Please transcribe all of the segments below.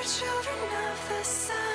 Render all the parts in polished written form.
children of the sun.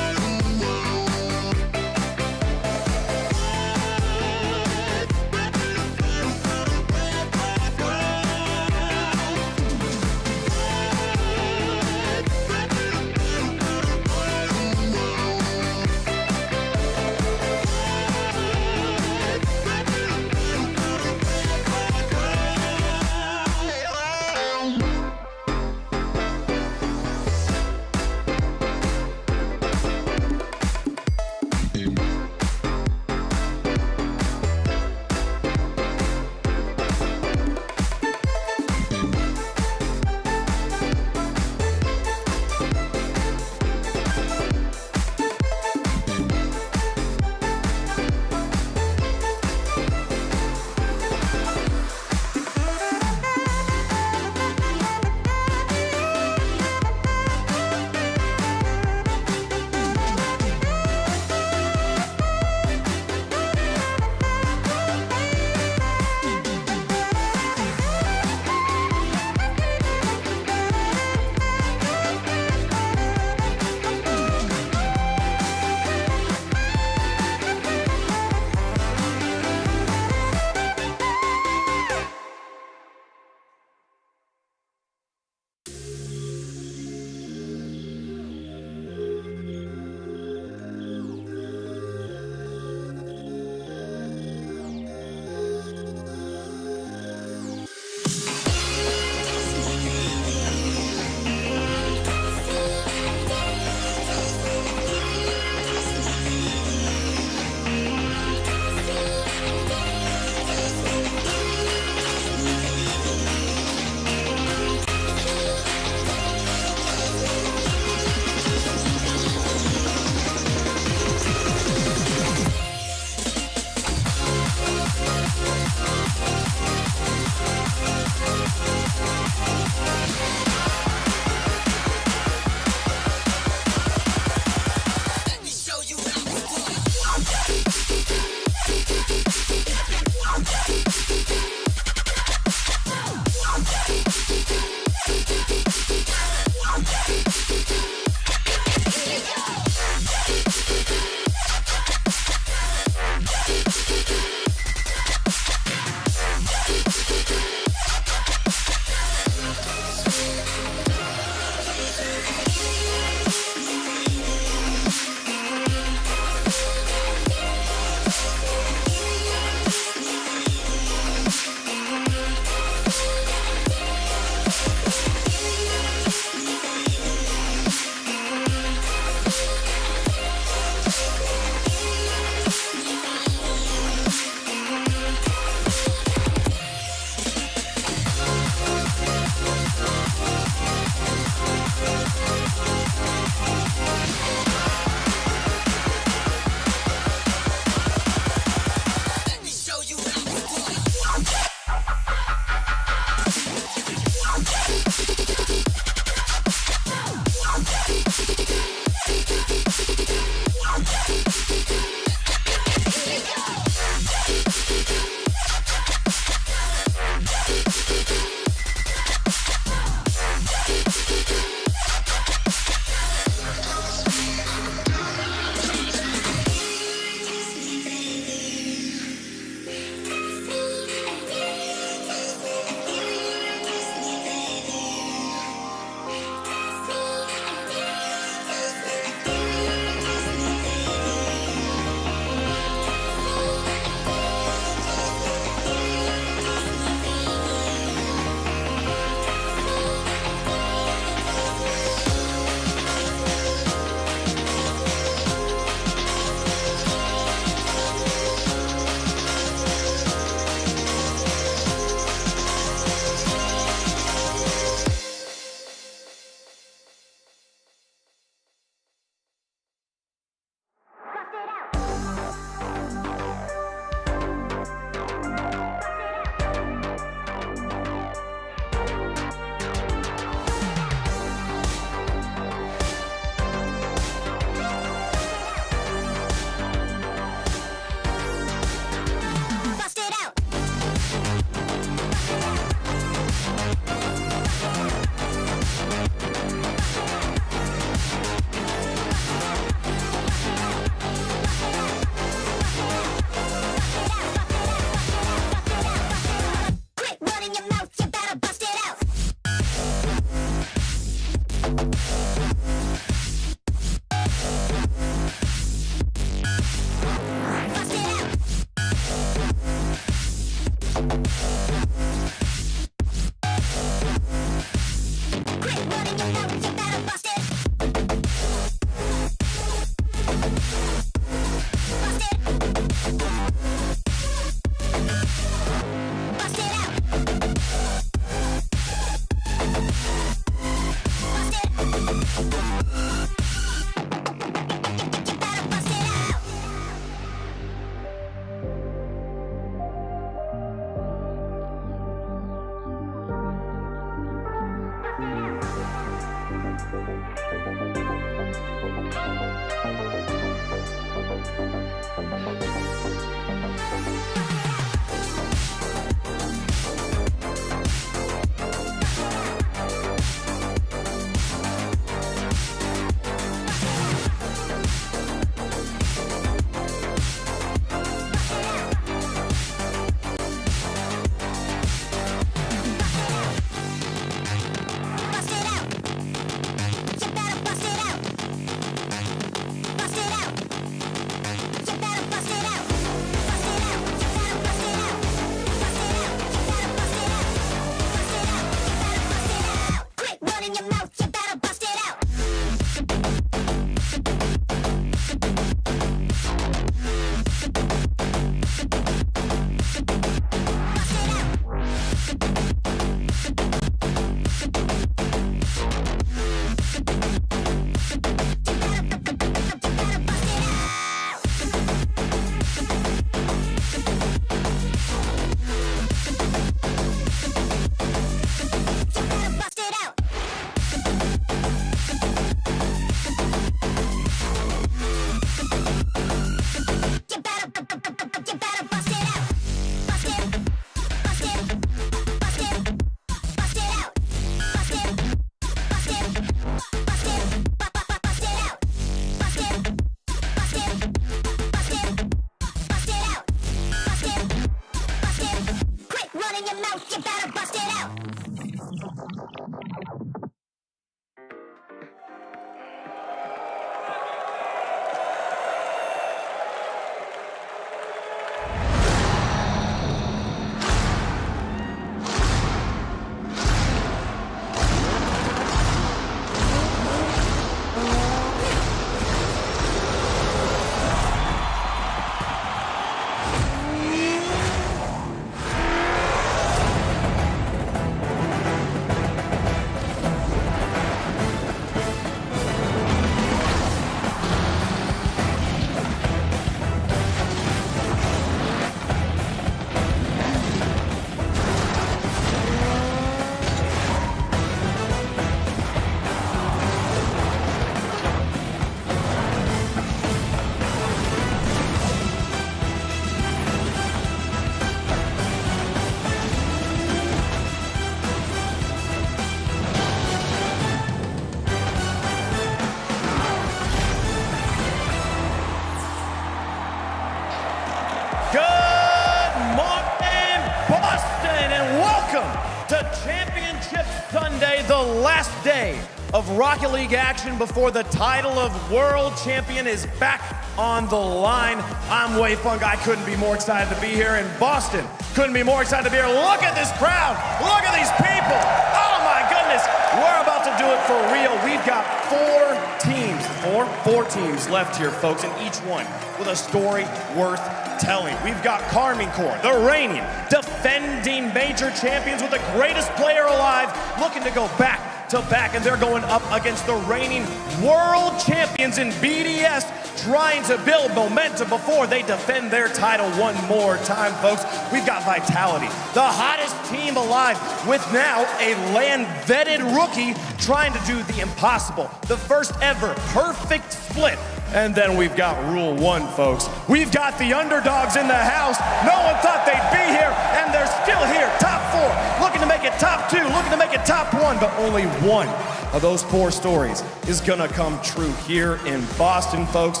Sunday, the last day of Rocket League action before the title of World Champion is back on the line. I'm Wei Funk. I couldn't be more excited to be here in Boston. Couldn't be more excited to be here. Look at this crowd. Look at these people. Oh my goodness. We're about to do it for real. We've got four teams left here, folks, and each one with a story worth telling. We've got Karmine Corps, the reigning, defending major champions with the greatest player alive, looking to go back to back, and they're going up against the reigning world champions in BDS, trying to build momentum before they defend their title one more time, folks. We've got Vitality, the hottest team alive, with now a land-vetted rookie trying to do the impossible, the first ever perfect split. And then we've got Rule 1, folks. We've got the underdogs in the house. No one thought they'd be here, and they're still here. Top 4, looking to make it top 2, looking to make it top 1, but only one of those 4 stories is gonna come true here in Boston, folks.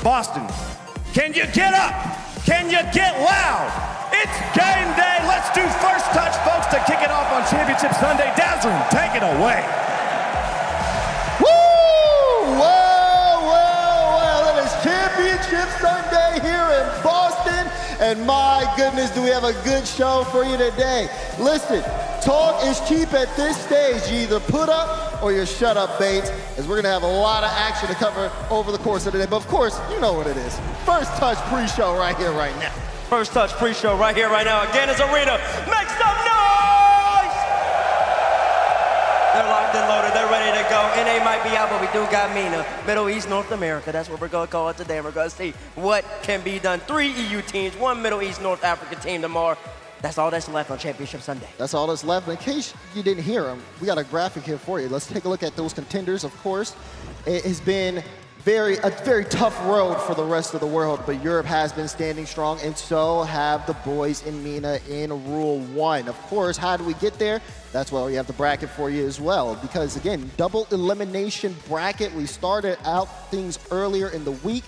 Boston, can you get up? Can you get loud? It's game day. Let's do first touch, folks, to kick it off on Championship Sunday. Dazzroom, take it away. Woo! Well, it is Championship Sunday here in Boston. And my goodness, do we have a good show for you today. Listen, talk is cheap at this stage. You either put up or you shut up, Bates, as we're gonna have a lot of action to cover over the course of the day. But of course, you know what it is. First Touch pre-show right here, right now. First Touch pre-show right here, right now. Again, it's Arena. Make some noise! They're locked and loaded. They're ready to go. NA might be out, but we do got MENA. Middle East, North America. That's what we're going to call it today. And we're going to see what can be done. 3 EU teams, 1 Middle East, North Africa team tomorrow. That's all that's left on Championship Sunday. That's all that's left. In case you didn't hear them, we got a graphic here for you. Let's take a look at those contenders, of course. It has been a very tough road for the rest of the world, but Europe has been standing strong, and so have the boys in MENA in Rule 1. Of course, how do we get there? That's why we have the bracket for you as well, because again, double elimination bracket. We started out things earlier in the week,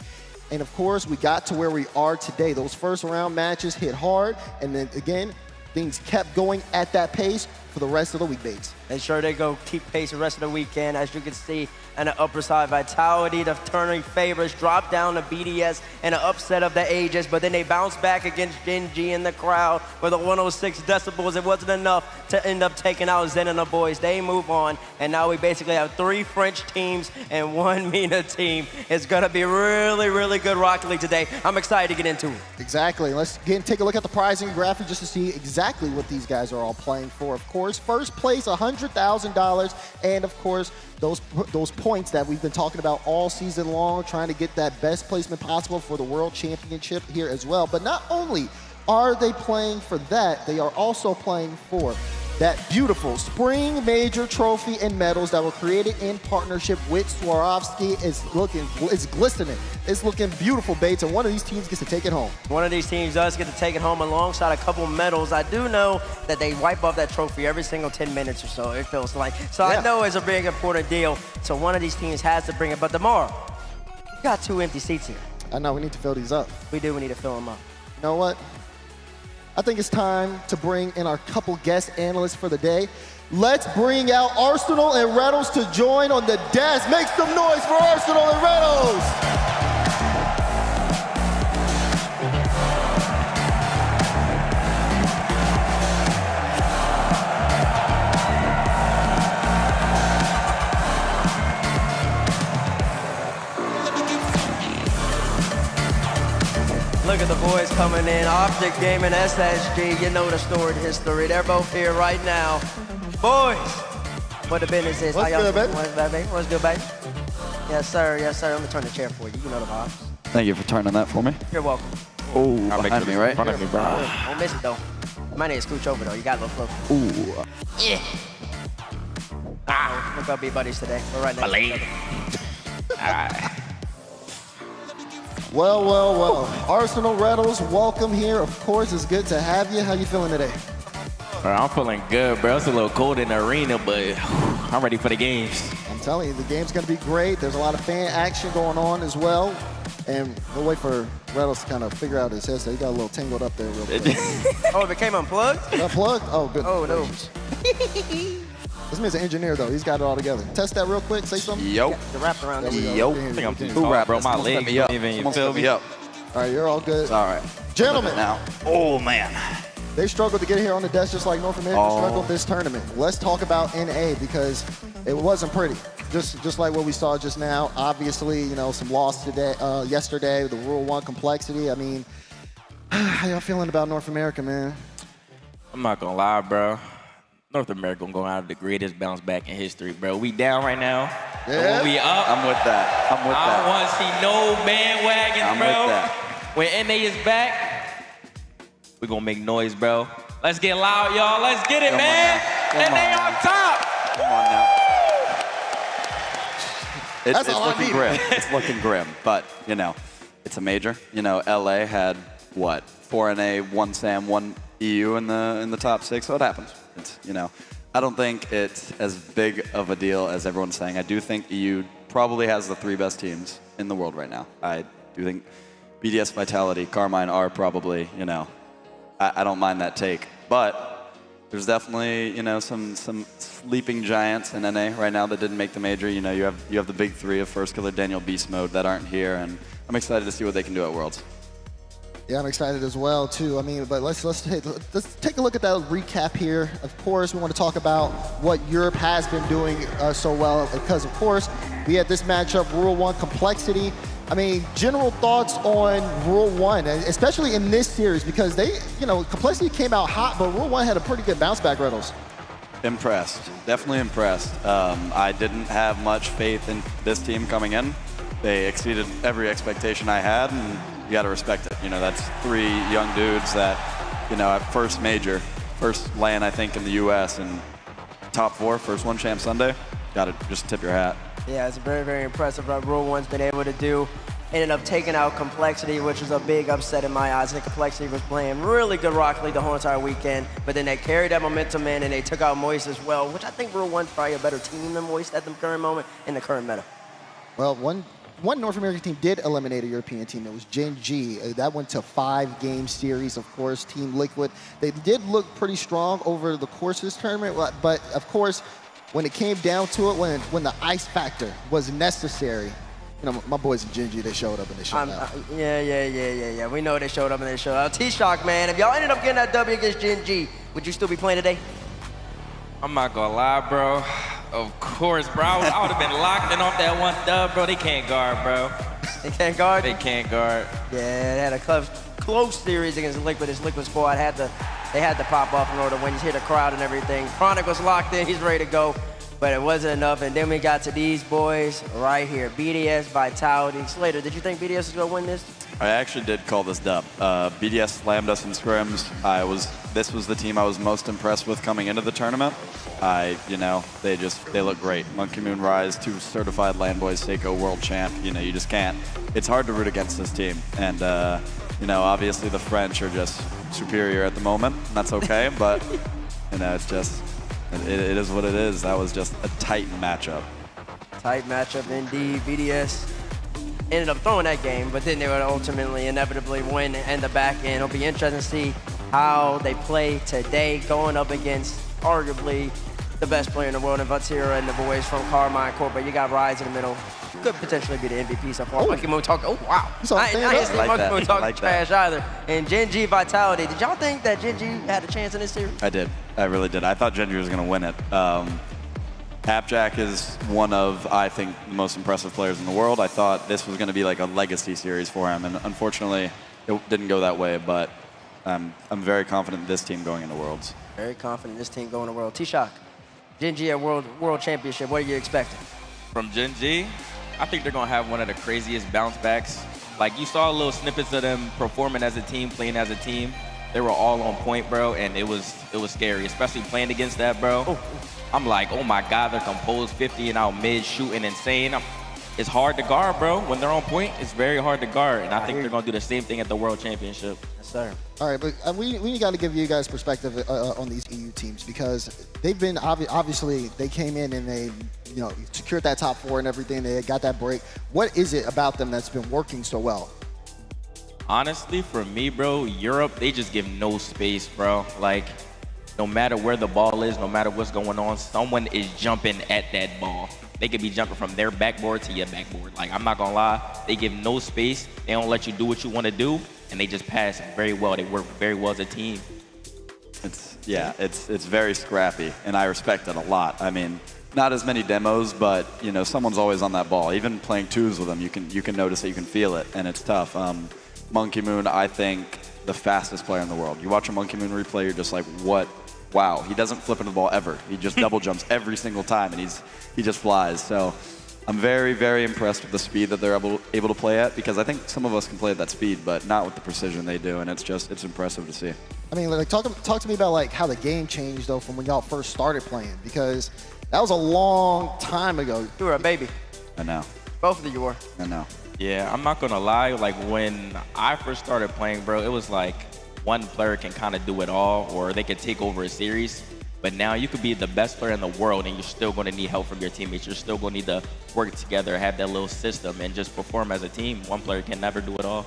and of course, we got to where we are today. Those first round matches hit hard, and then again, things kept going at that pace for the rest of the week, Bates. And sure they go keep pace the rest of the weekend. As you can see, on the upper side, Vitality, the turning favorites, drop down to BDS and an upset of the ages, but then they bounce back against Genji in the crowd with a 106 decibels. It wasn't enough to end up taking out Zen and the boys. They move on, and now we basically have 3 French teams and 1 MENA team. It's gonna be really, really good Rocket League today. I'm excited to get into it. Exactly. Let's again take a look at the pricing graphic just to see exactly what these guys are all playing for. Of course, first place, $100,000, and of course, those points that we've been talking about all season long, trying to get that best placement possible for the World Championship here as well. But not only are they playing for that, they are also playing for that beautiful Spring Major trophy and medals that were created in partnership with Swarovski. It's glistening. It's looking beautiful, Bates, and one of these teams gets to take it home. One of these teams does get to take it home alongside a couple medals. I do know that they wipe off that trophy every single 10 minutes or so, it feels like. So yeah. I know it's a big, important deal. So one of these teams has to bring it. But tomorrow, we got 2 empty seats here. I know, we need to fill these up. We do, we need to fill them up. You know what? I think it's time to bring in our couple guest analysts for the day. Let's bring out Arsenal and Reynolds to join on the desk. Make some noise for Arsenal and Reynolds. Look at the boys coming in. Optic Gaming, SSG, you know the storied history. They're both here right now. Boys, what the business is. What's good, baby? What's good, baby? Yes, sir. Yes, sir. Let me turn the chair for you. You know the vibes. Thank you for turning that for me. You're welcome. Oh, behind me, right? Don't miss it, though. My name is Scooch over, though. You got a little close. Ooh. Yeah. We're going to be buddies today. We're right next to each other. All right. Well, well, well. Arsenal Reynolds, welcome here. Of course, it's good to have you. How you feeling today? Bro, I'm feeling good, bro. It's a little cold in the arena, but I'm ready for the games. I'm telling you, the game's going to be great. There's a lot of fan action going on as well. And we'll wait for Reynolds to kind of figure out his headset. He got a little tangled up there real quick. Oh, it became unplugged? Unplugged? Oh, good. Oh, no. This man's an engineer, though. He's got it all together. Test that real quick. Say something. Yo. The wrap around this. Yo. I think I'm too Who tall, wrapped bro. this? My Someone legs set me up. don't even, you Someone feel set me? me up. All right, you're all good. It's all right. Gentlemen, Now. Oh, man. they struggled to get here on the desk just like North America struggled this tournament. Let's talk about NA because it wasn't pretty. Just like what we saw just now. Obviously, you know, some loss today, yesterday, the Rule 1 complexity. I mean, how y'all feeling about North America, man? I'm not gonna lie, bro. North America gonna go out of the greatest bounce back in history, bro. We down right now. Yeah. And when we up, I'm with that. I'm with I that. don't want to see no bandwagons, I'm bro. with that. When NA is back, we gonna make noise, bro. Let's get loud, y'all. Let's get it, Come on man. now. Come NA on on now. top. Come on now. That's It's all I looking needed. grim. It's looking grim, but, you know, it's a major. You know, LA had, what, 4 NA, 1 SAM, 1 EU in the top 6, so it happens. It's, you know, I don't think it's as big of a deal as everyone's saying. I do think EU probably has the 3 best teams in the world right now. I do think BDS, Vitality, Carmine are probably, you know, I don't mind that take. But there's definitely, you know, some sleeping giants in NA right now that didn't make the major. You know, you have the big 3 of First Killer, Daniel, Beast Mode that aren't here, and I'm excited to see what they can do at Worlds. Yeah, I'm excited as well too. I mean, but let's take a look at that recap here. Of course, we want to talk about what Europe has been doing so well, because of course we had this matchup, Rule 1 Complexity. I mean, general thoughts on Rule 1, especially in this series, because they, Complexity came out hot, but Rule 1 had a pretty good bounce back, Reynolds. Impressed, definitely impressed. I didn't have much faith in this team coming in. They exceeded every expectation I had, and you got to respect it. That's 3 young dudes that, at first major, first LAN, I think, in the U.S. and top 4, first one champ Sunday. Got to just tip your hat. Yeah, it's very, very impressive what Rule 1's been able to do. Ended up taking out Complexity, which was a big upset in my eyes. I think Complexity was playing really good Rocket League the whole entire weekend, but then they carried that momentum in and they took out Moist as well, which I think Rule 1's probably a better team than Moist at the current moment in the current meta. Well, one North American team did eliminate a European team. It was Gen G. That went to 5-game series, of course. Team Liquid. They did look pretty strong over the course of this tournament, but of course, when it came down to it, when the ice factor was necessary, my boys in Gen G, they showed up and they showed out. Yeah. We know they showed up and they showed out. T-Shock, man, if y'all ended up getting that W against Gen G, would you still be playing today? I'm not gonna lie, bro. Of course, bro. I would have been locked in off that one dub, bro. They can't guard, bro. They can't guard? They can't guard. Yeah, they had a close series against the Liquid. This Liquid squad they had to pop off in order to win. You hear the crowd and everything. Chronic was locked in. He's ready to go. But it wasn't enough. And then we got to these boys right here. BDS, Vitality. Slater, did you think BDS was going to win this? I actually did call this dub. BDS slammed us in scrims. This was the team I was most impressed with coming into the tournament. They look great. Monkey Moon Rise, 2 certified LAN boys, Seiko world champ. You just can't. It's hard to root against this team. And, obviously the French are just superior at the moment. And that's okay, but, it's just, it is what it is. That was just a tight matchup. Tight matchup indeed. BDS ended up throwing that game, but then they would ultimately, inevitably win in the back end. It'll be interesting to see how they play today, going up against arguably the best player in the world, and Vatira and the boys from Carmine Corp. But you got Rise in the middle. Could potentially be the MVP so far. Monkey Moon talk. Oh, wow. I ain't seen Monkey Moon talking trash either. And Gen G Vitality. Did y'all think that Gen G had a chance in this series? I did. I really did. I thought Gen G was going to win it. Appjack is one of, I think, the most impressive players in the world. I thought this was going to be like a legacy series for him, and unfortunately, it didn't go that way. But I'm very confident in this team going into Worlds. Very confident in this team going to World. T-Shock, Gen G at World Championship. What are you expecting? From Gen G, I think they're going to have one of the craziest bounce backs. Like, you saw little snippets of them performing as a team, playing as a team. They were all on point, bro, and it was scary, especially playing against that, bro. Oh. I'm like, oh my God, they're composed 50 and out mid, shooting insane. It's hard to guard, bro. When they're on point, it's very hard to guard, and I think they're going to do the same thing at the World Championship. Yes, sir. All right, but we got to give you guys perspective on these EU teams, because they've been, obviously, they came in and they, secured that top 4 and everything. They got that break. What is it about them that's been working so well? Honestly, for me, bro, Europe, they just give no space, bro. Like, no matter where the ball is, no matter what's going on, someone is jumping at that ball. They could be jumping from their backboard to your backboard. Like, I'm not gonna lie, they give no space. They don't let you do what you want to do, and they just pass very well. They work very well as a team. It's very scrappy, and I respect it a lot. I mean, not as many demos, but someone's always on that ball. Even playing 2s with them, you can notice it, you can feel it, and it's tough. Monkey Moon, I think, the fastest player in the world. You watch a Monkey Moon replay, you're just like, what? Wow, he doesn't flip into the ball ever. He just double jumps every single time, and he just flies. So I'm very, very impressed with the speed that they're able to play at, because I think some of us can play at that speed, but not with the precision they do, and it's impressive to see. I mean, like, talk to me about like how the game changed though from when y'all first started playing, because that was a long time ago. You were a baby. I know. Both of you were. I know. Yeah, I'm not gonna lie. Like, when I first started playing, bro, it was like one player can kind of do it all, or they could take over a series. But now you could be the best player in the world, and you're still going to need help from your teammates. You're still going to need to work together, have that little system, and just perform as a team. One player can never do it all.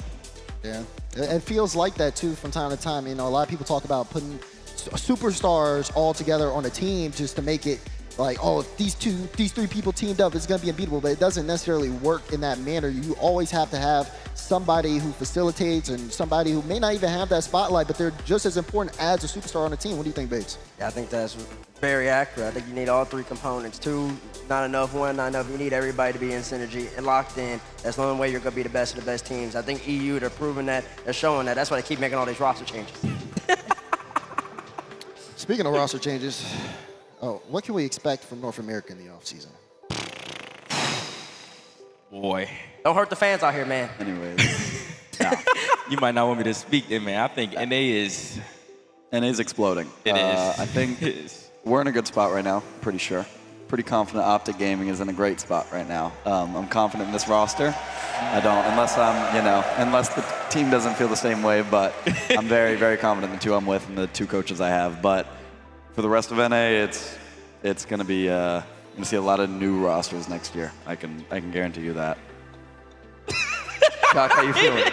Yeah, it feels like that too from time to time. A lot of people talk about putting superstars all together on a team just to make it like, oh, if these three people teamed up, it's going to be unbeatable. But it doesn't necessarily work in that manner. You always have to have somebody who facilitates and somebody who may not even have that spotlight, but they're just as important as a superstar on the team. What do you think, Bates? Yeah, I think that's very accurate. I think you need all three components. Two, not enough. One, not enough. You need everybody to be in synergy and locked in. That's the only way you're going to be the best of the best teams. I think EU, they're proving that. They're showing that. That's why they keep making all these roster changes. Speaking of roster changes, what can we expect from North America in the offseason? Boy. Don't hurt the fans out here, man. Anyways, You might not want me to speak then, man. I think NA is... NA's exploding. It is. I think It is. we're in a good spot right now, pretty sure. Pretty confident Optic Gaming is in a great spot right now. I'm confident in this roster. I don't, unless the team doesn't feel the same way, but I'm very, very confident in the two I'm with and the two coaches I have. But for the rest of NA, it's going to be, you're going to see a lot of new rosters next year. I can guarantee you that. Doc, how you feeling?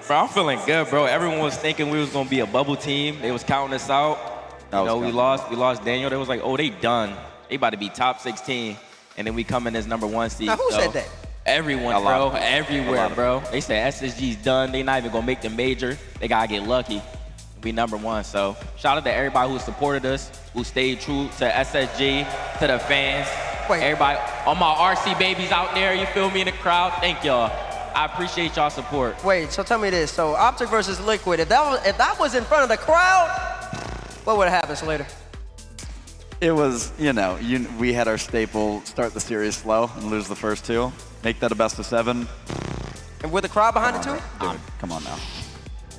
I'm feeling good, bro. Everyone was thinking we was going to be a bubble team. They was counting us out. We lost Daniel. They was like, oh, they done. They about to be top 16. And then we come in as #1 seed. Now, who said that? Everyone, bro. Everywhere, bro. They said SSG's done. They not even going to make the major. They got to get lucky. We #1. So shout out to everybody who supported us, who stayed true to SSG, to the fans. Wait. Everybody, all my RC babies out there, you feel me, in the crowd. Thank y'all. I appreciate y'all support. Wait, so tell me this. So Optic versus Liquid, if that was in front of the crowd, what would have happened, Slater? It was, we had our staple, start the series slow and lose the first two. Make that a best of 7. And with the crowd behind it too? Dude, come on now.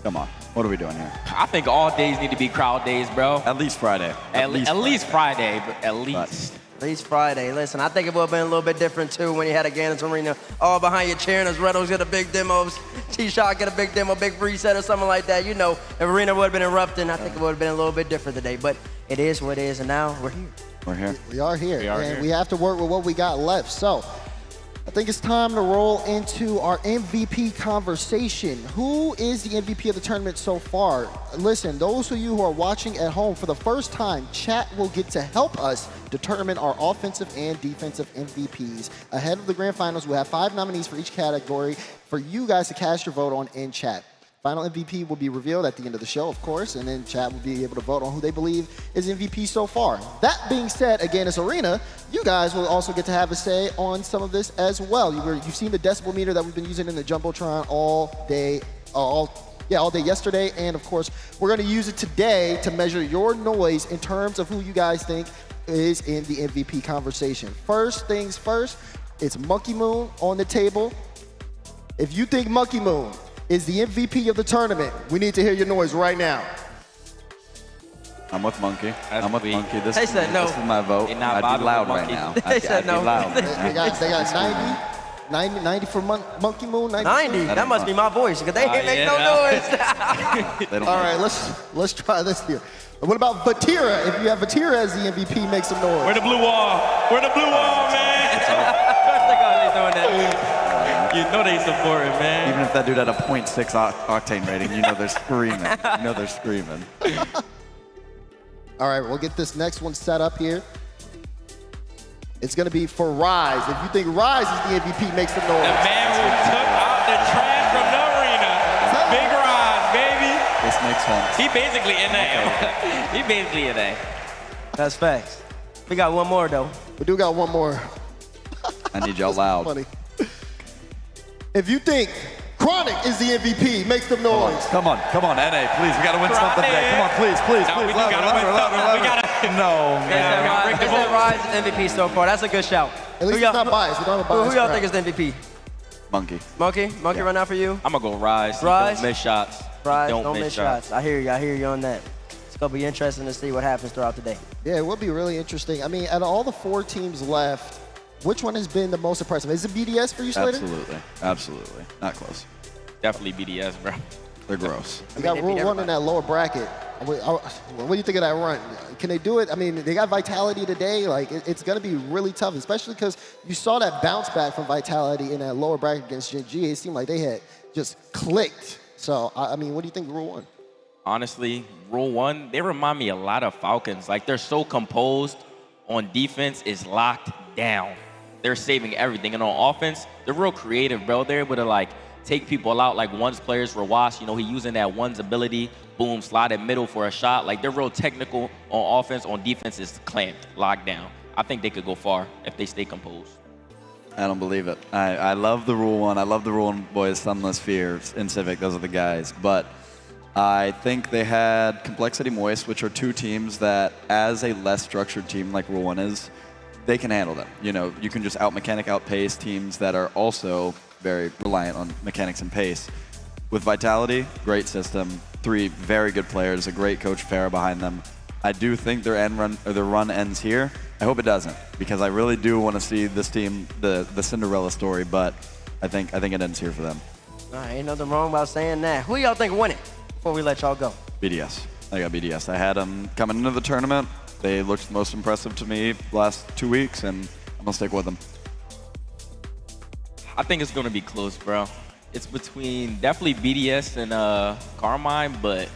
Come on. What are we doing here? I think all days need to be crowd days, bro. At least Friday. At least Friday, but at least. At least Friday. Listen, I think it would have been a little bit different too when you had a Gaines Arena all behind you cheering as Reynolds get a big demo, T-Shot get a big demo, big reset or something like that. If Arena would have been erupting, I think it would have been a little bit different today. But it is what it is, and now we're here. We're here. We are here. We have to work with what we got left. So I think it's time to roll into our MVP conversation. Who is the MVP of the tournament so far? Listen, those of you who are watching at home for the first time, chat will get to help us determine our offensive and defensive MVPs. Ahead of the grand finals, we'll have 5 nominees for each category for you guys to cast your vote on in chat. Final MVP will be revealed at the end of the show, of course, and then chat will be able to vote on who they believe is MVP so far. That being said, again, it's Arena. You guys will also get to have a say on some of this as well. You've seen the decibel meter that we've been using in the Jumbotron all day yesterday, and of course, we're going to use it today to measure your noise in terms of who you guys think is in the MVP conversation. First things first, it's Monkey Moon on the table. If you think Monkey Moon is the MVP of the tournament, we need to hear your noise right now. I'm with Monkey. I'm with Monkey. This They is said no. my vote. I'd be loud right now. They said no. I'd be loud. They got 90 for Monkey Moon. 90? That must be my voice, because they ain't make no noise. They don't All right, let's try this here. What about Vatira? If you have Vatira as the MVP, make some noise. Where the blue wall? Where the blue wall, man? You know they support it, man. Even if that dude had a 0.6 octane rating, they're screaming. They're screaming. All right, we'll get this next one set up here. It's going to be for Rise. If you think Rise is the MVP, make some noise. The man who took out the trash from the arena. Big Rise, baby. This makes sense. He basically NA. He basically NA. That's facts. We got one more, though. We do got one more. I need y'all loud. Funny. If you think Chronic is the MVP, make some noise. Come on, NA, please. We got to win something today. Come on, please. No, we gotta win something. We gotta. No, man. They said Rise is MVP so far. That's a good shout. At least it's not biased. We don't have a bias. Who y'all think is the MVP? Monkey. Monkey right now for you? I'm gonna go Rise. Rise? Don't miss shots. Rise, don't miss shots. I hear you on that. It's gonna be interesting to see what happens throughout the day. Yeah, it will be really interesting. I mean, out of all the 4 teams left, which one has been the most impressive? Is it BDS for you, Slater? Absolutely. Not close. Definitely BDS, bro. They're gross. We got Rule 1 in that lower bracket. What do you think of that run? Can they do it? I mean, they got Vitality today. Like, it's going to be really tough, especially because you saw that bounce back from Vitality in that lower bracket against Gen G. It seemed like they had just clicked. So, I mean, what do you think of Rule 1? Honestly, Rule 1, they remind me a lot of Falcons. Like, they're so composed, on defense is locked down. They're saving everything. And on offense, they're real creative, bro. They're able to, like, take people out like one's players for Wash. You know, he using that one's ability, boom, slide it middle for a shot. Like, they're real technical on offense. On defense, it's clamped, locked down. I think they could go far if they stay composed. I don't believe it. I love the Rule 1. I love the Rule 1 boys, Sunless Fears, in Civic. Those are the guys. But I think they had Complexity Moist, which are two teams that, as a less structured team like Rule 1 is, they can handle them. You know, you can just out-mechanic, out-pace teams that are also very reliant on mechanics and pace. With Vitality, great system, 3 very good players, a great coach Farah behind them. I do think their run ends here. I hope it doesn't, because I really do want to see this team, the Cinderella story, but I think it ends here for them. Ain't nothing wrong about saying that. Who y'all think winning before we let y'all go? BDS. I got BDS. I had them coming into the tournament. They looked most impressive to me last 2 weeks, and I'm going to stick with them. I think it's going to be close, bro. It's between definitely BDS and Carmine, but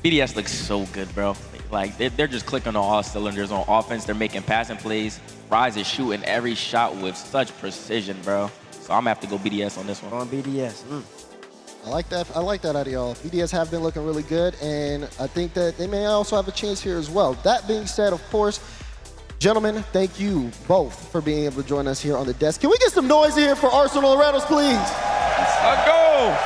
BDS looks so good, bro. Like, they're just clicking on all cylinders on offense. They're making passing plays. Rise is shooting every shot with such precision, bro. So I'm going to have to go BDS on this one. On BDS. I like that out of y'all. BDS have been looking really good, and I think that they may also have a chance here as well. That being said, of course, gentlemen, thank you both for being able to join us here on the desk. Can we get some noise here for Arsenal and Reynolds, please? Let's go!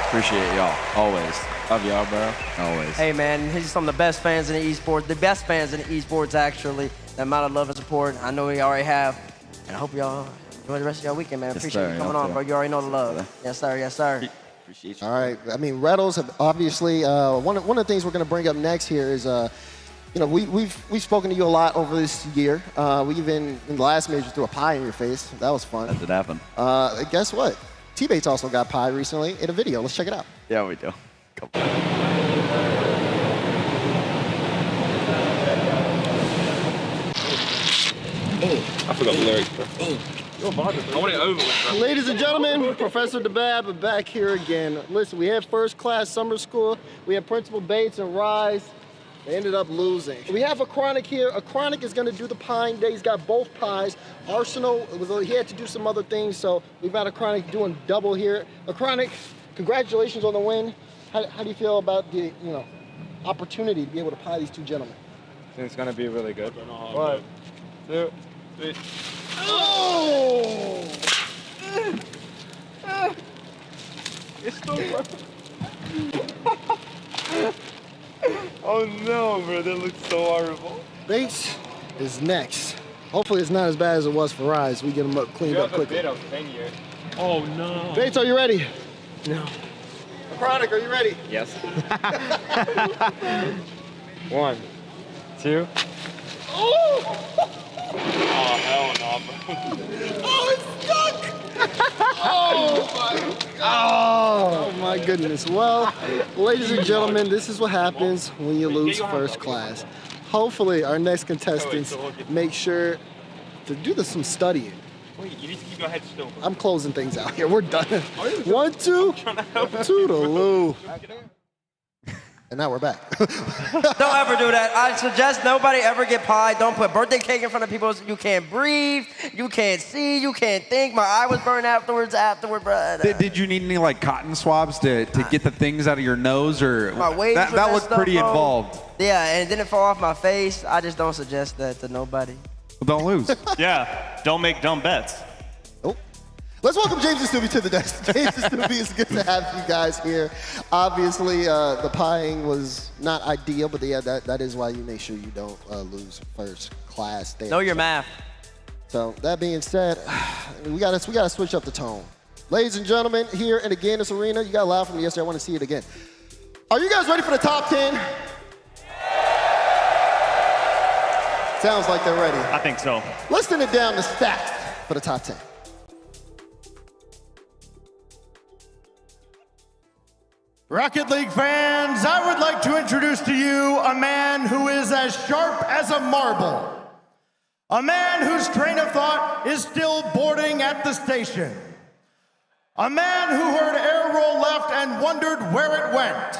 Appreciate y'all, always. Love y'all, bro. Always. Hey, man, he's some of the best fans in the esports, the best fans in the esports, actually. The amount of love and support, I know we already have. And I hope y'all enjoy the rest of y'all weekend, man. Yes, Appreciate sir. you coming on, bro. You already know the love. Yes, sir. Yes, sir. Appreciate you. All right. I mean, Reynolds have obviously one of the things we're going to bring up next here is you know, we've spoken to you a lot over this year. We even in the last major threw a pie in your face. That was fun. That did happen. Guess what? T-Bates also got pie recently in a video. Let's check it out. Yeah, we do. Couple. I forgot the lyrics, bro. I want it over with, bro. Ladies and gentlemen, Professor DeBab back here again. Listen, we had first class summer school. We had Principal Bates and Rise. They ended up losing. We have a Chronic here. A Chronic is going to do the pieing day. He's got both pies. Arsenal, he had to do some other things, so we've got a Chronic doing double here. A Chronic, congratulations on the win. How do you feel about the opportunity to be able to pie these two gentlemen? I think it's going to be really good. 1, 2, 3. Oh! It's still Oh no, bro, that looks so horrible. Bates is next. Hopefully it's not as bad as it was for Rise. We get him up, cleaned up quickly. Oh no. Bates, are you ready? No. Chronic, are you ready? Yes. 1, 2. Oh, hell no, bro. Oh, it's stuck! Oh my goodness. Well, ladies and gentlemen, this is what happens when you lose first class. Hopefully our next contestants make sure to do some studying. Wait, you need to keep your head still. I'm closing things out here. We're done. 1, 2, toodaloo. And now we're back. Don't ever do that. I suggest nobody ever get pie. Don't put birthday cake in front of people. You can't breathe. You can't see. You can't think. My eye was burned afterward, bro. Did you need any like cotton swabs to get the things out of your nose, or My waves that looked pretty bro. involved? Yeah, and it didn't fall off my face. I just don't suggest that to nobody. Well, don't lose. Yeah, don't make dumb bets. Oh. Let's welcome James and Stubby to the desk. James and Stubby, it's good to have you guys here. Obviously, the pieing was not ideal, but yeah, that is why you make sure you don't lose first class there. Know your math. So that being said, we gotta switch up the tone. Ladies and gentlemen, here in the Guinness Arena, you got loud from yesterday. I want to see it again. Are you guys ready for the top 10? Sounds like they're ready. I think so. Let's send it down to stats for the top 10. Rocket League fans, I would like to introduce to you a man who is as sharp as a marble. A man whose train of thought is still boarding at the station. A man who heard air roll left and wondered where it went.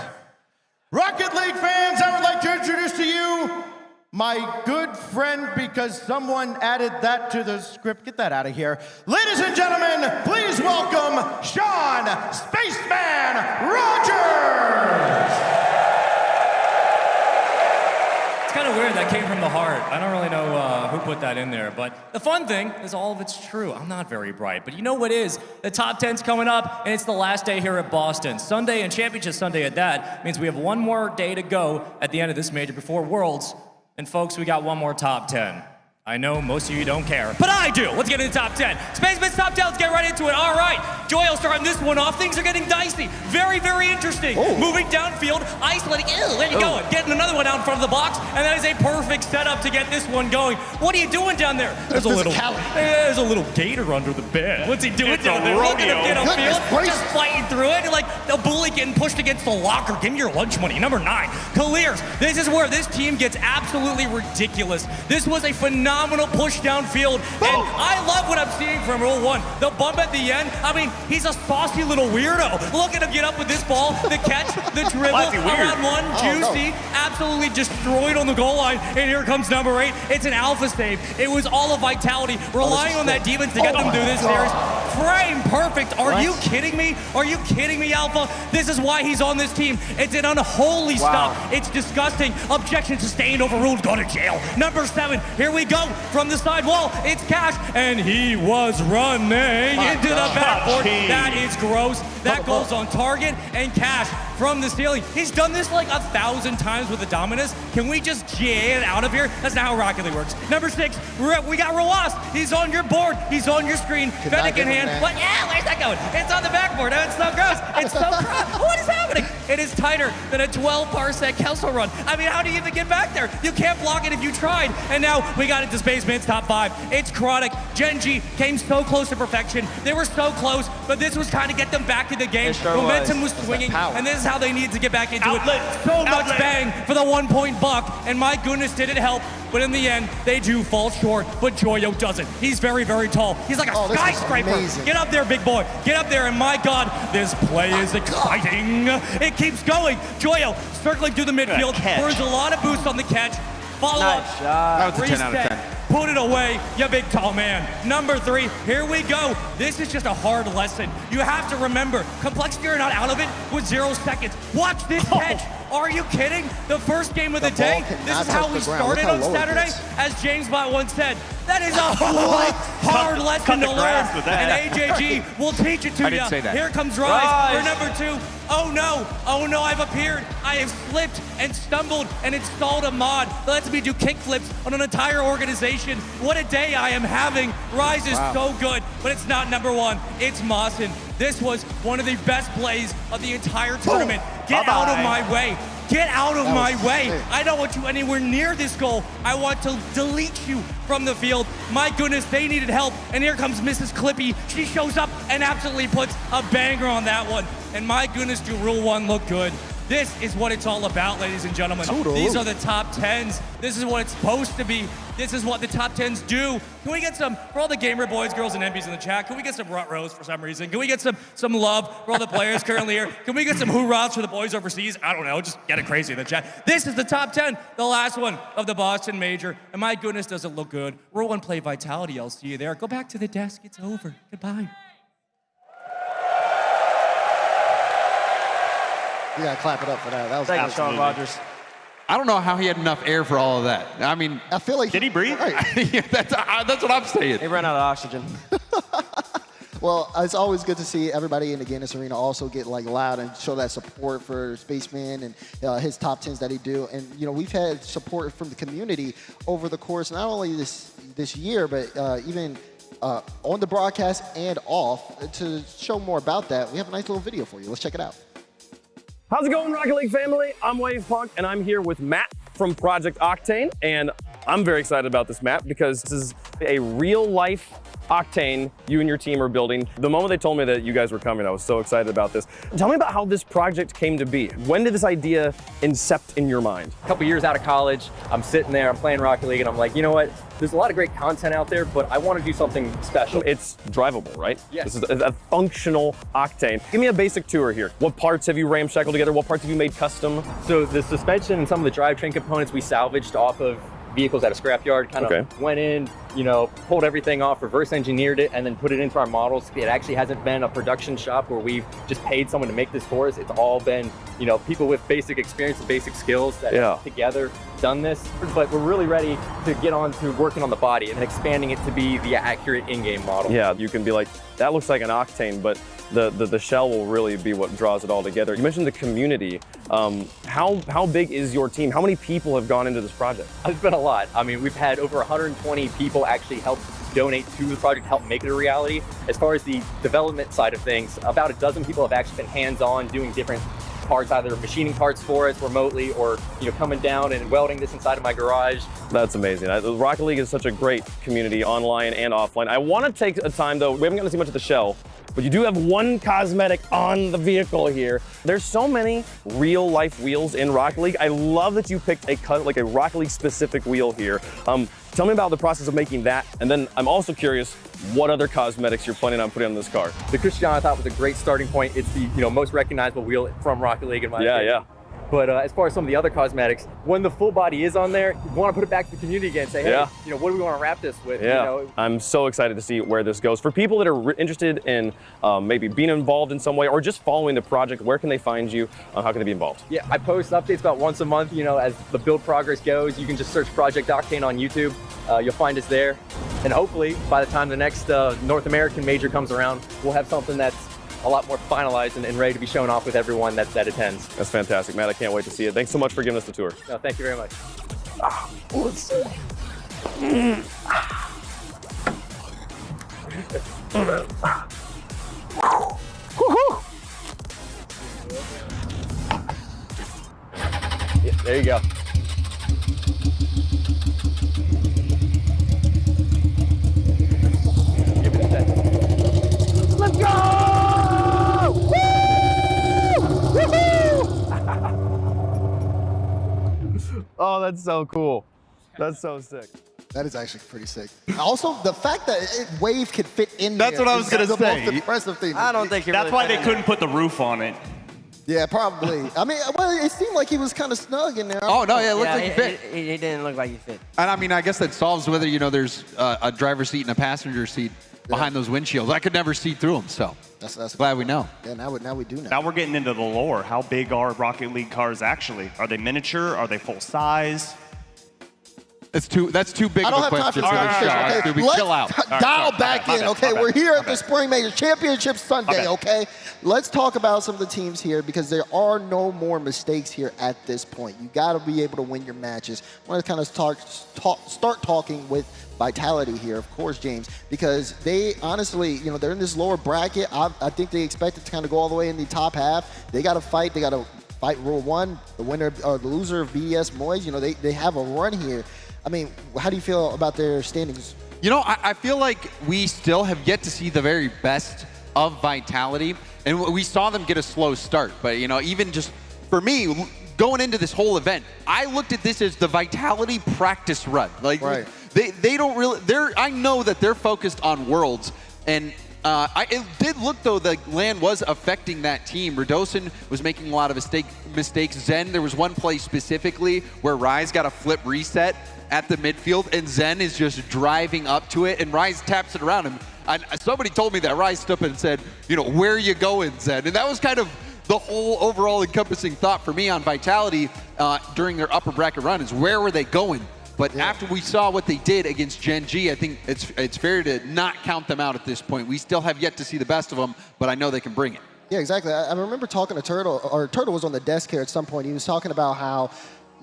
Rocket League fans, I would like to introduce to you my good friend, because someone added that to the script. Get that out of here. Ladies and gentlemen, please welcome Sean Spaceman Rogers. It's kind of weird, that came from the heart. I don't really know who put that in there, but the fun thing is all of it's true. I'm not very bright, but you know what is? The top 10's coming up, and it's the last day here at Boston. Sunday, and Championship Sunday at that, means we have one more day to go at the end of this major before Worlds. And folks, we got one more top 10. I know most of you don't care, but I do. Let's get into the top 10. Spaceman's top 10, let's get right into it. All right, Joy will start on this one off. Things are getting dicey. Very, very interesting. Oh. Moving downfield, isolating, where you going? Getting another one out in front of the box, and that is a perfect setup to get this one going. What are you doing down there? There's a little gator under the bed. What's he doing down there? Look at him get upfield, just fighting through it. Like the bully getting pushed against the locker. Give me your lunch money. Number 9, Clears. This is where this team gets absolutely ridiculous. This was a phenomenal push downfield, and I love what I'm seeing from Rule 1. The bump at the end, I mean, he's a saucy little weirdo. Look at him get up with this ball, the catch, the dribble, around one, juicy, absolutely destroyed on the goal line, and here comes number 8. It's an alpha save. It was all of Vitality, relying on that defense to get them through this series. Frame perfect. Are you kidding me? Are you kidding me, Alpha? This is why he's on this team. It's an unholy stop. It's disgusting. Objection sustained, overruled, go to jail. Number 7, here we go. From the side wall, it's Cash, and he was running into the backboard. That is gross. That goes on target, and Cash from the ceiling. He's done this like 1,000 times with the Dominus. Can we just get out of here? That's not how Rocket League works. Number 6, we got Roas. He's on your board. He's on your screen. Fennec in hand. What? Yeah, where's that going? It's on the backboard. It's so gross. It's so gross. What is happening? It is tighter than a 12-parsec Kelso run. I mean, how do you even get back there? You can't block it if you tried. And now we got into Spaceman's top 5. It's Chronic. Gen G came so close to perfection. They were so close, but this was kind of get them back in the game. Momentum was swinging, and this is how they needed to get back into it. So much bang for the 1-point buck, and my goodness, did it help. But in the end, they do fall short, but Joyo doesn't. He's very, very tall. He's like a skyscraper. Get up there, big boy. Get up there, and my God, this play is exciting. It keeps going. Joyo circling through the midfield. Burns a lot of boost on the catch. Follow up. That was a 10 out of 10. Put it away, you big tall man. Number 3, here we go. This is just a hard lesson. You have to remember, complexity or not out of it with 0 seconds. Watch this catch. Are you kidding? The first game of the day. This is how we started on Saturday. As James Bott once said, that is a hard lesson to learn. And AJG will teach it to you. I didn't say that. Here comes Rise for number 2. Oh no, I've appeared. I have slipped and stumbled and installed a mod that lets me do kickflips on an entire organization. What a day I am having. Rise is so good, but it's not number 1. It's Mawson. This was one of the best plays of the entire tournament. Get out of my way. Get out of my way. I don't want you anywhere near this goal. I want to delete you from the field. My goodness, they needed help. And here comes Mrs. Clippy. She shows up and absolutely puts a banger on that one. And my goodness, do Rule 1 look good. This is what it's all about, ladies and gentlemen. These are the top 10s. This is what it's supposed to be. This is what the top 10s do. Can we get some, for all the gamer boys, girls, and MPs in the chat, can we get some rut rows for some reason? Can we get some love for all the players currently here? Can we get some hoorahs for the boys overseas? I don't know, just get it crazy in the chat. This is the top 10, the last one of the Boston Major. And my goodness, does it look good. Rule 1 play Vitality, I'll see you there. Go back to the desk, it's over. Goodbye. You gotta clap it up for that. That was Thank you, Sean Rogers. I don't know how he had enough air for all of that. I mean, I feel like... Did he breathe? yeah, that's what I'm saying. He ran out of oxygen. Well, it's always good to see everybody in the Guinness Arena also get like loud and show that support for Spaceman and his top 10s that he do. And you know, we've had support from the community over the course, not only this year, but even on the broadcast and off. To show more about that, we have a nice little video for you. Let's check it out. How's it going, Rocket League family? I'm Wave Punk, and I'm here with Matt from Project Octane, and I'm very excited about this map because this is a real-life Octane, you and your team are building. The moment they told me that you guys were coming, I was so excited about this. Tell me about how this project came to be. When did this idea incept in your mind? A couple years out of college, I'm sitting there, I'm playing Rocket League, and I'm like, you know what? There's a lot of great content out there, but I want to do something special. It's drivable, right? Yes. This is a functional Octane. Give me a basic tour here. What parts have you ramshackled together? What parts have you made custom? So the suspension and some of the drivetrain components we salvaged off of vehicles at a scrapyard, kind of went in, you know, pulled everything off, reverse engineered it, and then put it into our models. It actually hasn't been a production shop where we've just paid someone to make this for us. It's all been, you know, people with basic experience and basic skills that have together done this. But we're really ready to get on to working on the body and expanding it to be the accurate in-game model. Yeah, you can be like, that looks like an Octane, but the shell will really be what draws it all together. You mentioned the community. How big is your team? How many people have gone into this project? It's been a lot. I mean, we've had over 120 people actually help donate to the project, help make it a reality. As far as the development side of things, about a dozen people have actually been hands-on doing different parts, either machining parts for us remotely or, you know, coming down and welding this inside of my garage. That's amazing. Rocket League is such a great community, online and offline. I want to take a time, though, we haven't gotten to see much of the shell, but you do have one cosmetic on the vehicle here. There's so many real life wheels in Rocket League. I love that you picked like a Rocket League specific wheel here. Tell me about the process of making that, and then I'm also curious what other cosmetics you're planning on putting on this car. The Christian I thought was a great starting point. It's the most recognizable wheel from Rocket League in my opinion. Yeah. But as far as some of the other cosmetics, when the full body is on there, you want to put it back to the community again and say, hey, what do we want to wrap this with? Yeah, You know? I'm so excited to see where this goes. For people that are interested in maybe being involved in some way or just following the project, where can they find you? How can they be involved? Yeah, I post updates about once a month, as the build progress goes. You can just search Project Octane on YouTube. You'll find us there. And hopefully, by the time the next North American major comes around, we'll have something that's a lot more finalized and ready to be shown off with everyone that attends. That's fantastic, Matt. I can't wait to see it. Thanks so much for giving us the tour. No, thank you very much. Let's see. Yeah, there you go. Give it a second. Let's go! Oh, that's so cool. That's so sick. That is actually pretty sick. Also, the fact that Wave could fit in there. That's what I was going to say. Most impressive thing. I don't think that's why they couldn't put the roof on it. Yeah, probably. I mean, well, it seemed like he was kind of snug in there. Oh, no, yeah, it looked like he fit. He didn't look like he fit. And I mean, I guess that solves whether, there's a driver's seat and a passenger seat behind those windshields. I could never see through them, so that's glad we know. Yeah, now we do know. Now we're getting into the lore. How big are Rocket League cars actually? Are they miniature? Are they full size? That's too big of a question for this this show. show. Let's chill out. dial back in, okay? We're here at the Spring Major Championship Sunday, okay? Let's talk about some of the teams here because there are no more mistakes here at this point. You got to be able to win your matches. I want to kind of start talking with Vitality here, of course, James, because they honestly, they're in this lower bracket. I think they expect it to kind of go all the way in the top half. They got to fight. They got to fight Rule 1, the winner or the loser of BDS Moyes. They have a run here. I mean, how do you feel about their standings? I feel like we still have yet to see the very best of Vitality. And we saw them get a slow start. But, even just for me, going into this whole event, I looked at this as the Vitality practice run. Like, they don't really, I know that they're focused on Worlds. And it did look, though, the LAN was affecting that team. Radosin was making a lot of mistakes. Zen, there was one play specifically where Rise got a flip reset at the midfield, and Zen is just driving up to it, and Rise taps it around him. Somebody told me that Rise stood up and said, where are you going, Zen? And that was kind of the whole overall encompassing thought for me on Vitality during their upper bracket run is where were they going? But after we saw what they did against Gen G, I think it's fair to not count them out at this point. We still have yet to see the best of them, but I know they can bring it. Yeah, exactly. I remember talking to Turtle, or Turtle was on the desk here at some point. He was talking about how,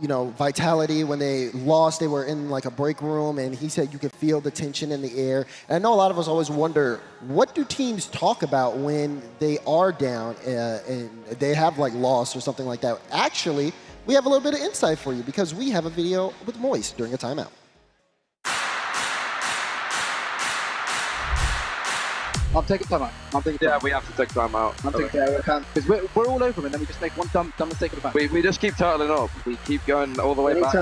Vitality, when they lost, they were in like a break room, and he said you could feel the tension in the air. And I know a lot of us always wonder, what do teams talk about when they are down and they have like lost or something like that? Actually, we have a little bit of insight for you because we have a video with Moist during a timeout. I'm taking time out. Yeah, we have to take time out. I'm taking time out. Because we're all over them, and then we just make one dumb mistake at the back. We just keep turtling up. We keep going all the way back.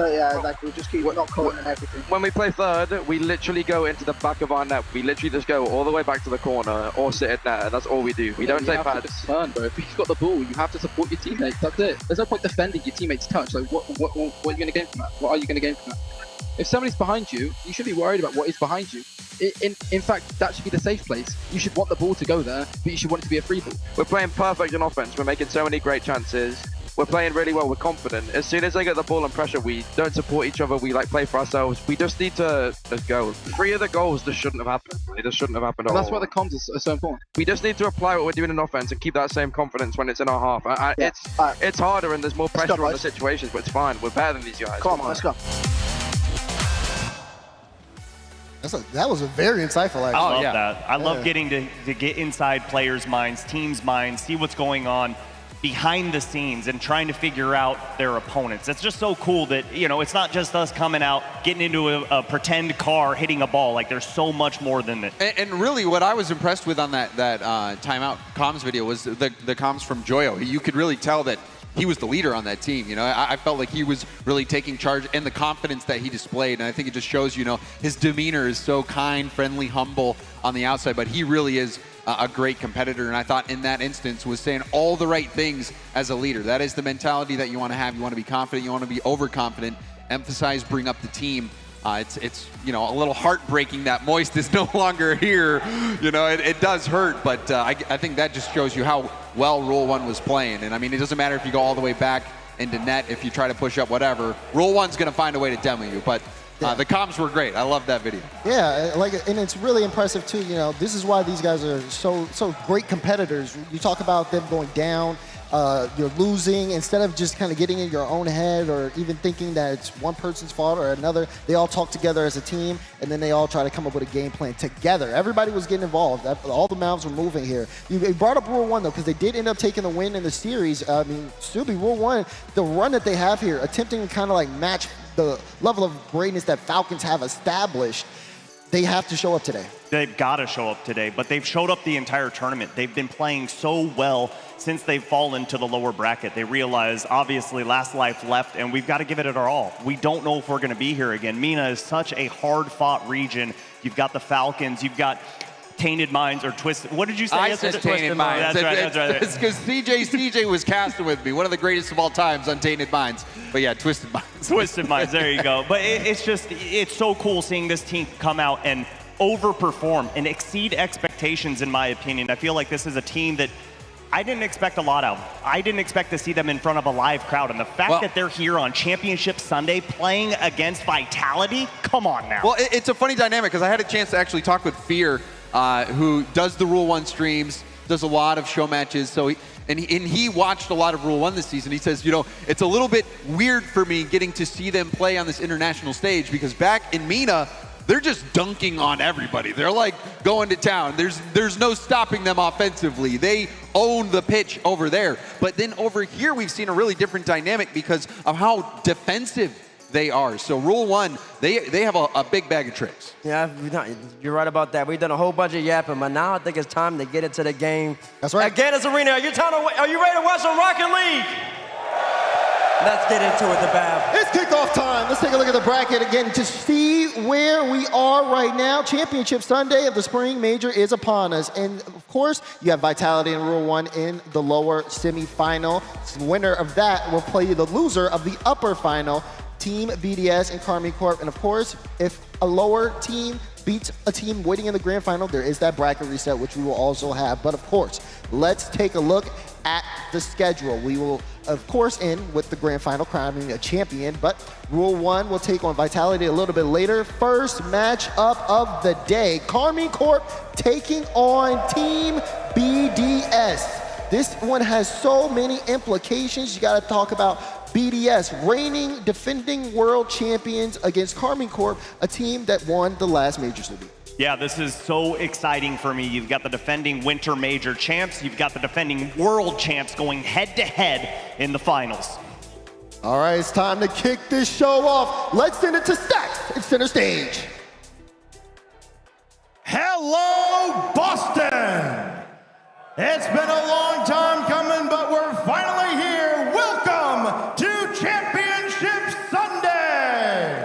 We'll just keep not calling and everything. When we play third, we literally go into the back of our net. We literally just go all the way back to the corner or sit at net, and that's all we do. We don't take pads. Turn, bro. If you've got the ball, you have to support your teammates. That's it. There's no point defending your teammates' touch. Like, what are you going to gain from that? What are you going to gain from that? If somebody's behind you, you should be worried about what is behind you. In fact, that should be the safe place. You should want the ball to go there, but you should want it to be a free ball. We're playing perfect in offense. We're making so many great chances. We're playing really well. We're confident. As soon as they get the ball and pressure, we don't support each other. We play for ourselves. We just need to go. 3 of the goals just shouldn't have happened. It just shouldn't have happened at all. That's why the comms are so important. We just need to apply what we're doing in offense and keep that same confidence when it's in our half. It's harder and there's more pressure on the situations, but it's fine. We're better than these guys. Come on, let's go. That was a very insightful, actually. I love that. I love getting to get inside players' minds, teams' minds, see what's going on behind the scenes and trying to figure out their opponents. It's just so cool that, you know, it's not just us coming out, getting into a pretend car, hitting a ball. Like, there's so much more than that. And really what I was impressed with on that timeout comms video was the comms from Joyo. You could really tell that he was the leader on that team. You know, I felt like he was really taking charge, and the confidence that he displayed. And I think it just shows, you know, his demeanor is so kind, friendly, humble on the outside, but he really is a great competitor. And I thought in that instance was saying all the right things as a leader. That is the mentality that you want to have. You want to be confident. You want to be overconfident. Emphasize, bring up the team. It's you know, a little heartbreaking that Moist is no longer here. You know, it does hurt, but I think that just shows you how well Rule 1 was playing. And I mean, it doesn't matter if you go all the way back into net, if you try to push up, whatever. Rule 1's going to find a way to demo you, but the comms were great. I love that video. Yeah, and it's really impressive too. You know, this is why these guys are so great competitors. You talk about them going down, you're losing. Instead of just kind of getting in your own head or even thinking that it's one person's fault or another, they all talk together as a team, and then they all try to come up with a game plan together. Everybody was getting involved. All the mouths were moving here. You brought up Rule 1 though, because they did end up taking the win in the series. I mean, Subi, Rule 1, the run that they have here, attempting to kind of like match the level of greatness that Falcons have established, they have to show up today. They've got to show up today, but they've showed up the entire tournament. They've been playing so well since they've fallen to the lower bracket. They realize, obviously, last life left, and we've got to give it our all. We don't know if we're going to be here again. MENA is such a hard-fought region. You've got the Falcons. You've got Tainted Minds or Twisted. What did you say? I said Tainted Minds. That's right. It's because CJ was casting with me, one of the greatest of all times on Tainted Minds. But yeah, Twisted Minds. Twisted Minds, there you go. But it's so cool seeing this team come out and overperform and exceed expectations, in my opinion. I feel like this is a team that I didn't expect a lot of. I didn't expect to see them in front of a live crowd. And the fact that they're here on Championship Sunday playing against Vitality, come on now. Well, it's a funny dynamic because I had a chance to actually talk with Fear, who does the Rule 1 streams, does a lot of show matches. So he watched a lot of Rule 1 this season. He says, you know, it's a little bit weird for me getting to see them play on this international stage because back in MENA, they're just dunking on everybody. They're like going to town. There's no stopping them offensively. They own the pitch over there. But then over here, we've seen a really different dynamic because of how defensive they are. So Rule 1, they have a big bag of tricks. Yeah, you're right about that. We've done a whole bunch of yapping, but now I think it's time to get into the game. That's right. Again, it's Arena. Are you ready to watch some Rocket League? Let's get into it, the Bab. It's kickoff time. Let's take a look at the bracket again to see where we are right now. Championship Sunday of the Spring Major is upon us. And of course, you have Vitality and Rule 1 in the lower semifinal. The winner of that will play the loser of the upper final, Team BDS and Karmine Corp. And of course, if a lower team beats a team waiting in the grand final, there is that bracket reset, which we will also have. But of course, let's take a look at the schedule. We will, of course, end with the grand final crowning a champion, but Rule 1 will take on Vitality a little bit later. First match up of the day, Karmine Corp taking on Team BDS. This one has so many implications. You got to talk about BDS, reigning, defending world champions against Karmine Corp, a team that won the last Major City. Yeah, this is so exciting for me. You've got the defending Winter Major champs. You've got the defending world champs going head-to-head in the finals. All right, it's time to kick this show off. Let's send it to Stacks at center stage. Hello, Boston! It's been a long time coming, but we're finally here. Welcome to Championship Sunday.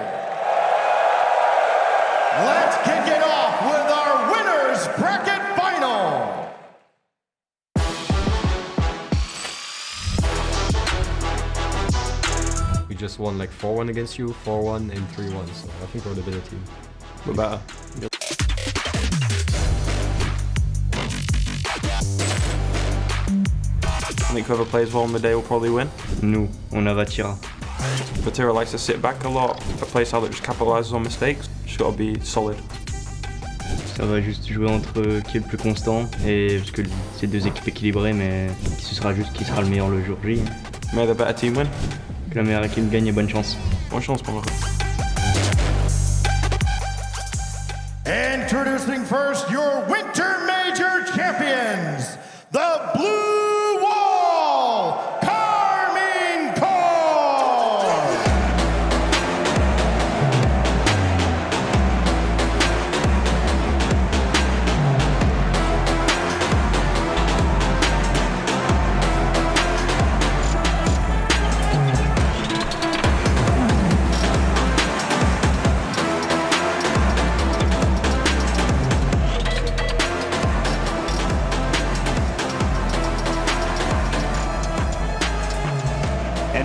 Let's kick it off with our winners bracket final. We just won like 4-1 against you, 4-1 and 3-1, so I think we're the better team. We're better. I think whoever plays well on the day will probably win. Nous, on a Vatira. Vatira likes to sit back a lot, a playstyle that just capitalizes on mistakes. Just got to be solid. Ça va juste jouer entre qui est le plus constant, et parce que c'est deux équipes équilibrées, mais ce sera juste qui sera le meilleur le jour J. May the better team win. Que la meilleure équipe gagne et bonne chance. Bonne chance pour moi. Introducing first your Winter Major champions, the Blue Wall, Carmine Corp.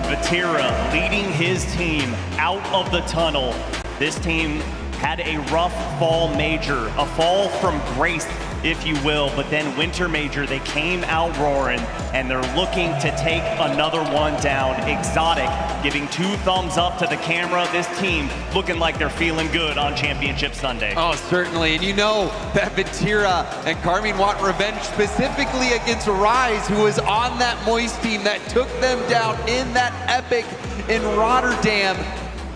Vatira leading his team out of the tunnel. This team had a rough fall major, a fall from grace, if you will, but then Winter Major, they came out roaring, and they're looking to take another one down. Exotic giving 2 thumbs up to the camera. This team looking like they're feeling good on Championship Sunday. Oh, certainly, and you know that Vatira and Carmine want revenge specifically against Rise, who was on that Moist team that took them down in that epic in Rotterdam.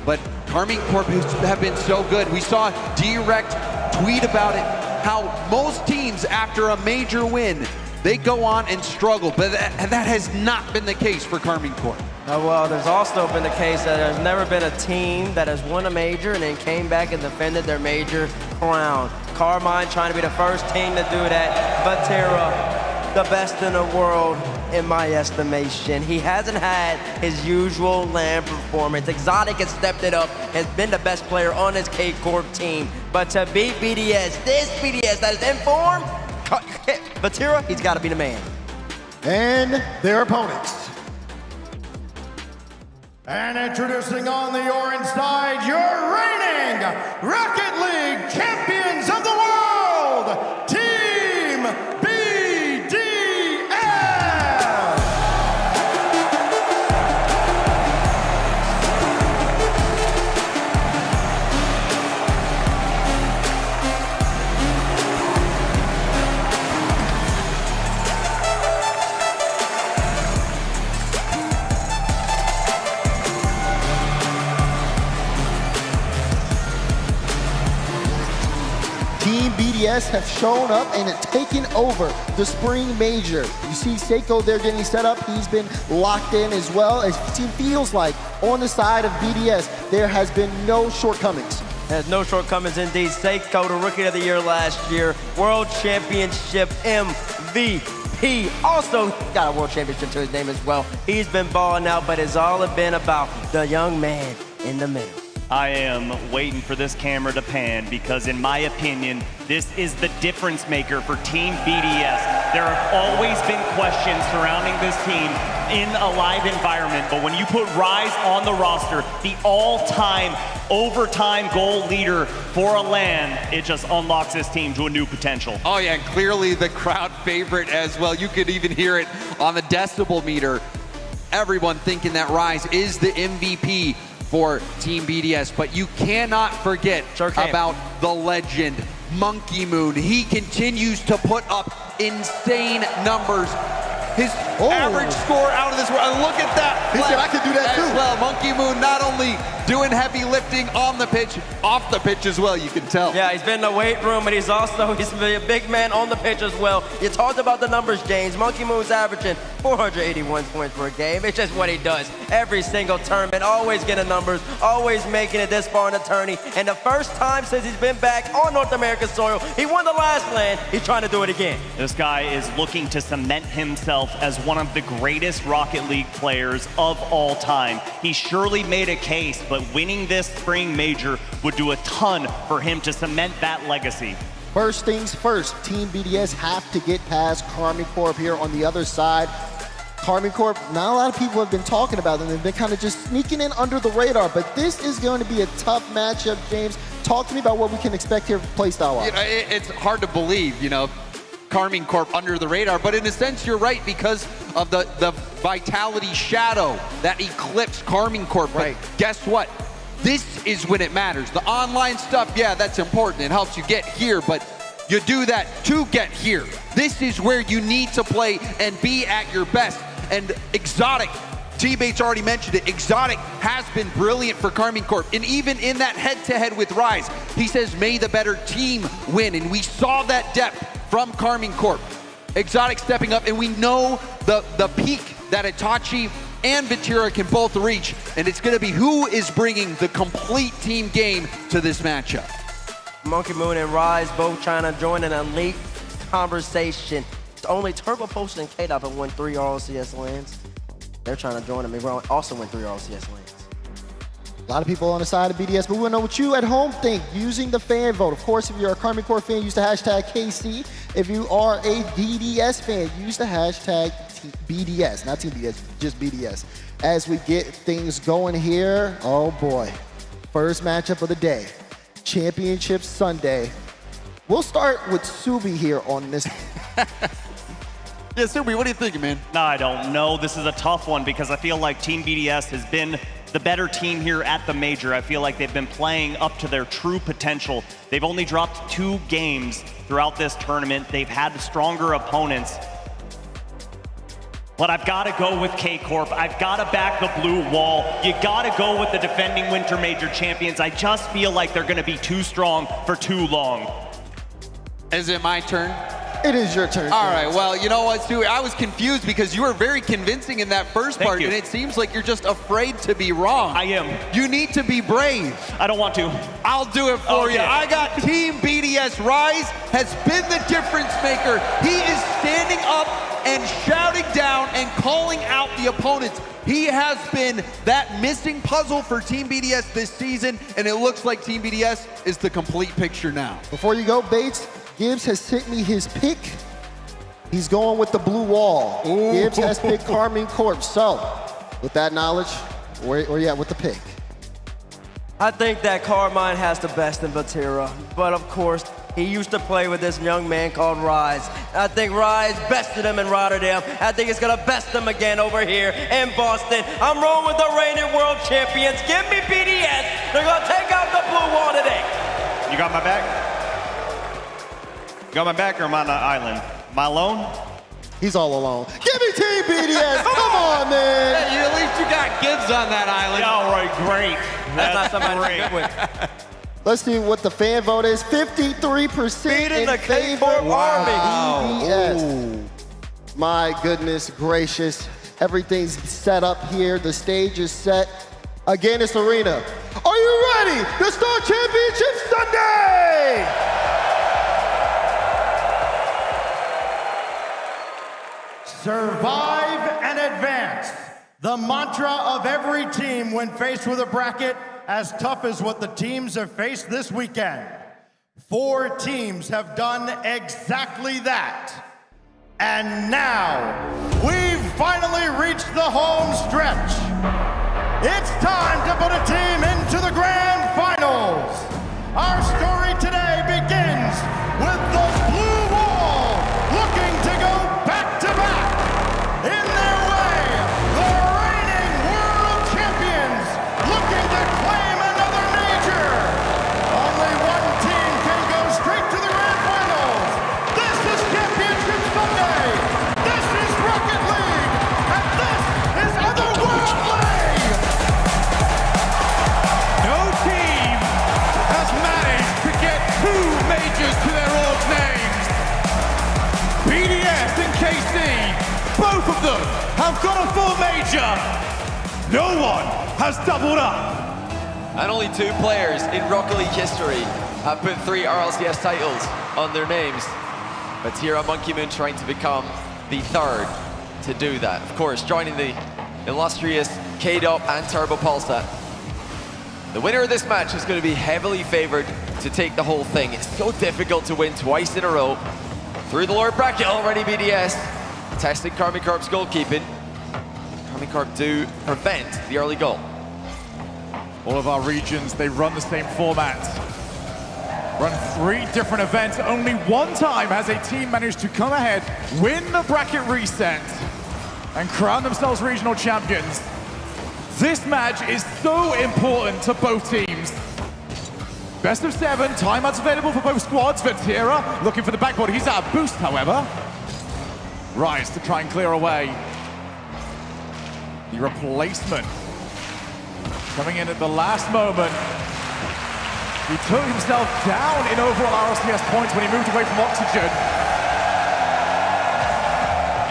But Carmine Corp have been so good. We saw Direct tweet about it, how most teams after a major win, they go on and struggle, but that has not been the case for Carmine Corp. Well, there's also been the case that there's never been a team that has won a major and then came back and defended their major crown. Carmine trying to be the first team to do that. Vatira, the best in the world in my estimation. He hasn't had his usual LAN performance. Exotic has stepped it up, has been the best player on his K-Corp team. But to beat BDS, this BDS that is in form, Vatira, he's got to be the man. And their opponents. And introducing on the orange side, your reigning Rocket League champions of the world, Team BDS! Team BDS have shown up and taken over the Spring Major. You see Seiko there getting set up. He's been locked in as well. It feels like on the side of BDS, there has been no shortcomings. There's no shortcomings indeed. Seiko, the Rookie of the Year last year, World Championship MVP. Also got a World Championship to his name as well. He's been balling out, but it's all been about the young man in the middle. I am waiting for this camera to pan because in my opinion, this is the difference maker for Team BDS. There have always been questions surrounding this team in a live environment, but when you put Rise on the roster, the all-time overtime goal leader for a LAN, it just unlocks this team to a new potential. Oh yeah, and clearly the crowd favorite as well. You could even hear it on the decibel meter. Everyone thinking that Rise is the MVP for Team BDS, but you cannot forget about the legend, Monkey Moon. He continues to put up insane numbers. His average score out of this world, look at that. He said, I could do that too. well. Monkey Moon not only doing heavy lifting on the pitch, off the pitch as well, you can tell. Yeah, he's been in the weight room, and he's a big man on the pitch as well. You talked about the numbers, James. Monkey Moon's averaging 481 points per game. It's just what he does. Every single tournament, always getting numbers, always making it this far in the tourney. And the first time since he's been back on North American soil, he won the last land. He's trying to do it again. This guy is looking to cement himself as one of the greatest Rocket League players of all time. He surely made a case, but winning this spring major would do a ton for him to cement that legacy. First things first, Team BDS have to get past Karmine Corp here on the other side. Karmine Corp, not a lot of people have been talking about them. They've been kind of just sneaking in under the radar, but this is going to be a tough matchup, James. Talk to me about what we can expect here playstyle-wise. It's hard to believe, Karmine Corp under the radar, but in a sense, you're right because of the Vitality shadow that eclipsed Karmine Corp. Right. But guess what? This is when it matters. The online stuff, yeah, that's important. It helps you get here, but you do that to get here. This is where you need to play and be at your best. And Exotic, T-Bates already mentioned it, Exotic has been brilliant for Karmine Corp. And even in that head-to-head with Rise, he says, may the better team win. And we saw that depth from Karmine Corp. Exotic stepping up, and we know the peak that Itachi and Vatira can both reach. And it's gonna be who is bringing the complete team game to this matchup. Monkey Moon and Rise both trying to join an elite conversation. Only Turbo Potion and K-Dot have won 3 RLCS lands. They're trying to join them. They also win 3 RLCS lands. A lot of people on the side of BDS, but we want to know what you at home think using the fan vote. Of course, if you're a Karmine Corp fan, use the hashtag KC. If you are a BDS fan, use the hashtag BDS, not Team BDS, just BDS. As we get things going here, oh boy. First matchup of the day, Championship Sunday. We'll start with Subi here on this. Yeah, Subi, what are you thinking, man? I don't know. This is a tough one because I feel like Team BDS has been the better team here at the major. I feel like they've been playing up to their true potential. They've only dropped 2 games throughout this tournament. They've had stronger opponents. But I've got to go with K-Corp. I've got to back the blue wall. You got to go with the defending Winter Major champions. I just feel like they're going to be too strong for too long. Is it my turn? It is your turn. All right, well, you know what, Stu? I was confused because you were very convincing in that first part, you. and it seems like you're just afraid to be wrong. I am. You need to be brave. I don't want to. I'll do it for you. I got Team BDS. Rise has been the difference maker. He is standing up and shouting down and calling out the opponents. He has been that missing puzzle for Team BDS this season, and it looks like Team BDS is the complete picture now. Before you go, Bates, Gibbs has sent me his pick. He's going with the blue wall. Ooh. Gibbs has picked Karmine Corp. So, with that knowledge, where you at with the pick? I think that Karmine has the best in Vatira, but of course, he used to play with this young man called Rise. I think Rise bested him in Rotterdam. I think he's gonna best him again over here in Boston. I'm rolling with the reigning world champions. Give me BDS. They're gonna take out the blue wall today. You got my back? You got my back, or am I on the island? Am I alone? He's all alone. Give me Team BDS. Come on, man. Hey, at least you got Gibbs on that island. Yeah, all right, great. That's not somebody to good with. Let's see what the fan vote is. 53% in the favor of BDS. Ooh. My goodness gracious. Everything's set up here. The stage is set. Again, it's Arena. Are you ready to start Championship Sunday? Survive and advance. The mantra of every team when faced with a bracket as tough as what the teams have faced this weekend. 4 teams have done exactly that. And now, we've finally reached the home stretch. It's time to put a team into the grand finals. Our story today begins with the blue wall looking to go back-to-back. In their way, the reigning world champions looking to claim another major. Only one team can go straight to the grand finals. This is Championship Sunday. This is Rocket League. And this is Otherworldly. them have got a full major. No one has doubled up. And only 2 players in Rocket League history have put 3 RLCS titles on their names. But here on Monkey Moon trying to become the 3rd to do that. Of course, joining the illustrious K-Dop and Turbo Pulsar. The winner of this match is going to be heavily favored to take the whole thing. It's so difficult to win twice in a row. Through the lower bracket already, BDS. Testing Karmine Corp's goalkeeping. Karmine Corp do prevent the early goal. All of our regions, they run the same format. Run 3 different events. Only one time has a team managed to come ahead, win the bracket reset, and crown themselves regional champions. This match is so important to both teams. Best of 7, timeouts available for both squads. Vatira looking for the backboard. He's out of boost, however. Rise to try and clear away. The replacement coming in at the last moment. He took himself down in overall RLCS points when he moved away from Oxygen.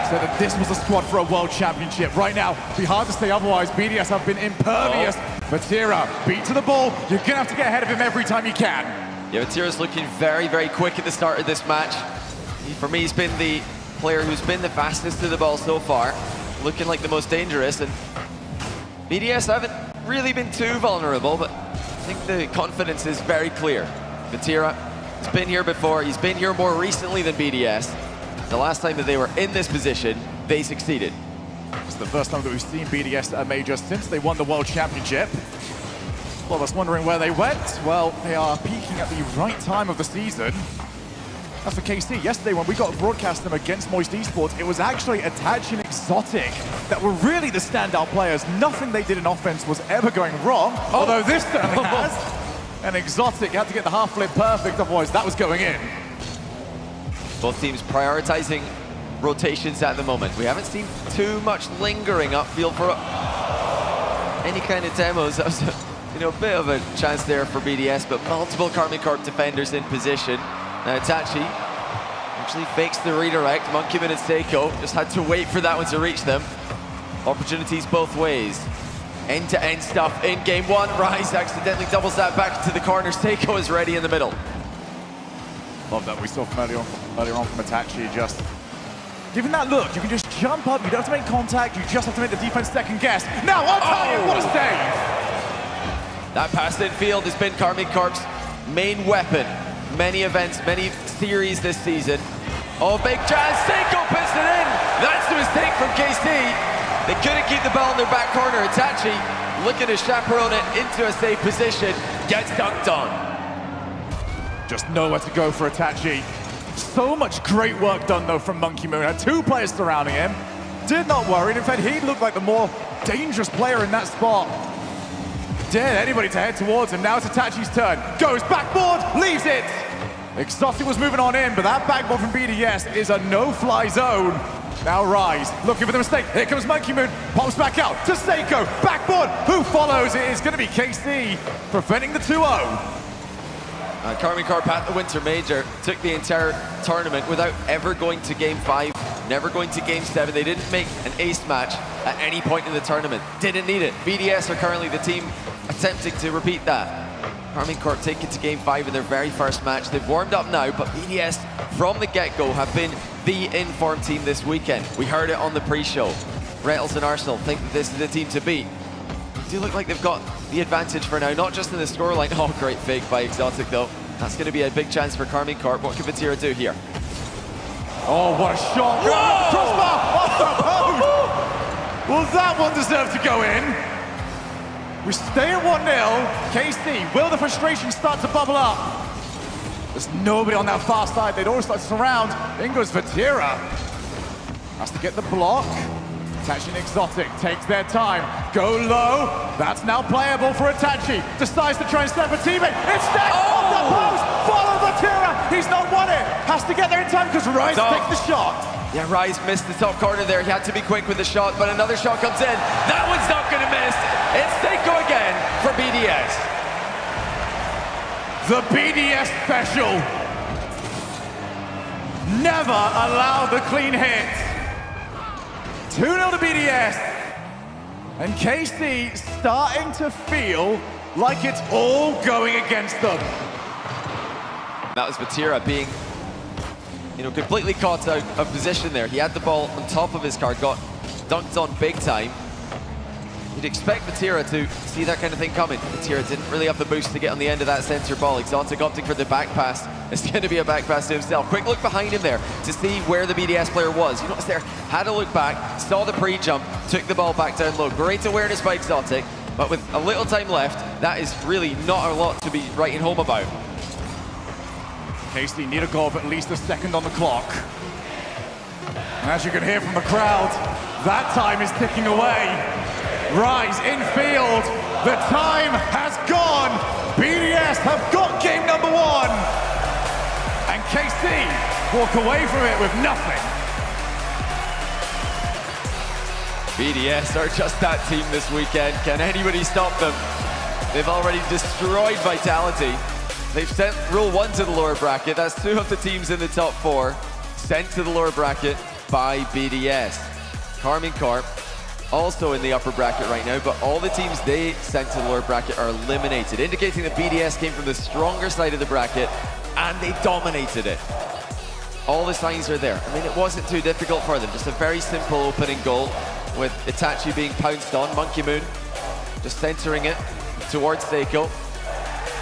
Said that this was a squad for a world championship. Right now, it'd be hard to say otherwise. BDS have been impervious. Vatira, beat to the ball. You're gonna have to get ahead of him every time you can. Yeah, Vatira's looking very, very quick at the start of this match. For me, he's been the player who's been the fastest to the ball so far. Looking like the most dangerous, and BDS haven't really been too vulnerable, but I think the confidence is very clear. Vatira has been here before. He's been here more recently than BDS. The last time that they were in this position, they succeeded. It's the first time that we've seen BDS at a major since they won the World Championship. A lot of us wondering where they went. Well, they are peaking at the right time of the season. As for KC, yesterday when we got to broadcast them against Moist Esports, it was actually Itachi and Exotic that were really the standout players. Nothing they did in offense was ever going wrong, although this certainly has. And Exotic had to get the half flip perfect, otherwise that was going in. Both teams prioritizing rotations at the moment. We haven't seen too much lingering upfield for any kind of demos. That was a bit of a chance there for BDS, but multiple Karmine Corp defenders in position. Now Itachi actually fakes the redirect. Monkey Moon and Seiko just had to wait for that one to reach them. Opportunities both ways. End-to-end stuff in game 1. Rise accidentally doubles that back to the corner. Seiko is ready in the middle. Love that we saw from earlier on from Itachi, just giving that look. You can just jump up, you don't have to make contact, you just have to make the defense second guess. Now on target, what a save! That pass in field has been Karmine Corp's main weapon. Many events, many series this season. Oh, big chance, Seiko puts it in! That's the mistake from KC. They couldn't keep the ball in their back corner. Itachi looking to chaperone it into a safe position, gets dunked on. Just nowhere to go for Itachi. So much great work done though from Monkey Moon. Had 2 players surrounding him. Did not worry. In fact, he looked like the more dangerous player in that spot. Dared anybody to head towards him. Now it's Itachi's turn. Goes backboard, leaves it. Exotic was moving on in, but that backboard from BDS is a no-fly zone. Now Rise, looking for the mistake. Here comes Monkey Moon, pops back out to Seiko. Backboard, who follows? It is going to be KC, preventing the 2-0. Karmine Corp at the Winter Major took the entire tournament without ever going to Game 5, never going to Game 7. They didn't make an ace match at any point in the tournament. Didn't need it. BDS are currently the team attempting to repeat that. Karmine Corp take it to Game 5 in their very first match. They've warmed up now, but BDS from the get-go have been the in-form team this weekend. We heard it on the pre-show. Rettles and Arsenal think that this is the team to beat. They do look like they've got the advantage for now, not just in the scoreline. Oh, great fake by Exotic though. That's going to be a big chance for Karmine Corp. What can Vatira do here? Oh, what a shot. Whoa! Crossbar off the post. Well, that one deserved to go in. We stay at 1-0. KC, will the frustration start to bubble up? There's nobody on that far side. They'd all start to surround. In goes Vatira. Has to get the block. Itachi and Exotic takes their time. Go low. That's now playable for Itachi. Decides to try and step a teammate. Instead, off the post. Follow Vatira. He's not won it. Has to get there in time because Rise takes the shot. Yeah, Rise missed the top corner there. He had to be quick with the shot, but another shot comes in. That one's not going to miss. It's Seiko again for BDS. The BDS special. Never allow the clean hit. 2-0 to BDS. And KC starting to feel like it's all going against them. That was Vatira being, completely caught out of position there. He had the ball on top of his car, got dunked on big time. You'd expect Vatira to see that kind of thing coming. Vatira didn't really have the boost to get on the end of that center ball. Exotic opting for the back pass. It's going to be a back pass to himself. Quick look behind him there to see where the BDS player was. You notice there, had a look back, saw the pre-jump, took the ball back down low. Great awareness by Exotic, but with a little time left, that is really not a lot to be writing home about. KC need a goal of at least a second on the clock. And as you can hear from the crowd, that time is ticking away. Rise in field, the time has gone. BDS have got game number 1. And KC walk away from it with nothing. BDS are just that team this weekend. Can anybody stop them? They've already destroyed Vitality. They've sent Rule 1 to the lower bracket. That's 2 of the teams in the top 4 sent to the lower bracket by BDS. Carmine Corp also in the upper bracket right now, but all the teams they sent to the lower bracket are eliminated, indicating that BDS came from the stronger side of the bracket and they dominated it. All the signs are there. I mean, it wasn't too difficult for them. Just a very simple opening goal with Itachi being pounced on. Monkey Moon just centering it towards Seiko.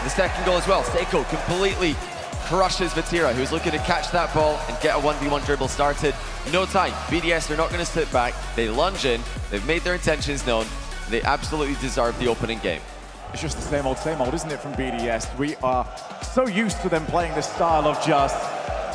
The second goal as well. Seiko completely crushes Vatira, who's looking to catch that ball and get a 1v1 dribble started. No time. BDS are not going to sit back. They lunge in. They've made their intentions known. They absolutely deserve the opening game. It's just the same old, isn't it, from BDS? We are so used to them playing this style of just,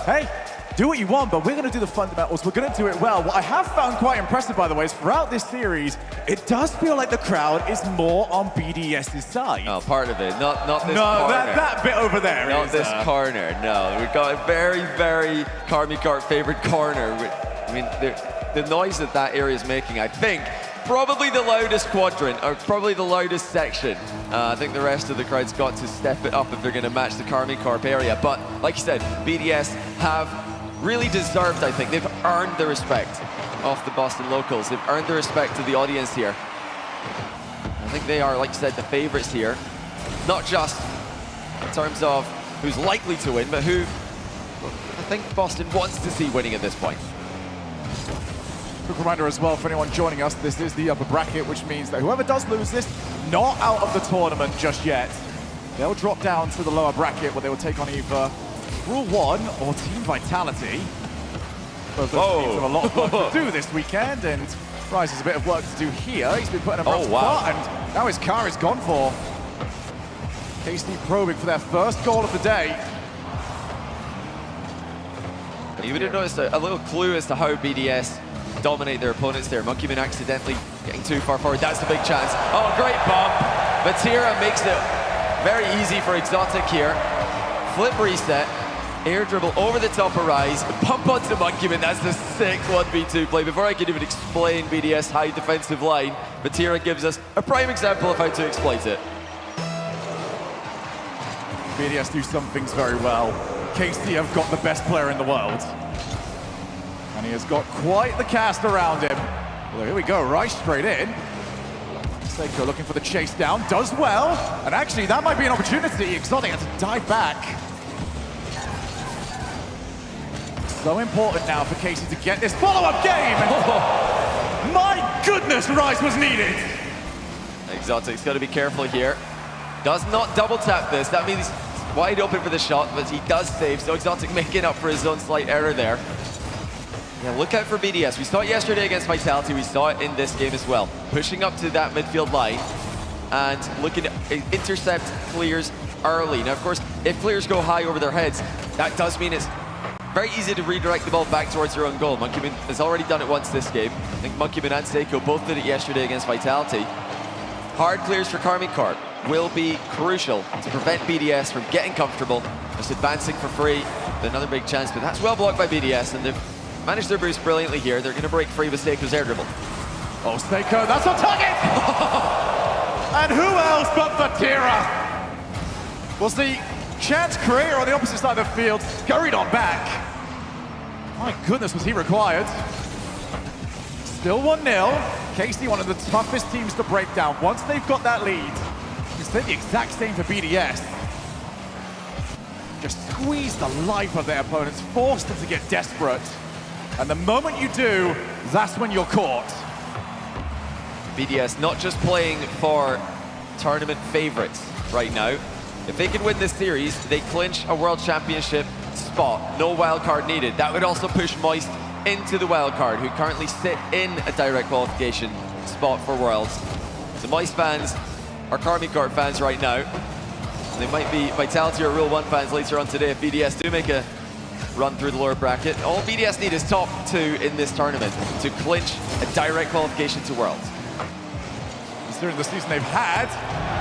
hey, do what you want, but we're going to do the fundamentals. We're going to do it well. What I have found quite impressive, by the way, is throughout this series, it does feel like the crowd is more on BDS's side. Oh, part of it. Not this corner. No, that bit over there. Not this corner, no. We've got a very, very Carmine Corp favorite corner. I mean, the noise that area is making, I think, probably the loudest quadrant, or probably the loudest section. I think the rest of the crowd's got to step it up if they're going to match the Carmine Corp area. But, like you said, BDS have really deserved, I think. They've earned the respect of the Boston locals. They've earned the respect of the audience here. I think they are, like you said, the favorites here. Not just in terms of who's likely to win, but who I think Boston wants to see winning at this point. Quick reminder as well for anyone joining us, this is the upper bracket, which means that whoever does lose this, not out of the tournament just yet. They'll drop down to the lower bracket where they will take on either Rule 1 or Team Vitality. Both those teams have a lot of work to do this weekend, and Rise has a bit of work to do here. He's been putting a rough spot, and now his car is gone for. KC probing for their first goal of the day. You would have noticed a little clue as to how BDS dominate their opponents there. Monkey Moon accidentally getting too far forward. That's the big chance. Oh, great bump. Vatira makes it very easy for Exotic here. Flip reset. Air dribble over the top of Rise, pump onto Monkey Moon. That's the sick 1v2 play. Before I can even explain BDS high defensive line, Vatira gives us a prime example of how to exploit it. BDS do some things very well. KC have got the best player in the world. And he has got quite the cast around him. Well, here we go, Rise straight in. Seiko looking for the chase down, does well. And actually, that might be an opportunity. Exotic has to dive back. So important now for KC to get this follow-up game. My goodness, Rise was needed. Exotic's got to be careful here. Does not double tap this. That means he's wide open for the shot, but he does save. So Exotic making up for his own slight error there. Yeah, look out for BDS. We saw it yesterday against Vitality. We saw it in this game as well. Pushing up to that midfield line and looking to intercept clears early. Now, of course, if clears go high over their heads, that does mean it's very easy to redirect the ball back towards your own goal. Monkey Moon has already done it once this game. I think Monkey Moon and Seiko both did it yesterday against Vitality. Hard clears for Carmine Corp will be crucial to prevent BDS from getting comfortable, just advancing for free. Another big chance, but that's well blocked by BDS, and they've managed their boost brilliantly here. They're going to break free with Seiko's air dribble. Oh, Seiko, that's on target! And who else but Vatira? We'll see chance creator on the opposite side of the field, scurried on back. My goodness, was he required? Still 1-0. KC, one of the toughest teams to break down. Once they've got that lead, it's the exact same for BDS. Just squeeze the life of their opponents, force them to get desperate. And the moment you do, that's when you're caught. BDS not just playing for tournament favorites right now. If they can win this series, they clinch a World Championship spot. No wild card needed. That would also push Moist into the wild card, who currently sit in a direct qualification spot for Worlds. The Moist fans are Karmikart fans right now. They might be Vitality or Rule 1 fans later on today if BDS do make a run through the lower bracket. All BDS need is top 2 in this tournament to clinch a direct qualification to Worlds. Considering the season they've had,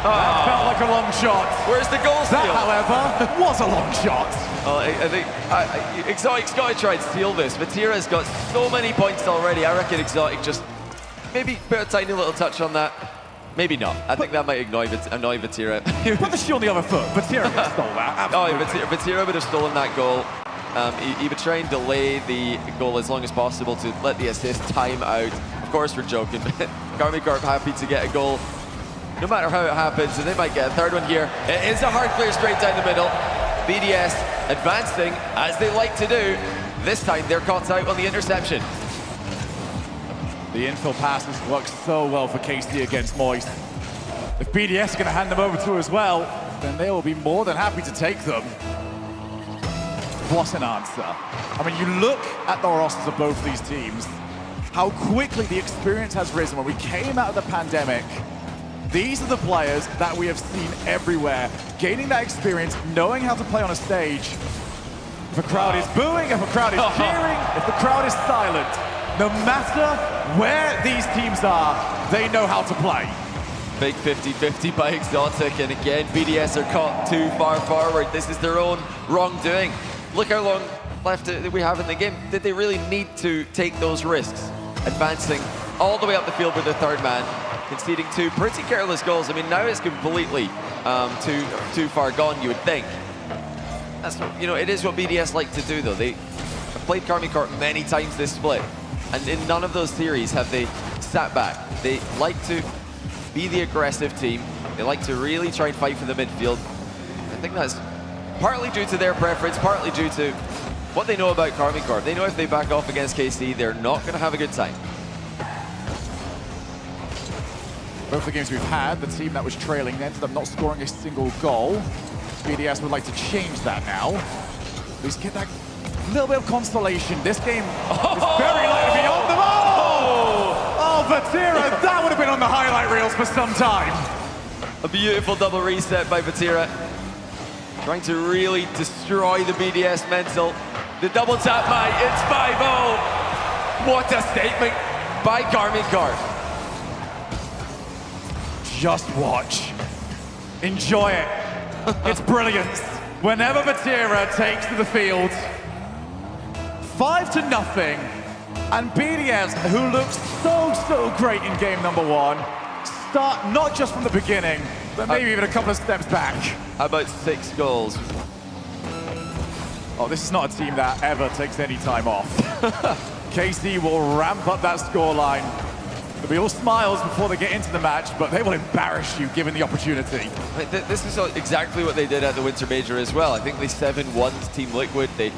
that felt like a long shot. Where's the goal steal? That, however, was a long shot. Well, I think Exotic's got to try and steal this. Vatira's got so many points already. I reckon Exotic just maybe put a tiny little touch on that. Maybe not. I think that might annoy Vatira. Put the shoe on the other foot. Vatira could have stolen that. Absolutely. Oh, Vatira would have stolen that goal. He would try and delay the goal as long as possible to let the assist time out. Of course, we're joking, but Karmikart happy to get a goal no matter how it happens, and they might get a third one here. It is a hard clear straight down the middle. BDS advancing as they like to do. This time they're caught out on the interception. The infill passes work so well for KC against Moist. If BDS are going to hand them over to as well, then they will be more than happy to take them. What an answer. I mean, you look at the rosters of both these teams, how quickly the experience has risen. When we came out of the pandemic, these are the players that we have seen everywhere, gaining that experience, knowing how to play on a stage. If a crowd is booing, if a crowd is cheering, if the crowd is silent, no matter where these teams are, they know how to play. Big 50-50 by Exotic, and again, BDS are caught too far forward. This is their own wrongdoing. Look how long left we have in the game. Did they really need to take those risks? Advancing all the way up the field with their third man, conceding 2 pretty careless goals. I mean, now it's completely too far gone, you would think. That's, you know, it is what BDS like to do, though. They have played Karmikart many times this split, and in none of those series have they sat back. They like to be the aggressive team. They like to really try and fight for the midfield. I think that's partly due to their preference, partly due to what they know about Karmikart. They know if they back off against KC, they're not going to have a good time. Both the games we've had, the team that was trailing ended up not scoring a single goal. BDS would like to change that now. At least get that little bit of consolation. This game is very likely to be on the ball. Oh, Vatira, that would have been on the highlight reels for some time. A beautiful double reset by Vatira. Trying to really destroy the BDS mental. The double tap, mate, it's 5-0. What a statement by Karmikart. Just watch. Enjoy it. It's brilliant. Whenever Vatira takes to the field, 5-0, and BDS, who looks so great in game number 1, start not just from the beginning, but maybe even a couple of steps back. How about 6 goals? Oh, this is not a team that ever takes any time off. KC will ramp up that scoreline. They'll be all smiles before they get into the match, but they will embarrass you given the opportunity. This is exactly what they did at the Winter Major as well. I think they 7-1 Team Liquid. They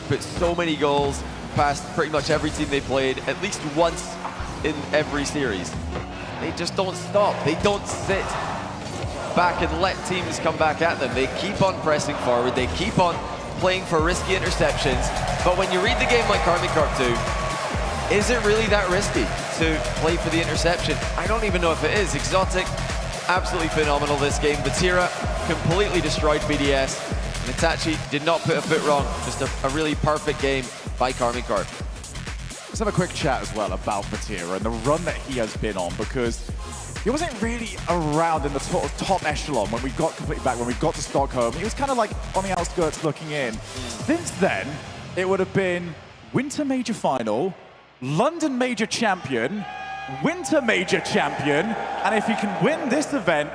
put so many goals past pretty much every team they played, at least once in every series. They just don't stop. They don't sit back and let teams come back at them. They keep on pressing forward. They keep on playing for risky interceptions. But when you read the game like Karmikart do, is it really that risky to play for the interception? I don't even know if it is. Exotic, absolutely phenomenal this game. Vatira completely destroyed BDS. And Itachi did not put a foot wrong. Just a really perfect game by Karmikart. Let's have a quick chat as well about Vatira and the run that he has been on, because he wasn't really around in the top echelon when we got completely back, when we got to Stockholm. He was kind of like on the outskirts looking in. Since then, it would have been Winter Major Final, London Major Champion, Winter Major Champion, and if he can win this event,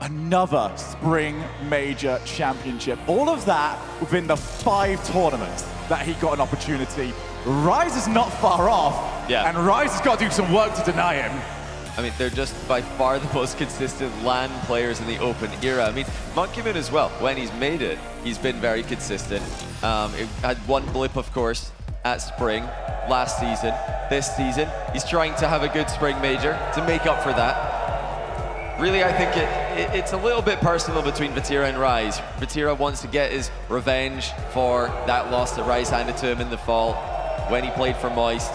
another Spring Major Championship. All of that within the 5 tournaments that he got an opportunity. Rise is not far off. Yeah. And Rise has got to do some work to deny him. I mean, they're just by far the most consistent LAN players in the Open era. I mean, Monkey Moon as well, when he's made it, he's been very consistent. It had one blip, of course, at Spring last season. This season, he's trying to have a good Spring Major to make up for that. Really, I think it's a little bit personal between Vatira and Rise. Vatira wants to get his revenge for that loss that Rise handed to him in the fall when he played for Moist.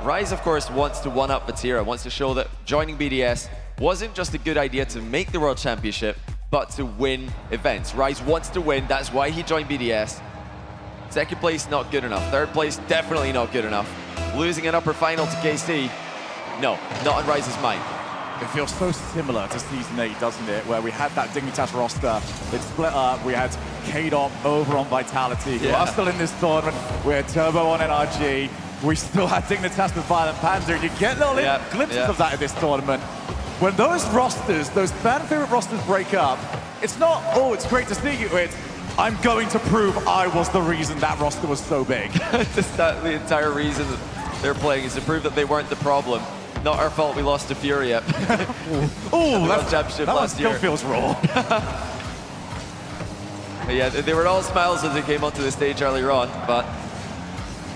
Rise, of course, wants to one-up Vatira, wants to show that joining BDS wasn't just a good idea to make the World Championship, but to win events. Rise wants to win, that's why he joined BDS. Second place, not good enough. Third place, definitely not good enough. Losing an upper final to KC, no, not on Rise's mind. It feels so similar to Season 8, doesn't it? Where we had that Dignitas roster, it split up, we had K-Dot over on Vitality, who are still in this tournament, we had Turbo on NRG, we still had Dignitas with Violent Panda, and you get little glimpses of that in this tournament. When those rosters, those fan-favorite rosters break up, it's not, oh, it's great to see you, it's, I'm going to prove I was the reason that roster was so big. Just the entire reason that they're playing is to prove that they weren't the problem. Not our fault we lost to Furia. Oh, that one still feels raw. Yeah, they were all smiles as they came onto the stage earlier on, but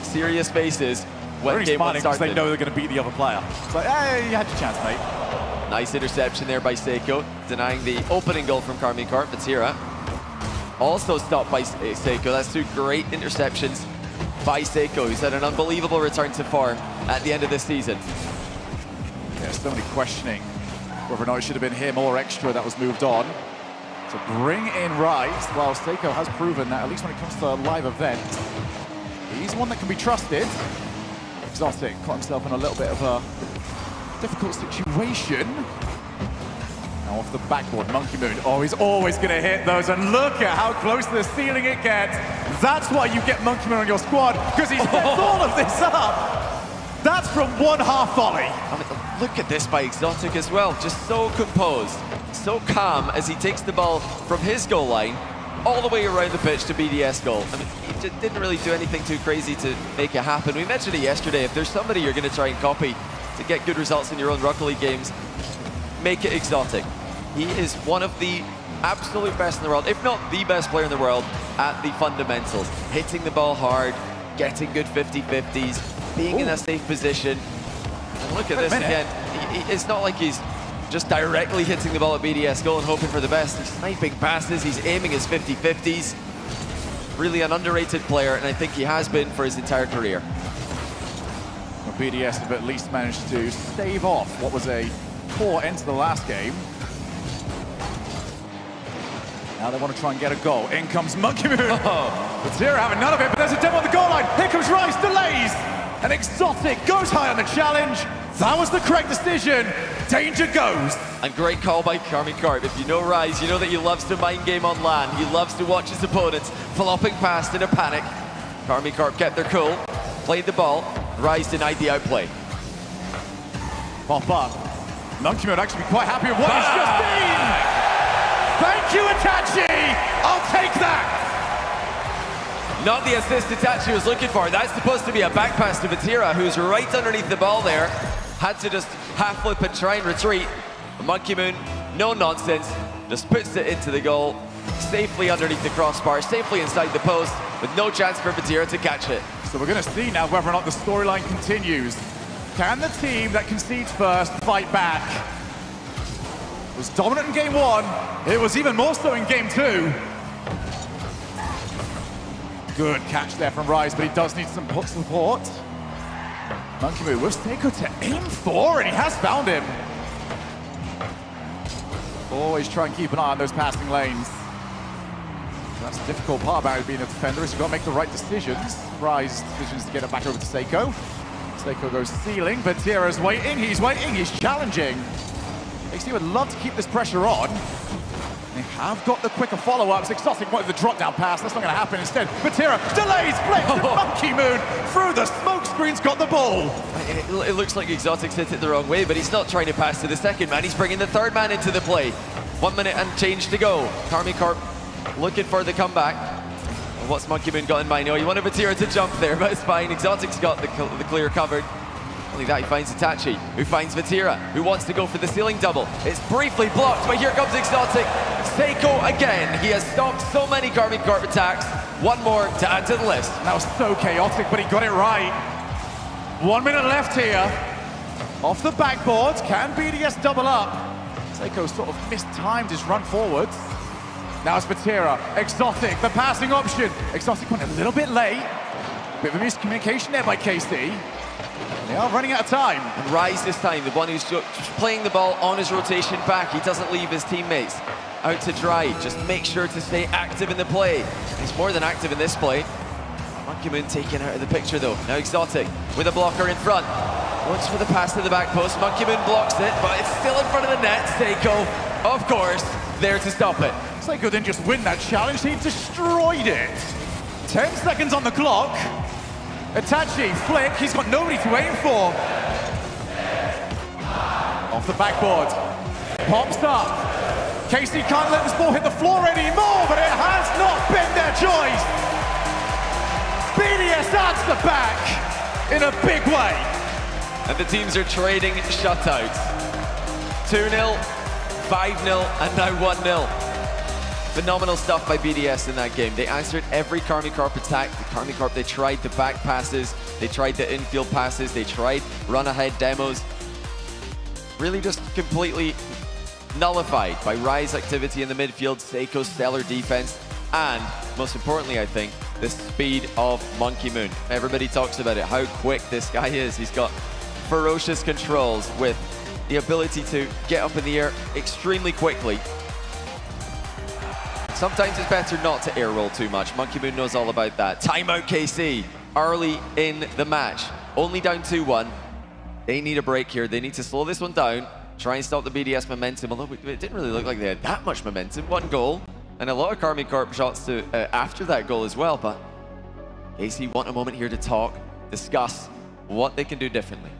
serious faces when game one started. They know they're going to beat the other player. It's like, hey, you had your chance, mate. Nice interception there by Seiko, denying the opening goal from Karmine Corp. Vatira also stopped by Seiko. That's two great interceptions by Seiko, who's had an unbelievable return to form at the end of this season. Yeah, somebody questioning whether or not it should have been him or Extra that was moved on. To bring in Rise, while Seiko has proven that, at least when it comes to live events, he's one that can be trusted. Exotic caught himself in a little bit of a difficult situation. Now off the backboard, Monkey Moon. Oh, he's always going to hit those, and look at how close to the ceiling it gets. That's why you get Monkey Moon on your squad, because he sets all of this up. That's from one half volley. I mean, look at this by Exotic as well. Just so composed, so calm as he takes the ball from his goal line all the way around the pitch to BDS goal. I mean, he just didn't really do anything too crazy to make it happen. We mentioned it yesterday. If there's somebody you're going to try and copy to get good results in your own Rocket League games, make it Exotic. He is one of the absolute best in the world, if not the best player in the world, at the fundamentals. Hitting the ball hard, getting good 50-50s, being in a safe position. And look at this again. It's not like he's just directly hitting the ball at BDS goal and hoping for the best. He's sniping passes, he's aiming his 50-50s. Really an underrated player, and I think he has been for his entire career. Well, BDS have at least managed to stave off what was a poor end to the last game. Now they want to try and get a goal. In comes Monkey Moon. Vatira having none of it, but there's a demo on the goal line. Here comes Rice, delays. And Exotic goes high on the challenge. That was the correct decision. Danger goes. And great call by Karmine Corp. If you know Rise, you know that he loves to mind game on LAN. He loves to watch his opponents flopping past in a panic. Karmine Corp kept their cool, played the ball. Rise denied the outplay. Pop up. Monkey Moon actually be quite happy with what he's just seen. Thank you, Itachi! I'll take that! Not the assist Itachi was looking for. That's supposed to be a back pass to Vatira, who's right underneath the ball there. Had to just half flip and try and retreat. Monkey Moon, no nonsense, just puts it into the goal, safely underneath the crossbar, safely inside the post, with no chance for Vatira to catch it. So we're going to see now whether or not the storyline continues. Can the team that concedes first fight back? It was dominant in game one. It was even more so in game two. Good catch there from Rise, but he does need some support. Monkey Moon with Seiko to aim for, and he has found him. Always try and keep an eye on those passing lanes. That's the difficult part about being a defender, is you've got to make the right decisions. Rise decisions to get it back over to Seiko. Seiko goes ceiling, Vatira's waiting, he's challenging. XD would love to keep this pressure on. They have got the quicker follow-ups. Exotic wanted the drop-down pass. That's not going to happen. Instead, Vatira delays, flips, and Monkey Moon through the smoke screen's got the ball. It looks like Exotic's hit it the wrong way, but he's not trying to pass to the second man. He's bringing the third man into the play. 1 minute and change to go. Karmine Corp looking for the comeback. And what's Monkey Moon got in mind? No, he wanted Vatira to jump there, but it's fine. Exotic's got the clear covered. Only that, he finds Itachi, who finds Vatira, who wants to go for the ceiling double. It's briefly blocked, but here comes Exotic. Seiko again. He has stopped so many Karmine Corp attacks. One more to add to the list. That was so chaotic, but he got it right. 1 minute left here. Off the backboard, can BDS double up? Seiko sort of mistimed his run forwards. Now it's Vatira, Exotic, the passing option. Exotic went a little bit late. Bit of a miscommunication there by KC. They are running out of time. And Rise this time, the one who's just playing the ball on his rotation back. He doesn't leave his teammates out to dry. Just make sure to stay active in the play. He's more than active in this play. Monkey Moon taken out of the picture though. Now Exotic with a blocker in front. Looks for the pass to the back post. Monkey Moon blocks it, but it's still in front of the net. Seiko, of course, there to stop it. Seiko didn't just win that challenge, he destroyed it. 10 seconds on the clock. Itachi, flick, he's got nobody to aim for. Off the backboard, pops up. Casey can't let this ball hit the floor anymore, but it has not been their choice. BDS adds the back in a big way. And the teams are trading shutouts. 2-0, 5-0, and now 1-0. Phenomenal stuff by BDS in that game. They answered every Karmine Corp attack. The Karmine Corp, they tried the back passes, they tried the infield passes, they tried run-ahead demos. Really just completely nullified by Rise activity in the midfield, Seiko's stellar defense, and most importantly, I think, the speed of Monkey Moon. Everybody talks about it, how quick this guy is. He's got ferocious controls with the ability to get up in the air extremely quickly. Sometimes it's better not to air roll too much. Monkey Moon knows all about that. Timeout KC, early in the match. Only down 2-1. They need a break here. They need to slow this one down, try and stop the BDS momentum, although it didn't really look like they had that much momentum. One goal, and a lot of Karmine Corp shots to after that goal as well, but KC want a moment here to talk, discuss what they can do differently.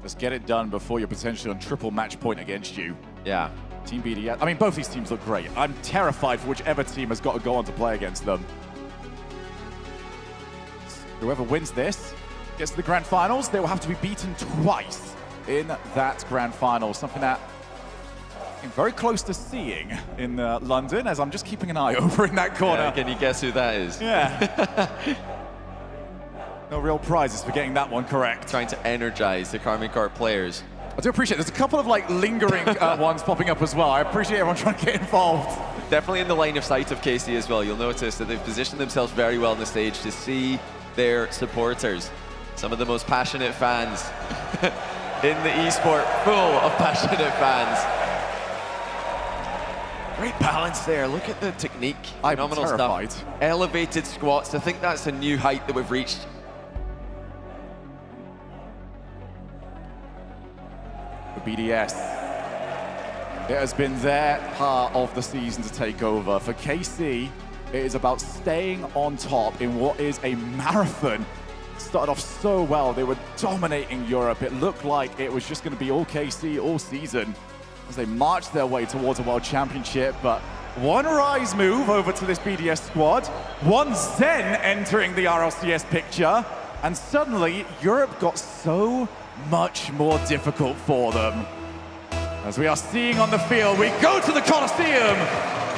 Just get it done before you're potentially on triple match point against you. Yeah. Team BDS, I mean, both these teams look great. I'm terrified for whichever team has got to go on to play against them. Whoever wins this gets to the grand finals. They will have to be beaten twice in that grand final, something that I'm very close to seeing in London, as I'm just keeping an eye over in that corner. Yeah, can you guess who that is? Yeah. No real prizes for getting that one correct. Trying to energize the Karmine Corp players. I do appreciate there's a couple of like lingering ones popping up as well. I appreciate everyone trying to get involved. Definitely in the line of sight of KC as well. You'll notice that they've positioned themselves very well on the stage to see their supporters. Some of the most passionate fans in the esport, full of passionate fans. Great balance there. Look at the technique. Phenomenal stuff. Elevated squats. I think that's a new height that we've reached. BDS. It has been their part of the season to take over. For KC, it is about staying on top in what is a marathon. Started off so well. They were dominating Europe. It looked like it was just going to be all KC all season as they marched their way towards a world championship. But one Rise move over to this BDS squad, one Zen entering the RLCS picture, and suddenly Europe got so much more difficult for them. As we are seeing on the field, we go to the Coliseum.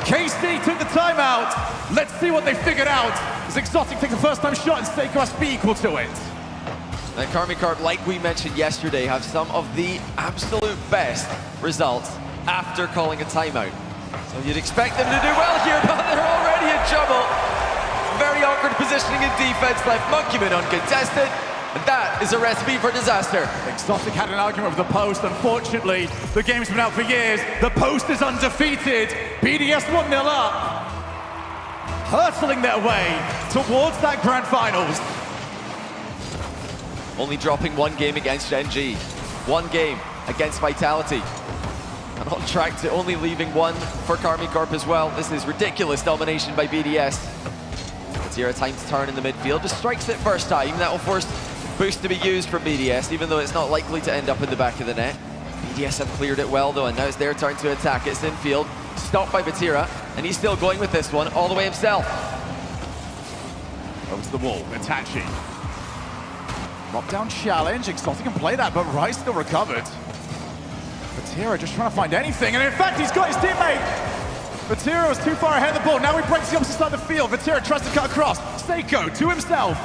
KC took the timeout. Let's see what they figured out. As Exotic take the first time shot and Seiko has to be equal to it. The Karmine Corp, like we mentioned yesterday, have some of the absolute best results after calling a timeout. So you'd expect them to do well here, but they're already in trouble. Very awkward positioning in defense left Monkey Moon uncontested. And that is a recipe for disaster. Exotic had an argument with the post. Unfortunately, the game's been out for years. The post is undefeated. BDS 1-0 up. Hurtling their way towards that grand finals. Only dropping one game against Gen G. One game against Vitality. And on track to only leaving one for Karmine Corp as well. This is ridiculous domination by BDS. Zero time to turn in the midfield. Just strikes it first time. That will force boost to be used for BDS, even though it's not likely to end up in the back of the net. BDS have cleared it well though, and now it's their turn to attack. It's infield, stopped by Vatira, and he's still going with this one all the way himself. Over to the wall, Itachi. Drop-down challenge. Exotic can play that, but Rise still recovered. Vatira just trying to find anything, and in fact, he's got his teammate. Vatira was too far ahead of the ball. Now he breaks the opposite side of the field. Vatira tries to cut across. Seiko to himself.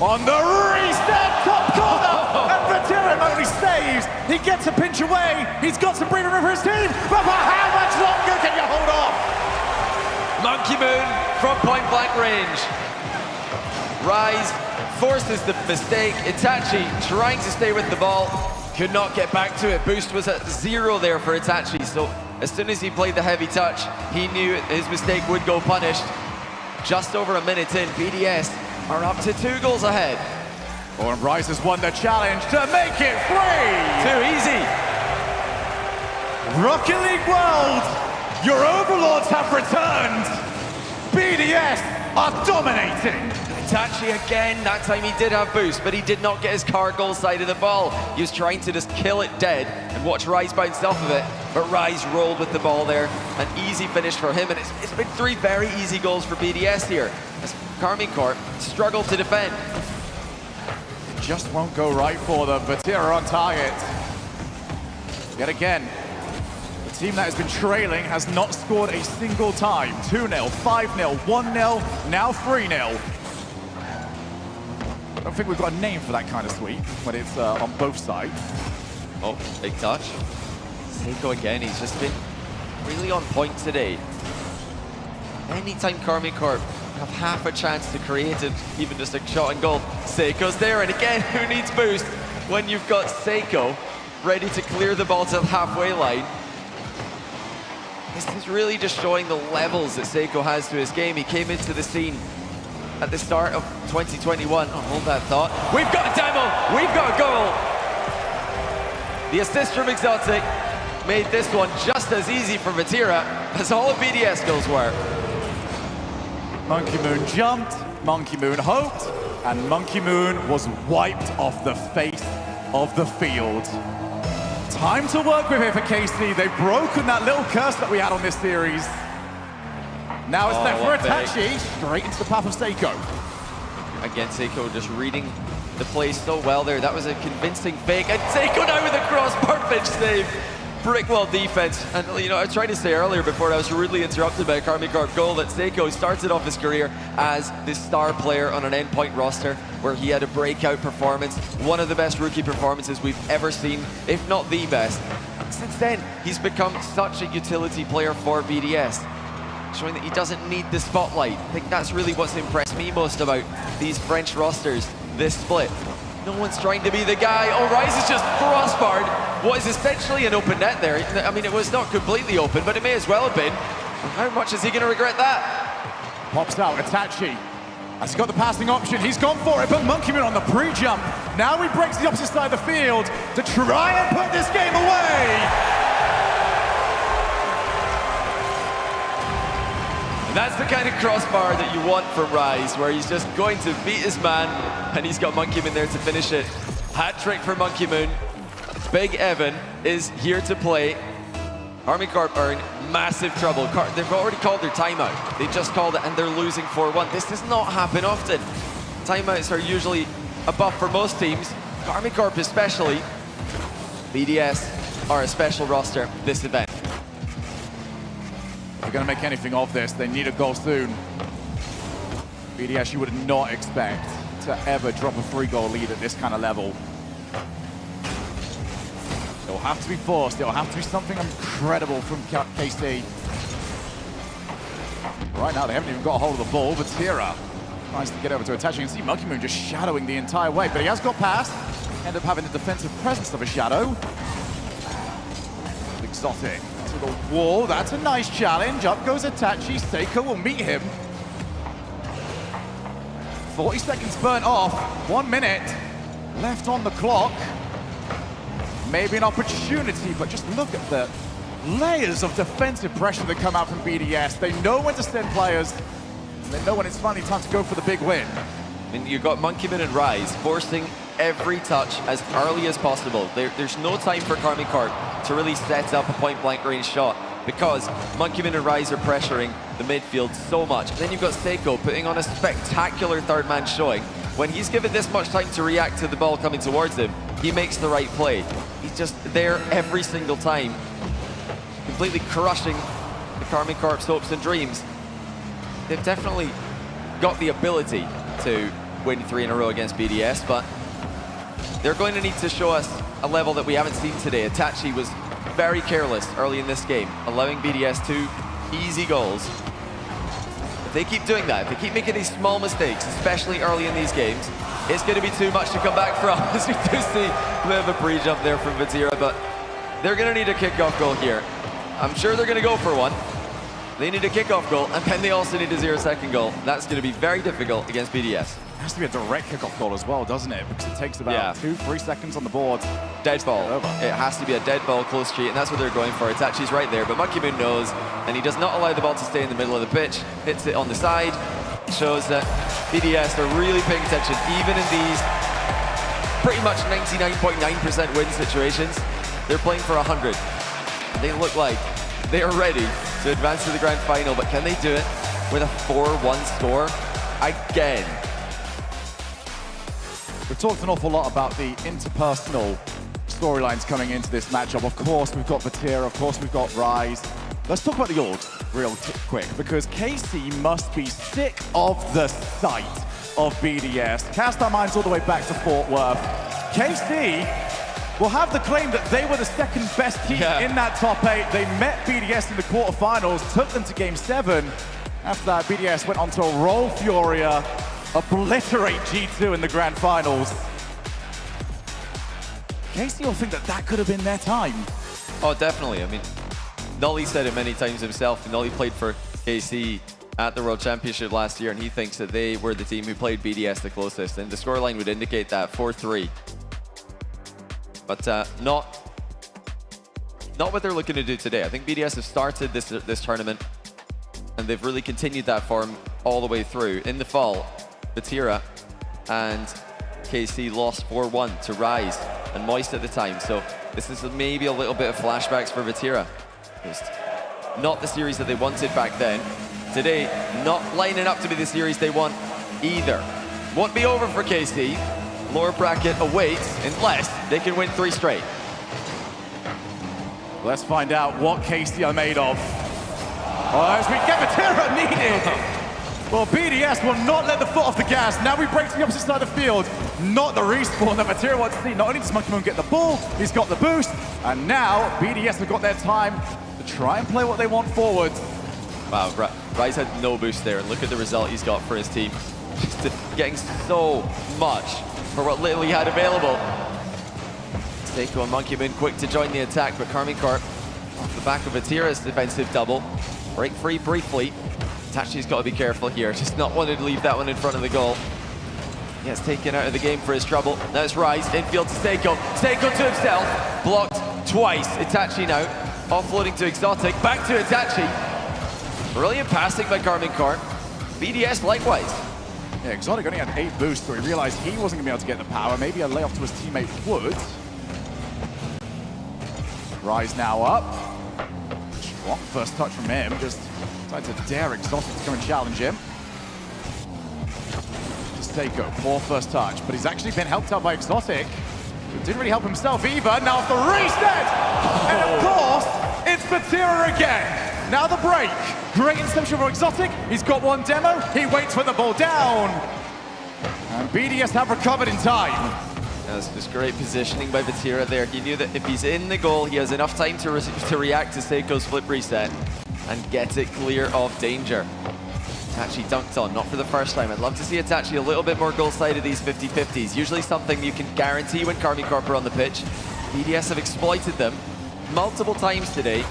On the reset, top corner, and Vatira not only saves, he gets a pinch away. He's got some breathing room for his team, but for how much longer can you hold off? Monkey Moon from point blank range. Rise forces the mistake. Itachi trying to stay with the ball, could not get back to it. Boost was at 0 there for Itachi, so as soon as he played the heavy touch, he knew his mistake would go punished. Just over a minute in, BDS are up to 2 goals ahead. Oh, and Rise has won the challenge to make it 3! Too easy. Rocket League World, your overlords have returned. BDS are dominating. Itachi again, that time he did have boost, but he did not get his car goal side of the ball. He was trying to just kill it dead and watch Rise bounce off of it, but Rise rolled with the ball there. An easy finish for him, and it's been 3 very easy goals for BDS here, as Karmine Corp struggled to defend. It just won't go right for them. Vatira on target. Yet again, the team that has been trailing has not scored a single time. 2-0, 5-0, 1-0, now 3-0. I don't think we've got a name for that kind of sweep when it's on both sides. Oh, big touch. Seiko again, he's just been really on point today. Anytime Karmine Corp have half a chance to create it, even just a shot and goal, Seiko's there, and again, who needs boost when you've got Seiko ready to clear the ball to the halfway line? This is really just showing the levels that Seiko has to his game. He came into the scene at the start of 2021. Oh, hold that thought. We've got a demo, we've got a goal. The assist from Exotic made this one just as easy for Vatira as all of BDS goals were. Monkey Moon jumped, Monkey Moon hoped, and Monkey Moon was wiped off the face of the field. Time to work with here for KC. They've broken that little curse that we had on this series. Now it's left for Itachi, straight into the path of Seiko. Again, Seiko just reading the play so well there. That was a convincing fake, and Seiko now with a cross, perfect save. Brickwall defense, and you know, I tried to say earlier before I was rudely interrupted by a Karmine Corp goal that Seiko started off his career as the star player on an endpoint roster where he had a breakout performance, one of the best rookie performances we've ever seen, if not the best. Since then, he's become such a utility player for BDS, showing that he doesn't need the spotlight. I think that's really what's impressed me most about these French rosters, this split. No one's trying to be the guy. Oh, Rise is just crossbarred what is essentially an open net there. I mean, it was not completely open, but it may as well have been. How much is he going to regret that? Pops out, Itachi has got the passing option. He's gone for it, but Monkey Moon on the pre-jump. Now he breaks the opposite side of the field to try and put this game away. And that's the kind of crossbar that you want from Rise, where he's just going to beat his man, and he's got Monkey Moon there to finish it. Hat trick for Monkey Moon. Big Evan is here to play. Karmine Corp are in massive trouble. They've already called their timeout. They just called it, and they're losing 4-1. This does not happen often. Timeouts are usually a buff for most teams. Karmine Corp especially. BDS are a special roster this event. If they're going to make anything of this, they need a goal soon. BDS, you would not expect to ever drop a 3-goal lead at this kind of level. It'll have to be forced. It'll have to be something incredible from KC. Right now, they haven't even got a hold of the ball. Vatira tries to get over to Itachi. You can see Monkey Moon just shadowing the entire way, but he has got past. End up having the defensive presence of a shadow. Exotic to the wall. That's a nice challenge. Up goes Itachi. Seiko will meet him. 40 seconds burnt off. 1 minute left on the clock. Maybe an opportunity, but just look at the layers of defensive pressure that come out from BDS. They know when to send players, and they know when it's finally time to go for the big win. I mean, you've got Monkey Moon and Rise forcing every touch as early as possible. There's no time for Karmine Corp to really set up a point-blank range shot because Monkey Moon and Rise are pressuring the midfield so much. And then you've got Seiko putting on a spectacular third-man showing. when he's given this much time to react to the ball coming towards him, he makes the right play. He's just there every single time, completely crushing the Karmine Corp's hopes and dreams. They've definitely got the ability to win 3 in a row against BDS, but they're going to need to show us a level that we haven't seen today. Itachi was very careless early in this game, allowing BDS 2 easy goals. If they keep doing that, if they keep making these small mistakes, especially early in these games, it's going to be too much to come back from. As we do see a bit of a pre-jump there from Vatira, but they're going to need a kickoff goal here. I'm sure they're going to go for one. They need a kickoff goal, and then they also need a 0-second goal. That's going to be very difficult against BDS. It has to be a direct kickoff goal as well, doesn't it? Because it takes about 2-3 seconds on the board. Dead ball. It has to be a dead ball, close cheat, and that's what they're going for. Itachi's right there, but Monkey Moon knows, and he does not allow the ball to stay in the middle of the pitch. Hits it on the side. Shows that BDS are really paying attention, even in these pretty much 99.9% win situations. They're playing for 100. They look like they are ready to advance to the grand final, but can they do it with a 4-1 score again? We've talked an awful lot about the interpersonal storylines coming into this matchup. Of course, we've got Vatira, of course, we've got Rise. Let's talk about the orgs real quick, because KC must be sick of the sight of BDS. Cast our minds all the way back to Fort Worth. KC will have the claim that they were the second best team in that top 8. They met BDS in the quarterfinals, took them to Game 7. After that, BDS went on to roll Furia, obliterate G2 in the grand finals. KC will think that that could have been their time. Oh, definitely. I mean, Nolly said it many times himself. Nolly played for KC at the World Championship last year, and he thinks that they were the team who played BDS the closest, and the scoreline would indicate that, 4-3. But not what they're looking to do today. I think BDS have started this tournament, and they've really continued that form all the way through. In the fall, Vatira and KC lost 4-1 to Rise and Moist at the time, so this is maybe a little bit of flashbacks for Vatira. Just not the series that they wanted back then. Today, not lining up to be the series they want either. Won't be over for KC. Lower bracket awaits unless they can win 3 straight. Let's find out what KC are made of. Oh, as we get Vatira needed. Well, BDS will not let the foot off the gas. Now we break to the opposite side of the field. Not the respawn that Vatira wants to see. Not only does Monkey Moon get the ball, he's got the boost. And now BDS have got their time to try and play what they want forward. Wow, Rise had no boost there. And look at the result he's got for his team. Just getting so much for what little he had available. Seiko and Monkey Moon quick to join the attack, but Karmine Corp off the back of Vatira's defensive double. Break free briefly. Tachi's got to be careful here. Just not wanting to leave that one in front of the goal. He gets taken out of the game for his trouble. Now it's Rise, infield to Seiko. Seiko to himself, blocked twice. Itachi now, offloading to Exotic, back to Itachi. Brilliant passing by Karmine Corp. BDS likewise. Yeah, Exotic only had 8 boosts, so he realized he wasn't gonna be able to get the power. Maybe a layoff to his teammate would. Rise now up. Strong first touch from him. Just decided to dare Exotic to come and challenge him. Just Seiko, poor first touch, but he's actually been helped out by Exotic, who didn't really help himself either. Now the reset! And of course, it's Vatira again. Now the break. Great interception for Exotic. He's got one demo. He waits for the ball down. And BDS have recovered in time. That's just great positioning by Vatira there. He knew that if he's in the goal, he has enough time to react to Seiko's flip reset and get it clear of danger. Itachi dunked on, not for the first time. I'd love to see Itachi a little bit more goal side of these 50-50s. Usually something you can guarantee when Karmine Corp are on the pitch. BDS have exploited them multiple times today,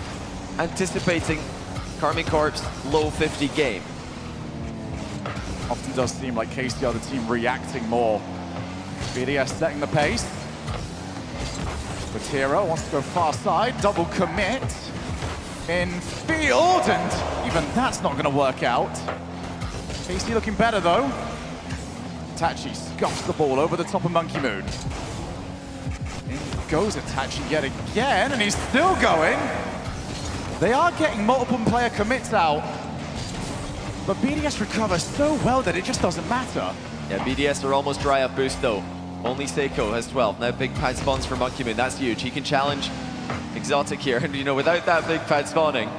anticipating Karmine Corp's low 50 game. Often does seem like KC are the team reacting more. BDS setting the pace. Vatira wants to go far side, double commit. In field, and even that's not gonna work out. KC looking better though. Itachi scuffs the ball over the top of Monkey Moon. In goes Itachi yet again, and he's still going. They are getting multiple player commits out, but BDS recovers so well that it just doesn't matter. Yeah, BDS are almost dry up boost though. Only Seiko has 12. Now big pad spawns for Monkey Moon. That's huge. He can challenge Exotic here. And you know, without that big pad spawning,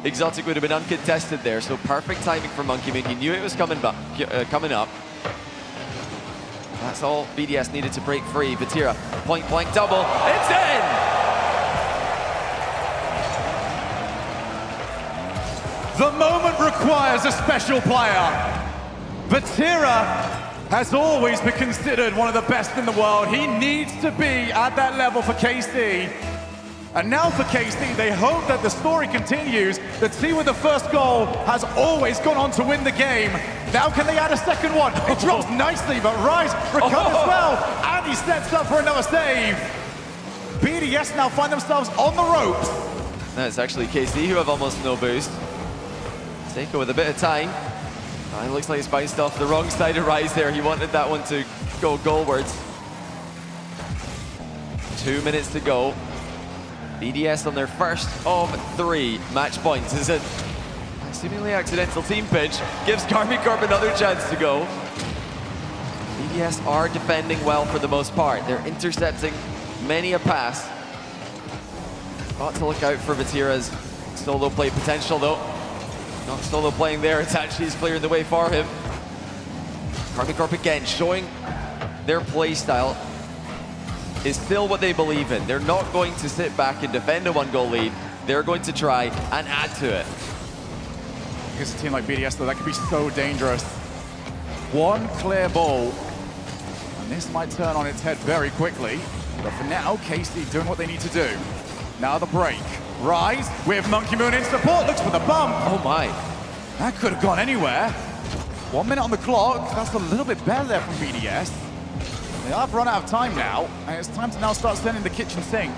Exotic would have been uncontested there. So perfect timing for Monkey Moon. He knew it was coming up. That's all BDS needed to break free. Vatira, point blank double. It's in! The moment requires a special player. Vatira has always been considered one of the best in the world. He needs to be at that level for KC. And now for KC, they hope that the story continues. The team with the first goal has always gone on to win the game. Now can they add a second one? It drops nicely, but Rise recovers well, and he sets up for another save. BDS now find themselves on the ropes. That's actually KC who have almost no boost. Seiko with a bit of time. It looks like he's bounced off the wrong side of Rise there. He wanted that one to go goalwards. 2 minutes to go. BDS on their first of 3 match points. Is a seemingly accidental team pinch. Gives Karmicorp another chance to go. BDS are defending well for the most part. They're intercepting many a pass. Got to look out for Vatira's solo play potential though. Not solo playing there, Itachi is clearing the way for him. Karmicorp again showing their play style is still what they believe in. They're not going to sit back and defend a 1-goal lead. They're going to try and add to it. Against a team like BDS though, that could be so dangerous. One clear ball, and this might turn on its head very quickly. But for now, KC doing what they need to do. Now the break. Rise with Monkey Moon in support, looks for the bump. Oh my. That could have gone anywhere. 1 minute on the clock, that's a little bit better there from BDS. They have run out of time now, and it's time to now start sending the kitchen sink.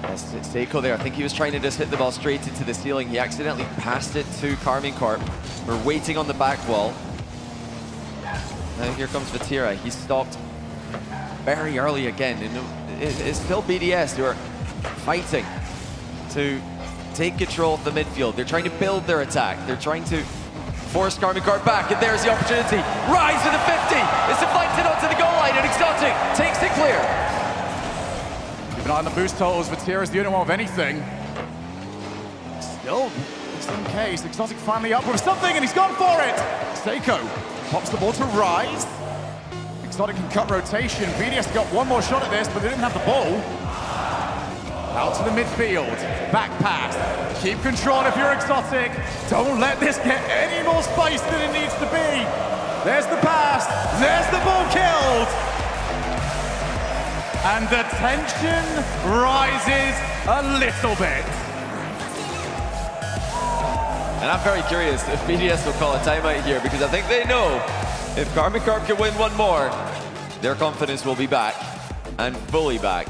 Yes, Seiko there, I think he was trying to just hit the ball straight into the ceiling. He accidentally passed it to Karmicorp. We're waiting on the back wall. Now here comes Vatira. He stopped very early again. And it's still BDS who are fighting to take control of the midfield. They're trying to build their attack. They're trying to force Karmicorp back, and there's the opportunity. Rise with a 50. It's deflected onto the goal line, and Exotic takes it clear. Keep an eye on the boost totals. Vatira's the only one with anything. Still, just in case, Exotic finally up with something, and he's gone for it. Seiko pops the ball to Rise. Exotic can cut rotation. BDS got one more shot at this, but they didn't have the ball. Out to the midfield, back pass. Keep control if you're Exotic. Don't let this get any more spice than it needs to be. There's the pass, there's the ball killed. And the tension rises a little bit. And I'm very curious if BDS will call a timeout here, because I think they know if Karmicorp can win one more, their confidence will be back, and fully back.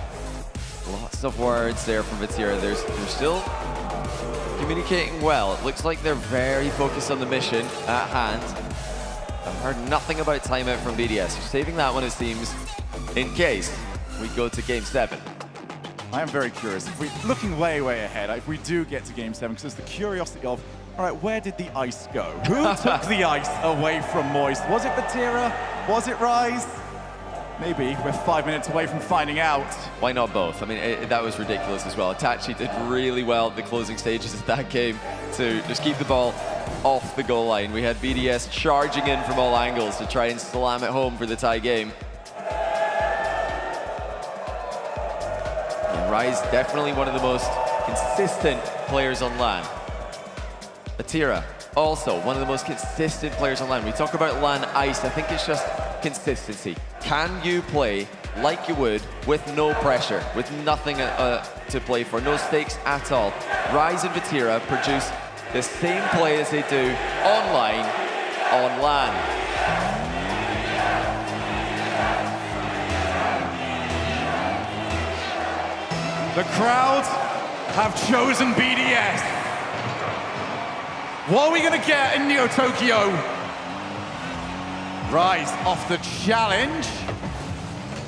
Lots of words there from Vatira. They're still communicating well. It looks like they're very focused on the mission at hand. I've heard nothing about timeout from BDS. Saving that one, it seems, in case we go to Game 7. I am very curious. If we're looking way, way ahead, if we do get to Game 7, because there's the curiosity of, all right, where did the ice go? Who took the ice away from Moist? Was it Vatira? Was it Rise? Maybe. We're 5 minutes away from finding out. Why not both? I mean, that was ridiculous as well. Itachi did really well at the closing stages of that game to just keep the ball off the goal line. We had BDS charging in from all angles to try and slam it home for the tie game. And Rise, definitely one of the most consistent players on LAN. Vatira, also one of the most consistent players on LAN. We talk about LAN ice, I think it's just consistency. Can you play like you would with no pressure, with nothing to play for, no stakes at all? Rise and Vatira produce the same play as they do online on LAN. The crowd have chosen BDS. What are we going to get in Neo Tokyo? Rise off the challenge.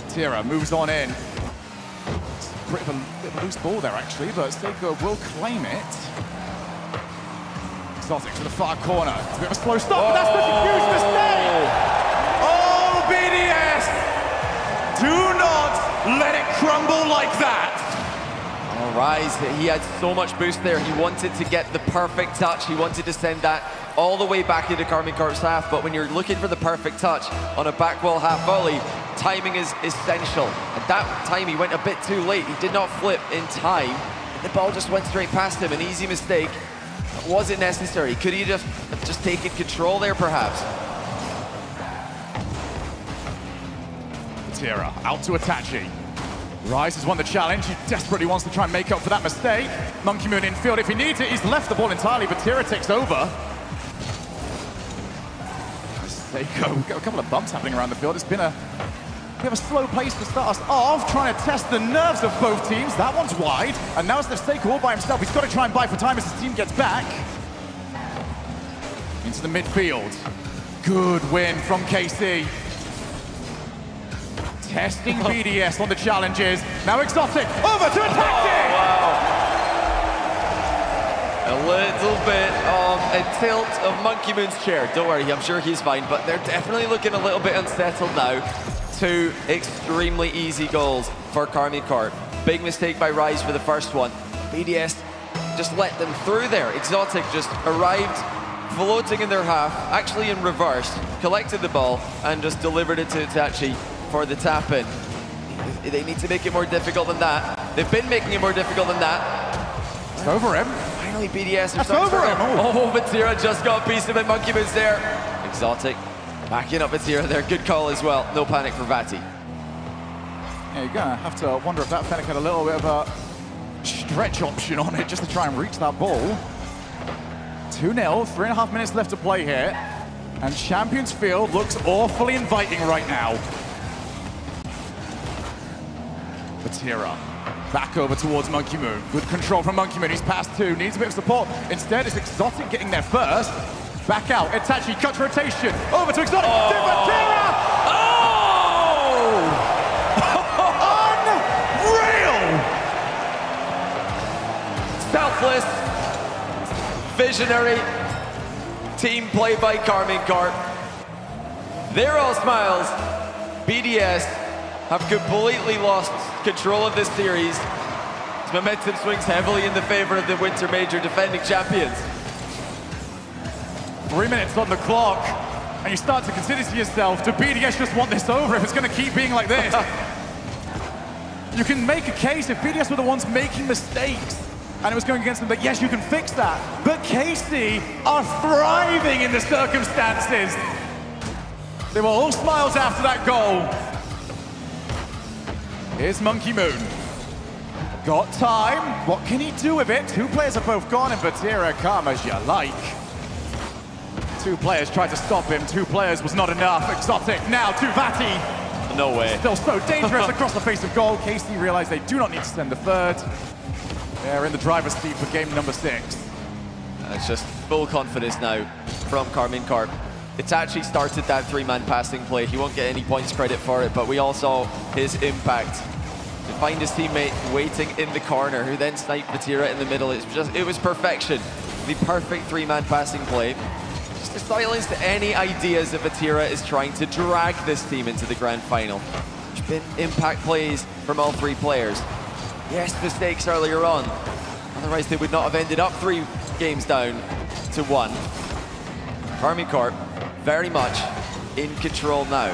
Tira moves on in. It's a bit of a loose ball there, actually, but Seiko will claim it. Exotic to the far corner. It's a bit of a slow stop, but that's such a huge mistake! Oh Do not let it crumble like that. Oh, Rise, he had so much boost there. He wanted to get the perfect touch. He wanted to send that all the way back into Karmine Corp's half. But when you're looking for the perfect touch on a back wall half volley, timing is essential. And that time he went a bit too late. He did not flip in time. And the ball just went straight past him. An easy mistake. Was it necessary? Could he just taken control there, perhaps? Vatira out to Itachi. Rise has won the challenge. He desperately wants to try and make up for that mistake. Monkey Moon in field if he needs it. He's left the ball entirely. Vatira takes over. Seiko, we've got a couple of bumps happening around the field. It's been a bit of a slow pace to start us off, trying to test the nerves of both teams. That one's wide, and now it's Seiko all by himself. He's got to try and buy for time as his team gets back. Into the midfield. Good win from KC. Testing BDS on the challenges. Now Exotic, over to Attacking! Wow. A little bit of a tilt of Monkey Moon's chair. Don't worry, I'm sure he's fine, but they're definitely looking a little bit unsettled now. 2 extremely easy goals for Karmine Corp. Big mistake by Rise for the first one. BDS just let them through there. Exotic just arrived floating in their half, actually in reverse, collected the ball and just delivered it to Itachi for the tap-in. They need to make it more difficult than that. They've been making it more difficult than that. It's over him. Finally, BDS. That's over him. Oh, Vatira just got a piece of it. Monkey Moon's there. Exotic backing up Vatira there. Good call as well. No panic for Vati. Yeah, you're gonna have to wonder if that Fennec had a little bit of a stretch option on it just to try and reach that ball. 2-0, 3.5 minutes left to play here. And Champions Field looks awfully inviting right now. Vatira back over towards Monkey Moon. Good control from Monkey Moon. He's past 2, needs a bit of support. Instead, it's Exotic getting there first. Back out. Itachi cuts rotation. Over to Exotic. Oh. To Vatira! Unreal! Selfless, visionary team play by Karmine Corp. They're all smiles. BDS have completely lost control of this series. Its momentum swings heavily in the favor of the Winter Major defending champions. 3 minutes on the clock, and you start to consider to yourself, do BDS just want this over if it's going to keep being like this? You can make a case if BDS were the ones making mistakes and it was going against them, but yes, you can fix that. But KC are thriving in the circumstances. They were all smiles after that goal. Here's Monkey Moon. Got time. What can he do with it? 2 players are both gone, and Vatira, come as you like. 2 players tried to stop him. 2 players was not enough. Exotic now to Vati. No way. Still so dangerous across the face of goal. KC realize they do not need to send the third. They're in the driver's seat for game number 6. It's just full confidence now from Karmine Corp. Itachi started that 3-man passing play. He won't get any points credit for it, but we all saw his impact. To find his teammate waiting in the corner, who then sniped Vatira in the middle. It was perfection. The perfect 3-man passing play. Just to silence any ideas that Vatira is trying to drag this team into the grand final. There's been impact plays from all 3 players. Yes, mistakes earlier on. Otherwise, they would not have ended up 3 games down to 1. Karmine Corp very much in control now.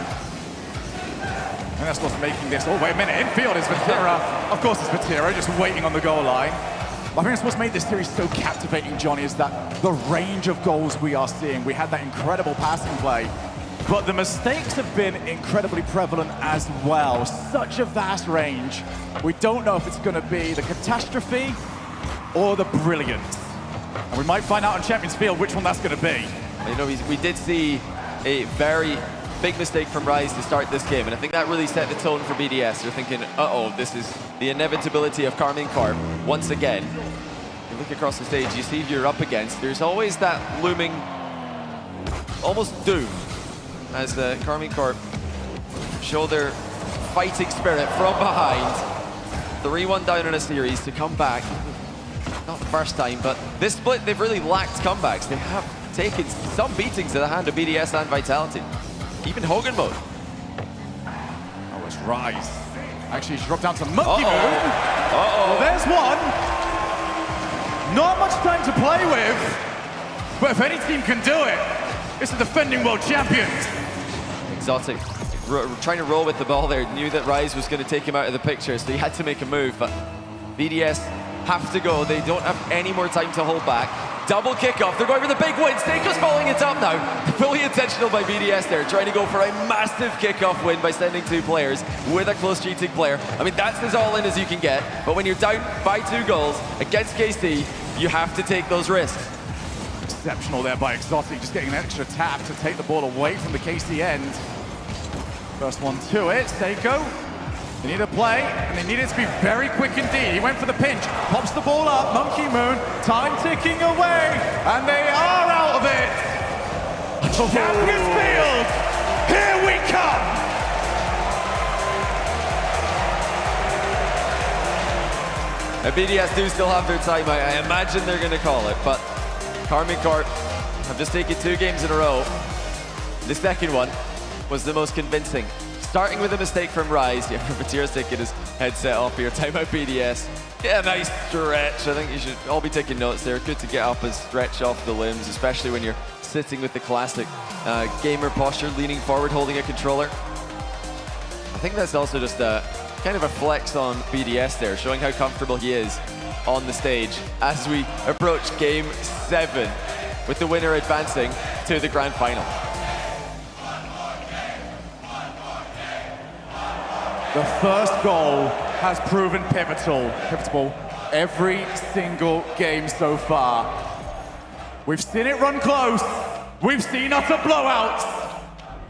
And that's what's making this. Oh, wait a minute. Infield is Vatira. Of course, it's Vatira, just waiting on the goal line. I think that's what's made this series so captivating, Johnny, is that the range of goals we are seeing. We had that incredible passing play, but the mistakes have been incredibly prevalent as well. Such a vast range. We don't know if it's going to be the catastrophe or the brilliance. And we might find out on Champions Field which one that's going to be. You know, we did see a very big mistake from Rise to start this game, and I think that really set the tone for BDS. They're thinking, uh-oh, this is the inevitability of Karmine Corp once again. You look across the stage, you see who you're up against. There's always that looming, almost doom, as Karmine Corp show their fighting spirit from behind. 3-1 down in a series to come back. Not the first time, but this split, they've really lacked comebacks. They have taken some beatings to the hand of BDS and Vitality. Even Hogan mode. Oh, we're That's Rise. Actually, she dropped down to Monkey Moon. Well, there's one. Not much time to play with, but if any team can do it, it's the defending world champions. Exotic trying to roll with the ball there, knew that Rise was going to take him out of the picture, so he had to make a move, but BDS have to go. They don't have any more time to hold back. Double kickoff, they're going for the big win. Seiko's following it up now. Fully intentional by BDS there, trying to go for a massive kickoff win by sending 2 players with a close cheating player. I mean, that's as all in as you can get, but when you're down by 2 goals against KC, you have to take those risks. Exceptional there by Exotic, just getting an extra tap to take the ball away from the KC end. First one to it, Seiko. They need a play, and they need it to be very quick indeed. He went for the pinch, pops the ball up, Monkey Moon, time ticking away, and they are out of it. Champions Field, here we come. BDS do still have their time. I imagine they're going to call it, but Karmine Corp have just taken 2 games in a row. The second one was the most convincing. Starting with a mistake from Rise. Yeah, Vatira's taking his headset off here. Timeout BDS. Yeah, nice stretch. I think you should all be taking notes there. Good to get up and stretch off the limbs, especially when you're sitting with the classic gamer posture, leaning forward, holding a controller. I think that's also just kind of a flex on BDS there, showing how comfortable he is on the stage as we approach Game 7, with the winner advancing to the grand final. The first goal has proven pivotal every single game so far. We've seen it run close. We've seen utter blowouts.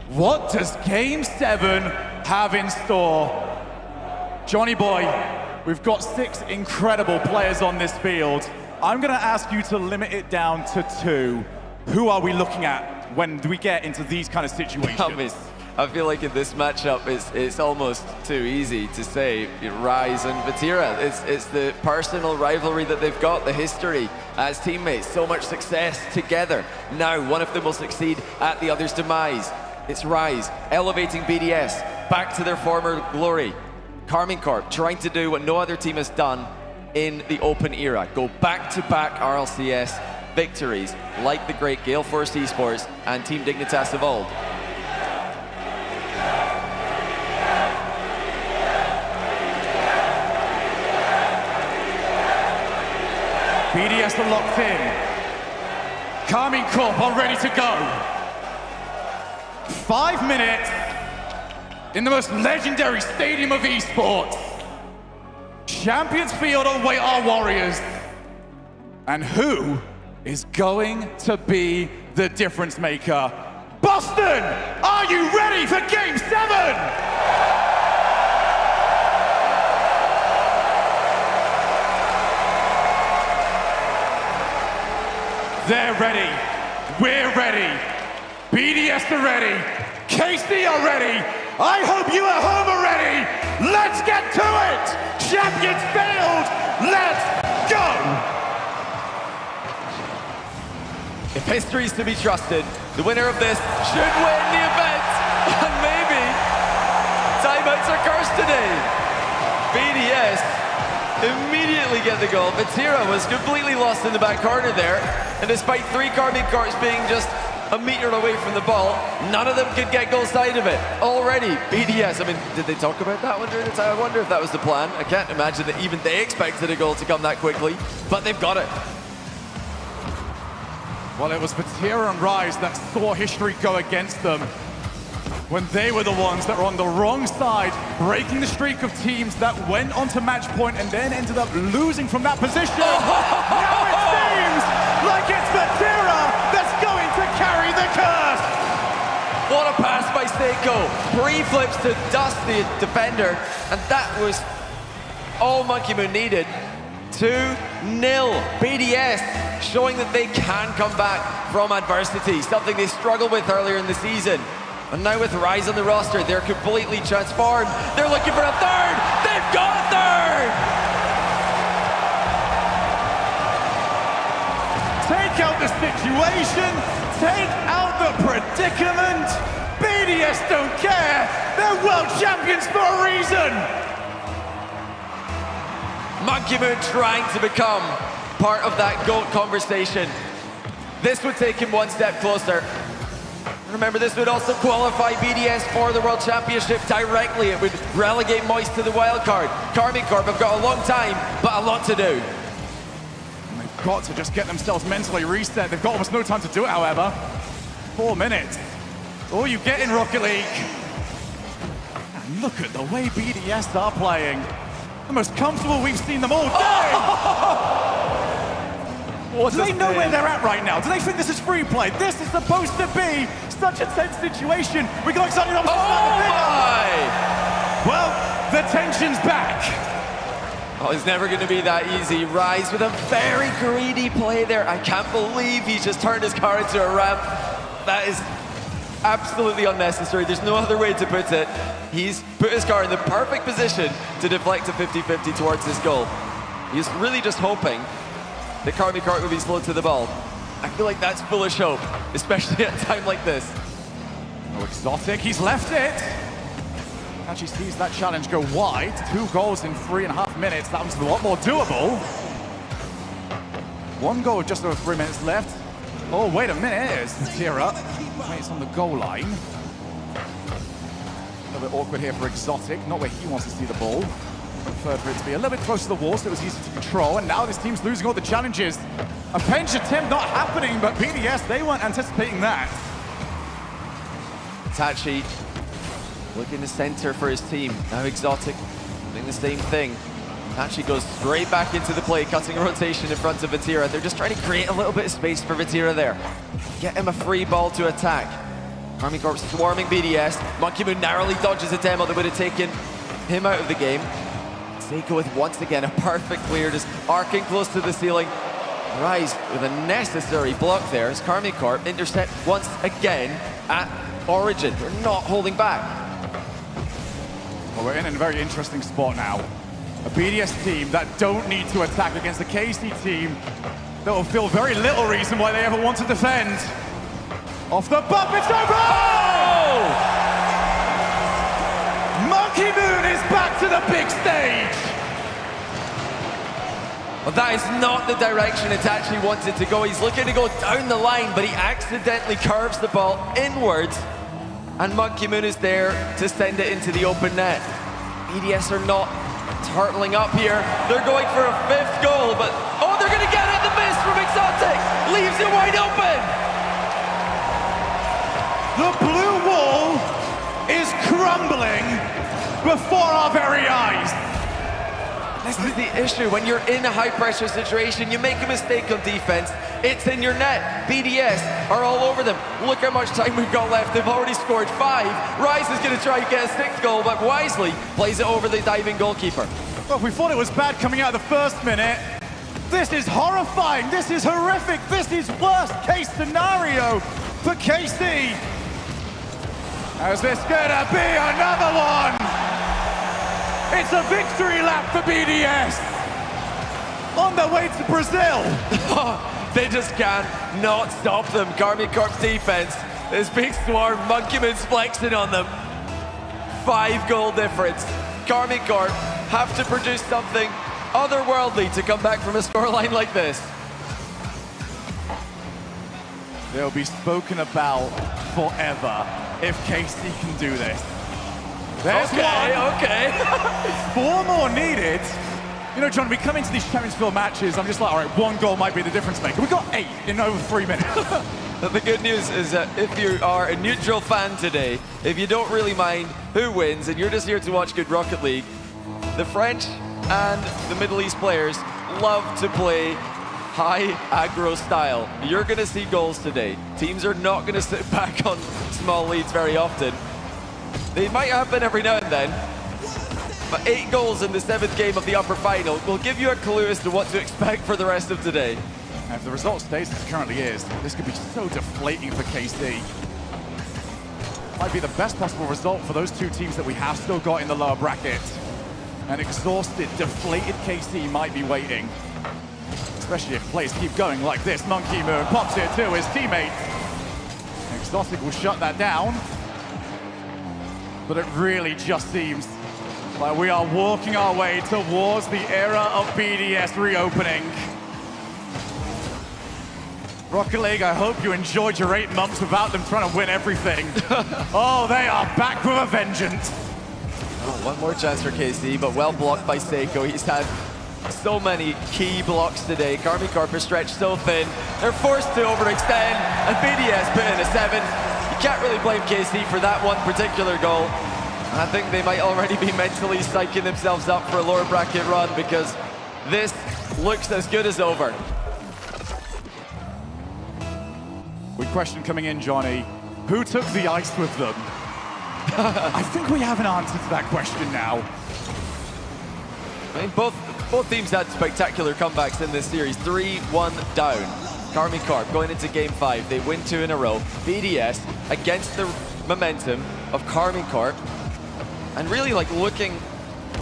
What does Game 7 have in store? Johnny boy, we've got 6 incredible players on this field. I'm gonna ask you to limit it down to 2. Who are we looking at when we get into these kind of situations? I feel like in this matchup, it's almost too easy to say Rise and Vatira. It's the personal rivalry that they've got, the history as teammates, so much success together. Now, one of them will succeed at the other's demise. It's Rise, elevating BDS back to their former glory. Karmine Corp trying to do what no other team has done in the Open era. Go back-to-back RLCS victories, like the great Gale Force Esports and Team Dignitas of old. BDS are locked in. Karmine Corp are ready to go. 5 minutes in the most legendary stadium of esports. Champions Field await our warriors. And who is going to be the difference maker? Boston, are you ready for Game 7? They're ready. We're ready. BDS are ready. KC are ready. I hope you at home are ready. Let's get to it. Champions Field. Let's go. If history's to be trusted, the winner of this should win the event. And maybe timeouts are cursed today. BDS immediately get the goal. Vatira was completely lost in the back corner there. And despite 3 Karmine Corps being just a meter away from the ball, none of them could get goal side of it. Already, BDS, I mean, did they talk about that one during the time? I wonder if that was the plan. I can't imagine that even they expected a goal to come that quickly, but they've got it. Well, it was Vatira and Rise that saw history go against them when they were the ones that were on the wrong side, breaking the streak of teams that went on to match point and then ended up losing from that position. Now it seems like it's Vatira that's going to carry the curse. What a pass by Seiko. Pre-flips to dust the defender, and that was all Monkey Moon needed. 2-0. BDS showing that they can come back from adversity, something they struggled with earlier in the season. And now with Rise on the roster, they're completely transformed. They're looking for a third. They've got a third. Take out the situation. situation, take out the predicament. BDS don't care. They're world champions for a reason. Monkey Moon trying to become part of that GOAT conversation. This would take him one step closer. Remember, this would also qualify BDS for the World Championship directly. It would relegate Moist to the wild card. Karmine Corp have got a long time, but a lot to do. And they've got to just get themselves mentally reset. They've got almost no time to do it, however. 4 minutes. All you get in Rocket League. And look at the way BDS are playing. The most comfortable we've seen them all day. Do they know where they're at right now? Do they think this is free play? This is supposed to be such a tense situation. We got excited. Oh my! Well, the tension's back. Oh, it's never going to be that easy. Rise with a very greedy play there. I can't believe he's just turned his car into a ramp. That is absolutely unnecessary. There's no other way to put it. He's put his car in the perfect position to deflect a 50-50 towards his goal. He's really just hoping that Karmine Corp will be slow to the ball. I feel like that's foolish hope, especially at a time like this. Oh, Exotic, he's left it. Actually sees that challenge go wide. 2 goals in 3.5 minutes. That was a lot more doable. 1 goal, just over 3 minutes left. Oh, wait a minute, here's Tira. It's on the goal line. A little bit awkward here for Exotic, not where he wants to see the ball. Preferred for it to be a little bit close to the wall so it was easy to control, and now this team's losing all the challenges. A pinch attempt not happening, but BDS, they weren't anticipating that. Tachi looking to center for his team. Now Exotic doing the same thing. Tachi goes straight back into the play, cutting a rotation in front of Vatira. They're just trying to create a little bit of space for Vatira there. Get him a free ball to attack. Karmine Corp swarming BDS. Monkey Moon narrowly dodges a demo that would have taken him out of the game. Seiko with once again a perfect clear, just arcing close to the ceiling. Rise with a necessary block there as Karmine Corp intercept once again at Origin. They're not holding back. Well, we're in a very interesting spot now. A BDS team that don't need to attack against a KC team that will feel very little reason why they ever want to defend. Off the bump, it's over! Oh! Monkey Moon is back to the big stage! Well, that is not the direction Itachi wanted to go. He's looking to go down the line, but he accidentally curves the ball inwards, and Monkey Moon is there to send it into the open net. BDS are not turtling up here. They're going for a 5th goal, but oh, they're going to get it. The miss from Exotic leaves it wide open. The blue wall is crumbling before our very eyes. This is the issue. When you're in a high-pressure situation, you make a mistake on defense, it's in your net. BDS are all over them. Look how much time we've got left. They've already scored 5. Rise is going to try and get a 6th goal, but wisely plays it over the diving goalkeeper. Well, if we thought it was bad coming out of the first minute, this is horrifying. This is horrific. This is worst-case scenario for KC. Is this gonna be another one? It's a victory lap for BDS. On their way to Brazil. They just can't not stop them. Karmine Corp's defense is big swarm. Monkey Moon's flexing on them. 5 goal difference. Karmine Corp have to produce something otherworldly to come back from a scoreline like this. They'll be spoken about forever if KC can do this. There's one. Okay. 4 more needed. You know, John, we come into these Champions-Field matches, I'm just like, all right, 1 goal might be the difference maker. We got 8 in over 3 minutes. The good news is that if you are a neutral fan today, if you don't really mind who wins and you're just here to watch good Rocket League, the French and the Middle East players love to play high aggro style. You're going to see goals today. Teams are not going to sit back on small leads very often. They might happen every now and then, but 8 goals in the 7th game of the upper final will give you a clue as to what to expect for the rest of today. And if the result stays as it currently is, this could be so deflating for KC. Might be the best possible result for those 2 teams that we have still got in the lower bracket. An exhausted, deflated KC might be waiting. especially if plays keep going like this. Monkey Moon pops it to his teammate. Exotic will shut that down. But it really just seems like we are walking our way towards the era of BDS reopening. Rocket League, I hope you enjoyed your 8 months without them trying to win everything. Oh, they are back with a vengeance. Oh, one more chance for KC, but well blocked by Seiko. He's had so many key blocks today. Karmine Corp is stretched so thin. They're forced to overextend, and BDS put in a 7. You can't really blame KC for that one particular goal. I think they might already be mentally psyching themselves up for a lower bracket run because this looks as good as over. Good question coming in, Johnny. Who took the ice with them? I think we have an answer to that question now. I mean, both teams had spectacular comebacks in this series. 3-1 down. Karmine Corp going into game 5. They win 2 in a row. BDS against the momentum of Karmine Corp. And really like looking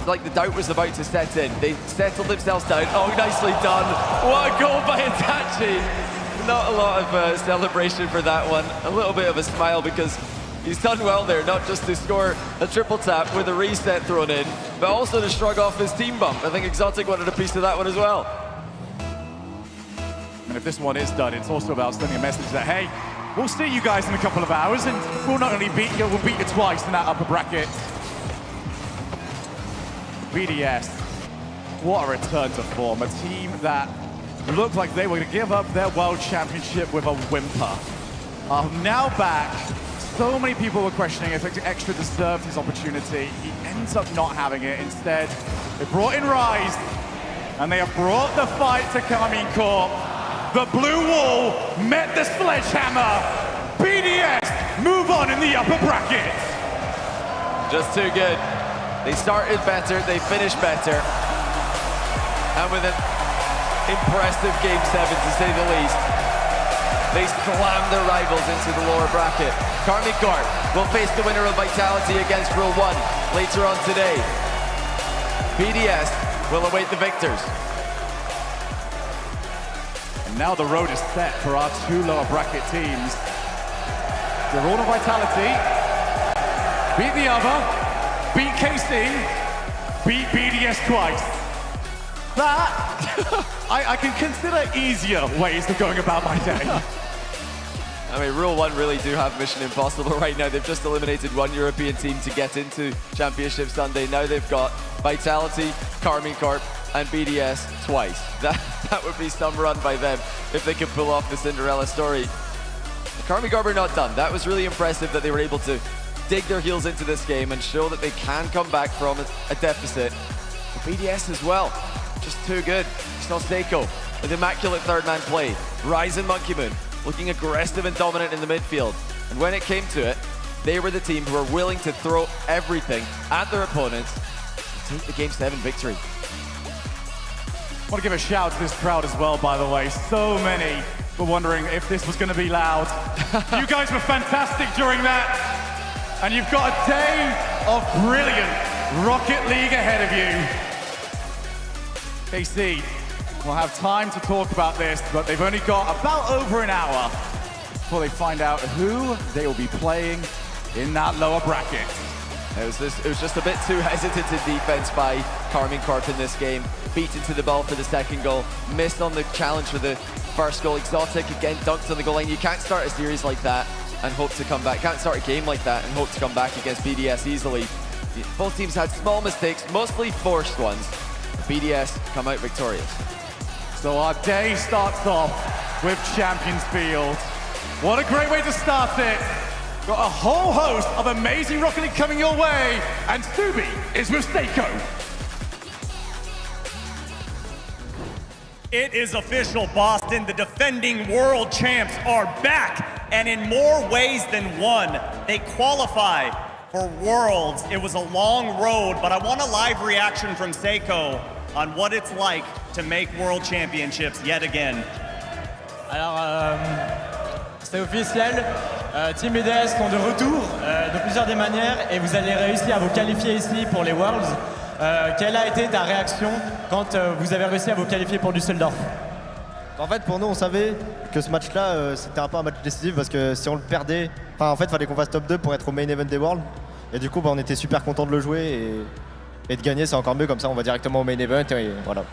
like the doubt was about to set in. They settled themselves down. Oh, nicely done. What a goal by Itachi. Not a lot of celebration for that one. A little bit of a smile because he's done well there, not just to score a triple tap with a reset thrown in, but also to shrug off his team bump. I think Exotic wanted a piece of that one as well. And if this one is done, it's also about sending a message that, hey, we'll see you guys in a couple of hours, and we'll not only beat you, we'll beat you twice in that upper bracket. BDS, what a return to form. A team that looked like they were going to give up their world championship with a whimper are now back. So many people were questioning if Extra deserved his opportunity. He ends up not having it. Instead, they brought in Rise, and they have brought the fight to Karmine Corp. The blue wall met the sledgehammer. BDS move on in the upper bracket. Just too good. They started better, they finished better. And with an impressive game 7 to say the least, they slammed their rivals into the lower bracket. Karmine Corp will face the winner of Vitality against Rule 1 later on today. BDS will await the victors. And now the road is set for our 2 lower bracket teams. The Rule of Vitality beat the other, beat KC, beat BDS twice. That, I can consider easier ways of going about my day. I mean, Rule 1 really do have Mission Impossible right now. They've just eliminated 1 European team to get into Championship Sunday. Now they've got Vitality, Karmine Corp, and BDS twice. That would be some run by them if they could pull off the Cinderella story. Karmine Corp are not done. That was really impressive that they were able to dig their heels into this game and show that they can come back from a deficit. But BDS as well, just too good. You saw Seiko with immaculate third-man play. Rise and Monkey Moon looking aggressive and dominant in the midfield. And when it came to it, they were the team who were willing to throw everything at their opponents and take the Game 7 victory. I want to give a shout to this crowd as well, by the way. So many were wondering if this was going to be loud. You guys were fantastic during that. And you've got a day of brilliant Rocket League ahead of you. KC will have time to talk about this, but they've only got about over an hour before they find out who they will be playing in that lower bracket. It was just a bit too hesitant in defense by Karmine Corp in this game. Beat into the ball for the second goal. Missed on the challenge for the first goal. Exotic again dunked on the goal line. You can't start a series like that and hope to come back. Can't start a game like that and hope to come back against BDS easily. Both teams had small mistakes, mostly forced ones. BDS come out victorious. So our day starts off with Champions Field. What a great way to start it. Got a whole host of amazing Rocket League coming your way, and Subi is with Seiko. It is official, Boston. The defending world champs are back, and in more ways than one. They qualify for Worlds. It was a long road, but I want a live reaction from Seiko on what it's like to make World Championships yet again. Alors, c'est officiel. Team BDS sont de retour de plusieurs des manières et vous allez réussir à vous qualifier ici pour les Worlds. Quelle a été ta réaction quand vous avez réussi à vous qualifier pour Düsseldorf? En fait, pour nous, on savait que ce match-là, c'était un peu un match décisif parce que si on le perdait, en fait, il fallait qu'on fasse top 2 pour être au main event des Worlds. Et du coup, on était super content de le jouer et de gagner, c'est encore mieux. Comme ça, on va directement au main event et voilà.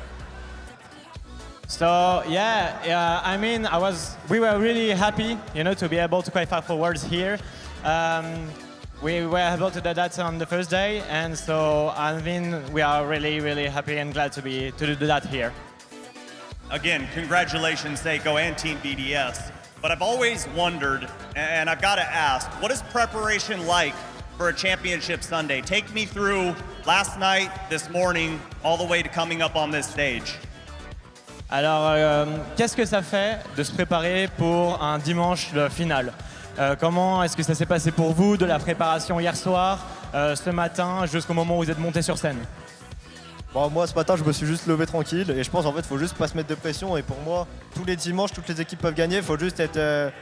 So yeah, I mean, we were really happy, to be able to qualify for Worlds here. We were able to do that on the first day, and so I mean, we are really, really happy and glad to do that here. Again, congratulations, Seiko and Team BDS. But I've always wondered, and I've got to ask, what is preparation like for a championship Sunday? Take me through last night, this morning, all the way to coming up on this stage. Alors, qu'est-ce que ça fait de se préparer pour un dimanche de finale? Comment est-ce que ça s'est passé pour vous de la préparation hier soir, ce matin, jusqu'au moment où vous êtes monté sur scène? Bon, moi, ce matin, je me suis juste levé tranquille et je pense en fait, faut juste pas se mettre de pression. Et pour moi, tous les dimanches, toutes les équipes peuvent gagner. Faut juste être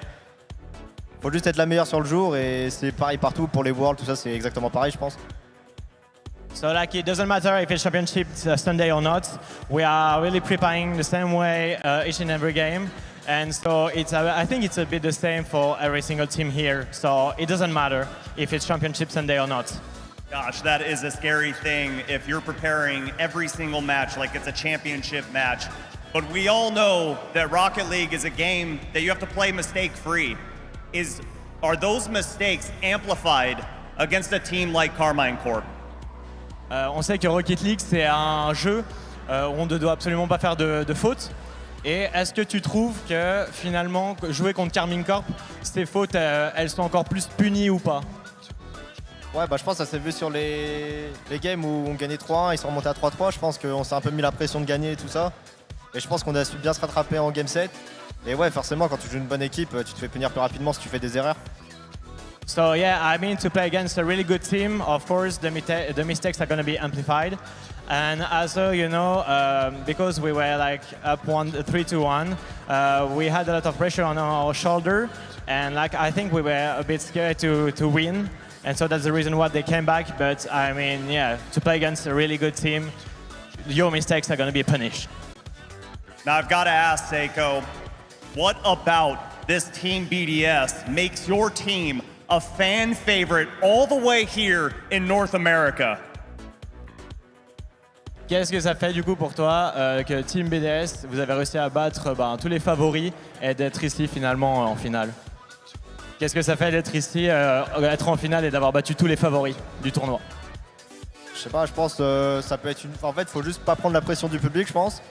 la meilleure sur le jour et c'est pareil partout pour les Worlds, tout ça, c'est exactement pareil, je pense. So like it doesn't matter if it's championship Sunday or not. We are really preparing the same way each and every game, and so I think it's a bit the same for every single team here. So it doesn't matter if it's championship Sunday or not. Gosh, that is a scary thing if you're preparing every single match like it's a championship match. But we all know that Rocket League is a game that you have to play mistake-free. Are those mistakes amplified against a team like Carmine Corp? On sait que Rocket League, c'est un jeu où on ne doit absolument pas faire de fautes. Et est-ce que tu trouves que finalement, jouer contre Carmine Corp, ces fautes, elles sont encore plus punies ou pas? Ouais, bah, je pense que ça s'est vu sur les games où on gagnait 3-1, ils sont remontés à 3-3. Je pense qu'on s'est un peu mis la pression de gagner et tout ça. Et je pense qu'on a su bien se rattraper en game 7. Et ouais, forcément, quand tu joues une bonne équipe, tu te fais punir plus rapidement si tu fais des erreurs. So yeah, I mean, to play against a really good team, of course, the mistakes are going to be amplified. And also, because we were like up 3-1, we had a lot of pressure on our shoulder. And I think we were a bit scared to win. And so that's the reason why they came back. But I mean, yeah, to play against a really good team, your mistakes are going to be punished. Now I've got to ask, Seiko, what about this Team BDS makes your team a fan favorite all the way here in North America? Qu'est-ce que ça fait du coup pour toi que Team BDS, vous avez réussi à battre tous les favoris et d'être ici finalement en finale? Qu'est-ce que ça fait d'être ici, être en finale et d'avoir battu tous les favoris du tournoi? Je sais pas, je pense ça peut être En fait, faut juste pas prendre la pression du public, je pense.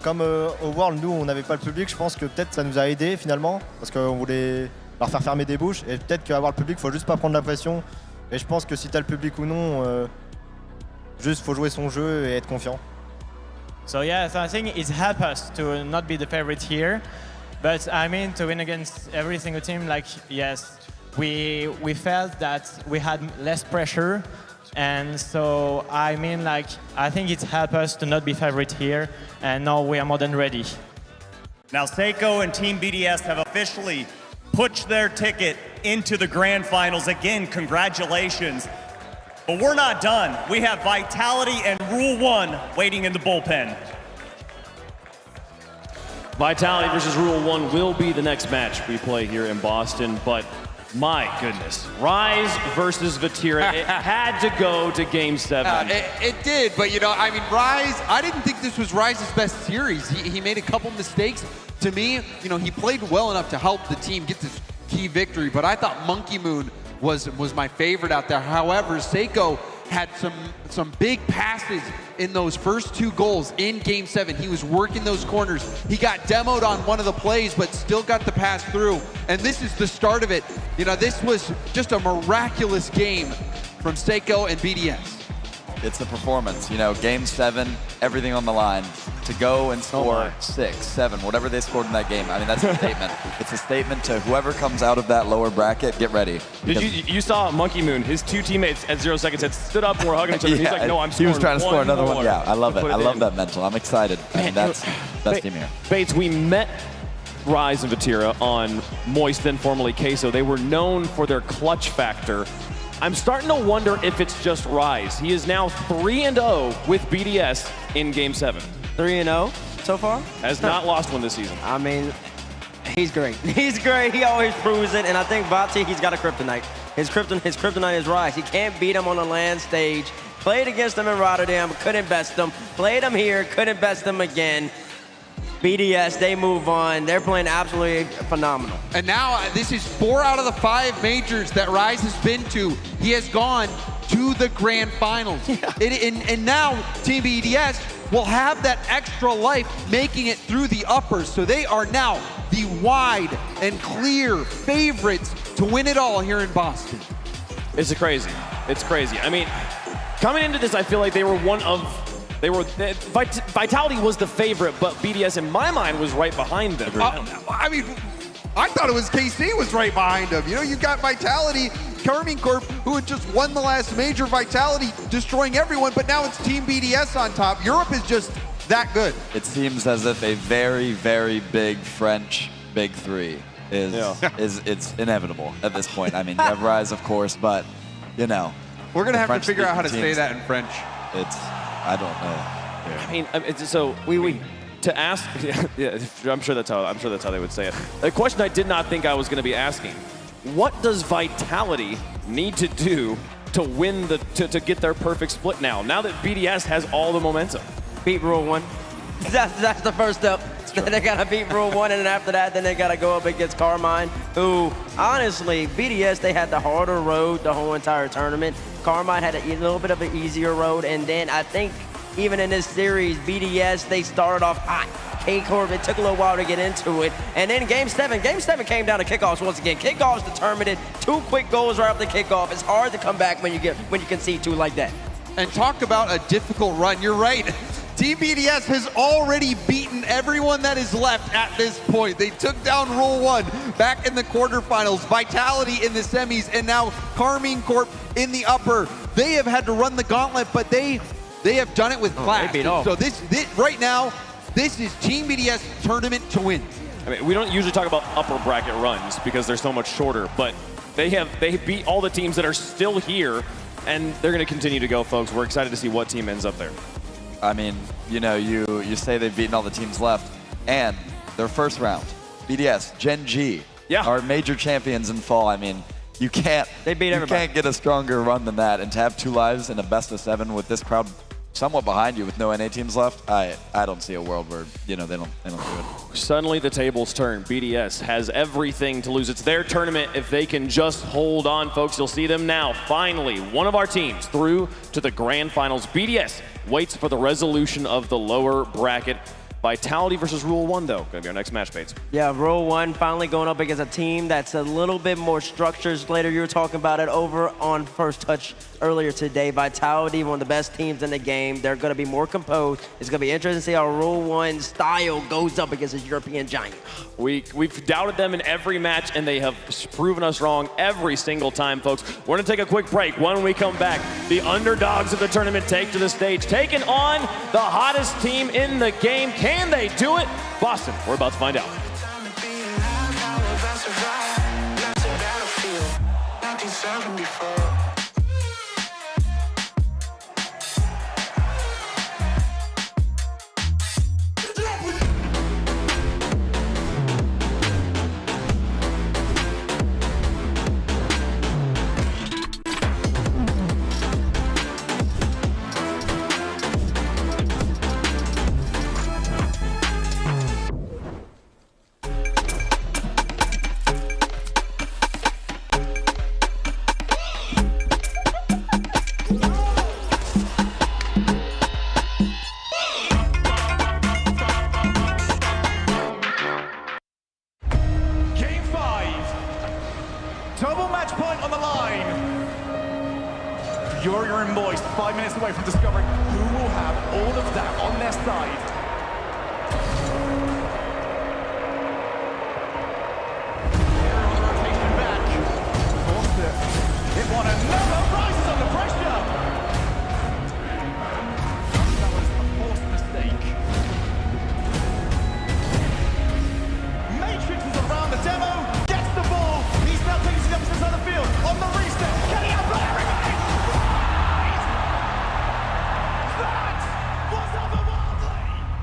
Comme au World, nous, on n'avait pas le public, je pense que peut-être ça nous a aidé finalement, parce qu'on voulait leur faire fermer des bouches, et peut-être qu'avoir le public, faut juste pas prendre la pression. Et je pense que si t'as le public ou non, juste faut jouer son jeu et être confiant. So yeah, so I think it's helped us to not be the favorite here, but I mean to win against every single team. Like yes, we felt that we had less pressure, and so I mean I think it's helped us to not be favorite here, and now we are more than ready. Now Seiko and Team BDS have officially pushed their ticket into the grand finals. Again, congratulations. But we're not done. We have Vitality and Rule 1 waiting in the bullpen. Vitality versus Rule 1 will be the next match we play here in Boston, but my goodness, Rise versus Vatira, it had to go to Game 7. It did, but I mean, Rise, I didn't think this was Rise's best series. He made a couple mistakes. To me, he played well enough to help the team get this key victory, but I thought Monkey Moon was my favorite out there. However, Seiko had some big passes in those first 2 goals in Game 7. He was working those corners. He got demoed on one of the plays, but still got the pass through. And this is the start of it. This was just a miraculous game from Seiko and BDS. It's the performance. Game 7, everything on the line. To go and score 6, 7, whatever they scored in that game. I mean, that's a statement. It's a statement to whoever comes out of that lower bracket, get ready. You saw Monkey Moon, his 2 teammates at 0 seconds had stood up and were hugging each other. He's like, no, I'm scoring. He was trying to score another one. More. Yeah, I love it. I love that mental. I'm excited. Man, that's team here. Bates, we met Rise and Vatira on Moist, then formerly Queso. They were known for their clutch factor. I'm starting to wonder if it's just Rise. He is now 3-0 with BDS in Game 7. 3-0? so far? Has not lost one this season. I mean, he's great. He's great. He always proves it. And I think Vati, he's got a kryptonite. His kryptonite is Rise. He can't beat him on the land stage. Played against him in Rotterdam, couldn't best him. Played him here, couldn't best him again. BDS, they move on. They're playing absolutely phenomenal. And now this is 4 out of the 5 majors that Rise has been to. He has gone to the grand finals. Yeah. And now Team BDS will have that extra life making it through the uppers. So they are now the wide and clear favorites to win it all here in Boston. It's crazy. It's crazy. I mean, coming into this, I feel like they were Vitality was the favorite, but BDS in my mind was right behind them. I mean, I thought it was KC was right behind them. You know, you've got Vitality, Karmine Corp, who had just won the last major, Vitality destroying everyone, but now it's Team BDS on top. Europe is just that good. It seems as if a very, very big French Big Three it's inevitable at this point. I mean, you have Rise, of course, but, you know. We're going to have to figure out how to say that in French. I don't know. I mean, so to ask, yeah, I'm sure that's how they would say it. A question I did not think I was going to be asking: what does Vitality need to do to win to get their perfect split now? Now that BDS has all the momentum, beat Rule 1. That's the first step. They gotta beat Rule 1, and then after that, then they gotta go up against Carmine, who, honestly, BDS, they had the harder road the whole entire tournament. Carmine had a little bit of an easier road, and then I think even in this series, BDS, they started off hot. K-Corp, it took a little while to get into it. And then Game 7 came down to kickoffs once again. Kickoffs determined it. 2 quick goals right after the kickoff. It's hard to come back when you concede 2 like that. And talk about a difficult run. You're right. Team BDS has already beaten everyone that is left at this point. They took down Rule 1 back in the quarterfinals, Vitality in the semis, and now Karmine Corp in the upper. They have had to run the gauntlet, but they have done it with class. So this right now, this is Team BDS tournament to win. I mean, we don't usually talk about upper bracket runs because they're so much shorter, but they beat all the teams that are still here, and they're going to continue to go, folks. We're excited to see what team ends up there. I mean, you know, you say they've beaten all the teams left, and their first round, BDS, Gen G, are major champions in fall. I mean, you can't get a stronger run than that, and to have 2 lives in a best of 7 with this crowd somewhat behind you with no NA teams left, I don't see a world where, you know, they don't do it. Suddenly the tables turn. BDS has everything to lose. It's their tournament. If they can just hold on, folks, you'll see them now. Finally, one of our teams through to the grand finals. BDS waits for the resolution of the lower bracket. Vitality versus Rule 1, though, gonna be our next match, Bates. Yeah, Rule 1 finally going up against a team that's a little bit more structured. Later, you were talking about it over on First Touch earlier today. Vitality, one of the best teams in the game. They're gonna be more composed. It's gonna be interesting to see how Rule 1 style goes up against a European giant. We've doubted them in every match, and they have proven us wrong every single time, folks. We're gonna take a quick break. When we come back, the underdogs of the tournament take to the stage, taking on the hottest team in the game. Can they do it? Boston, we're about to find out. Double match point on the line. Furia and Moist 5 minutes away from discovering who will have all of that on their side. Rotation back. Forced it. Hit one another. Rises under pressure. That was a forced mistake. Matrix is around the demo. Gets the ball. He's now taking steps to the side of the field. On the reset. Can he outplay everybody? That was otherworldly.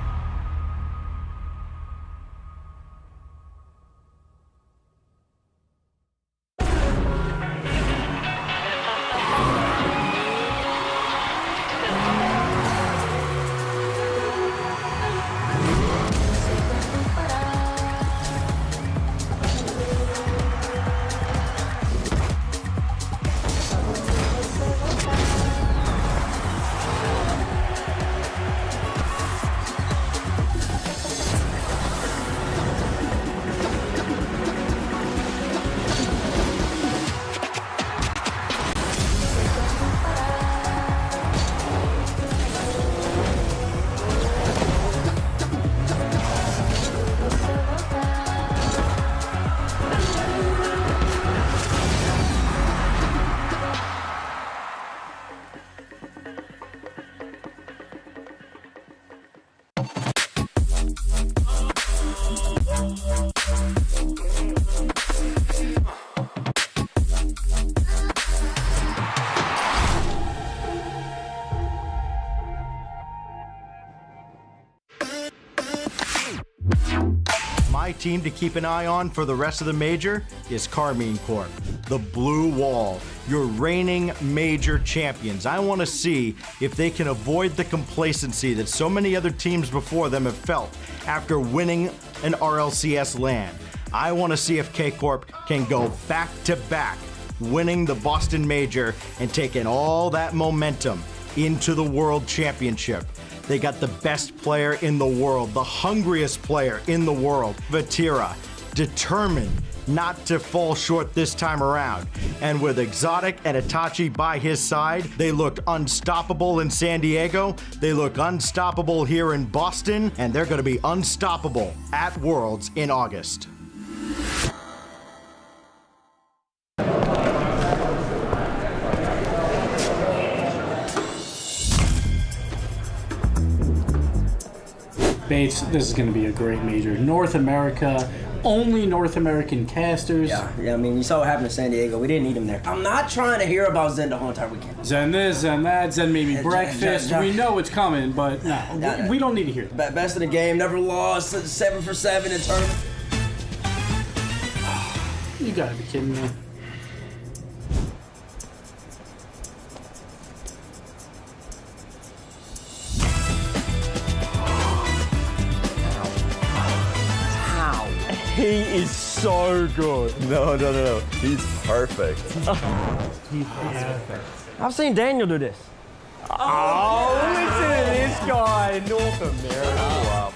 team to keep an eye on for the rest of the major is Karmine Corp, the Blue Wall, your reigning major champions. I want to see if they can avoid the complacency that so many other teams before them have felt after winning an RLCS LAN. I want to see if K-Corp can go back-to-back, winning the Boston Major and taking all that momentum into the World Championship. They got the best player in the world, the hungriest player in the world, Vatira, determined not to fall short this time around. And with Exotic and Itachi by his side, they looked unstoppable in San Diego, they look unstoppable here in Boston, and they're going to be unstoppable at Worlds in August. Bates, this is going to be a great major. North America, only North American casters. Yeah, I mean, you saw what happened in San Diego. We didn't need him there. I'm not trying to hear about Zen the whole entire weekend. Zen this, Zen that, Zen maybe breakfast. We know it's coming, but no, we don't need to hear that. Best of the game, never lost, 7 for 7 in tournament. You gotta be kidding me. He is so good. No. He's perfect. He's perfect. I've seen Daniel do this. Oh, listen to this guy in North America. Wow.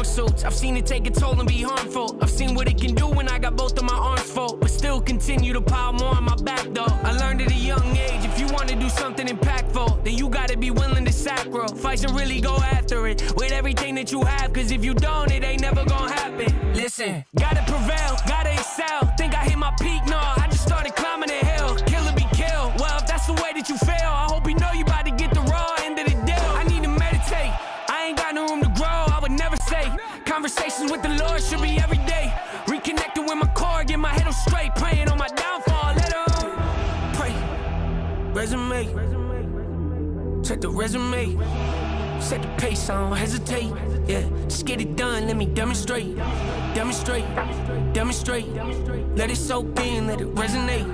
Suits. I've seen it take a toll and be harmful. I've seen what it can do when I got both of my arms full, but still continue to pile more on my back though. I learned at a young age, if you want to do something impactful, then you gotta be willing to sacrifice and really go after it with everything that you have, cause if you don't, it ain't never gonna happen. Listen, gotta prevail, gotta excel. Think I hit my peak? No, I just started climbing the hill. Kill or be killed. Well, if that's the way that you fail, I hope you know I ain't got no room to grow, I would never say. Conversations with the Lord should be every day. Reconnecting with my core, get my head on straight. Praying on my downfall, let him pray. Resume, check the resume. Set the pace, I don't hesitate. Yeah, just get it done, let me demonstrate. Demonstrate, demonstrate. Let it soak in, let it resonate.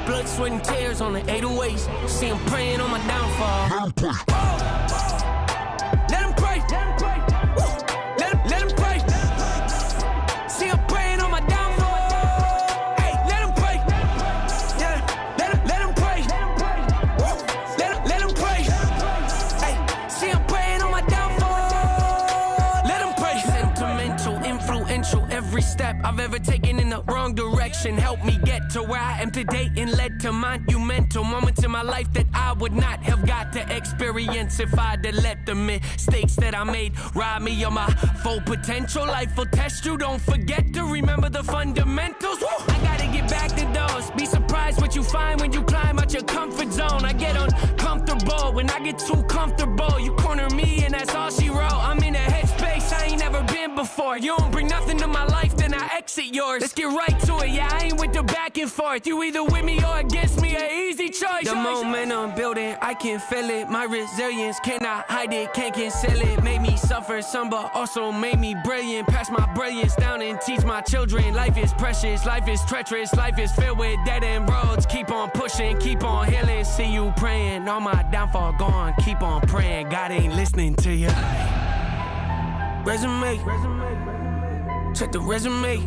Blood, sweat, and tears on the 808s. See him praying on my downfall. Let him pray. Let him pray. See him praying on my downfall. Hey, let him pray. Yeah, let him pray. Let him pray. Hey, see him praying on my downfall. Let him pray. Sentimental, influential. Every step I've ever taken in the wrong direction helped me get to where I am today and led to monumental moments in my life that I would not have got to experience if I'd have let the mistakes that I made rob me of my full potential. Life will test you, don't forget to remember the fundamentals. Woo! I gotta get back to those. Be surprised what you find when you climb out your comfort zone. I get uncomfortable when I get too comfortable. You corner me and that's all she wrote. I'm in a headspace I ain't never been before. You don't bring nothing to my life, then I exit yours. Let's get right to it, yeah, I ain't with the back and forth. You either with me or against me, an easy choice. The momentum building, I can feel it. My resilience, cannot hide it, can't conceal it. Made me suffer some, but also made me brilliant. Pass my brilliance down and teach my children. Life is precious, life is treacherous, life is filled with dead end roads. Keep on pushing, keep on healing. See you praying, all my downfall gone. Keep on praying, God ain't listening to you. Resume, check the resume.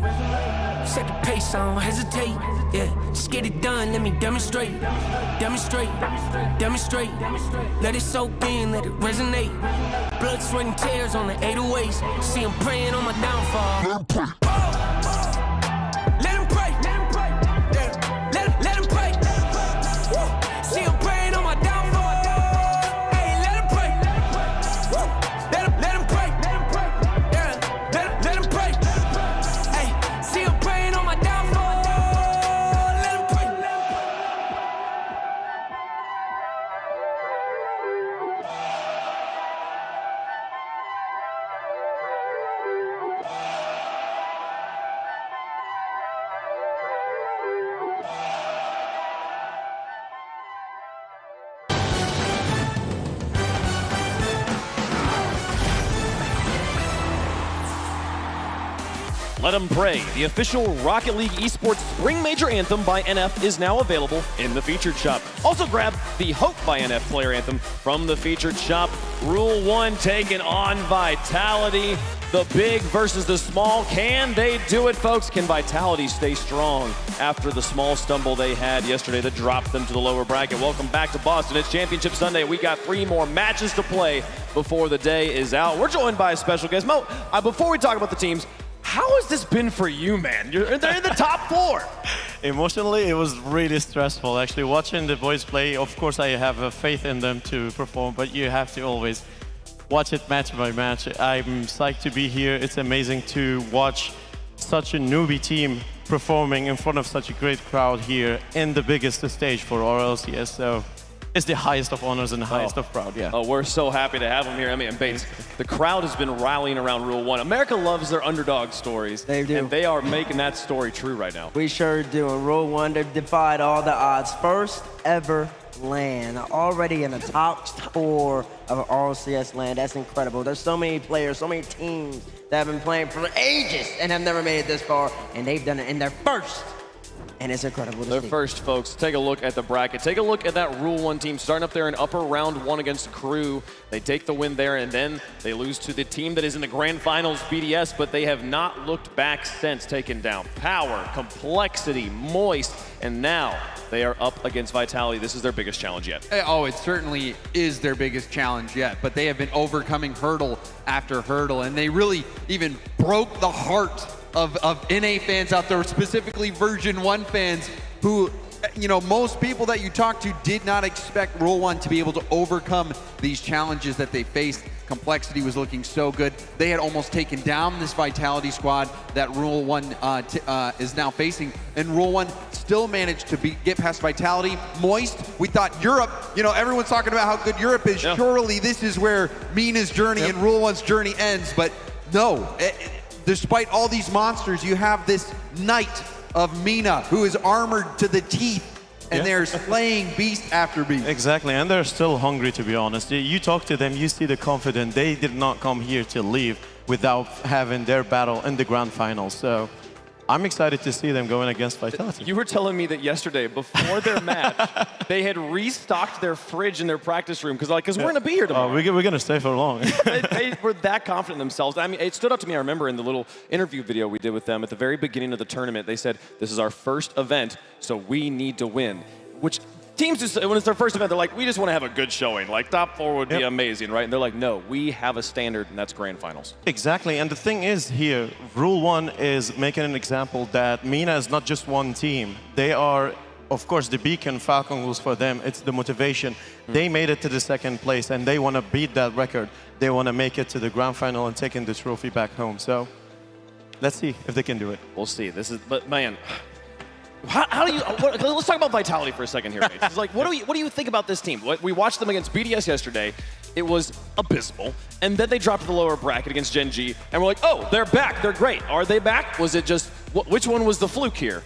Set the pace, I don't hesitate. Yeah, just get it done, let me demonstrate. Demonstrate, demonstrate. Let it soak in, let it resonate. Blood, sweat, and tears on the 808s. See him praying on my downfall. Let him pray. Yeah, let him pray. Woo. See him praying on my downfall. Hey, let him pray. Woo. Let him pray. Yeah, let him pray. Hey, see him praying on my downfall. Let him pray. Let 'em Pray, the official Rocket League Esports Spring Major Anthem by NF, is now available in the featured shop. Also grab the Hope by NF player anthem from the featured shop. Rule 1 taking on Vitality. The big versus the small. Can they do it, folks? Can Vitality stay strong after the small stumble they had yesterday that dropped them to the lower bracket? Welcome back to Boston. It's Championship Sunday. We got 3 more matches to play before the day is out. We're joined by a special guest. Mo, before we talk about the teams, how has this been for you, man? They're in the top 4. Emotionally, it was really stressful. Actually, watching the boys play, of course, I have a faith in them to perform, but you have to always watch it match by match. I'm psyched to be here. It's amazing to watch such a newbie team performing in front of such a great crowd here in the biggest stage for RLCS. So it's the highest of honors and the highest of proud, yeah. Oh, we're so happy to have him here. I mean, Bates, the crowd has been rallying around Rule 1. America loves their underdog stories. They do. And they are making that story true right now. We sure do. In Rule 1, they've defied all the odds. First ever land, already in the top 4 of RLCS land. That's incredible. There's so many players, so many teams that have been playing for ages and have never made it this far, and they've done it in their first. And it's incredible to They're see. first, folks. Take a look at the bracket. Take a look at that Rule 1 team starting up there in upper round 1 against Crew. They take the win there, and then they lose to the team that is in the grand finals, BDS, but they have not looked back since, taking down Power, Complexity, Moist, and now they are up against Vitality. This is their biggest challenge yet. Oh, it certainly is their biggest challenge yet, but they have been overcoming hurdle after hurdle, and they really even broke the heart of NA fans out there, specifically version 1 fans, who you know, most people that you talk to did not expect Rule 1 to be able to overcome these challenges that they faced. Complexity was looking so good. They had almost taken down this Vitality squad that Rule 1 is now facing. And Rule 1 still managed to get past Vitality. Moist, we thought Europe, you know, everyone's talking about how good Europe is. Surely this is where Mina's journey and Rule 1's journey ends. But no, despite all these monsters, you have this knight of Mina who is armored to the teeth. And they're slaying beast after beast. Exactly, and they're still hungry, to be honest. You talk to them, you see the confidence. They did not come here to leave without having their battle in the grand finals. So I'm excited to see them going against Vitality. You were telling me that yesterday, before their match, they had restocked their fridge in their practice room because we're going to be here tomorrow. Oh, we're going to stay for long. They were that confident in themselves. I mean, it stood out to me, I remember, in the little interview video we did with them at the very beginning of the tournament. They said, this is our first event, so we need to win. Which teams, just, when it's their first event, they're like, we just want to have a good showing. Like, top 4 would be amazing, right? And they're like, no, we have a standard, and that's grand finals. Exactly, and the thing is here, Rule 1 is making an example that Mina is not just one team. They are, of course, the beacon Falcon rules for them. It's the motivation. They made it to the second place, and they want to beat that record. They want to make it to the grand final and taking the trophy back home. So let's see if they can do it. We'll see. But man, how do you? Let's talk about Vitality for a second here, Mace. It's like, what do you think about this team? We watched them against BDS yesterday. It was abysmal, and then they dropped the lower bracket against Gen G, and we're like, oh, they're back. They're great. Are they back? Was it just which one was the fluke here?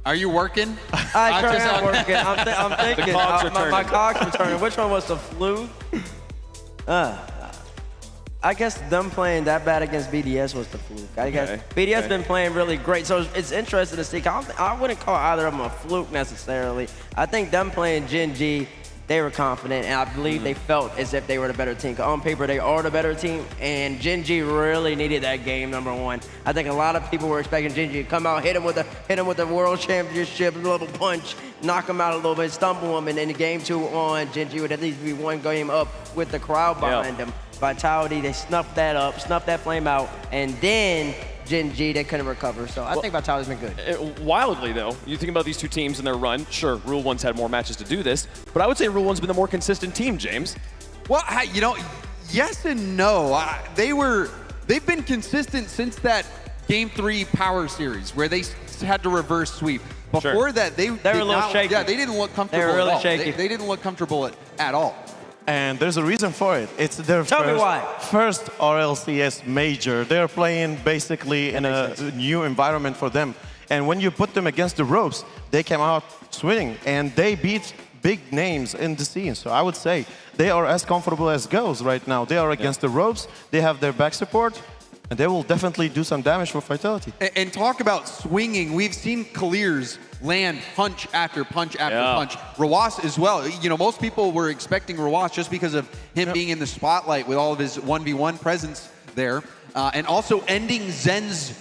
Are you working? I sure am working. I'm thinking. The cogs are turning. My cogs are turning. Which one was the fluke? I guess them playing that bad against BDS was the fluke. I guess BDS been playing really great, so it's interesting to see. I wouldn't call either of them a fluke necessarily. I think them playing Gen G, they were confident, and I believe they felt as if they were the better team. On paper, they are the better team, and Gen G really needed that game, number one. I think a lot of people were expecting Gen G to come out, hit him with the World Championship, a little punch, knock him out a little bit, stumble him, and then game 2 on, Gen G would at least be one game up with the crowd behind them. Vitality, they snuffed that up, snuffed that flame out, and then Gen G, they couldn't recover. So I think Vitality's been good. Wildly, though, you think about these two teams and their run. Sure, Rule 1's had more matches to do this, but I would say Rule 1's been the more consistent team, James. Well, you know, yes and no. They've been consistent since that Game 3 Power Series where they had to reverse sweep. Before that, they were a little shaky. Yeah, they didn't look comfortable They were really at all. shaky. They didn't look comfortable at all. And there's a reason for it. It's their first RLCS major. They're playing basically in a new environment for them. And when you put them against the ropes, they came out swinging, and they beat big names in the scene. So I would say they are as comfortable as goes right now. They are against the ropes. They have their back support. And they will definitely do some damage for Vitality. And talk about swinging. We've seen Kalirs land punch after punch after punch. Rawas as well. You know, most people were expecting Rawas just because of him being in the spotlight with all of his 1v1 presence there. And also ending Zen's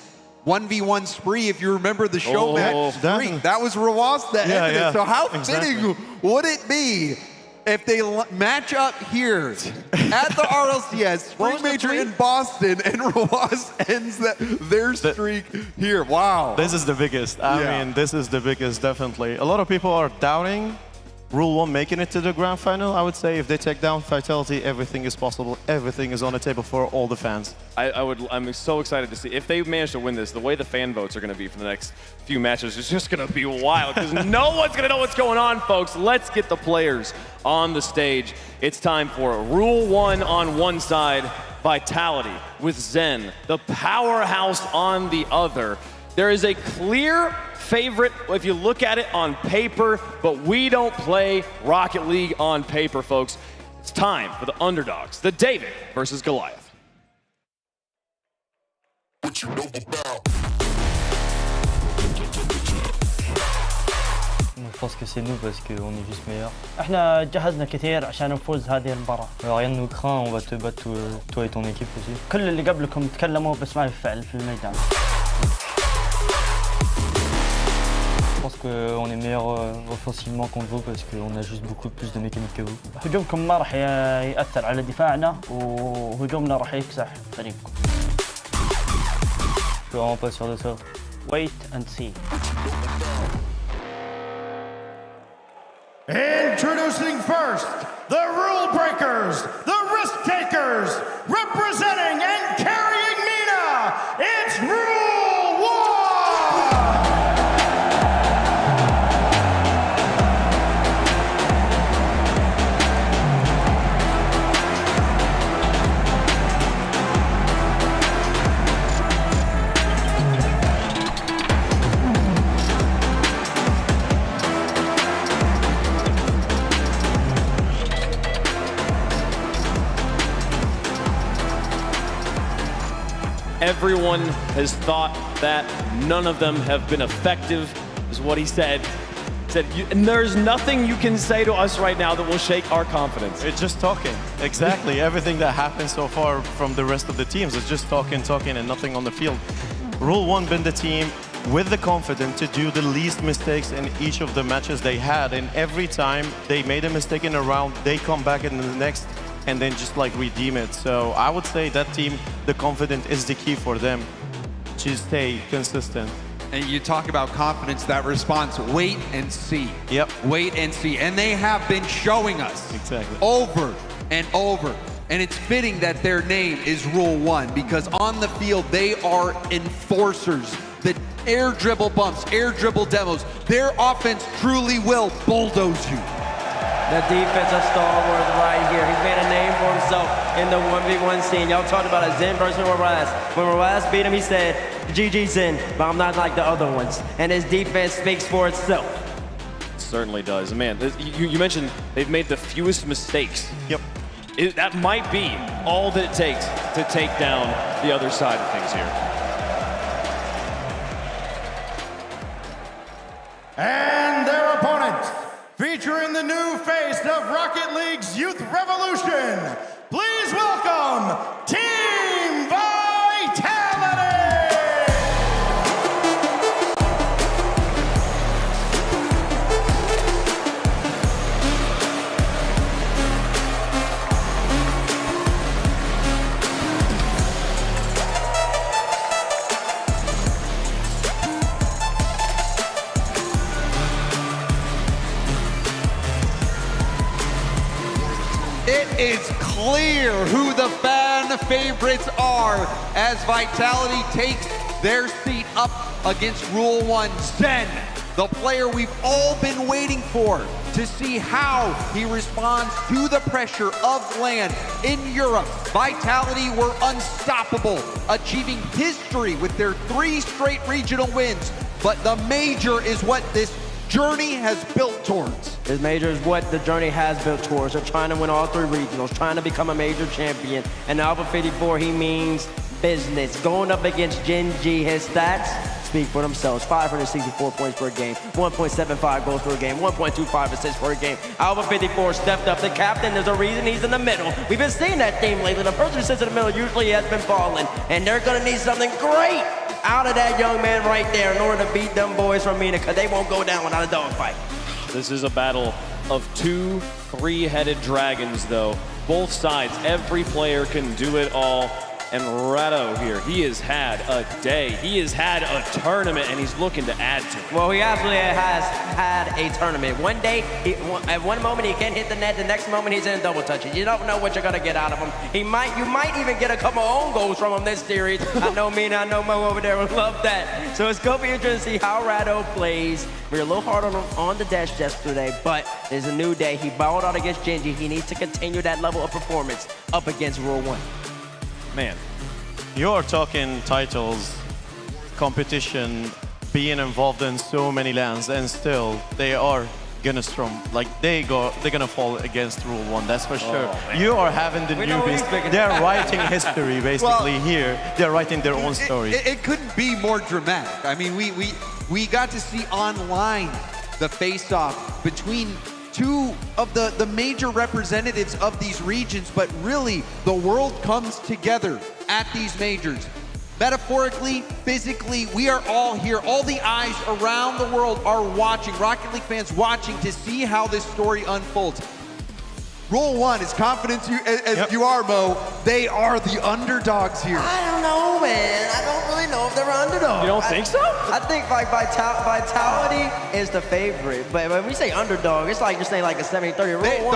1v1 spree, if you remember the show match spree. That was Rawas that ended it. So how fitting would it be if they match up here at the RLCS Spring Major in Boston and Rawas ends their streak here? Wow. This is the biggest. I mean, this is the biggest, definitely. A lot of people are doubting Rule 1 making it to the grand final. I would say if they take down Vitality, everything is possible. Everything is on the table for all the fans. I'm so excited to see. If they manage to win this, the way the fan votes are going to be for the next few matches is just going to be wild because no one's going to know what's going on, folks. Let's get the players on the stage. It's time for Rule 1 on one side, Vitality with Zen, the powerhouse on the other. There is a clear favorite if you look at it on paper, but we don't play Rocket League on paper, folks. It's time for the underdogs, the David versus Goliath. What you know about? Je pense que c'est nous parce qu'on est juste meilleurs. احنا جهزنا كثير عشان نفوز هذه المباراة. Rien nous craint, on va te battre toi et ton équipe aussi. كل اللي قبلكم تكلموا بس ما يفعل في الميدان. Je pense qu'on est meilleur offensivement contre vous parce qu'on a juste beaucoup plus de mécanique que vous. هجومكم ما راح يأثر على دفاعنا وهجومنا راح يكسح فريقكم. Je suis vraiment pas sûr de ça. Wait and see. Introducing first, the rule breakers, the risk takers, representing and carrying MENA, it's Rule 1! Everyone has thought that none of them have been effective, is what he said. He said, and there's nothing you can say to us right now that will shake our confidence. It's just talking. Exactly. Everything that happened so far from the rest of the teams is just talking, and nothing on the field. Rule 1 been the team with the confidence to do the least mistakes in each of the matches they had. And every time they made a mistake in a round, they come back in the next and then just like redeem it. So I would say that team, the confidence is the key for them to stay consistent. And you talk about confidence, that response, wait and see. Yep. Wait and see. And they have been showing us exactly over and over. And it's fitting that their name is Rule 1 because on the field, they are enforcers. The air dribble bumps, air dribble demos, their offense truly will bulldoze you. The defensive stalwart right here. He's made a name for himself in the 1v1 scene. Y'all talked about a Zen versus Moraz. When Moraz beat him, he said, GG Zen, but I'm not like the other ones. And his defense speaks for itself. It certainly does. Man, you mentioned they've made the fewest mistakes. Yep. That might be all that it takes to take down the other side of things here. And their opponent, featuring the new face of Rocket League's Youth Revolution, please welcome Team Vitality! It is clear who the fan favorites are as Vitality takes their seat up against Rule 1. Zen, the player we've all been waiting for to see how he responds to the pressure of LAN in Europe. Vitality were unstoppable, achieving history with their 3 straight regional wins. But the major is what this journey has built towards. This major is what the journey has built towards. They're trying to win all 3 regionals, trying to become a major champion. And Alpha 54, he means business. Going up against Gen G, his stats speak for themselves. 564 points per game, 1.75 goals per game, 1.25 assists per game. Alpha 54 stepped up. The captain, there's a reason he's in the middle. We've been seeing that theme lately. The person who sits in the middle usually has been falling. And they're gonna need something great out of that young man right there in order to beat them boys from MENA, because they won't go down without a dogfight. This is a battle of 2 3-headed dragons, though. Both sides, every player can do it all. And Rado here, he has had a day. He has had a tournament, and he's looking to add to it. Well, he absolutely has had a tournament. One day, at one moment, he can hit the net. The next moment, he's in double touches. You don't know what you're gonna get out of him. You might even get a couple own goals from him this series. I know Mina, I know Mo over there will love that. So it's gonna be interesting to see how Rado plays. We were a little hard on him on the dash yesterday, but there's a new day. He balled out against Genji. He needs to continue that level of performance up against Rule 1. Man, you're talking titles, competition, being involved in so many lands, and still they are gonna storm. Like they're gonna fall against Rule 1. That's for sure. You are having the newbies. They're writing history basically here. They're writing their own story. It couldn't be more dramatic. I mean, we got to see online the face-off between 2 of the major representatives of these regions, but really the world comes together at these majors. Metaphorically, physically, we are all here. All the eyes around the world are watching, Rocket League fans watching to see how this story unfolds. Rule 1, as confident as you are, Mo, they are the underdogs here. I don't know, man. I don't really know if they're underdogs. You don't think so? I think like Vitality is the favorite, but when we say underdog, it's like you're saying like a 70-30 rule.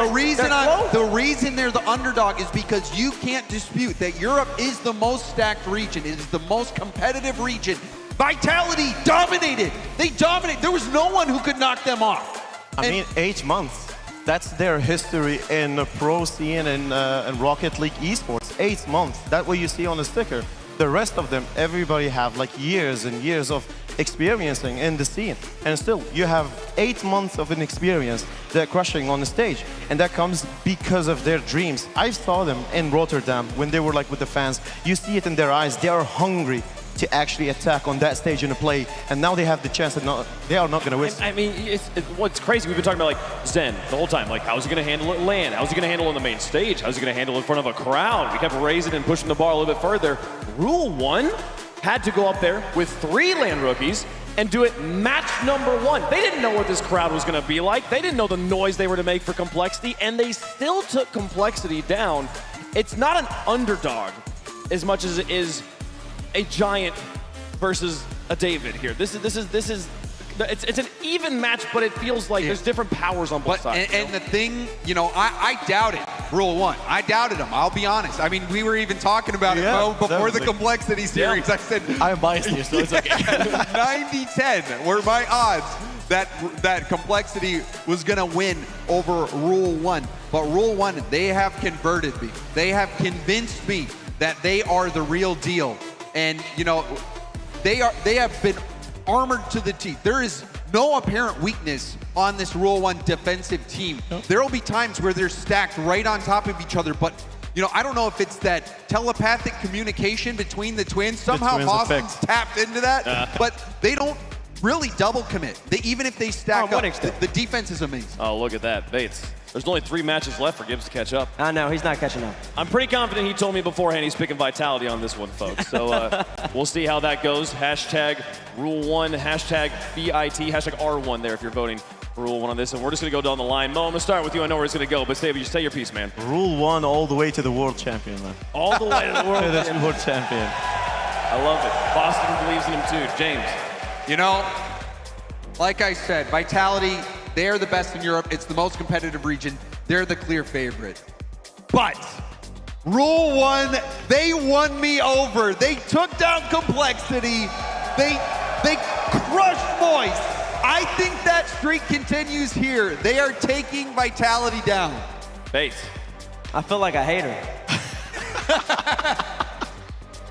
The reason they're the underdog is because you can't dispute that Europe is the most stacked region. It is the most competitive region. Vitality dominated. They dominated. There was no one who could knock them off. I mean, 8 months. That's their history in the pro scene and Rocket League esports. 8 months. That's what you see on the sticker. The rest of them, everybody have like years and years of experiencing in the scene. And still, you have 8 months of an experience they're crushing on the stage. And that comes because of their dreams. I saw them in Rotterdam when they were like with the fans. You see it in their eyes. They are hungry to actually attack on that stage in a play, and now they have the chance that they are not going to win. I mean, what's crazy, we've been talking about like Zen the whole time, like how's he going to handle it LAN? How's he going to handle it on the main stage? How's he going to handle it in front of a crowd? We kept raising and pushing the bar a little bit further. Rule 1 had to go up there with 3 LAN rookies and do it match number 1. They didn't know what this crowd was going to be like. They didn't know the noise they were to make for Complexity, and they still took Complexity down. It's not an underdog as much as it is a giant versus a David here. It's an even match, but it feels like there's different powers on both sides. And the thing, you know, I doubted Rule 1. I doubted them, I'll be honest. I mean, we were even talking about it, Mo, before the Complexity series. I said, I'm biased here, so it's okay. 90-10 were my odds that Complexity was gonna win over Rule 1. But Rule 1, they have converted me. They have convinced me that they are the real deal. And, you know, they have been armored to the teeth. There is no apparent weakness on this Rule 1 defensive team. There will be times where they're stacked right on top of each other, but, you know, I don't know if it's that telepathic communication between the twins. Somehow Boston's tapped into that, but they don't really double commit. Even if they stack up, the defense is amazing. Oh, look at that, Bates. There's only 3 matches left for Gibbs to catch up. I know, he's not catching up. I'm pretty confident he told me beforehand he's picking Vitality on this one, folks. So we'll see how that goes. Hashtag Rule 1, hashtag VIT, hashtag R1 there if you're voting for Rule 1 on this. And we're just going to go down the line. Mo, I'm going to start with you. I know where it's going to go, but say your piece, man. Rule 1 all the way to the world champion, man. All the way to the world champion. To the world champion. I love it. Boston believes in him too. James. You know, like I said, Vitality, they're the best in Europe. It's the most competitive region. They're the clear favorite. But Rule 1, they won me over. They took down Complexity. They crushed Moist. I think that streak continues here. They are taking Vitality down. Bates. I feel like a hater.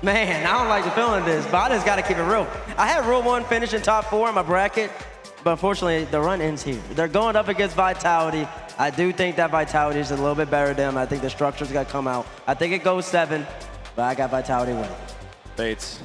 Man, I don't like the feeling of this, but I just got to keep it real. I had Rule 1 finishing top 4 in my bracket, but unfortunately, the run ends here. They're going up against Vitality. I do think that Vitality is a little bit better than them. I think the structure's got to come out. I think it goes 7, but I got Vitality winning. Bates,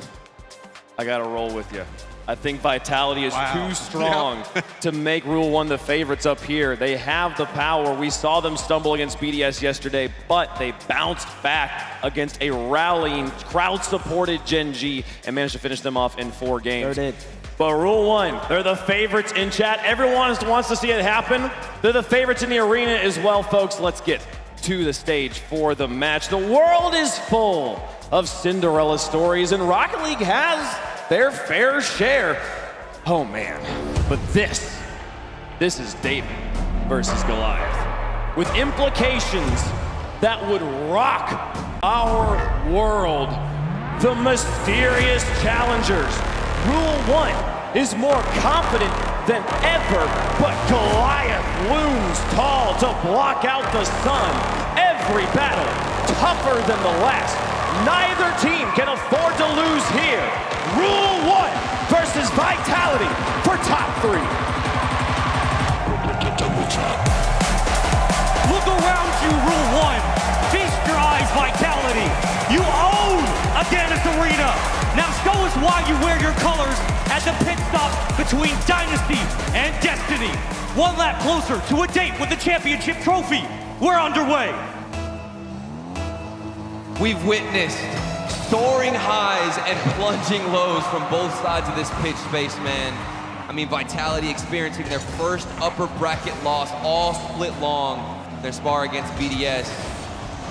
I got to roll with you. I think Vitality is too strong to make Rule 1 the favorites up here. They have the power. We saw them stumble against BDS yesterday, but they bounced back against a rallying, crowd-supported Gen G and managed to finish them off in 4 games. Sure did. But Rule 1, they're the favorites in chat. Everyone wants to see it happen. They're the favorites in the arena as well, folks. Let's get to the stage for the match. The world is full of Cinderella stories, and Rocket League has their fair share. Oh man, but this is David versus Goliath, with implications that would rock our world. The mysterious challengers. Rule 1 is more confident than ever, but Goliath looms tall to block out the sun. Every battle tougher than the last. Neither team can afford to lose here. Rule 1 versus Vitality for top 3. Look around you, Rule 1. Feast your eyes, Vitality. You own Aganis Arena. Now show us why you wear your colors at the pit stop between Dynasty and Destiny. 1 lap closer to a date with the championship trophy. We're underway. We've witnessed soaring highs and plunging lows from both sides of this pitch space, man. I mean, Vitality experiencing their first upper bracket loss all split long. their spar against BDS.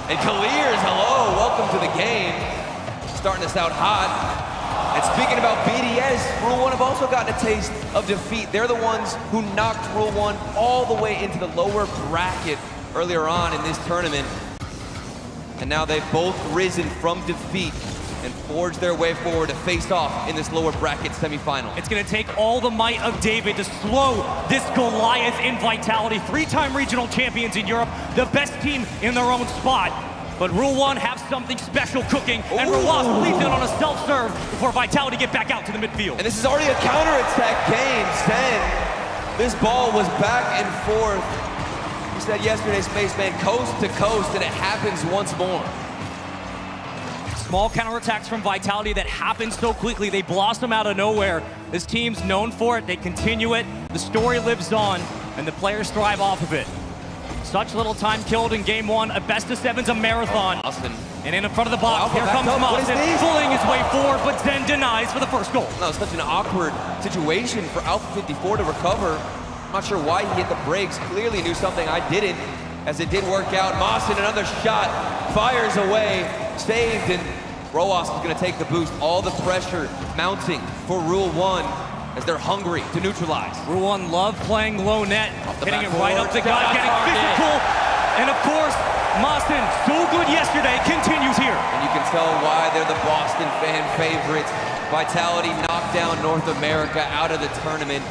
And Clears, hello, welcome to the game. Starting us out hot. And speaking about BDS, Rule 1 have also gotten a taste of defeat. They're the ones who knocked Rule 1 all the way into the lower bracket earlier on in this tournament. And now they've both risen from defeat and forged their way forward to face off in this lower bracket semifinal. It's going to take all the might of David to slow this Goliath in Vitality. 3-time regional champions in Europe, the best team in their own spot. But Rule 1 have something special cooking, and Rawas leaves it on a self-serve before Vitality get back out to the midfield. And this is already a counter-attack game. Zen, this ball was back and forth. You said yesterday, Spaceman, coast to coast, and it happens once more. Small counterattacks from Vitality that happen so quickly. They blossom out of nowhere. This team's known for it. They continue it. The story lives on, and the players thrive off of it. Such little time killed in game 1. A best of 7's a marathon. And in front of the box, here comes Mawson, pulling his way forward, but Zen denies for the first goal. No, it's such an awkward situation for Alpha 54 to recover. I'm not sure why he hit the brakes. Clearly knew something I didn't, as it did work out. Mawson, another shot, fires away, saved, and Roas is going to take the boost. All the pressure mounting for Rule 1 as they're hungry to neutralize. Rule 1 love playing low net, hitting it right up the gut, getting physical. And of course, Mawson, so good yesterday, continues here. And you can tell why they're the Boston fan favorites. Vitality knocked down North America out of the tournament,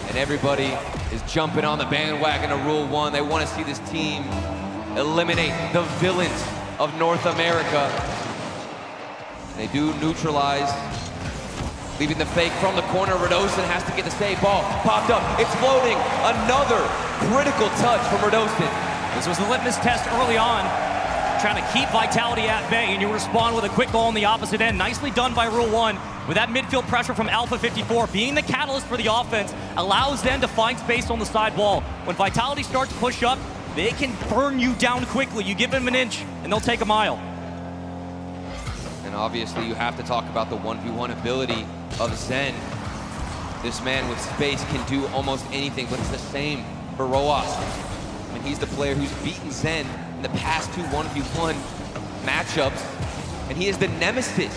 and everybody is jumping on the bandwagon of Rule 1. They want to see this team eliminate the villains of North America. They do neutralize, leaving the fake from the corner. Radosin has to get the save. Ball popped up. It's floating. Another critical touch from Radosin. This was the litmus test early on, trying to keep Vitality at bay, and you respond with a quick goal on the opposite end. Nicely done by Rule 1. With that midfield pressure from Alpha 54, being the catalyst for the offense, allows them to find space on the side wall. When Vitality starts to push up, they can burn you down quickly. You give them an inch, and they'll take a mile. And obviously you have to talk about the 1v1 ability of Zen. This man with space can do almost anything, but it's the same for Roas. I mean, he's the player who's beaten Zen in the past 2 1v1 matchups, and he is the nemesis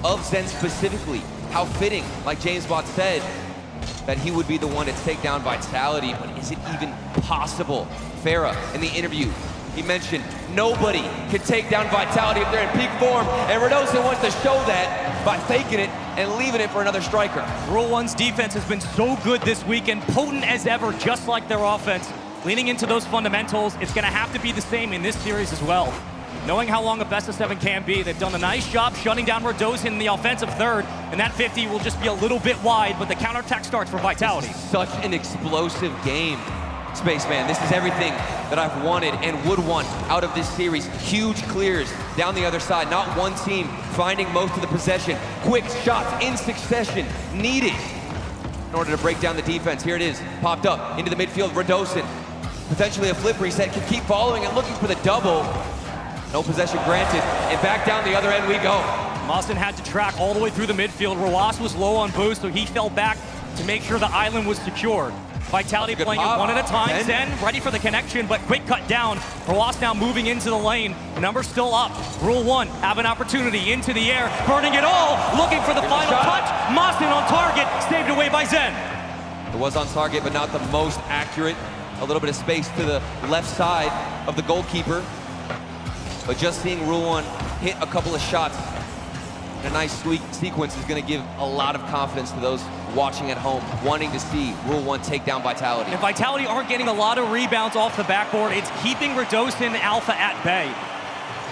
of Zen specifically. How fitting, like James Bott said, that he would be the one to take down Vitality, but is it even possible? Farah, in the interview, he mentioned nobody can take down Vitality if they're in peak form, and Radosin wants to show that by faking it and leaving it for another striker. Rule 1's defense has been so good this weekend, potent as ever, just like their offense. Leaning into those fundamentals, it's going to have to be the same in this series as well. Knowing how long a best of 7 can be, they've done a nice job shutting down Radosin in the offensive third, and that 50 will just be a little bit wide, but the counterattack starts for Vitality. Such an explosive game, Spaceman. This is everything that I've wanted and would want out of this series. Huge clears down the other side. Not one team finding most of the possession. Quick shots in succession needed in order to break down the defense. Here it is, popped up into the midfield. Radosin, potentially a flip reset, can keep following and looking for the double. No possession granted, and back down the other end we go. Mawson had to track all the way through the midfield. Rawas was low on boost, so he fell back to make sure the island was secured. Vitality playing it one at a time. Zen ready for the connection, but quick cut down. Rawas now moving into the lane. The number's still up. Rule 1 have an opportunity into the air, burning it all, looking for the final touch. Mawson on target, saved away by Zen. It was on target, but not the most accurate. A little bit of space to the left side of the goalkeeper. But just seeing Rule 1 hit a couple of shots in a nice sequence is going to give a lot of confidence to those watching at home, wanting to see Rule 1 take down Vitality. If Vitality aren't getting a lot of rebounds off the backboard, it's keeping Radosin Alpha at bay.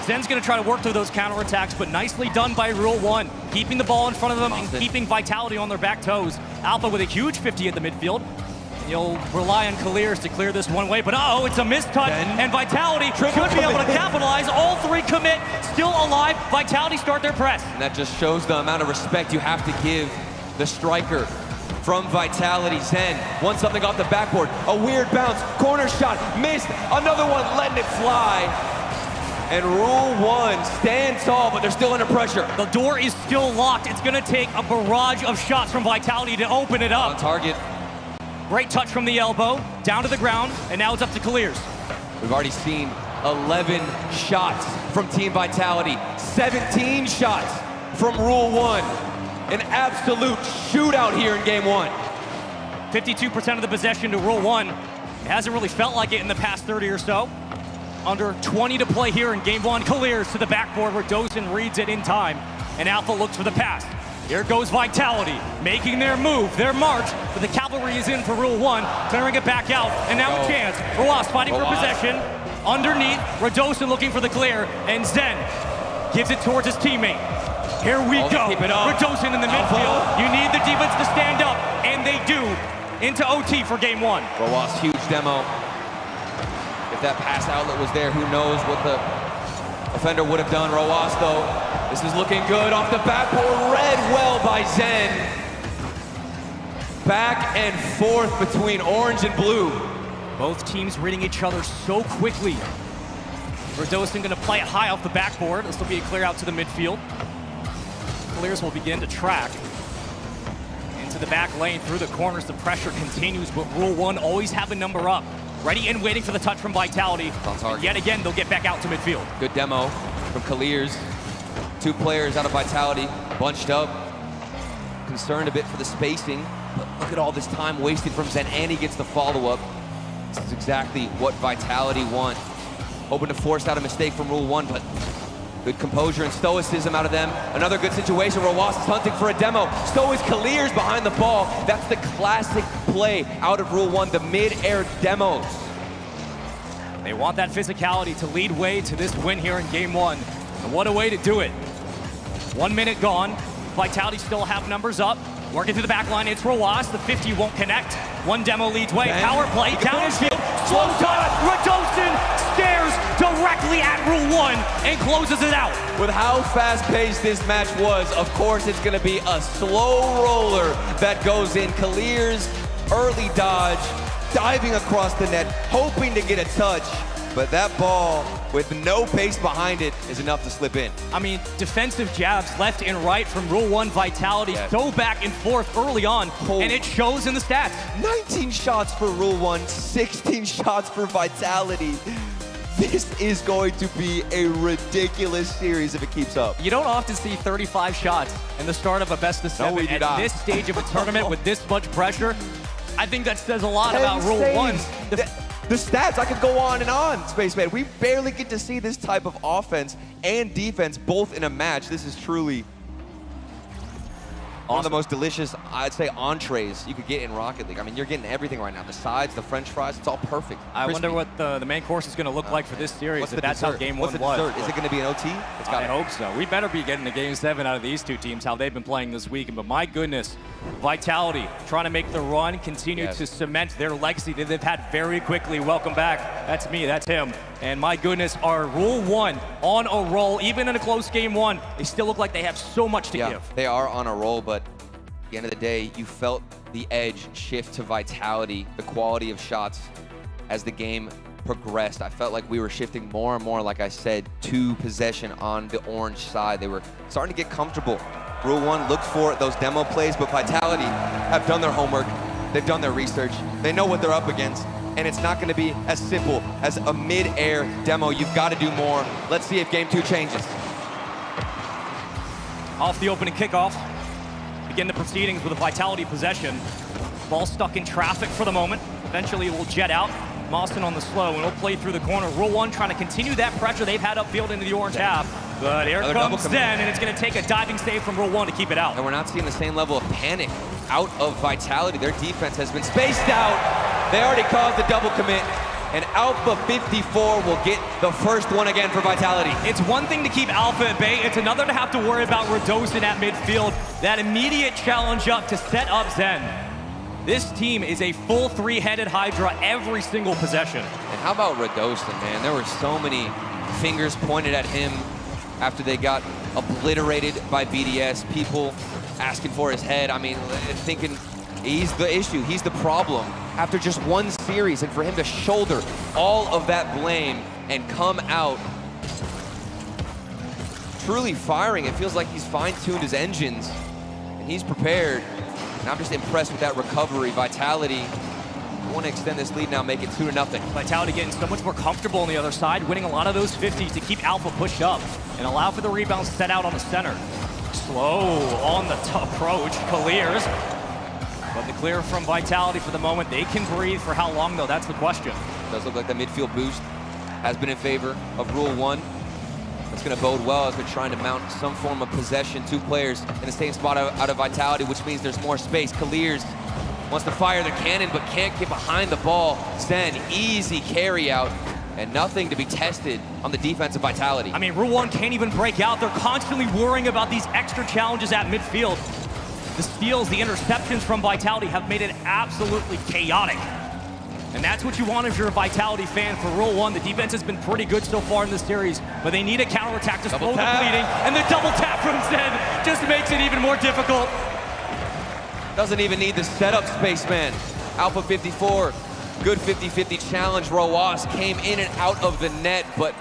Zen's going to try to work through those counterattacks, but nicely done by Rule 1, keeping the ball in front of them and keeping Vitality on their back toes. Alpha with a huge 50 at the midfield. You'll rely on Clears to clear this one way, but uh-oh, it's a mistouch, and Vitality should be able to capitalize. All 3 commit, still alive. Vitality start their press. And that just shows the amount of respect you have to give the striker from Vitality. Zen wants something off the backboard. A weird bounce, corner shot, missed. Another one letting it fly. And Rule 1 stand tall, but they're still under pressure. The door is still locked. It's going to take a barrage of shots from Vitality to open it up. On target. Great touch from the elbow, down to the ground, and now it's up to Clears. We've already seen 11 shots from Team Vitality, 17 shots from Rule 1. An absolute shootout here in game 1. 52% of the possession to Rule 1. It hasn't really felt like it in the past 30 or so. Under 20 to play here in game 1. Clears to the backboard where Dosen reads it in time. And Alpha looks for the pass. Here goes Vitality, making their move, their march, but the cavalry is in for Rule 1, clearing it back out, and now a chance. Roas fighting for possession. Underneath, Radosin looking for the clear, and Zen gives it towards his teammate. Here we go. Radosin in the midfield. You need the defense to stand up, and they do. Into OT for game 1. Roas, huge demo. If that pass outlet was there, who knows what the offender would have done. Roas, though, this is looking good off the backboard. Read well by Zen. Back and forth between orange and blue. Both teams reading each other so quickly. Radosin gonna play it high off the backboard. This will be a clear out to the midfield. Clears will begin to track. Into the back lane, through the corners, the pressure continues, but Rule 1 always have a number up. Ready and waiting for the touch from Vitality. And yet again, they'll get back out to midfield. Good demo from Clears. 2 players out of Vitality, bunched up. Concerned a bit for the spacing, but look at all this time wasted from Zen, and he gets the follow-up. This is exactly what Vitality want. Hoping to force out a mistake from Rule 1, but good composure and stoicism out of them. Another good situation. Roas is hunting for a demo. Stoic Clears behind the ball. That's the classic play out of Rule 1, the mid-air demos. They want that physicality to lead way to this win here in game 1. And what a way to do it. 1 minute gone. Vitality still have numbers up. Working through the back line, it's Roas. The 50 won't connect. One demo leads way. Power play, downfield, slow touch. Radosin stares directly at Rule 1 and closes it out. With how fast-paced this match was, of course it's going to be a slow roller that goes in. Clears, early dodge, diving across the net, hoping to get a touch. But that ball, with no pace behind it, is enough to slip in. I mean, defensive jabs left and right from Rule 1 Vitality. So back and forth early on, and it shows in the stats. 19 shots for Rule 1, 16 shots for Vitality. This is going to be a ridiculous series if it keeps up. You don't often see 35 shots in the start of a best-of-7 we do not. at this stage of a tournament with this much pressure. I think that says a lot about Rule 1. The stats, I could go on, Spaceman. We barely get to see this type of offense and defense both in a match. This is truly one of the most delicious, I'd say, entrees you could get in Rocket League. I mean, you're getting everything right now. The sides, the French fries, it's all perfect. I wonder what the main course is going to look like for this series. If that's how game 1 was. What's the dessert? Is it going to be an OT? I hope so. We better be getting to game 7 out of these 2 teams, how they've been playing this weekend. But my goodness, Vitality trying to make the run, continue to cement their legacy that they've had very quickly. Welcome back. That's me, that's him. And my goodness, our Rule 1 on a roll, even in a close game 1, they still look like they have so much to give. They are on a roll, but at the end of the day, you felt the edge shift to Vitality, the quality of shots as the game progressed. I felt like we were shifting more and more, like I said, to possession on the orange side. They were starting to get comfortable. Rule 1 looked for those demo plays, but Vitality have done their homework. They've done their research. They know what they're up against, and it's not going to be as simple as a mid-air demo. You've got to do more. Let's see if game 2 changes. Off the opening kickoff. Begin the proceedings with a Vitality possession. Ball stuck in traffic for the moment. Eventually it will jet out. Mawson on the slow, and he'll play through the corner. Rule 1 trying to continue that pressure they've had upfield into the orange half. But here comes Zen, and it's going to take a diving save from Rule 1 to keep it out. And we're not seeing the same level of panic out of Vitality. Their defense has been spaced out. They already caused the double commit. And Alpha 54 will get the first one again for Vitality. It's one thing to keep Alpha at bay. It's another to have to worry about Radosin at midfield. That immediate challenge up to set up Zen. This team is a full 3-headed Hydra every single possession. And how about Radosin, man? There were so many fingers pointed at him after they got obliterated by BDS. People asking for his head. I mean, thinking he's the issue, he's the problem. After just one series, and for him to shoulder all of that blame and come out truly firing, it feels like he's fine-tuned his engines and he's prepared. And I'm just impressed with that recovery. Vitality want to extend this lead now, make it 2-0. Vitality getting so much more comfortable on the other side, winning a lot of those 50s to keep Alpha pushed up and allow for the rebounds set out on the center. Slow on the approach, clears. But the clear from Vitality for the moment. They can breathe for how long, though? That's the question. It does look like the midfield boost has been in favor of Rule 1. That's going to bode well as they're trying to mount some form of possession. 2 players in the same spot out of Vitality, which means there's more space. Clears wants to fire the cannon, but can't get behind the ball. Zen, easy carry out, and nothing to be tested on the defense of Vitality. I mean, Rule 1 can't even break out. They're constantly worrying about these extra challenges at midfield. The steals, the interceptions from Vitality have made it absolutely chaotic. And that's what you want if you're a Vitality fan. For Rule 1, the defense has been pretty good so far in this series, but they need a counterattack to slow the bleeding, and the double tap from Zen just makes it even more difficult. Doesn't even need the setup, Spaceman. Alpha 54, good 50-50 challenge. Roas came in and out of the net, but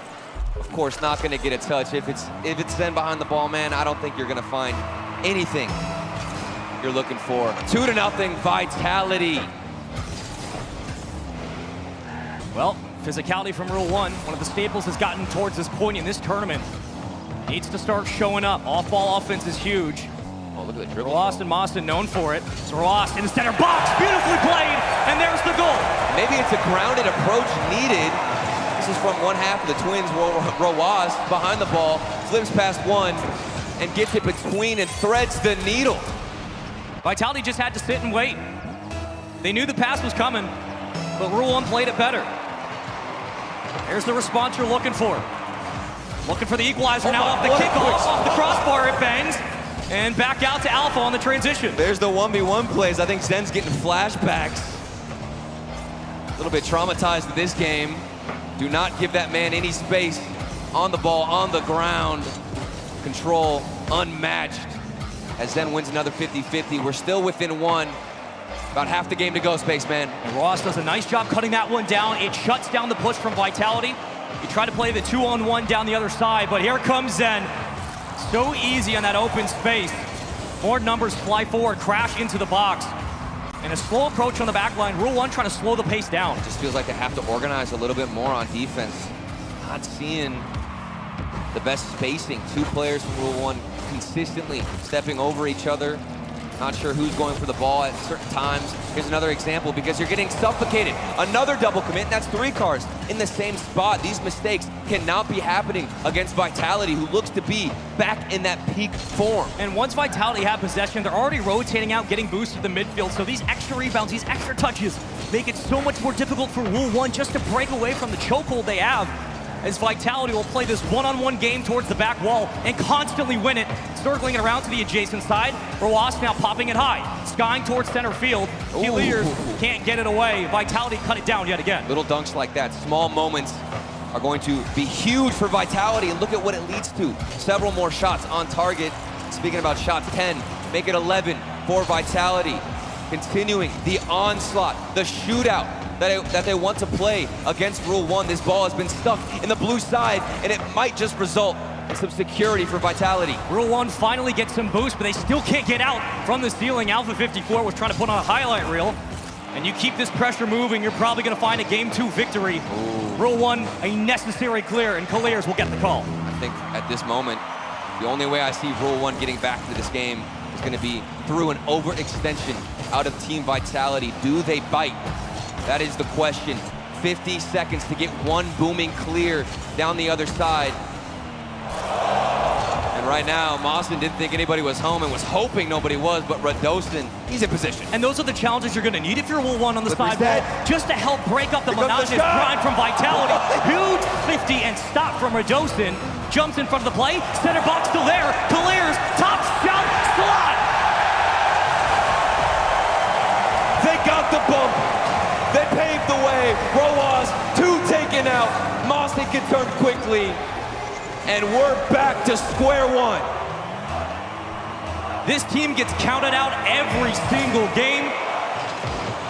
of course not gonna get a touch. If it's Zen behind the ball, man, I don't think you're gonna find anything you're looking for. 2-0, Vitality. Well, physicality from Rule 1, one of the staples has gotten towards this point in this tournament. Needs to start showing up. Off-ball offense is huge. Oh, look at the dribble. Roas and Mawson known for it. So Roas in the center box, beautifully played, and there's the goal. Maybe it's a grounded approach needed. This is from one half of the Twins. Roas behind the ball, flips past one, and gets it between and threads the needle. Vitality just had to sit and wait. They knew the pass was coming, but Rule 1 played it better. Here's the response you're looking for. Looking for the equalizer now off the kickoff, off the crossbar, it bangs, and back out to Alpha on the transition. There's the 1v1 plays. I think Zen's getting flashbacks. A little bit traumatized in this game. Do not give that man any space on the ball, on the ground. Control unmatched. As Zen wins another 50-50. We're still within one. About half the game to go, Spaceman. And Ross does a nice job cutting that one down. It shuts down the push from Vitality. You try to play the 2-on-1 down the other side, but here comes Zen. So easy on that open space. More numbers fly forward, crash into the box. And a slow approach on the back line. Rule 1 trying to slow the pace down. Just feels like they have to organize a little bit more on defense. Not seeing the best spacing. 2 players from Rule 1 consistently stepping over each other. Not sure who's going for the ball at certain times. Here's another example because you're getting suffocated. Another double commit, and that's 3 cars in the same spot. These mistakes cannot be happening against Vitality, who looks to be back in that peak form. And once Vitality have possession, they're already rotating out, getting boosted to the midfield. So these extra rebounds, these extra touches, make it so much more difficult for Rule 1 just to break away from the chokehold they have, as Vitality will play this one-on-one game towards the back wall and constantly win it, circling it around to the adjacent side. Roas now popping it high, skying towards center field. Hilliers can't get it away. Vitality cut it down yet again. Little dunks like that, small moments are going to be huge for Vitality, and look at what it leads to. Several more shots on target. Speaking about shots, 10, make it 11 for Vitality. Continuing the onslaught, the shootout that they want to play against Rule 1. This ball has been stuck in the blue side, and it might just result in some security for Vitality. Rule 1 finally gets some boost, but they still can't get out from the ceiling. Alpha 54 was trying to put on a highlight reel. And you keep this pressure moving, you're probably going to find a Game 2 victory. Rule 1, a necessary clear, and Colliers will get the call. I think at this moment, the only way I see Rule 1 getting back to this game is going to be through an overextension out of Team Vitality. Do they bite? That is the question. 50 seconds to get one booming clear down the other side. And right now, Mawson didn't think anybody was home and was hoping nobody was, but Radosin, he's in position. And those are the challenges you're going to need if you're Rule 1 on the sidewall, just to help break up the monotonous grind from Vitality. Huge 50 and stop from Radosin. Jumps in front of the play. Center box still there. Clears. Top shot. Slot. They got the bump. They paved the way. Roas, 2 taken out. Mawson can turn quickly. And we're back to square one. This team gets counted out every single game,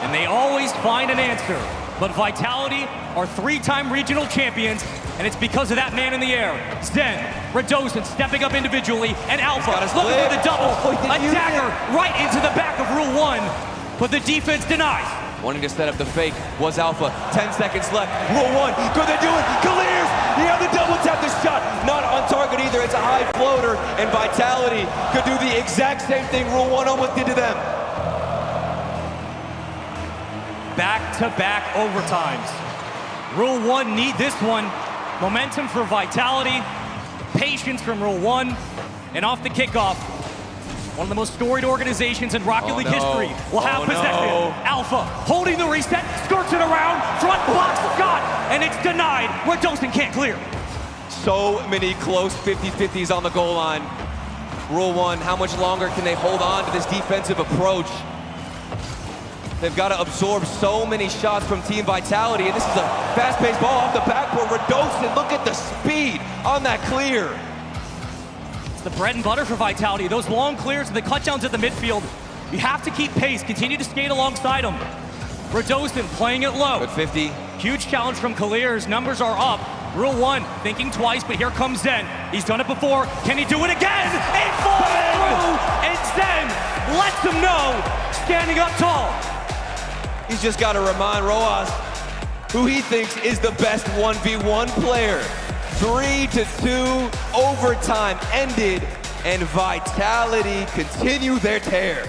and they always find an answer. But Vitality are 3-time regional champions, and it's because of that man in the air. Zen, Radosin stepping up individually, and Alpha looking for the double. A dagger right into the back of Rule 1, but the defense denies. wanting to set up the fake, was Alpha. 10 seconds left. Rule 1, could they do it? Clears! He had the double tap the shot. Not on target either. It's a high floater, and Vitality could do the exact same thing Rule 1 almost did to them. Back-to-back overtimes. Rule 1 need this one. Momentum for Vitality. Patience from Rule 1. And off the kickoff, one of the most storied organizations in Rocket League history will have possession. Alpha holding the reset, skirts it around, front block shot, and it's denied. Redosin can't clear. So many close 50-50s on the goal line. Rule 1, how much longer can they hold on to this defensive approach? They've got to absorb so many shots from Team Vitality, and this is a fast-paced ball off the backboard. Redosin, look at the speed on that clear. It's the bread and butter for Vitality. Those long clears and the cut downs at the midfield. You have to keep pace, continue to skate alongside them. Redosin playing it low. Good 50. Huge challenge from Kalir's. Numbers are up. Rule 1, thinking twice, but here comes Zen. He's done it before. Can he do it again? It falls through, and Zen lets him know, standing up tall. He's just got to remind Roas who he thinks is the best 1v1 player. 3-2, overtime ended, and Vitality continue their tear.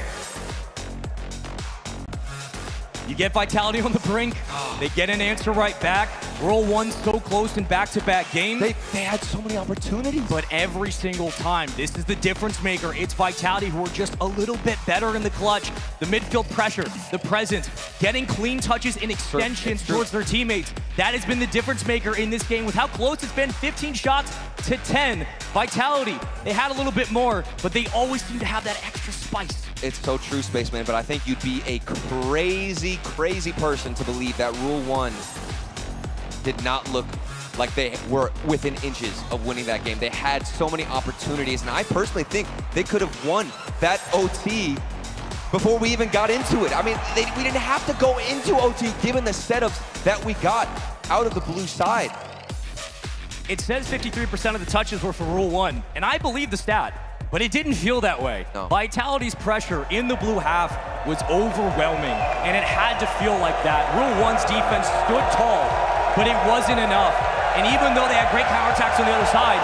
You get Vitality on the brink, they get an answer right back. Rule 1 so close in back-to-back games. They had so many opportunities. But every single time, this is the difference maker. It's Vitality who are just a little bit better in the clutch. The midfield pressure, the presence, getting clean touches and extensions towards their teammates. That has been the difference maker in this game with how close it's been, 15 shots to 10. Vitality, they had a little bit more, but they always seem to have that extra spice. It's so true, Spaceman, but I think you'd be a crazy, crazy person to believe that Rule 1 did not look like they were within inches of winning that game. They had so many opportunities, and I personally think they could have won that OT before we even got into it. I mean, we didn't have to go into OT given the setups that we got out of the blue side. It says 53% of the touches were for Rule 1, and I believe the stat, but it didn't feel that way. No. Vitality's pressure in the blue half was overwhelming, and it had to feel like that. Rule 1's defense stood tall, but it wasn't enough. And even though they had great counterattacks on the other side,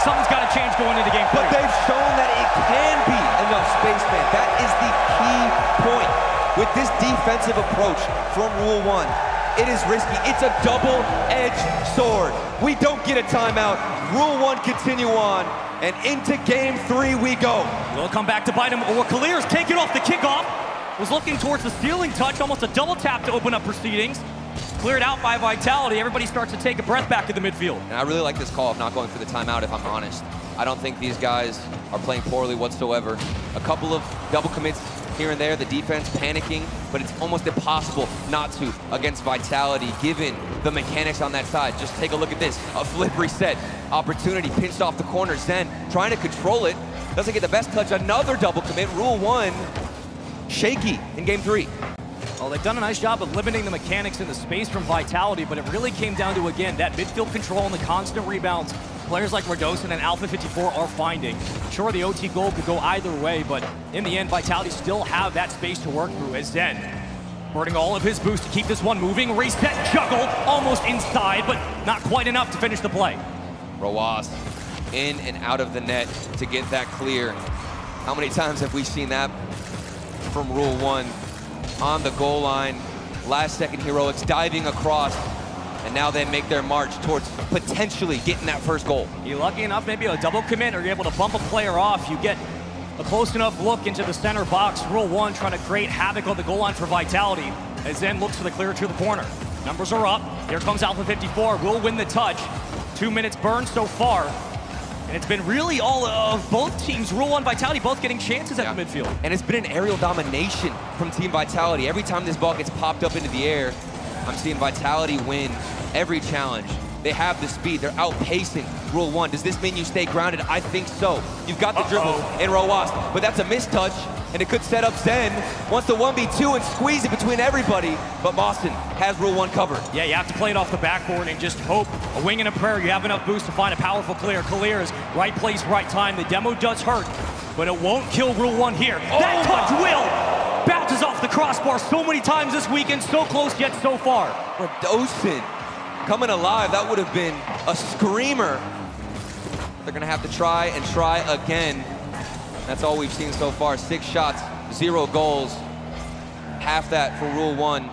something's got to change going into game 3. But they've shown that it can be enough, Spaceman. That is the key point. With this defensive approach from Rule 1, it is risky. It's a double-edged sword. We don't get a timeout. Rule 1 continue on, and into game 3 we go. Will it come back to bite him, or Kalir's can't get off the kickoff. Was looking towards the ceiling touch, almost a double tap to open up proceedings. Cleared out by Vitality. Everybody starts to take a breath back to the midfield. And I really like this call of not going for the timeout, if I'm honest. I don't think these guys are playing poorly whatsoever. A couple of double commits here and there, the defense panicking, but it's almost impossible not to against Vitality, given the mechanics on that side. Just take a look at this. A flip reset. Opportunity pinched off the corner. Zen trying to control it. Doesn't get the best touch. Another double commit. Rule 1 shaky in game 3. Well, they've done a nice job of limiting the mechanics in the space from Vitality, but it really came down to, again, that midfield control and the constant rebounds players like Redosin and Alpha 54 are finding. Sure, the OT goal could go either way, but in the end, Vitality still have that space to work through as Zen burning all of his boost to keep this one moving. Reset, juggle, almost inside, but not quite enough to finish the play. Roas in and out of the net to get that clear. How many times have we seen that from Rule 1? On the goal line, last second heroics diving across, and now they make their march towards potentially getting that first goal. You're lucky enough, maybe a double commit, or you're able to bump a player off. You get a close enough look into the center box. Rule 1 trying to create havoc on the goal line for Vitality, as Zen looks for the clear to the corner. Numbers are up. Here comes Alpha 54, will win the touch. 2 minutes burned so far. And it's been really all of both teams, Rule 1, Vitality, both getting chances at the midfield. And it's been an aerial domination from Team Vitality. Every time this ball gets popped up into the air, I'm seeing Vitality win every challenge. They have the speed, they're outpacing Rule 1. Does this mean you stay grounded? I think so. You've got the dribble in Roas, but that's a mistouch, and it could set up Zen. Wants the 1v2 and squeeze it between everybody, but Boston has Rule 1 covered. Yeah, you have to play it off the backboard and just hope, a wing and a prayer, you have enough boost to find a powerful clear. Clear is right place, right time. The demo does hurt, but it won't kill Rule 1 here. That touch will! bounces off the crossbar so many times this weekend, so close yet so far. Radosin coming alive, that would have been a screamer. They're gonna have to try and try again. That's all we've seen so far. 6 shots, 0 goals. Half that for Rule 1.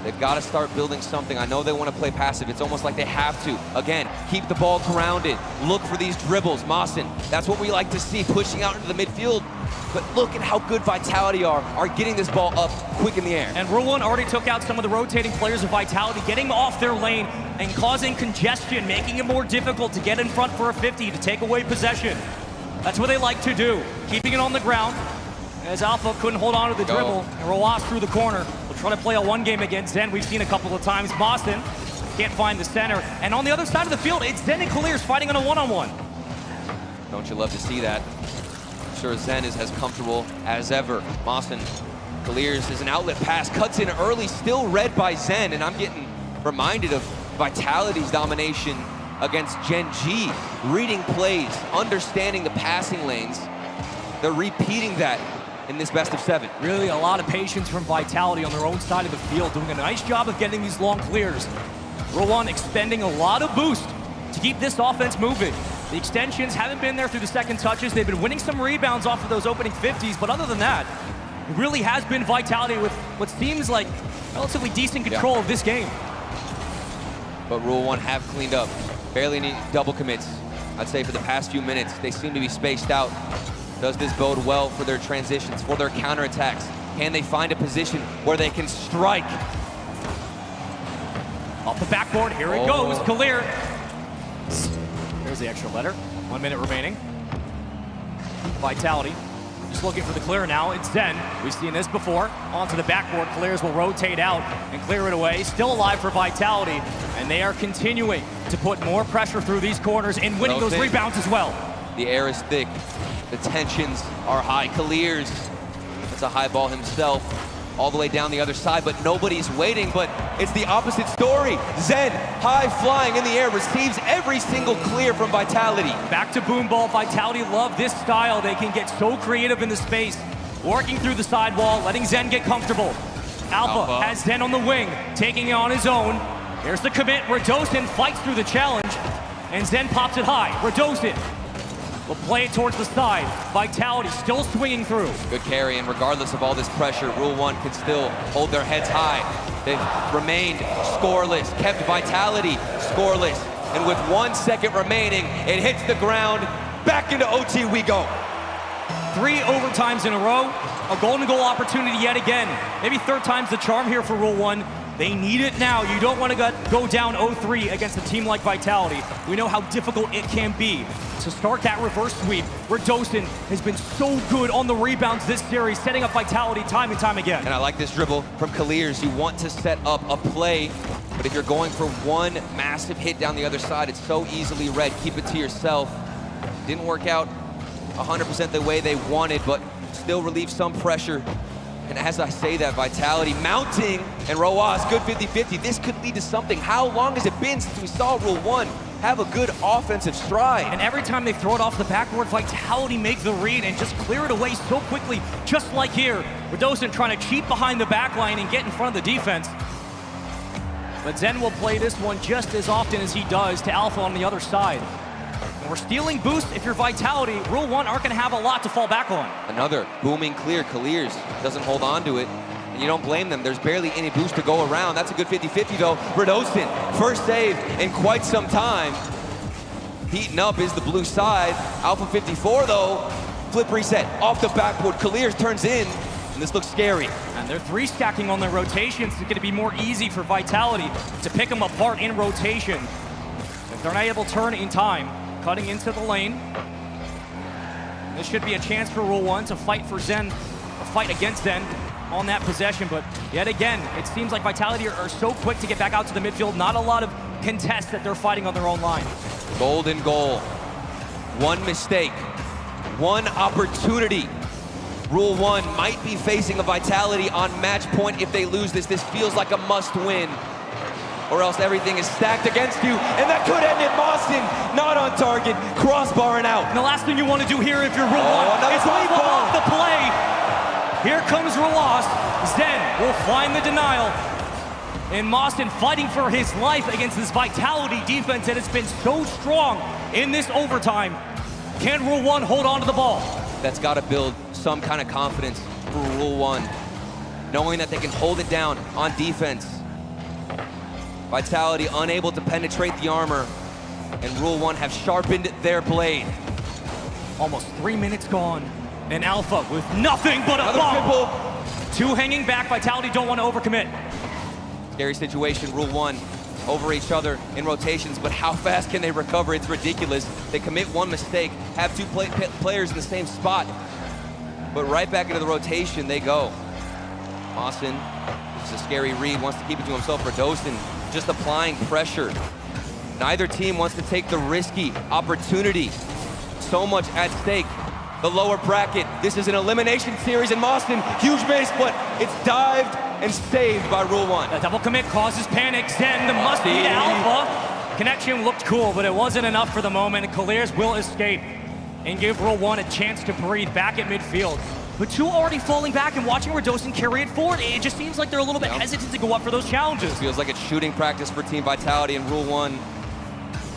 They've got to start building something. I know they want to play passive. It's almost like they have to. Again, keep the ball grounded. Look for these dribbles. Mawson, that's what we like to see, pushing out into the midfield. But look at how good Vitality are getting this ball up quick in the air. And Rule 1 already took out some of the rotating players of Vitality, getting off their lane and causing congestion, making it more difficult to get in front for a 50, to take away possession. That's what they like to do, keeping it on the ground. As Alpha couldn't hold on to the dribble, and Roas through the corner. We'll try to play a 1 game against Zen. We've seen a couple of times. Boston can't find the center. And on the other side of the field, it's Zen and Clears fighting on a one-on-one. Don't you love to see that? I'm sure Zen is as comfortable as ever. Mawson clears is an outlet pass, cuts in early, still read by Zen, and I'm getting reminded of Vitality's domination against Gen G. Reading plays, understanding the passing lanes. They're repeating that in this best of 7. Really a lot of patience from Vitality on their own side of the field, doing a nice job of getting these long clears. Rule 1 expending a lot of boost to keep this offense moving. The extensions haven't been there through the second touches. They've been winning some rebounds off of those opening 50s, but other than that, it really has been Vitality with what seems like relatively decent control of this game. But Rule 1 have cleaned up. Barely any double commits. I'd say for the past few minutes, they seem to be spaced out. Does this bode well for their transitions, for their counterattacks? Can they find a position where they can strike? Off the backboard, here it goes, Kalir. There's the extra letter, 1 minute remaining. Vitality, just looking for the clear now, it's Zen. We've seen this before, onto the backboard, Clears will rotate out and clear it away. Still alive for Vitality, and they are continuing to put more pressure through these corners and winning those rebounds as well. The air is thick. The tensions are high. Clears, it's a high ball himself, all the way down the other side, but nobody's waiting, but it's the opposite story. Zen, high flying in the air, receives every single clear from Vitality. Back to boom ball. Vitality love this style. They can get so creative in the space, working through the sidewall, letting Zen get comfortable. Alpha has Zen on the wing, taking it on his own. Here's the commit. Radosin fights through the challenge, and Zen pops it high. Radosin will play it towards the side. Vitality still swinging through. Good carry, and regardless of all this pressure, Rule 1 can still hold their heads high. They've remained scoreless, kept Vitality scoreless, and with 1 second remaining, it hits the ground. Back into OT we go. 3 overtimes in a row, a golden goal opportunity yet again. Maybe 3rd time's the charm here for Rule 1. They need it now. You don't want to go down 0-3 against a team like Vitality. We know how difficult it can be to start that reverse sweep. Radosin has been so good on the rebounds this series, setting up Vitality time and time again. And I like this dribble from Clears. You want to set up a play, but if you're going for 1 massive hit down the other side, it's so easily read. Keep it to yourself. Didn't work out 100% the way they wanted, but still relieve some pressure. And as I say that, Vitality mounting, and Roas, good 50-50. This could lead to something. How long has it been since we saw Rule 1 have a good offensive stride? And every time they throw it off the backboard, Vitality make the read and just clear it away so quickly, just like here. Radosin trying to cheat behind the back line and get in front of the defense. But Zen will play this one just as often as he does to Alpha on the other side. And we're stealing boost. If you're Vitality, Rule 1 aren't going to have a lot to fall back on. Another booming clear. Clears doesn't hold on to it. And you don't blame them. There's barely any boost to go around. That's a good 50-50 though. Radosin, first save in quite some time. Heating up is the blue side. Alpha 54 though. Flip reset off the backboard. Clears turns in. And this looks scary. And they're 3 stacking on their rotations. It's going to be more easy for Vitality to pick them apart in rotation. If they're not able to turn in time, cutting into the lane. This should be a chance for Rule 1 to fight for Zen, or fight against Zen on that possession. But yet again, it seems like Vitality are so quick to get back out to the midfield. Not a lot of contests that they're fighting on their own line. Golden goal. 1 mistake. 1 opportunity. Rule 1 might be facing a Vitality on match point if they lose this. This feels like a must win. Or else everything is stacked against you, and that could end it. Mawson, not on target, crossbar and out. And the last thing you want to do here if you're Rule 1 is leave off the play. Here comes Roas. Zen will find the denial. And Mawson fighting for his life against this Vitality defense that has been so strong in this overtime. Can Rule 1 hold on to the ball? That's got to build some kind of confidence for Rule 1, knowing that they can hold it down on defense. Vitality unable to penetrate the armor, and Rule 1 have sharpened their blade. Almost 3 minutes gone, and Alpha with nothing but a Another bomb. Two hanging back, Vitality don't want to overcommit. Scary situation, Rule 1 over each other in rotations, but how fast can they recover? It's ridiculous. They commit one mistake, have two players in the same spot, but right back into the rotation they go. Austin, this is a scary read, wants to keep it to himself. Radosin just applying pressure. Neither team wants to take the risky opportunity. So much at stake. The lower bracket, this is an elimination series, and Mawson, huge base, but it's dived and saved by Rule 1. The double commit causes panic. Zen, the must beat Alpha. Connection looked cool, but it wasn't enough for the moment, and Colliers will escape and give Rule 1 a chance to breathe back at midfield. But two already falling back and watching Radosin carry it forward. It just seems like they're a little bit hesitant to go up for those challenges. Feels like it's shooting practice for Team Vitality, and Rule 1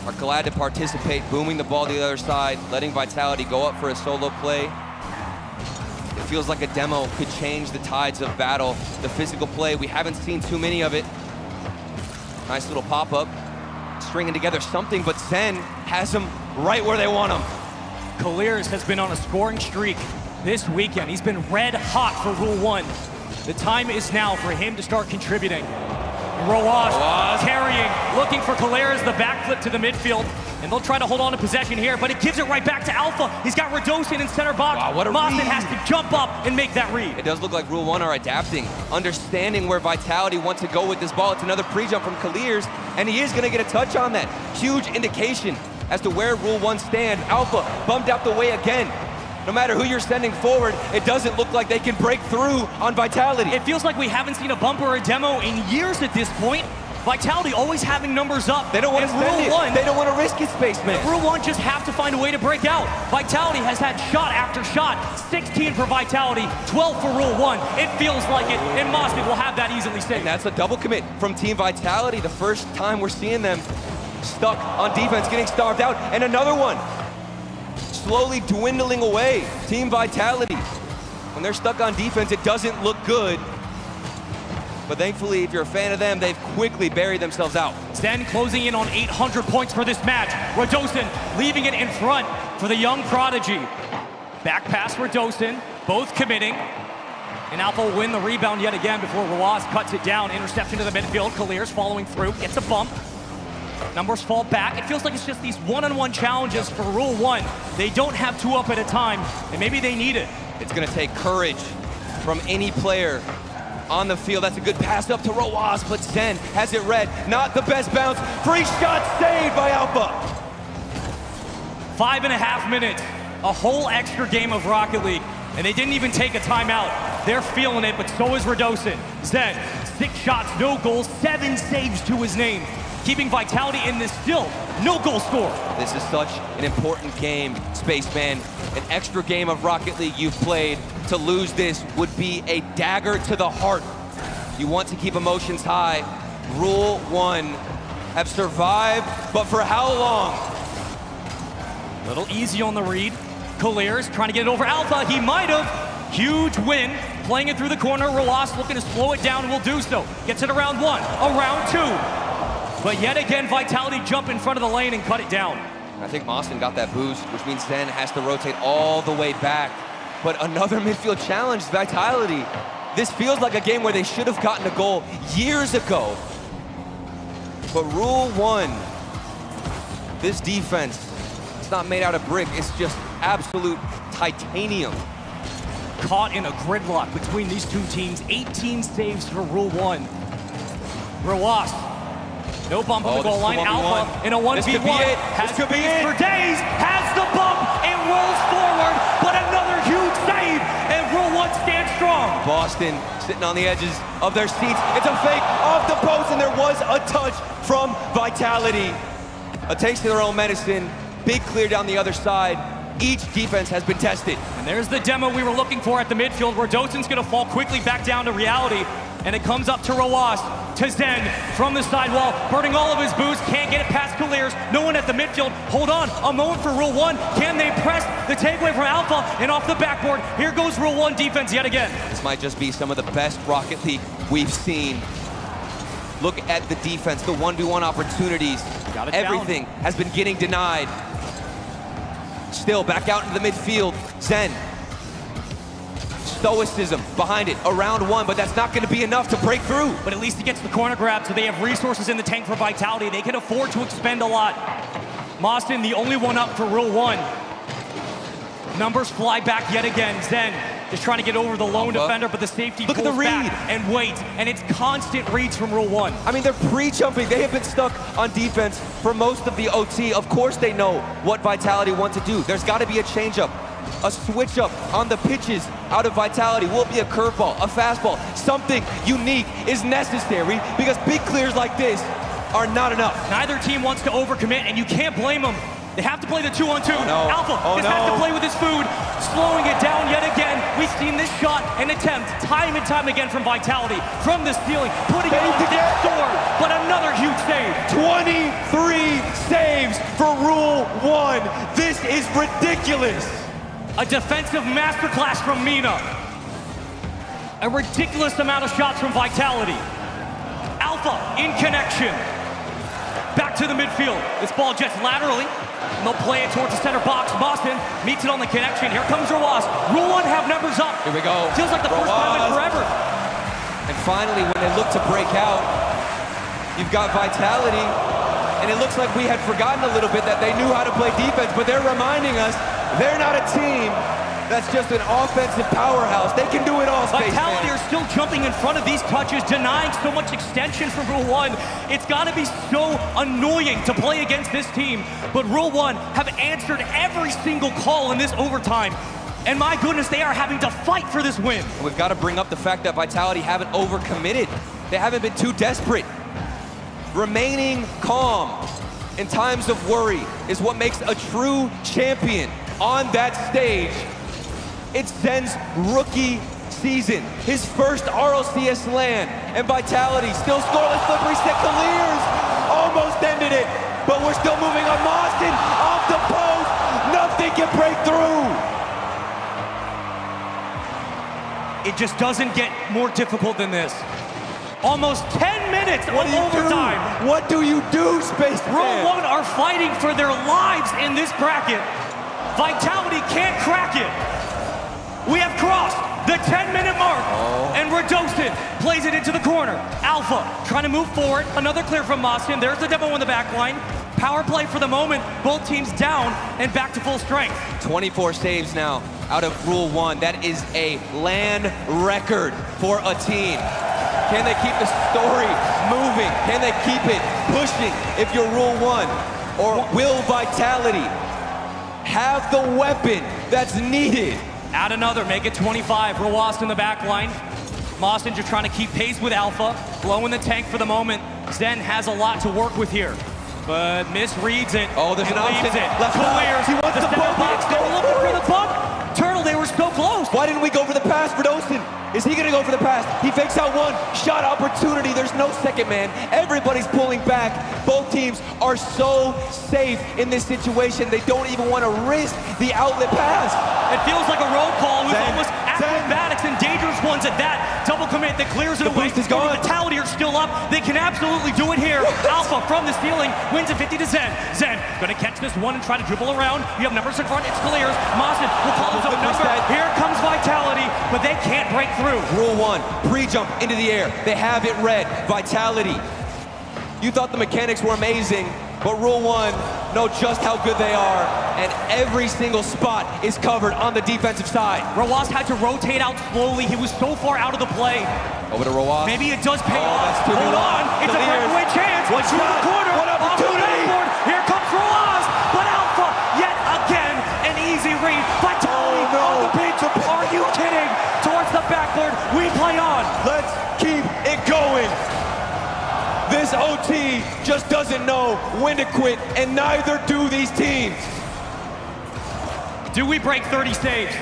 are glad to participate, booming the ball to the other side, letting Vitality go up for a solo play. It feels like a demo could change the tides of battle. The physical play, we haven't seen too many of it. Nice little pop-up, stringing together something, but Zen has them right where they want them. Colliers has been on a scoring streak this weekend. He's been red hot for Rule 1. The time is now for him to start contributing. Roas carrying, looking for Colliers, the backflip to the midfield, and they'll try to hold on to possession here, but it gives it right back to Alpha. He's got Radosin in center box. Wow, what a Mawson read. has to jump up and make that read. It does look like Rule 1 are adapting, understanding where Vitality wants to go with this ball. It's another pre-jump from Colliers, and he is going to get a touch on that. Huge indication as to where Rule 1 stand. Alpha bumped out the way again. No matter who you're sending forward, it doesn't look like they can break through on Vitality. It feels like we haven't seen a bump or a demo in years at this point. Vitality always having numbers up. They don't want to spend it. They don't want to risk it, Spaceman. Rule 1 just have to find a way to break out. Vitality has had shot after shot. 16 for Vitality, 12 for Rule 1. It feels like it, and Mosby will have that easily saved. And that's a double commit from Team Vitality. The first time we're seeing them stuck on defense, getting starved out. And another one, slowly dwindling away. Team Vitality, when they're stuck on defense, it doesn't look good. But thankfully, if you're a fan of them, they've quickly buried themselves out. Zen closing in on 800 points for this match. Radosin leaving it in front for the young prodigy. Back pass Radosin, both committing. And Alpha will win the rebound yet again before Roas cuts it down. Interception to the midfield. Colliers following through, gets a bump. Numbers fall back. It feels like it's just these one-on-one challenges for Rule 1. They don't have two up at a time, and maybe they need it. It's gonna take courage from any player on the field. That's a good pass up to Roas, but Zen has it read. Not the best bounce. Free shot saved by Alpha. 5.5 minutes, a whole extra game of Rocket League, and they didn't even take a timeout. They're feeling it, but so is Radosin. Zen, 6 shots, no goals, 7 saves to his name, keeping Vitality in this still no goal score. This is such an important game, Spaceman. An extra game of Rocket League you've played. To lose this would be a dagger to the heart. You want to keep emotions high. Rule 1 have survived, but for how long? A little easy on the read. Colliers trying to get it over Alpha. He might have. Huge win. Playing it through the corner. Roas looking to slow it down and will do so. Gets it around 1, around 2. But yet again, Vitality jump in front of the lane and cut it down. I think Mawson got that boost, which means Zen has to rotate all the way back. But another midfield challenge, Vitality. This feels like a game where they should have gotten a goal years ago. But Rule 1, this defense, it's not made out of brick, it's just absolute titanium. Caught in a gridlock between these two teams. 18 saves for Rule 1. Roas, no bump on the goal line. Alpha in a 1v1. Has space for days, has the bump, and rolls forward, but another huge save, and Rule 1 stands strong. Boston sitting on the edges of their seats. It's a fake off the post, and there was a touch from Vitality. A taste of their own medicine. Big clear down the other side. Each defense has been tested. And there's the demo we were looking for at the midfield, where Dosen's gonna fall quickly back down to reality. And it comes up to Roas, to Zen from the sidewall, burning all of his boost, can't get it past Clears, no one at the midfield. Hold on, a moment for Rule 1. Can they press the takeaway from Alpha and off the backboard? Here goes Rule 1 defense yet again. This might just be some of the best Rocket League we've seen. Look at the defense, the 1v1 opportunities. Everything has been getting denied. Still back out into the midfield, Zen. Stoicism behind it, around one, but that's not going to be enough to break through. But at least he gets the corner grab, so they have resources in the tank for Vitality. They can afford to expend a lot. Mawson, the only one up for Rule 1. Numbers fly back yet again. Zen is trying to get over the lone defender, but the safety Look at the pulls read. back and waits, and it's constant reads from Rule 1. I mean, they're pre-jumping. They have been stuck on defense for most of the OT. Of course they know what Vitality want to do. There's got to be a change-up, a switch-up on the pitches out of Vitality. Will it be a curveball, a fastball? Something unique is necessary because big clears like this are not enough. Neither team wants to overcommit, and you can't blame them. They have to play the 2-on-2. Oh, no. Alpha Oh, just has no. to play with his food, slowing it down yet again. We've seen this shot and attempt time and time again from Vitality, from the ceiling, putting it on the door, but another huge save. 23 saves for Rule 1. This is ridiculous. A defensive masterclass from Mina. A ridiculous amount of shots from Vitality. Alpha in connection. Back to the midfield. This ball jets laterally. And they'll play it towards the center box. Boston meets it on the connection. Here comes Roas. Rule 1 have numbers up. Here we go. Feels like the first time in forever. And finally, when they look to break out, you've got Vitality. And it looks like we had forgotten a little bit that they knew how to play defense, but they're reminding us they're not a team that's just an offensive powerhouse. They can do it all, Spaceman. Vitality are still jumping in front of these touches, denying so much extension from Rule 1. It's got to be so annoying to play against this team. But Rule 1 have answered every single call in this overtime. And my goodness, they are having to fight for this win. And we've got to bring up the fact that Vitality haven't overcommitted. They haven't been too desperate. Remaining calm in times of worry is what makes a true champion on that stage. It's Zen's rookie season, his first RLCS LAN, and Vitality still scoreless. Slippery stick to Lears, almost ended it, but we're still moving on. Mawson off the post, nothing can break through. It just doesn't get more difficult than this. Almost 10 minutes of overtime. What do you do, Spaceman? Rule 1 are fighting for their lives in this bracket. Vitality can't crack it. We have crossed the 10-minute mark, and Radosin plays it into the corner. Alpha trying to move forward. Another clear from Mawson. There's the demo in the back line. Power play for the moment. Both teams down and back to full strength. 24 saves now out of Rule 1. That is a LAN record for a team. Can they keep the story moving? Can they keep it pushing if you're Rule 1? Or will Vitality have the weapon that's needed? Add another, make it 25. Roas in the back line. Mawson just trying to keep pace with Alpha. Blowing the tank for the moment. Zen has a lot to work with here, but misreads it. Oh, there's and an option. leaves it. Left Clears he wants the bump. box. They were looking for the bump. Turtle, they were so close. Why didn't we go for the pass for Dosen? Is he gonna go for the pass? He fakes out one. Shot opportunity. There's no second man. Everybody's pulling back. Both teams are so safe in this situation. They don't even want to risk the outlet pass. It feels like a roll call with almost acrobatics and dangerous ones at that. Double commit that clears it The away. boost is gone. Vitality are still up. They can absolutely do it here. Alpha from the ceiling wins it 50 to Zen. Zen gonna catch this one and try to dribble around. You have numbers in front. It's clears. Mawson will call his own number. Here comes Vitality, but they can't break through. Rule 1, pre-jump into the air. They have it read. Vitality. You thought the mechanics were amazing, but Rule 1 know just how good they are, and every single spot is covered on the defensive side. Roas had to rotate out slowly. He was so far out of the play. Over to Roas. Maybe it does pay off. That's too Hold on. It's a breakaway chance. One Through shot. the corner. One opportunity. Off the backboard. Here comes Roas, but Alpha yet again an easy read. Vitality on the beat. Are you kidding? Towards the backboard. We play on. Let's keep it going. This OT just doesn't know when to quit, and neither do these teams. Do we break 30 saves?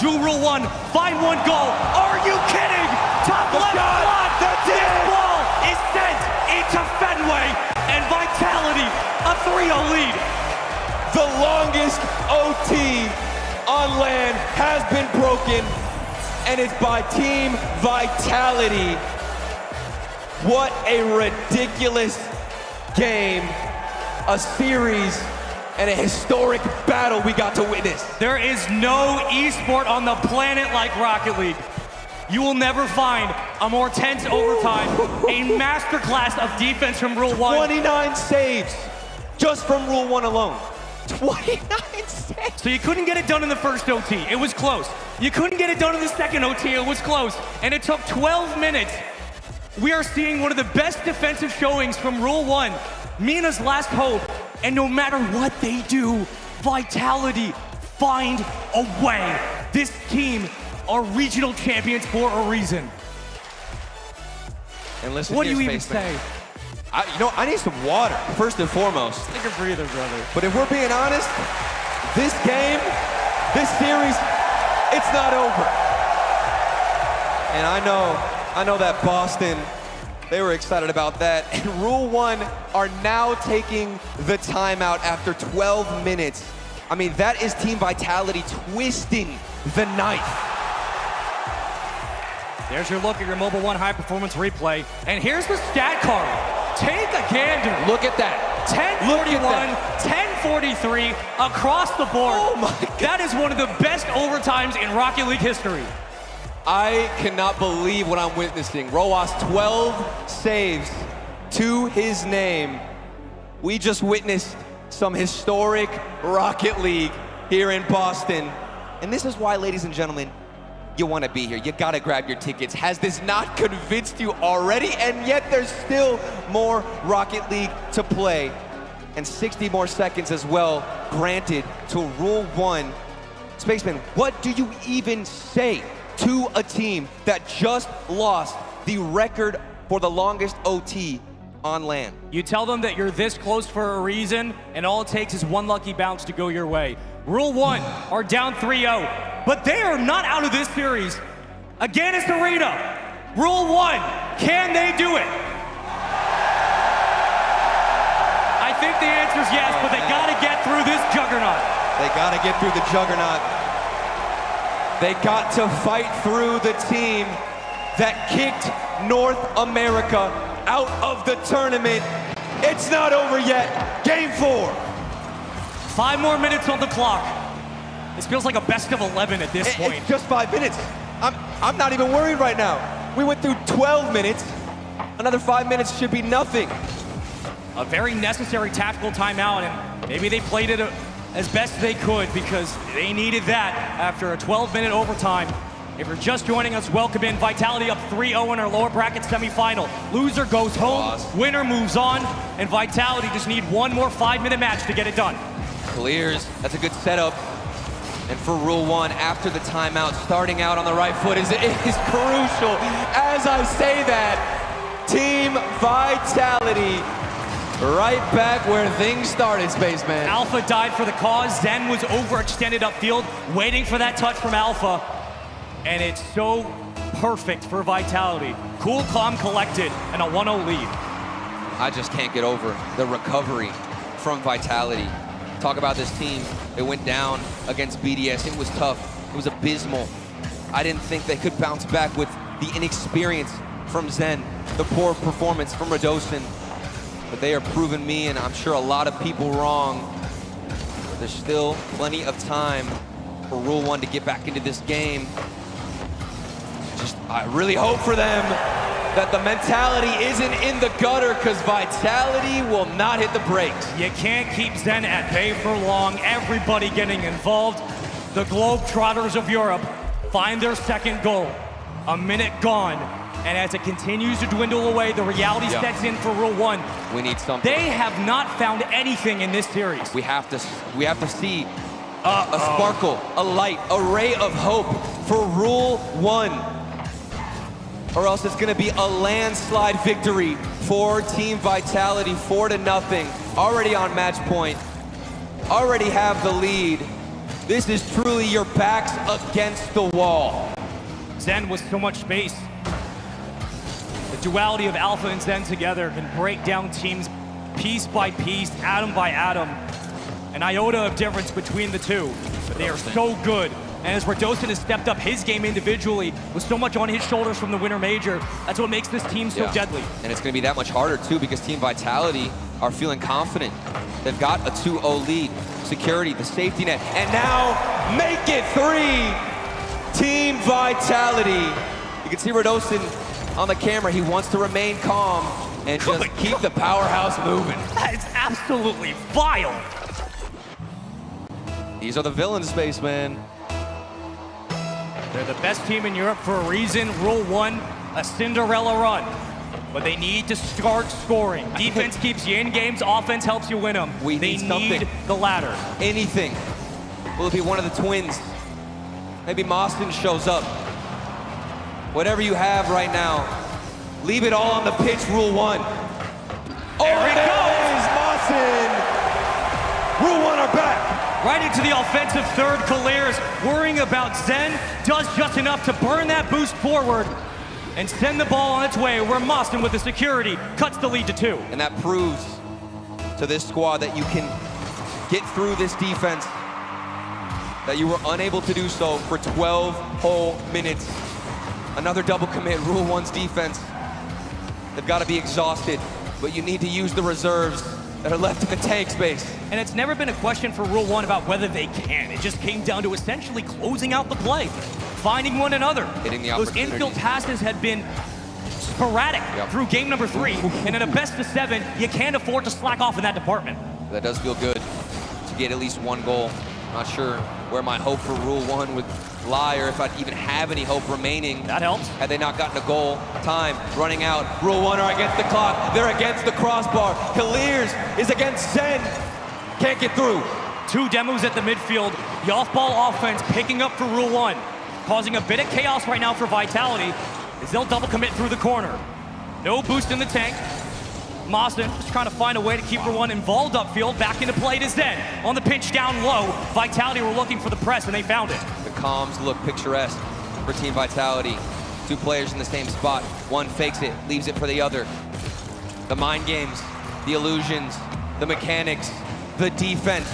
Do Rule 1 find one goal? Are you kidding? Top left slot! This ball is sent into Fenway, and Vitality, a 3-0 lead. The longest OT on land has been broken, and it's by Team Vitality. What a ridiculous game, a series, and a historic battle we got to witness. There is no esport on the planet like Rocket League. You will never find a more tense overtime, a masterclass of defense from Rule 1. 29 saves, just from Rule 1 alone. 29 saves. So you couldn't get it done in the first OT, it was close. You couldn't get it done in the second OT, it was close. And it took 12 minutes. We are seeing one of the best defensive showings from Rule 1, Mina's last hope. And no matter what they do, Vitality find a way. This team are regional champions for a reason. And listen, what do you even say? I need some water, first and foremost. Take a breather, brother. But if we're being honest, this game, this series, it's not over. And I know that Boston, they were excited about that. And Rule 1 are now taking the timeout after 12 minutes. I mean, that is Team Vitality twisting the knife. There's your look at your Mobile 1 high-performance replay. And here's the stat card. Take a gander. Look at that. 10-41, 10-43, across the board. Oh my God. That is one of the best overtimes in Rocket League history. I cannot believe what I'm witnessing. Roas, 12 saves to his name. We just witnessed some historic Rocket League here in Boston. And this is why, ladies and gentlemen, you want to be here. You got to grab your tickets. Has this not convinced you already? And yet there's still more Rocket League to play. And 60 more seconds as well granted to Rule 1. Spaceman, what do you even say to a team that just lost the record for the longest OT on land? You tell them that you're this close for a reason, and all it takes is one lucky bounce to go your way. Rule 1 are down 3-0, but they are not out of this series. Again, it's Arena. Rule 1, can they do it? I think the answer is yes, but they got to get through this juggernaut. They got to get through the juggernaut. They got to fight through the team that kicked North America out of the tournament. It's not over yet. Game 4. 5 more minutes on the clock. This feels like a best of 11 at this point. It's just 5 minutes. I'm not even worried right now. We went through 12 minutes. Another 5 minutes should be nothing. A very necessary tactical timeout, and maybe they played it as best they could because they needed that after a 12-minute overtime. If you're just joining us, welcome in. Vitality up 3-0 in our lower bracket semifinal. Loser goes home, winner moves on, and Vitality just need one more 5-minute match to get it done. Clears, that's a good setup. And for Rule 1, after the timeout, starting out on the right foot is crucial. As I say that, Team Vitality right back where things started, Spaceman. Alpha died for the cause. Zen was overextended upfield, waiting for that touch from Alpha. And it's so perfect for Vitality. Cool, calm, collected, and a 1-0 lead. I just can't get over the recovery from Vitality. Talk about this team. It went down against BDS. It was tough. It was abysmal. I didn't think they could bounce back with the inexperience from Zen, the poor performance from Radosin. But they are proving me, and I'm sure a lot of people, wrong. There's still plenty of time for Rule 1 to get back into this game. I really hope for them that the mentality isn't in the gutter, because Vitality will not hit the brakes. You can't keep Zen at bay for long. Everybody getting involved. The Globetrotters of Europe find their second goal. A minute gone. And as it continues to dwindle away, the reality sets in for Rule 1. We need something. They have not found anything in this series. We have to see a sparkle, a light, a ray of hope for Rule 1. Or else it's gonna be a landslide victory for Team Vitality, 4-0. Already on match point, already have the lead. This is truly your backs against the wall. Zen with so much space. The duality of Alpha and Zen together can break down teams piece by piece, atom by atom. An iota of difference between the two, but they are so good. And as Radosin has stepped up his game individually with so much on his shoulders from the Winter Major, that's what makes this team so deadly. And it's going to be that much harder, too, because Team Vitality are feeling confident. They've got a 2-0 lead. Security, the safety net, and now make it 3. Team Vitality. You can see Radosin on the camera. He wants to remain calm and just keep the powerhouse moving. That is absolutely vile. These are the villains, Spaceman. They're the best team in Europe for a reason. Rule 1, a Cinderella run. But they need to start scoring. Defense keeps you in games, offense helps you win them. They need the latter. Anything. Will it be one of the twins? Maybe Mostyn shows up. Whatever you have right now, leave it all on the pitch, Rule 1. There it goes! Mostyn! Rule 1 are back. Right into the offensive third, Kaliers worrying about Zen, does just enough to burn that boost forward and send the ball on its way, where Mostyn with the security cuts the lead to 2. And that proves to this squad that you can get through this defense, that you were unable to do so for 12 whole minutes. Another double commit, Rule 1's defense. They've got to be exhausted, but you need to use the reserves that are left in the tank space. And it's never been a question for Rule 1 about whether they can. It just came down to essentially closing out the play, finding one another. Hitting the Those infield passes had been sporadic through game number 3. And in a best of 7, you can't afford to slack off in that department. That does feel good to get at least 1 goal. Not sure where my hope for Rule 1 would lie, or if I'd even have any hope remaining. That helps. Had they not gotten a goal. Time running out. Rule 1 are against the clock. They're against the crossbar. Kaliers is against Zen. Can't get through. 2 demos at the midfield. The off-ball offense picking up for Rule 1. Causing a bit of chaos right now for Vitality as they'll double commit through the corner. No boost in the tank. Mostyn just trying to find a way to keep Rule 1 involved upfield. Back into play to Zen. On the pinch down low. Vitality were looking for the press and they found it. The comms look picturesque for Team Vitality. 2 players in the same spot. One fakes it, leaves it for the other. The mind games, the illusions, the mechanics, the defense.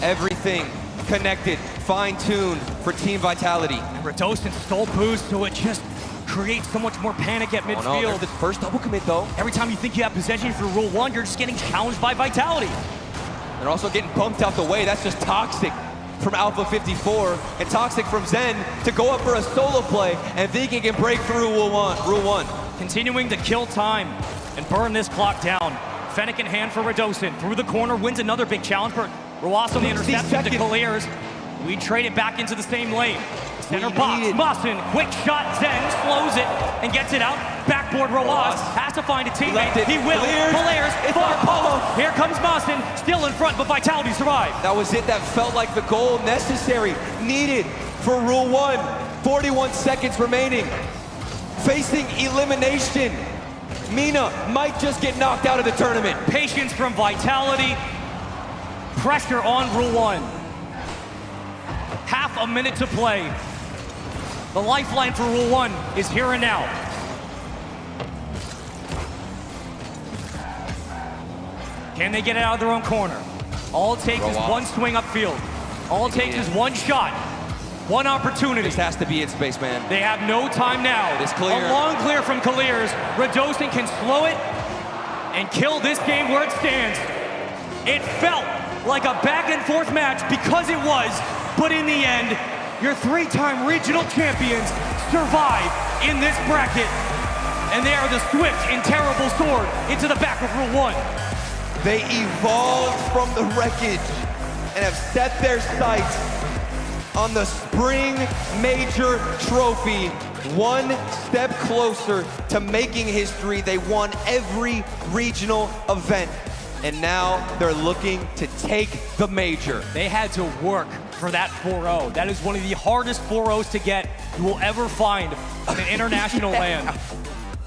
Everything connected, fine-tuned for Team Vitality. And Radosin stole boost, so it just creates so much more panic at midfield. Oh no, the first double commit though. Every time you think you have possession for Rule 1, you're just getting challenged by Vitality. They're also getting bumped out the way. That's just toxic from Alpha 54 and toxic from Zen to go up for a solo play and thinking he can break through Rule 1. Continuing to kill time and burn this clock down. Fennec in hand for Radosin. Through the corner, wins another big challenge, but Roas on the interception to Kaliers. We trade it back into the same lane. Center box, Mostyn, quick shot, Zen slows it and gets it out. Backboard Roas has to find a teammate. He will. Kaliers, far post. Here comes Mostyn, still in front, but Vitality survived. That was it. That felt like the goal necessary, needed for Rule 1. 41 seconds remaining. Facing elimination. Mina might just get knocked out of the tournament. Patience from Vitality. Pressure on Rule 1. Half a minute to play. The lifeline for Rule 1 is here and now. Can they get it out of their own corner? All it takes is one swing upfield. All it takes is one shot. One opportunity. This has to be it, Spaceman. They have no time now. This clear. A long clear from Kaliers. Radosin can slow it and kill this game where it stands. It felt like a back and forth match because it was, but in the end, your 3-time regional champions survive in this bracket. And they are the swift and terrible sword into the back of Rule 1. They evolved from the wreckage and have set their sights on the Spring Major Trophy. One step closer to making history. They won every regional event. And now they're looking to take the major. They had to work for that 4-0. That is one of the hardest 4-0s to get you will ever find in an international land.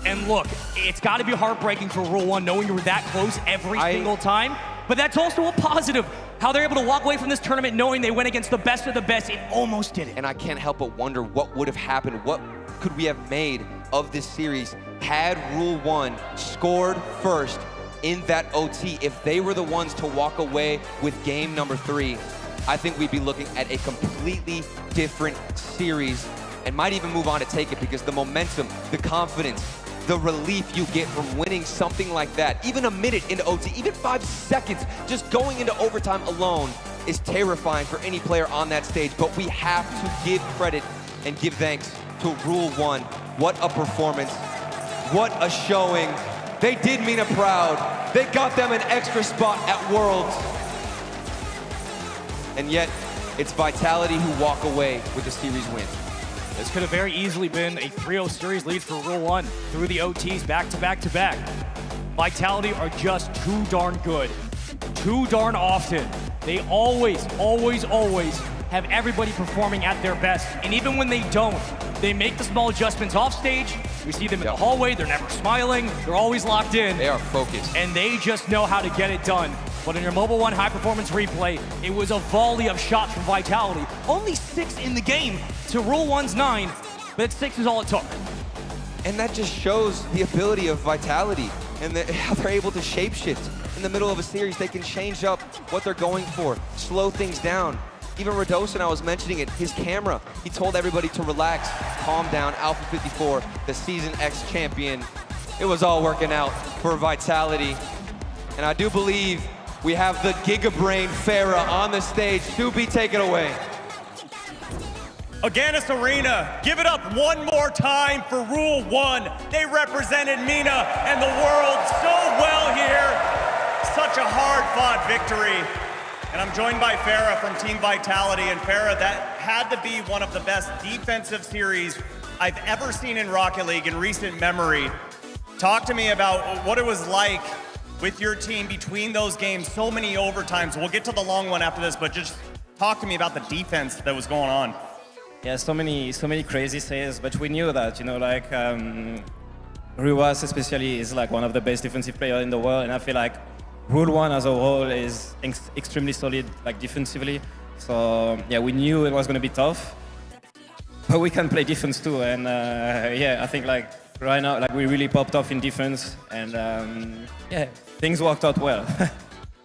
And look, it's got to be heartbreaking for Rule 1 knowing you were that close every single time. But that's also a positive. How they're able to walk away from this tournament knowing they went against the best of the best. It almost did it. And I can't help but wonder what would have happened. What could we have made of this series had Rule 1 scored first in that OT? If they were the ones to walk away with game number 3, I think we'd be looking at a completely different series and might even move on to take it, because the momentum, the confidence, the relief you get from winning something like that, even a minute into OT, even 5 seconds, just going into overtime alone is terrifying for any player on that stage. But we have to give credit and give thanks to Rule 1. What a performance. What a showing. They did Mina proud. They got them an extra spot at Worlds. And yet, it's Vitality who walk away with the series win. This could have very easily been a 3-0 series lead for Rule 1 through the OTs back to back to back. Vitality are just too darn good. Too darn often. They always, always, always have everybody performing at their best. And even when they don't, they make the small adjustments off stage. We see them in the hallway. They're never smiling. They're always locked in. They are focused. And they just know how to get it done. But in your Mobile 1 high-performance replay, it was a volley of shots from Vitality. Only 6 in the game to Rule 1's 9, but 6 is all it took. And that just shows the ability of Vitality and how they're able to shapeshift. In the middle of a series, they can change up what they're going for, slow things down. Even Radosin, I was mentioning it, his camera, he told everybody to relax, calm down. Alpha 54, the Season X champion. It was all working out for Vitality. And I do believe we have the Gigabrain Farah on the stage to be taken away. Aganis Arena, give it up one more time for Rule 1. They represented Mina and the world so well here. Such a hard-fought victory. And I'm joined by Farah from Team Vitality. And Farah, that had to be one of the best defensive series I've ever seen in Rocket League in recent memory. Talk to me about what it was like with your team between those games, so many overtimes. We'll get to the long one after this, but just talk to me about the defense that was going on. Yeah, so many crazy saves, but we knew that, you know, like Ruas especially is like one of the best defensive players in the world, and I feel like Rule 1 as a whole is extremely solid, like defensively. So yeah, we knew it was going to be tough, but we can play defense too, and yeah, I think like right now, like we really popped off in defense, and yeah, things worked out well.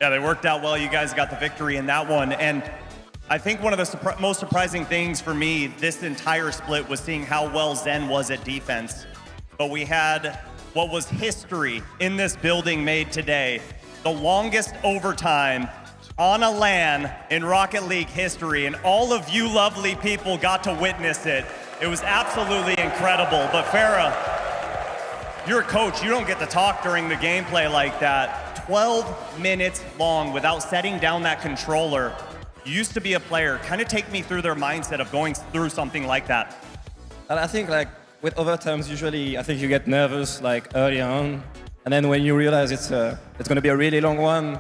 Yeah, they worked out well. You guys got the victory in that one. And I think one of the most surprising things for me this entire split was seeing how well Zen was at defense. But we had what was history in this building made today. The longest overtime on a LAN in Rocket League history, and all of you lovely people got to witness it. It was absolutely incredible. But Farah, you're a coach, you don't get to talk during the gameplay like that. 12 minutes long without setting down that controller. You used to be a player. Kind of take me through their mindset of going through something like that. And I think like with overtimes, usually I think you get nervous like early on, and then when you realize it's going to be a really long one,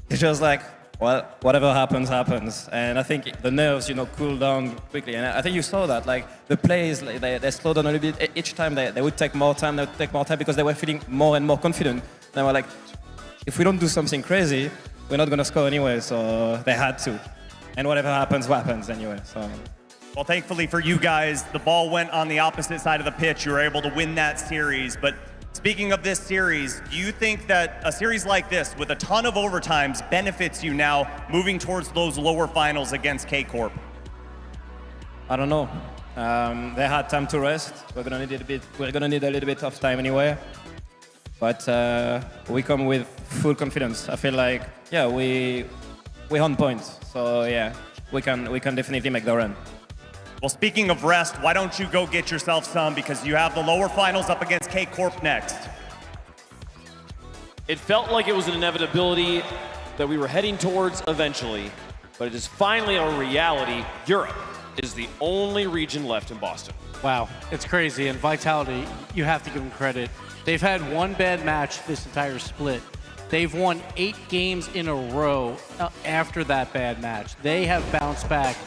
it's just like, well, whatever happens, happens. And I think the nerves, you know, cool down quickly. And I think you saw that, like the plays, like, they slowed down a little bit. Each time they would take more time, because they were feeling more and more confident. They were like, if we don't do something crazy, we're not going to score anyway. So they had to. And whatever happens, happens anyway. So. Well, thankfully for you guys, the ball went on the opposite side of the pitch. You were able to win that series. But speaking of this series, do you think that a series like this with a ton of overtimes benefits you now moving towards those lower finals against K-Corp? I don't know. They had time to rest. We're gonna need a little bit of time anyway. But we come with full confidence. I feel like, yeah, we're on point. So yeah, we can definitely make the run. Well, speaking of rest, why don't you go get yourself some, because you have the lower finals up against K-Corp next. It felt like it was an inevitability that we were heading towards eventually, but it is finally a reality. Europe is the only region left in Boston. Wow, it's crazy. And Vitality, you have to give them credit. They've had one bad match this entire split. They've won 8 games in a row after that bad match. They have bounced back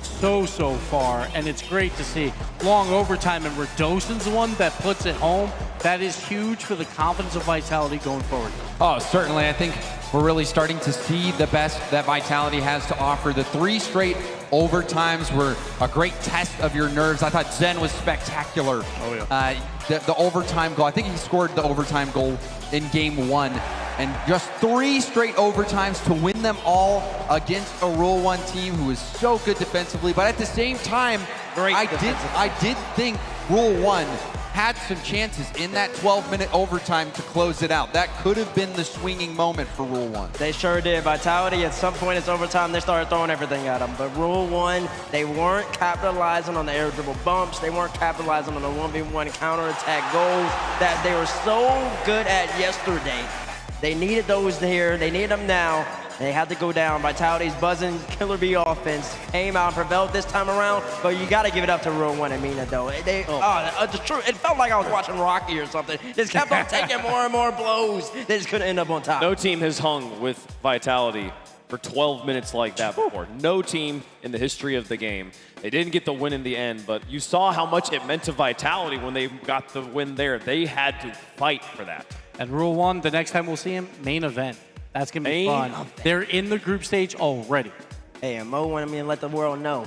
so far, and it's great to see. Long overtime, and Radosin's the one that puts it home. That is huge for the confidence of Vitality going forward. Oh, certainly. I think we're really starting to see the best that Vitality has to offer. The 3 straight overtimes were a great test of your nerves. I thought Zen was spectacular. Oh, yeah. The overtime goal, I think he scored the overtime goal in game 1. And just 3 straight overtimes to win them all against a Rule 1 team who is so good defensively. But at the same time, I did think Rule 1 had some chances in that 12-minute overtime to close it out. That could have been the swinging moment for Rule 1. They sure did. Vitality, at some point it's overtime, they started throwing everything at them. But Rule 1, they weren't capitalizing on the air dribble bumps. They weren't capitalizing on the 1v1 counterattack goals that they were so good at yesterday. They needed those here. They need them now. They had to go down. Vitality's buzzing Killer Bee offense came out and prevailed this time around, but you got to give it up to Rule 1 and Mina, though. It felt like I was watching Rocky or something. Just kept on taking more and more blows. They just couldn't end up on top. No team has hung with Vitality for 12 minutes like that before. No team in the history of the game. They didn't get the win in the end, but you saw how much it meant to Vitality when they got the win there. They had to fight for that. And Rule 1, the next time we'll see him, main event. That's going to be fun. They're in the group stage already. Hey, and Mo wanted me to let the world know.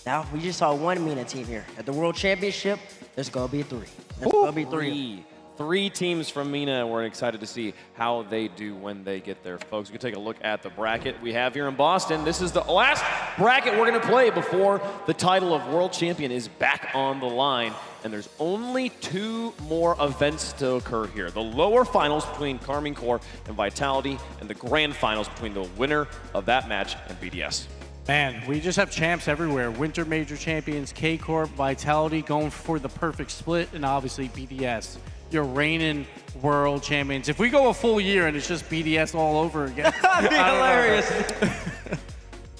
Now, we just saw one Mina team here. At the World Championship, there's going to be 3. There's going to be 3. 3 teams from Mina. We're excited to see how they do when they get there. Folks, we can take a look at the bracket we have here in Boston. This is the last bracket we're going to play before the title of World Champion is back on the line. And there's only 2 more events to occur here. The lower finals between Karmine Corp and Vitality, and the grand finals between the winner of that match and BDS. Man, we just have champs everywhere. Winter Major Champions, K-Corp, Vitality going for the perfect split, and obviously BDS. Your reigning world champions. If we go a full year and it's just BDS all over again. That'd be hilarious.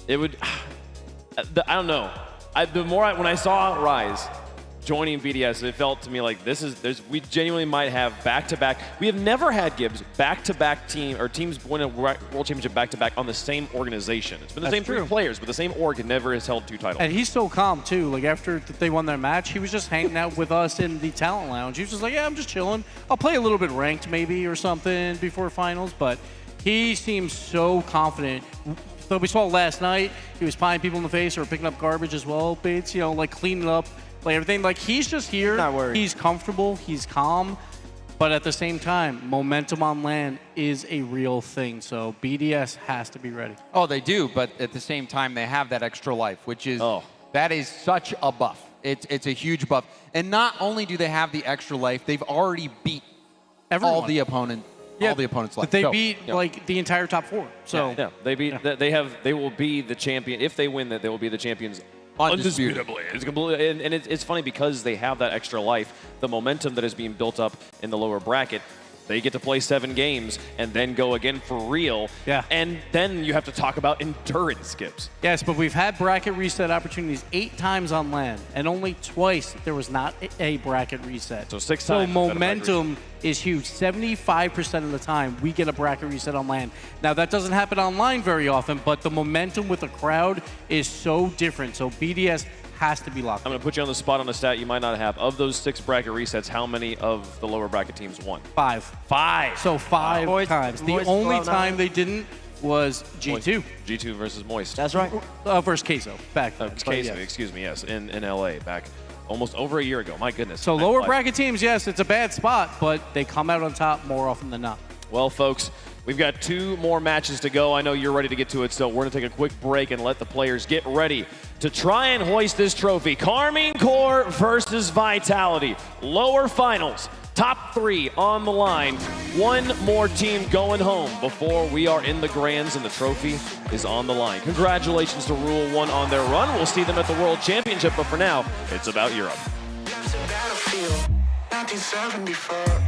It would, I don't know. When I saw Rise joining BDS, it felt to me like we genuinely might have back-to-back. We have never had Gibbs back-to-back teams win a World Championship back-to-back on the same organization. It's been the same 3 players, but the same org never has held 2 titles. And he's so calm too. Like after they won their match, he was just hanging out with us in the talent lounge. He was just like, yeah, I'm just chilling. I'll play a little bit ranked maybe or something before finals, but he seems so confident. So we saw last night, he was pieing people in the face or picking up garbage as well, Bates, like cleaning up. Like everything, like he's just here, not worried. He's comfortable, he's calm, but at the same time, momentum on LAN is a real thing, so BDS has to be ready. Oh, they do, but at the same time, they have that extra life, which is, that is such a buff. It's a huge buff. And not only do they have the extra life, they've already beat all the opponents left. But they beat like the entire top 4. So they will be the champion. If they win that, they will be the champions undisputably. It's funny because they have that extra life, the momentum that is being built up in the lower bracket. They get to play 7 games and then go again for real. Yeah. And then you have to talk about endurance skips. Yes, but we've had bracket reset opportunities 8 times on LAN, and only twice there was not a bracket reset. So 6 times. So momentum is huge. 75% of the time we get a bracket reset on LAN. Now that doesn't happen online very often, but the momentum with the crowd is so different. So BDS has to be locked. I'm going to put you on the spot on a stat you might not have. Of those 6 bracket resets, how many of the lower bracket teams won? 5. 5. So 5 times. The only time they didn't was G2. G2 versus Moist. That's right. Versus Queso. Queso, excuse me, yes, in LA back almost over a year ago. My goodness. So lower bracket teams, yes, it's a bad spot, but they come out on top more often than not. Well, folks, we've got 2 more matches to go. I know you're ready to get to it, so we're going to take a quick break and let the players get ready to try and hoist this trophy. Karmine Corp versus Vitality. Lower finals. Top 3 on the line. 1 more team going home before we are in the grands and the trophy is on the line. Congratulations to Rule 1 on their run. We'll see them at the World Championship, but for now, it's about Europe. 1974.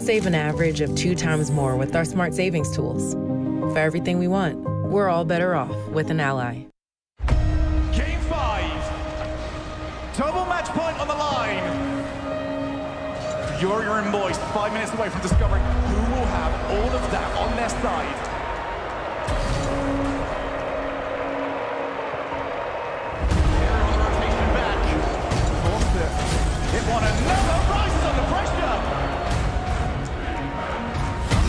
save an average of 2 times more with our smart savings tools. For everything we want, we're all better off with an ally. Game 5. Double match point on the line. Fury and Moist 5 minutes away from discovering who will have all of that on their side. Rotation back. Forced it. It won another. Rises under pressure.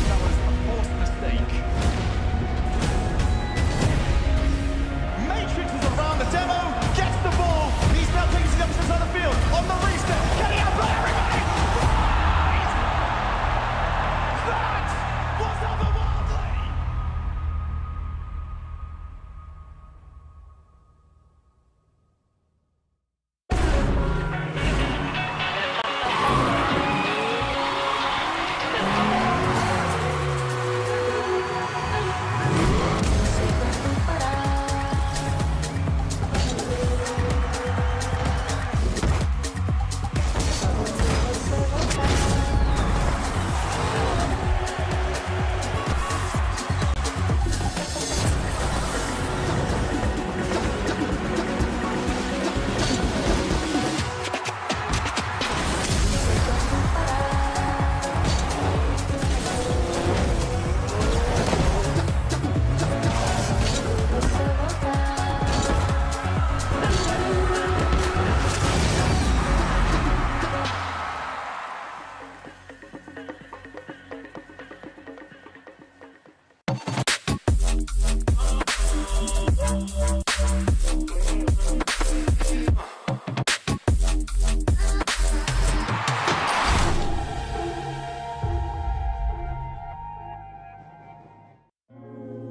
That was a forced mistake. Matrix is around the demo. Gets the ball. He's now taking his opposite side of the field. On the reset. Can he outplay everybody?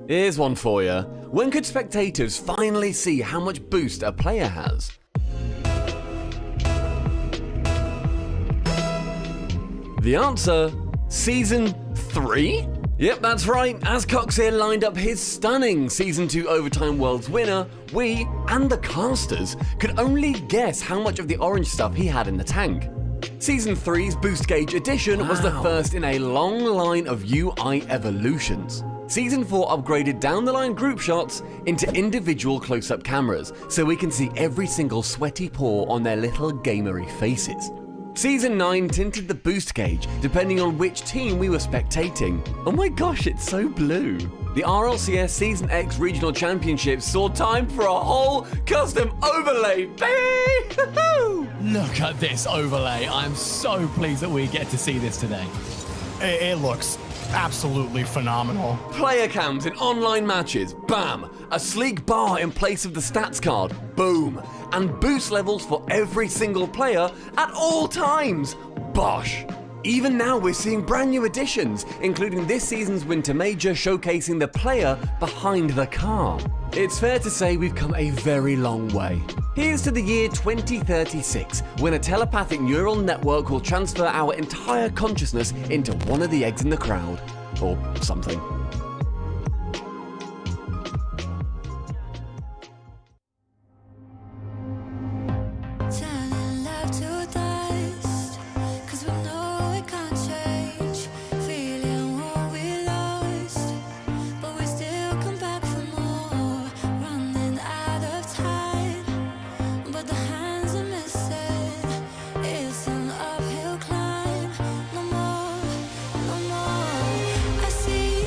Here's one for you. When could spectators finally see how much boost a player has? The answer, Season 3? Yep, that's right. As Cox here lined up his stunning Season 2 Overtime Worlds winner, we, and the casters, could only guess how much of the orange stuff he had in the tank. Season 3's Boost Gauge Edition was the first in a long line of UI evolutions. Season 4 upgraded down-the-line group shots into individual close-up cameras, so we can see every single sweaty pore on their little gamery faces. Season 9 tinted the boost gauge, depending on which team we were spectating. Oh my gosh, it's so blue. The RLCS Season X Regional Championships saw time for a whole custom overlay, baby! Look at this overlay. I'm so pleased that we get to see this today. It looks absolutely phenomenal. Player cams in online matches, bam! A sleek bar in place of the stats card, boom! And boost levels for every single player at all times, bosh! Even now we're seeing brand new additions, including this season's Winter Major showcasing the player behind the car. It's fair to say we've come a very long way. Here's to the year 2036, when a telepathic neural network will transfer our entire consciousness into one of the eggs in the crowd. Or something. I see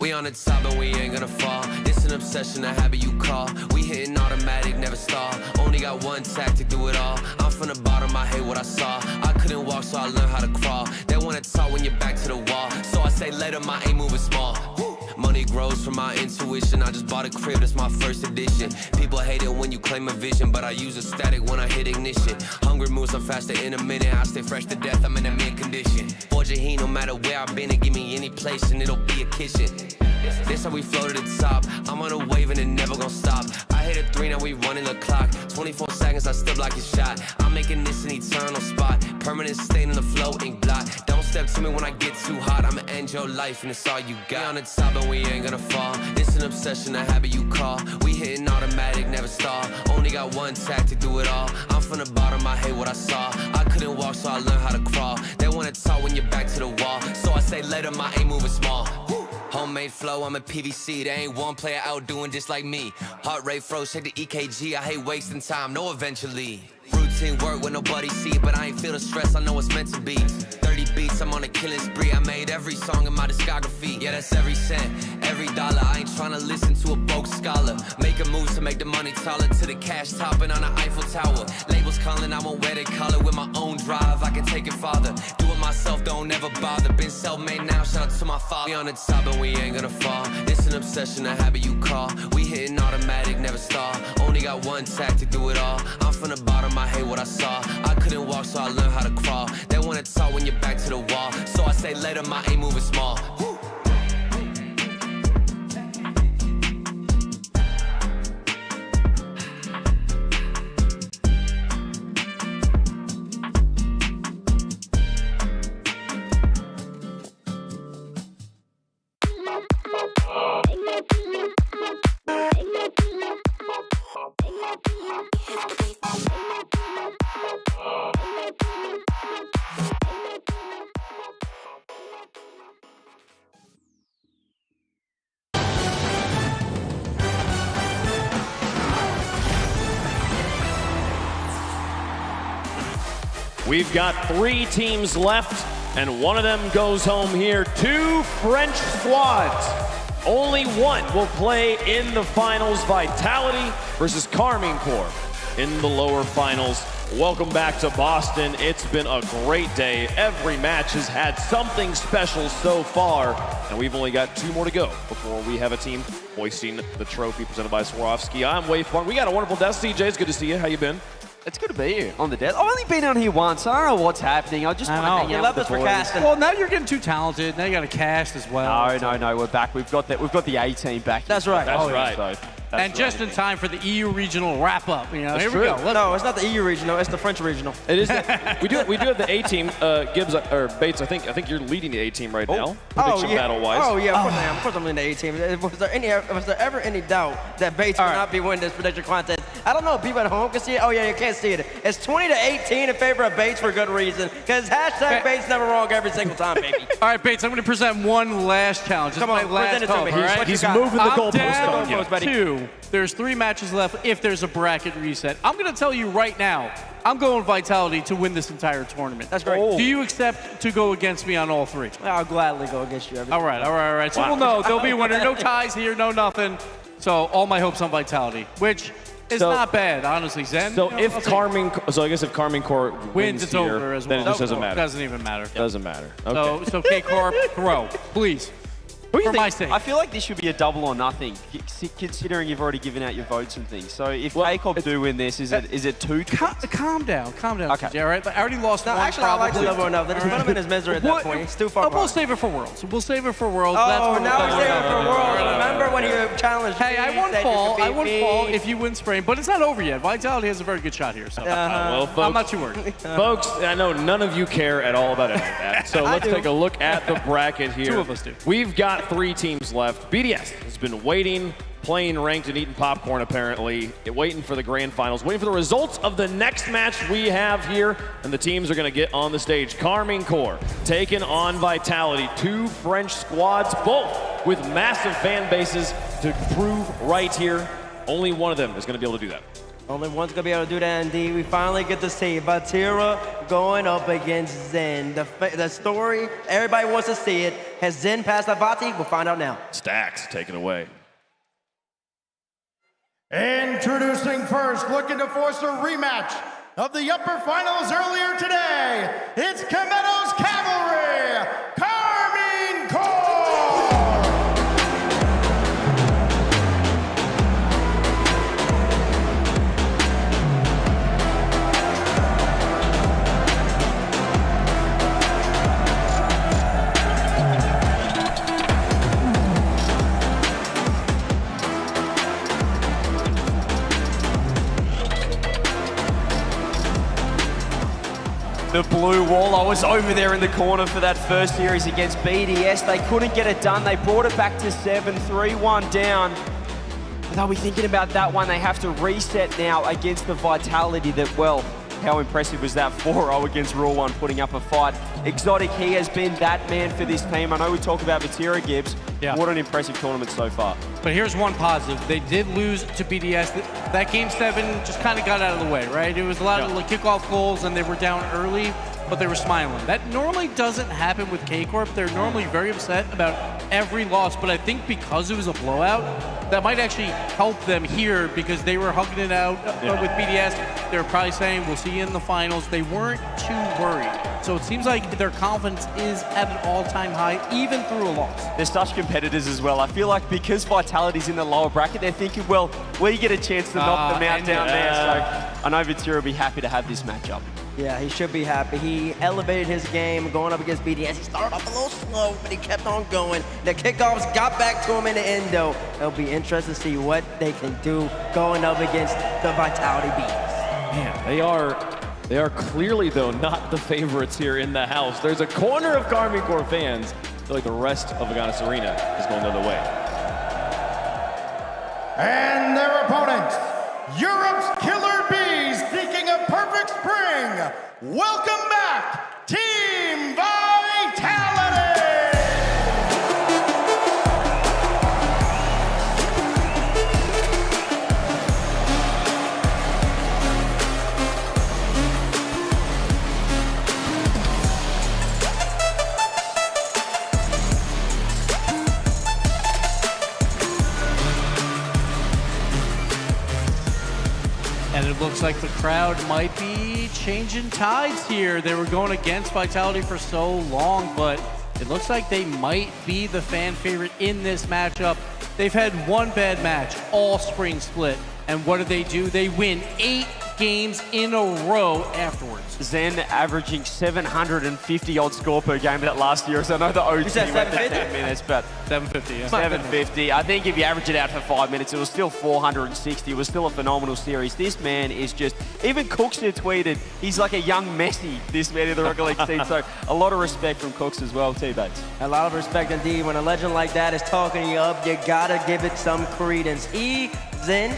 We on the top and we ain't gonna fall. It's an obsession, a habit you call. We hitting automatic, never stall. Only got one tactic, do it all. I'm from the bottom, I hate what I saw. I couldn't walk, so I learned how to crawl. They wanna talk when you're back to the wall. So I say let 'em, I ain't moving small. Money grows from my intuition. I just bought a crib, that's my first edition. People hate it when you claim a vision, but I use a static when I hit ignition. Hungry moves, I'm faster in a minute. I stay fresh to death, I'm in a mint condition. Forge a heat, no matter where I've been, and give me any place and it'll be a kitchen. This how we flow to the top. I'm on a wave and it never gon' stop. I hit a 3, now we running the clock. 24 seconds, I still block your shot. I'm making this an eternal spot. Permanent stain in the flow, ink blot. Don't step to me when I get too hot. I'ma end your life and it's all you got. We on the top and we ain't gonna fall. It's an obsession, a habit you call. We hitting automatic, never stall. Only got one tactic, do it all. I'm from the bottom, I hate what I saw. I couldn't walk, so I learned how to crawl. They wanna talk when you're back to the wall. So I say let 'em, I ain't moving small. Homemade flow, I'm a PVC. There ain't one player out doing just like me. Heart rate froze, shake the EKG. I hate wasting time, no eventually. Routine work when nobody see it, but I ain't feel the stress, I know it's meant to be. 30 beats, I'm on a killing spree. I made every song in my discography. Yeah, that's every cent, every dollar. I ain't tryna listen to a broke scholar. Making moves to make the money taller. To the cash topping on the Eiffel Tower. Labels calling, I won't wear their collar. With my own drive, I can take it farther. Do it myself, don't ever bother. Been self-made now, shout out to my father. We on the top and we ain't gonna fall. It's an obsession, a habit you call. We hitting automatic, never stall. Only got one tactic, do it all. I'm from the bottom, I hate what I saw. I couldn't walk, so I learned how to crawl. They wanna talk when you're back to the wall. So I say let 'em, I ain't moving small. We've got 3 teams left, and one of them goes home here. 2 French squads. Only one will play in the finals. Vitality versus Carmine Corps in the lower finals. Welcome back to Boston. It's been a great day. Every match has had something special so far, and we've only got 2 more to go before we have a team hoisting the trophy presented by Swarovski. I'm Wave Park. We got a wonderful desk. CJ, it's good to see you. How you been? It's good to be here on the desk. I've only been on here once. I don't know what's happening. I just want to hang out with the boys. Well, now you're getting too talented. Now you got to cast as well. No, we're back. We've got the A team back. That's right. That's right. So, and just in time for the EU regional wrap up. You know, That's here true. we go. No, it's not the EU regional. It's the French regional. It is. We do have the A team. Gibbs or Bates. I think you're leading the A team right now. Prediction battle wise. Oh yeah, of course I am. Of course I'm in the A team. Was there ever any doubt that Bates would not be winning this prediction contest? I don't know if people at home can see it. Oh yeah, you can't see it. It's 20-18 in favor of Bates for good reason. Because hashtag Bates never wrong every single time, baby. All right, Bates, I'm going to present one last challenge. Come on, present it to me. He's moving the goalpost on you. 2. There's 3 matches left if there's a bracket reset. I'm going to tell you right now, I'm going Vitality to win this entire tournament. That's great. Do you accept to go against me on all 3? I'll gladly go against you. All right. So we'll know. There'll be a winner. No ties here, no nothing. So all my hopes on Vitality, which is not bad, honestly, Zen. So I guess if Carmine Corps wins it's here, over as well. then it just doesn't matter. Doesn't even matter. Doesn't matter. Okay. So K-Corp, grow, please. Who do you For think? my sake. I feel like this should be a double or nothing, considering you've already given out your votes and things. So if K-Corp do win this, is it 2? Calm down, Okay. CJ, all right? I already lost one. Actually, I like the double enough. Put him in his misery at that point. He's too far We'll save it for Worlds. We'll save it for Worlds. Oh, now we're saving it for Worlds. Remember when you challenged Hey, me, I won't said you fall. could I beat won't me. fall if you win Sprain, but it's not over yet. Vitality has a very good shot here, so Well, folks, I'm not too worried. Folks, I know none of you care at all about any of that. So let's take a look at the bracket here. 2 of us do. We've got 3 teams left. BDS has been waiting, playing ranked and eating popcorn apparently, waiting for the grand finals, waiting for the results of the next match we have here, and the teams are going to get on the stage. Carmine Corps taking on Vitality, 2 French squads, both with massive fan bases to prove right here. Only one of them is going to be able to do that. Only one's gonna be able to do that indeed. We finally get to see Vatira going up against Zen. The story, everybody wants to see it. Has Zen passed Avati? We'll find out now. Stacks taken away. Introducing first, looking to force a rematch of the upper finals earlier today. It's Kameto's Cavalry, Carmine Core! The blue wall. I was over there in the corner for that first series against BDS. They couldn't get it done. They brought it back to 7, 3-1 down. They'll be thinking about that one. They have to reset now against the Vitality that, well, how impressive was that 4-0 against Rule 1, putting up a fight. Exotic, he has been that man for this team. I know we talk about Vatira Gibbs. Yeah. What an impressive tournament so far. But here's one positive. They did lose to BDS. That Game 7 just kind of got out of the way, right? It was a lot of kickoff goals, and they were down early, but they were smiling. That normally doesn't happen with K-Corp. They're normally very upset about every loss, but I think because it was a blowout, that might actually help them here because they were hugging it out with BDS. They were probably saying, we'll see you in the finals. They weren't too worried. So it seems like their confidence is at an all-time high, even through a loss. They're such competitors as well. I feel like because Vitality's in the lower bracket, they're thinking, well, we get a chance to knock them out down there. So I know Vatira will be happy to have this matchup. Yeah, he should be happy. He elevated his game going up against BDS. He started off a little slow, but he kept on going. The kickoffs got back to him in the end, though. It'll be interesting to see what they can do going up against the Vitality Bees. Man, they are clearly, though, not the favorites here in the house. There's a corner of Carmine Core fans. I feel like the rest of Agganis Arena is going the other way. And their opponents, Europe's Killer Bees, seeking a perfect spring. Welcome back, Team Vitality! And it looks like the crowd might be changing tides here. They were going against Vitality for so long, but it looks like they might be the fan favorite in this matchup. They've had one bad match all spring split. And what do? They win 8 games in a row afterwards. Zen averaging 750-odd score per game that last year. So I know the OT went to 10 minutes, but 750, yeah. 750. I think if you average it out for 5 minutes, it was still 460. It was still a phenomenal series. This man is just, even Cookster tweeted, he's like a young Messi, this man in the Rocket League scene. So a lot of respect from Cooks as well, T-Bates. A lot of respect indeed. When a legend like that is talking you up, you gotta give it some credence. Zen,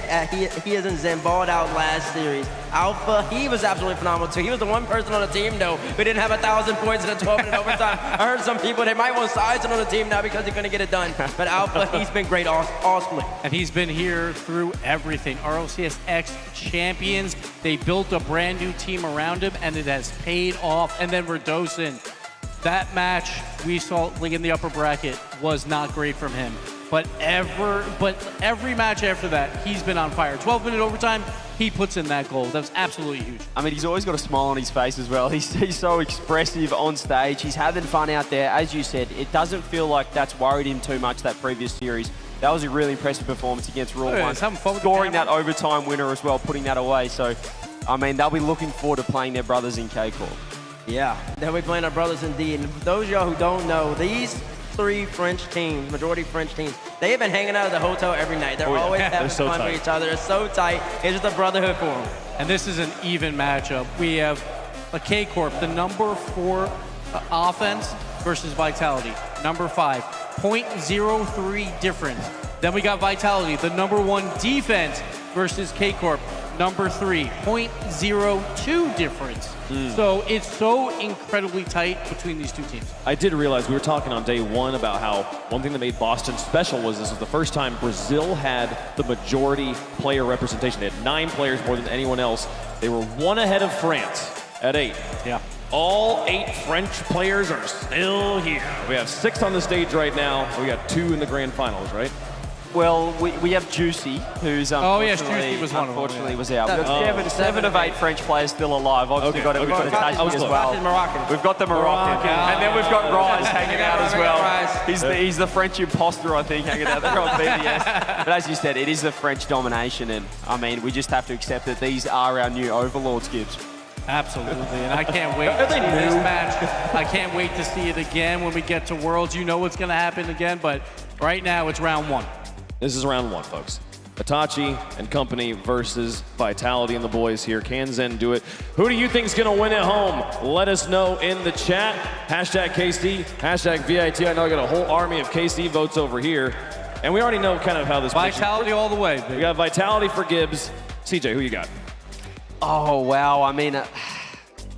he isn't Zen, balled out last series. Alpha, he was absolutely phenomenal too. He was the one person on the team though who didn't have 1,000 points in the 12-minute overtime. I heard some people, they might want Sizen on the team now because he couldn't get it done. But Alpha, he's been great all split. And he's been here through everything. RLCS X champions. They built a brand new team around him and it has paid off. And then Radosin, that match we saw like in the upper bracket was not great from him. But every match after that, he's been on fire. 12-minute overtime, he puts in that goal. That's absolutely huge. I mean, he's always got a smile on his face as well. He's so expressive on stage. He's having fun out there. As you said, it doesn't feel like that's worried him too much, that previous series. That was a really impressive performance against Rule 1. Scoring that overtime winner as well, putting that away. So, I mean, they'll be looking forward to playing their brothers in K-Corp. Yeah, they'll be playing our brothers indeed. And for those of y'all who don't know, these 3 French teams, majority French teams, they've been hanging out at the hotel every night. They're always having fun with each other. They're so tight. It's just a brotherhood for them. And this is an even matchup. We have a K-Corp, the number 4 offense versus Vitality. Number 5, 0.03 difference. Then we got Vitality, the number 1 defense versus K-Corp. number 3, 0.02 difference. So it's so incredibly tight between these two teams. I did realize we were talking on day one about how one thing that made Boston special was this was the first time Brazil had the majority player representation. They had 9 players more than anyone else. They were 1 ahead of France at 8. Yeah. All 8 French players are still here. We have 6 on the stage right now. We got 2 in the grand finals, right? Well, we have Juicy, who's Juicy was one of them, unfortunately was out. We've got 7 of 8 French players still alive. Obviously got Itachi as well. We've got the Moroccan. And then we've got Rise hanging out as well. He's the French imposter, I think, hanging out there on BDS. But as you said, it is the French domination. And, I mean, we just have to accept that these are our new overlords, Gibbs. Absolutely, and I can't wait to see this match. I can't wait to see it again when we get to Worlds. You know what's going to happen again, but right now it's round 1. This is round 1, folks. Itachi and company versus Vitality and the boys here. Can Zen do it? Who do you think is going to win at home? Let us know in the chat. Hashtag KC, hashtag VIT. I know I got a whole army of KC votes over here. And we already know kind of how this Vitality all the way, baby. We got Vitality for Gibbs. CJ, who you got? Oh, wow. I mean,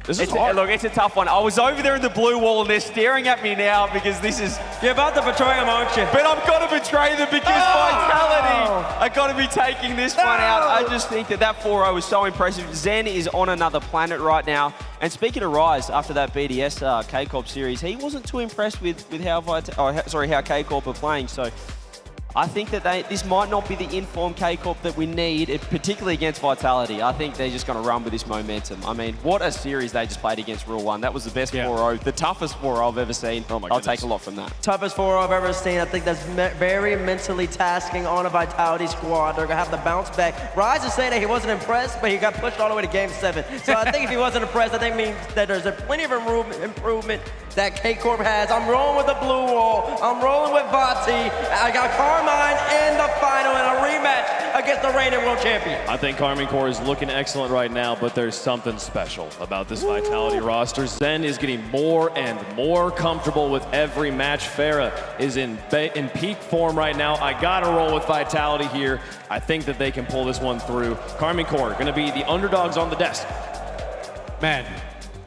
this is hard. Look, it's a tough one. I was over there in the blue wall and they're staring at me now because this is... You're about to betray them, aren't you? But I've got to betray them because Vitality are going to be taking this one out. I just think that 4-0 was so impressive. Zen is on another planet right now. And speaking of Rise, after that BDS K-Corp series, he wasn't too impressed with how K-Corp are playing. So I think that this might not be the informed K-Corp that we need, particularly against Vitality. I think they're just going to run with this momentum. I mean, what a series they just played against Rule 1. That was the best 4-0, the toughest 4-0 I've ever seen. Oh my I'll goodness. take a lot from that. Toughest 4-0 I've ever seen. I think that's very mentally tasking on a Vitality squad. They're going to have to bounce back. Rise is saying that he wasn't impressed, but he got pushed all the way to Game 7. So I think if he wasn't impressed, I think it means that there's plenty of improvement that K-Corp has. I'm rolling with the blue wall. I'm rolling with Vati. I got Carmine in the final in a rematch against the reigning world champion. I think Carmine Core is looking excellent right now, but there's something special about this Vitality roster. Zen is getting more and more comfortable with every match. Farah is in peak form right now. I gotta roll with Vitality here. I think that they can pull this one through. Carmine Core gonna be the underdogs on the desk. Man,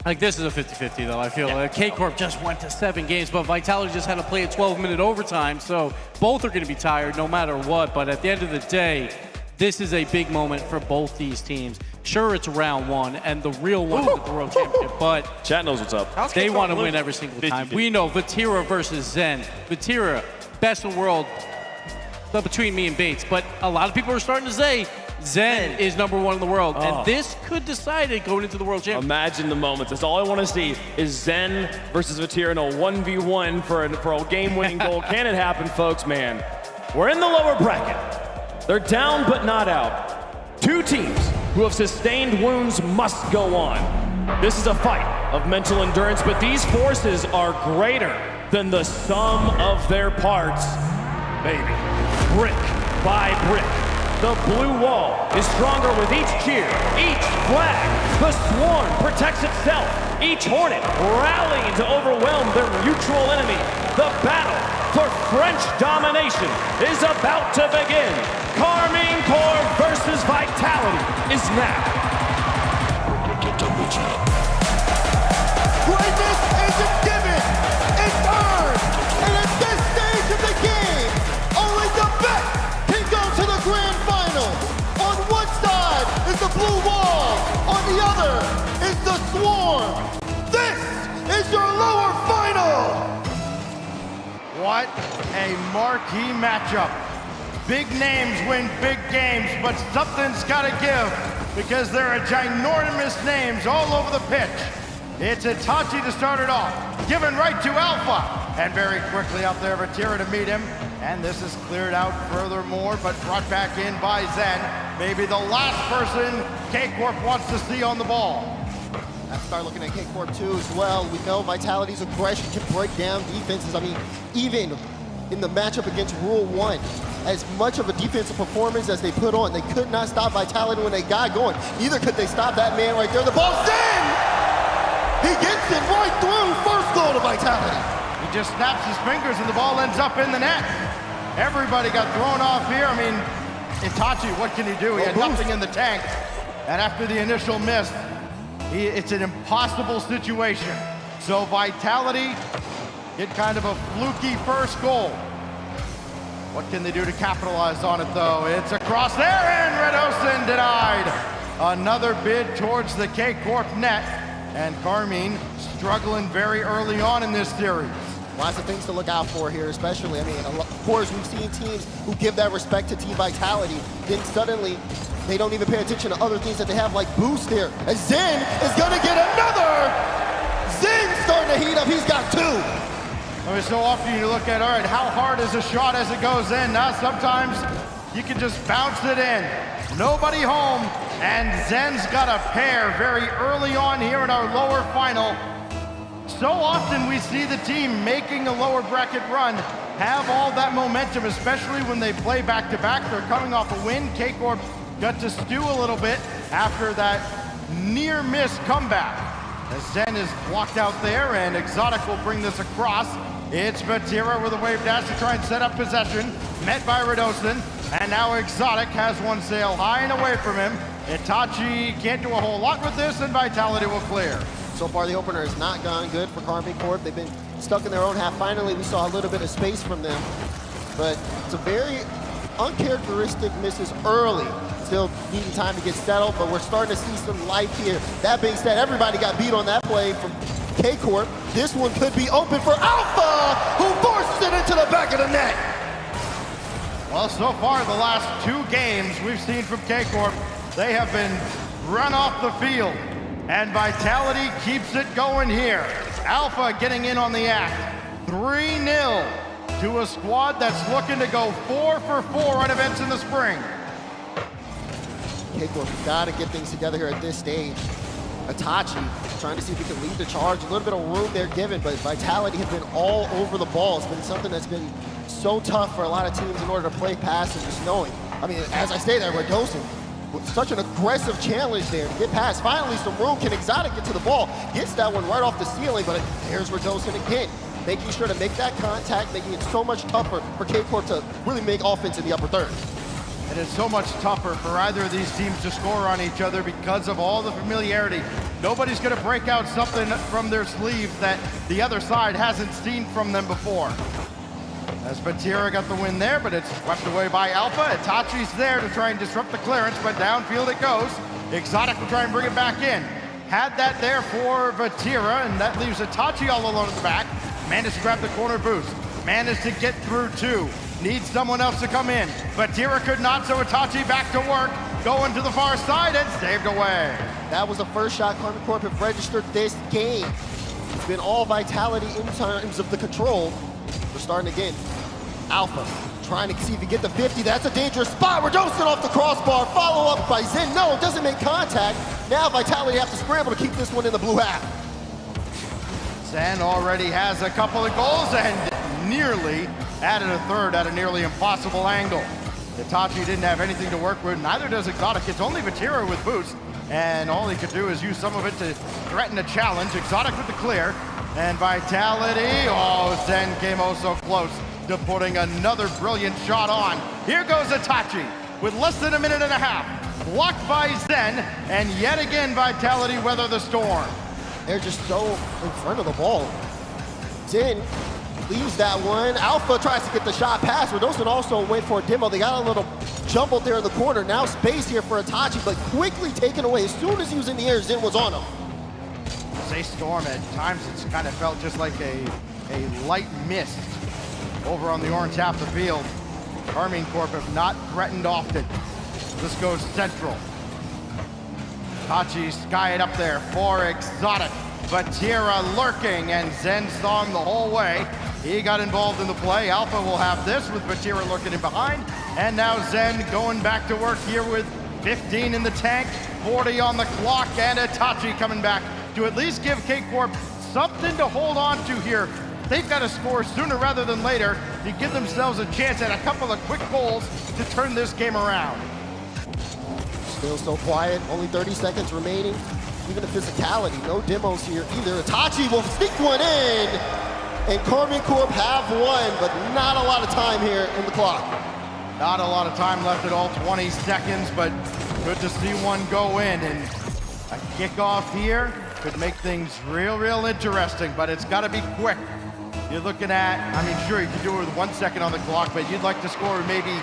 like this is a 50-50 though, I feel. K-Corp just went to 7 games, but Vitality just had to play a 12-minute overtime, so both are gonna be tired no matter what, but at the end of the day, this is a big moment for both these teams. Sure, it's round 1, and the real one is the World Championship, but Chat knows what's up. They want to win every single time. We know Vatira versus Zen. Vatira, best in the world, but between me and Bates, but a lot of people are starting to say Zen is number 1 in the world, and this could decide it going into the World Championship. Imagine the moments. That's all I want to see is Zen versus Vatira in a 1v1 for a game-winning goal. Can it happen, folks? Man, we're in the lower bracket. They're down but not out. 2 teams who have sustained wounds must go on. This is a fight of mental endurance, but these forces are greater than the sum of their parts. Baby, brick by brick. The blue wall is stronger with each cheer, each flag. The swarm protects itself. Each hornet rallying to overwhelm their mutual enemy. The battle for French domination is about to begin. Carmine Core versus Vitality is now. Greatness isn't given, it's earned. And at this stage of the game, only the best can go to the grand final. On one side is the blue wall, on the other is the swarm. This is your lower final. What a marquee matchup. Big names win big games, but something's gotta give because there are ginormous names all over the pitch. It's Itachi to start it off, given right to Alpha, and very quickly up there Vatira to meet him, and this is cleared out furthermore, but brought back in by Zen, maybe the last person K-Corp wants to see on the ball. I start looking at K-Corp too as well. We know Vitality's aggression can break down defenses. I mean, even in the matchup against Rule 1, as much of a defensive performance as they put on, they could not stop Vitality when they got going. Neither could they stop that man right there. The ball's in! He gets it right through. First goal to Vitality. He just snaps his fingers and the ball ends up in the net. Everybody got thrown off here. I mean, Itachi, what can he do? He had nothing in the tank. And after the initial miss, it's an impossible situation. So Vitality get kind of a fluky first goal. What can they do to capitalize on it though? It's across there and Redosin denied. Another bid towards the K-Corp net. And Carmine struggling very early on in this series. Lots of things to look out for here, especially, I mean, of course, we've seen teams who give that respect to Team Vitality, then suddenly they don't even pay attention to other things that they have, like boost here. And Zen is gonna get another! Zen's starting to heat up, he's got two! I mean, so often you look at, all right, how hard is a shot as it goes in? Now sometimes you can just bounce it in. Nobody home, and Zen's got a pair very early on here in our lower final. So often we see the team making a lower bracket run have all that momentum, especially when they play back-to-back. They're coming off a win. K-Corp got to stew a little bit after that near-miss comeback. As Zen is blocked out there, and Exotic will bring this across. It's Vatira with a wave dash to try and set up possession, met by Redosin, and now Exotic has one sail high and away from him. Itachi can't do a whole lot with this, and Vitality will clear. So far, the opener has not gone good for Carmine Corp. They've been stuck in their own half. Finally, we saw a little bit of space from them, but it's a very uncharacteristic misses early. Still needing time to get settled, but we're starting to see some life here. That being said, everybody got beat on that play from K-Corp. This one could be open for Alpha, who forces it into the back of the net. Well, so far, the last two games we've seen from K-Corp, they have been run off the field. And Vitality keeps it going here. Alpha getting in on the act. 3-0 to a squad that's looking to go 4 for 4 on events in the spring. K-Corp got to get things together here at this stage. Itachi trying to see if he can lead the charge. A little bit of room they're given, but Vitality have been all over the ball. It's been something that's been so tough for a lot of teams in order to play past and just knowing. I mean, as I say that, we're dosing. Such an aggressive challenge there to get past. Finally, some room. Can Exotic get to the ball? Gets that one right off the ceiling, but there's Redosin again. Making sure to make that contact, making it so much tougher for K-Corp to really make offense in the upper third. And it's so much tougher for either of these teams to score on each other because of all the familiarity. Nobody's going to break out something from their sleeve that the other side hasn't seen from them before. As Vatira got the win there, but it's swept away by Alpha. Itachi's there to try and disrupt the clearance, but downfield it goes. Exotic will try and bring it back in. Had that there for Vatira, and that leaves Itachi all alone at the back. Managed to grab the corner boost. Managed to get through two. Needs someone else to come in. Vatira could not, so Itachi back to work. Going to the far side and saved away. That was the first shot Carmine Corp have registered this game. It's been all Vitality in terms of the control. We're starting again. Alpha trying to see if he get the 50. That's a dangerous spot. We're dosing off the crossbar. Follow up by Zen. No, it doesn't make contact. Now Vitality have to scramble to keep this one in the blue half. Zen already has a couple of goals and nearly added a third at a nearly impossible angle. Itachi didn't have anything to work with. Neither does Exotic. It's only Vatira with boost. And all he could do is use some of it to threaten a challenge. Exotic with the clear. And Vitality. Oh, Zen came oh so close to putting another brilliant shot on. Here goes Itachi with less than a minute and a half. Blocked by Zen, and yet again Vitality weather the storm. They're just so in front of the ball. Zen leaves that one. Alpha tries to get the shot past. Redosin also went for a demo. They got a little jumbled there in the corner. Now space here for Itachi, but quickly taken away. As soon as he was in the air, Zen was on him. Say storm, at times it's kind of felt just like a light mist over on the orange half of the field. Carmine Corp have not threatened often. This goes central. Itachi sky it up there for Exotic. Vatira lurking, and Zen saw him the whole way. He got involved in the play. Alpha will have this with Vatira lurking in behind. And now Zen going back to work here with 15 in the tank, 40 on the clock, and Itachi coming back to at least give K-Corp something to hold on to here. They've got to score sooner rather than later to give themselves a chance at a couple of quick goals to turn this game around. Still so quiet, only 30 seconds remaining. Even the physicality, no demos here either. Itachi will sneak one in, and Carmine Corp have won, but not a lot of time here in the clock. Not a lot of time left at all, 20 seconds, but good to see one go in, and a kickoff here could make things real interesting, but it's got to be quick. You're looking at, I mean, sure, you can do it with 1 second on the clock, but you'd like to score maybe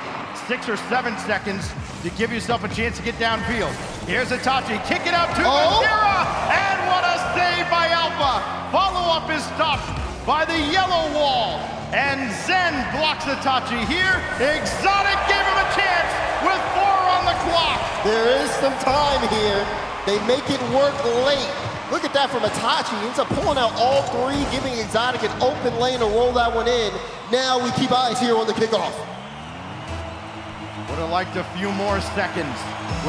6 or 7 seconds to give yourself a chance to get downfield. Here's Itachi, kick it out to Mazira, and what a save by Alpha. Follow-up is stopped by the yellow wall, and Zen blocks Itachi here. Exotic gave him a chance with 4 on the clock. There is some time here. They make it work late. Look at that from Itachi. He ends up pulling out all 3, giving Exotic an open lane to roll that one in. Now we keep eyes here on the kickoff. Would have liked a few more seconds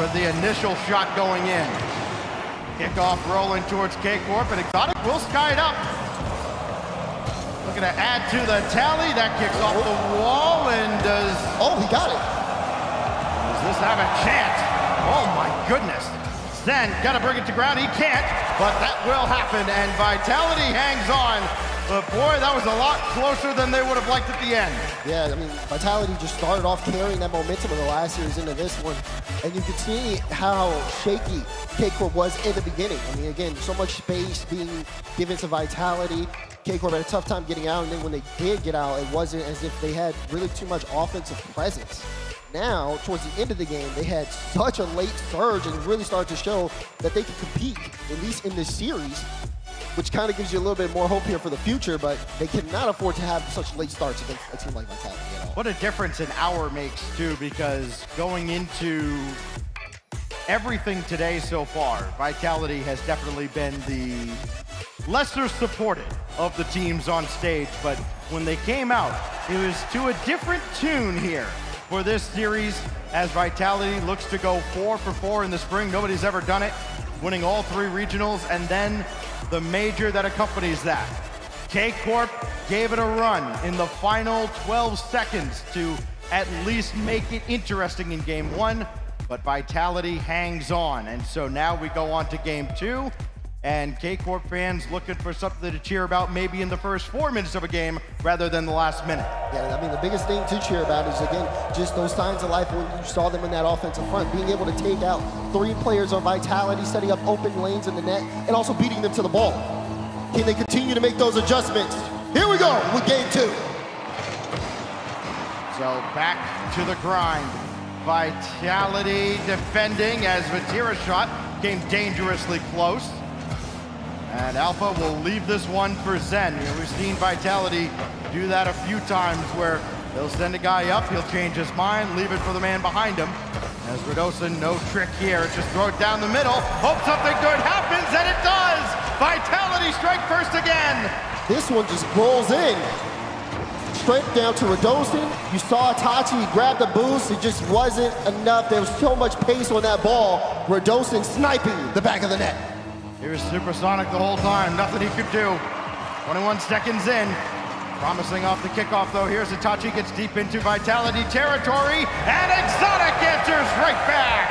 with the initial shot going in. Kickoff rolling towards K-Corp, and Exotic will sky it up. Looking to add to the tally. That kicks off the wall, and does... Oh, he got it. Does this have a chance? Oh my goodness. Zen gotta bring it to ground. He can't, but that will happen, and Vitality hangs on. But boy, that was a lot closer than they would have liked at the end. Yeah, I mean, Vitality just started off carrying that momentum of the last series into this one. And you can see how shaky K-Corp was in the beginning. I mean, again, so much space being given to Vitality. K-Corp had a tough time getting out, and then when they did get out, it wasn't as if they had really too much offensive presence. Now, towards the end of the game, they had such a late surge and really started to show that they could compete, at least in this series, which kind of gives you a little bit more hope here for the future, but they cannot afford to have such late starts against a team like Vitality at all. What a difference an hour makes, too, because going into everything today so far, Vitality has definitely been the lesser supported of the teams on stage, but when they came out, it was to a different tune here for this series as Vitality looks to go 4 for 4 in the spring. Nobody's ever done it, winning all 3 regionals, and then the major that accompanies that. K-Corp gave it a run in the final 12 seconds to at least make it interesting in game 1, but Vitality hangs on. And so now we go on to game 2, and K-Corp fans looking for something to cheer about maybe in the first 4 minutes of a game rather than the last minute. Yeah, I mean, the biggest thing to cheer about is, again, just those signs of life when you saw them in that offensive front, being able to take out 3 players on Vitality, setting up open lanes in the net, and also beating them to the ball. Can they continue to make those adjustments? Here we go with game 2. So back to the grind. Vitality defending as Vatira's shot came dangerously close. And Alpha will leave this one for Zen. We've seen Vitality do that a few times where they'll send a guy up, he'll change his mind, leave it for the man behind him. As Radosin, no trick here, just throw it down the middle, hope something good happens, and it does! Vitality strike first again! This one just rolls in. Straight down to Radosin. You saw Itachi, he grabbed the boost, it just wasn't enough. There was so much pace on that ball. Radosin sniping the back of the net. He was supersonic the whole time, nothing he could do. 21 seconds in. Promising off the kickoff though, here's Itachi, gets deep into Vitality territory, and Exotic answers right back!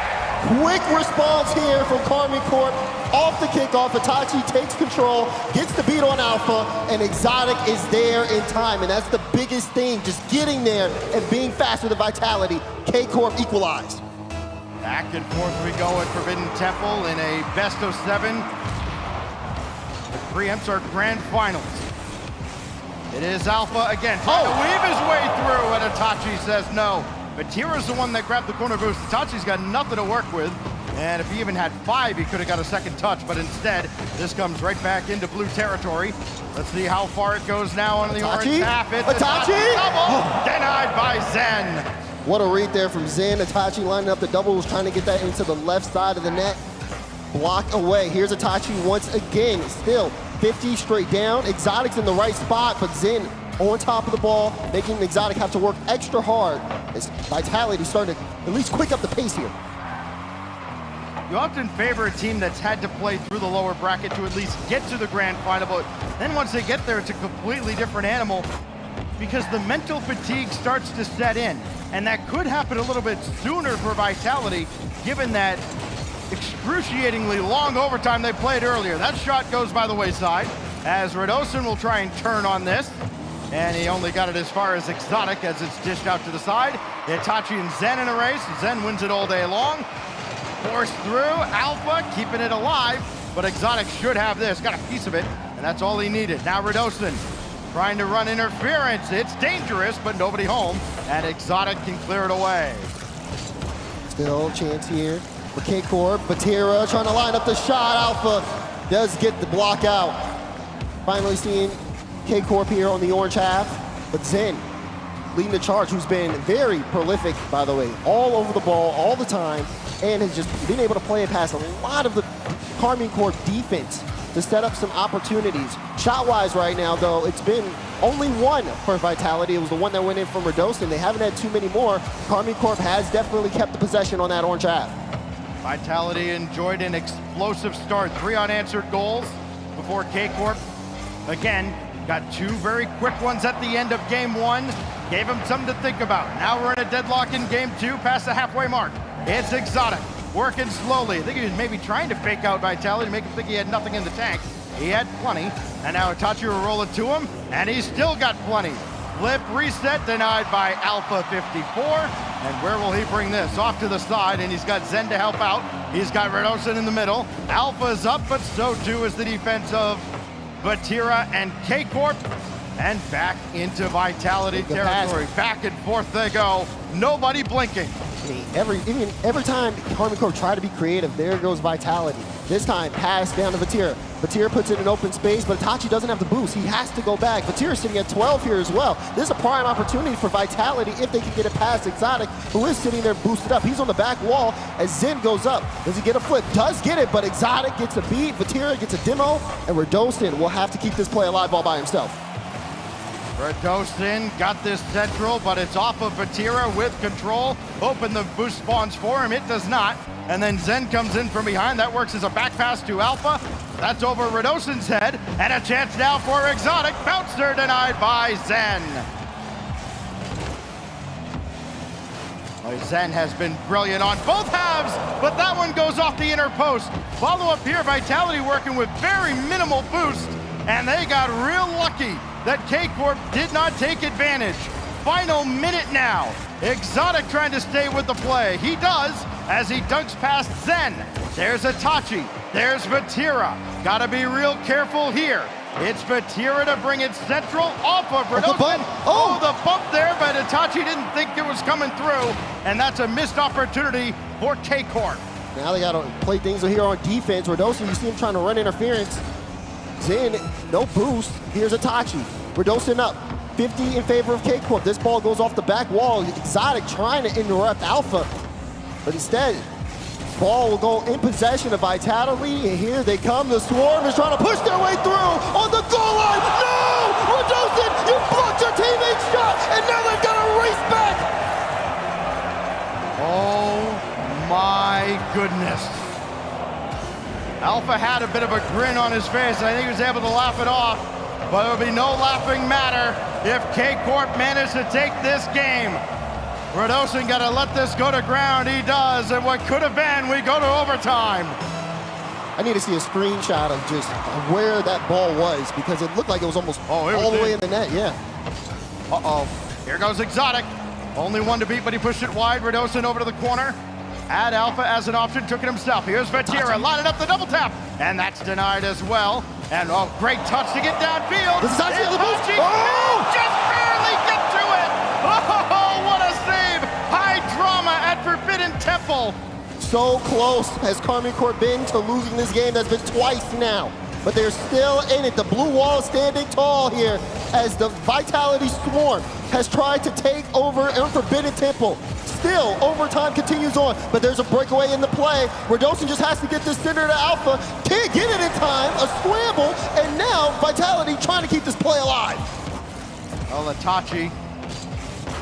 Quick response here from Karmine Corp. Off the kickoff, Itachi takes control, gets the beat on Alpha, and Exotic is there in time, and that's the biggest thing, just getting there and being faster than Vitality. K-Corp equalized. Back and forth we go at Forbidden Temple in a best of 7. The preempts our grand finals. It is Alpha again, trying to weave his way through, and Itachi says no. But Tira's the one that grabbed the corner boost. Itachi's got nothing to work with, and if he even had 5, he could have got a second touch, but instead, this comes right back into blue territory. Let's see how far it goes now on the orange half. It's Itachi! Double, denied by Zen. What a read there from Zen. Itachi lining up the double, was trying to get that into the left side of the net. Block away. Here's Itachi once again. Still 50 straight down. Exotic's in the right spot, but Zen on top of the ball, making Exotic have to work extra hard as Vitality starting to at least quick up the pace here. You often favor a team that's had to play through the lower bracket to at least get to the grand final, but then once they get there, it's a completely different animal because the mental fatigue starts to set in, and that could happen a little bit sooner for Vitality, given that excruciatingly long overtime they played earlier. That shot goes by the wayside, as Radosin will try and turn on this, and he only got it as far as Exotic as it's dished out to the side. Itachi and Zen in a race. Zen wins it all day long. forced through. Alpha keeping it alive, but Exotic should have this. Got a piece of it, and that's all he needed. Now Radosin trying to run interference. It's dangerous, but nobody home, and Exotic can clear it away. Still a chance here for K-Corp. Vatira trying to line up the shot. Alpha does get the block out. Finally seeing K-Corp here on the orange half, but Zen leading the charge, who's been very prolific, by the way, all over the ball, all the time, and has just been able to play it past a lot of the Karmine Corp defense to set up some opportunities. Shot-wise right now, though, it's been only one for Vitality. It was the one that went in from Radosin. They haven't had too many more. Karmine Corp has definitely kept the possession on that orange half. Vitality enjoyed an explosive start. 3 unanswered goals before K-Corp, again, got 2 very quick ones at the end of game 1. Gave him something to think about. Now we're in a deadlock in game 2, past the halfway mark. It's Exotic, working slowly. I think he was maybe trying to fake out Vitality to make him think he had nothing in the tank. He had plenty, and now Itachi will roll it to him, and he's still got plenty. Flip, reset, denied by Alpha 54. And where will he bring this? Off to the side, and he's got Zen to help out. He's got Radosin in the middle. Alpha's up, but so too is the defense of Vatira and K-Corp. And back into Vitality territory. Back and forth they go. Nobody blinking. Every time Karmine Corp try to be creative, there goes Vitality. This time, pass down to Vatira. Vatira puts it in open space, but Itachi doesn't have the boost. He has to go back. Vatira's sitting at 12 here as well. This is a prime opportunity for Vitality if they can get it past Exotic, who is sitting there boosted up. He's on the back wall as Zen goes up. Does he get a flip? Does get it, but Exotic gets a beat. Vatira gets a demo, and Radosin will have to keep this play alive all by himself. Radosin got this central, but it's off of Vatira with control. Hoping the boost spawns for him. It does not. And then Zen comes in from behind. That works as a back pass to Alpha. That's over Radosin's head. And a chance now for Exotic. Bouncer denied by Zen. Zen has been brilliant on both halves, but that one goes off the inner post. Follow up here, Vitality working with very minimal boost, and they got real lucky that K-Corp did not take advantage. Final minute now. Exotic trying to stay with the play. He does, as he dunks past Zen. There's Itachi. There's Vatira. Gotta be real careful here. It's Vatira to bring it central off of Radosin. Oh, the bump there, but Itachi didn't think it was coming through, and that's a missed opportunity for K-Corp. Now they gotta play things here on defense. Radosin, you see him trying to run interference. Zen, no boost. Here's Itachi. Radosin up. 50 in favor of K-Corp. This ball goes off the back wall. Exotic trying to interrupt Alpha, but instead, ball will go in possession of Vitality, and here they come. The Swarm is trying to push their way through on the goal line. No! Radosin, you blocked your teammate's shot, and now they've got to race back. Oh my goodness. Alpha had a bit of a grin on his face. I think he was able to laugh it off, but it would be no laughing matter if K-Corp managed to take this game. Radosin got to let this go to ground. He does, and what could have been, we go to overtime. I need to see a screenshot of just where that ball was, because it looked like it was almost all the way in the net, yeah. Uh-oh, here goes Exotic. Only one to beat, but he pushed it wide. Radosin over to the corner. Add Alpha as an option, took it himself. Here's Vatira lining up the double tap, and that's denied as well. And oh, great touch to get downfield. This is actually the boost. Just barely get to it. Oh, what a save. High drama at Forbidden Temple. So close has Karmine Corp been to losing this game. That's been twice now, but they're still in it. The blue wall standing tall here as the Vitality Swarm has tried to take over in Forbidden Temple. Still, overtime continues on, but there's a breakaway in the play. Radosin just has to get this center to Alpha. Can't get it in time, a scramble, and now Vitality trying to keep this play alive. Well, Itachi,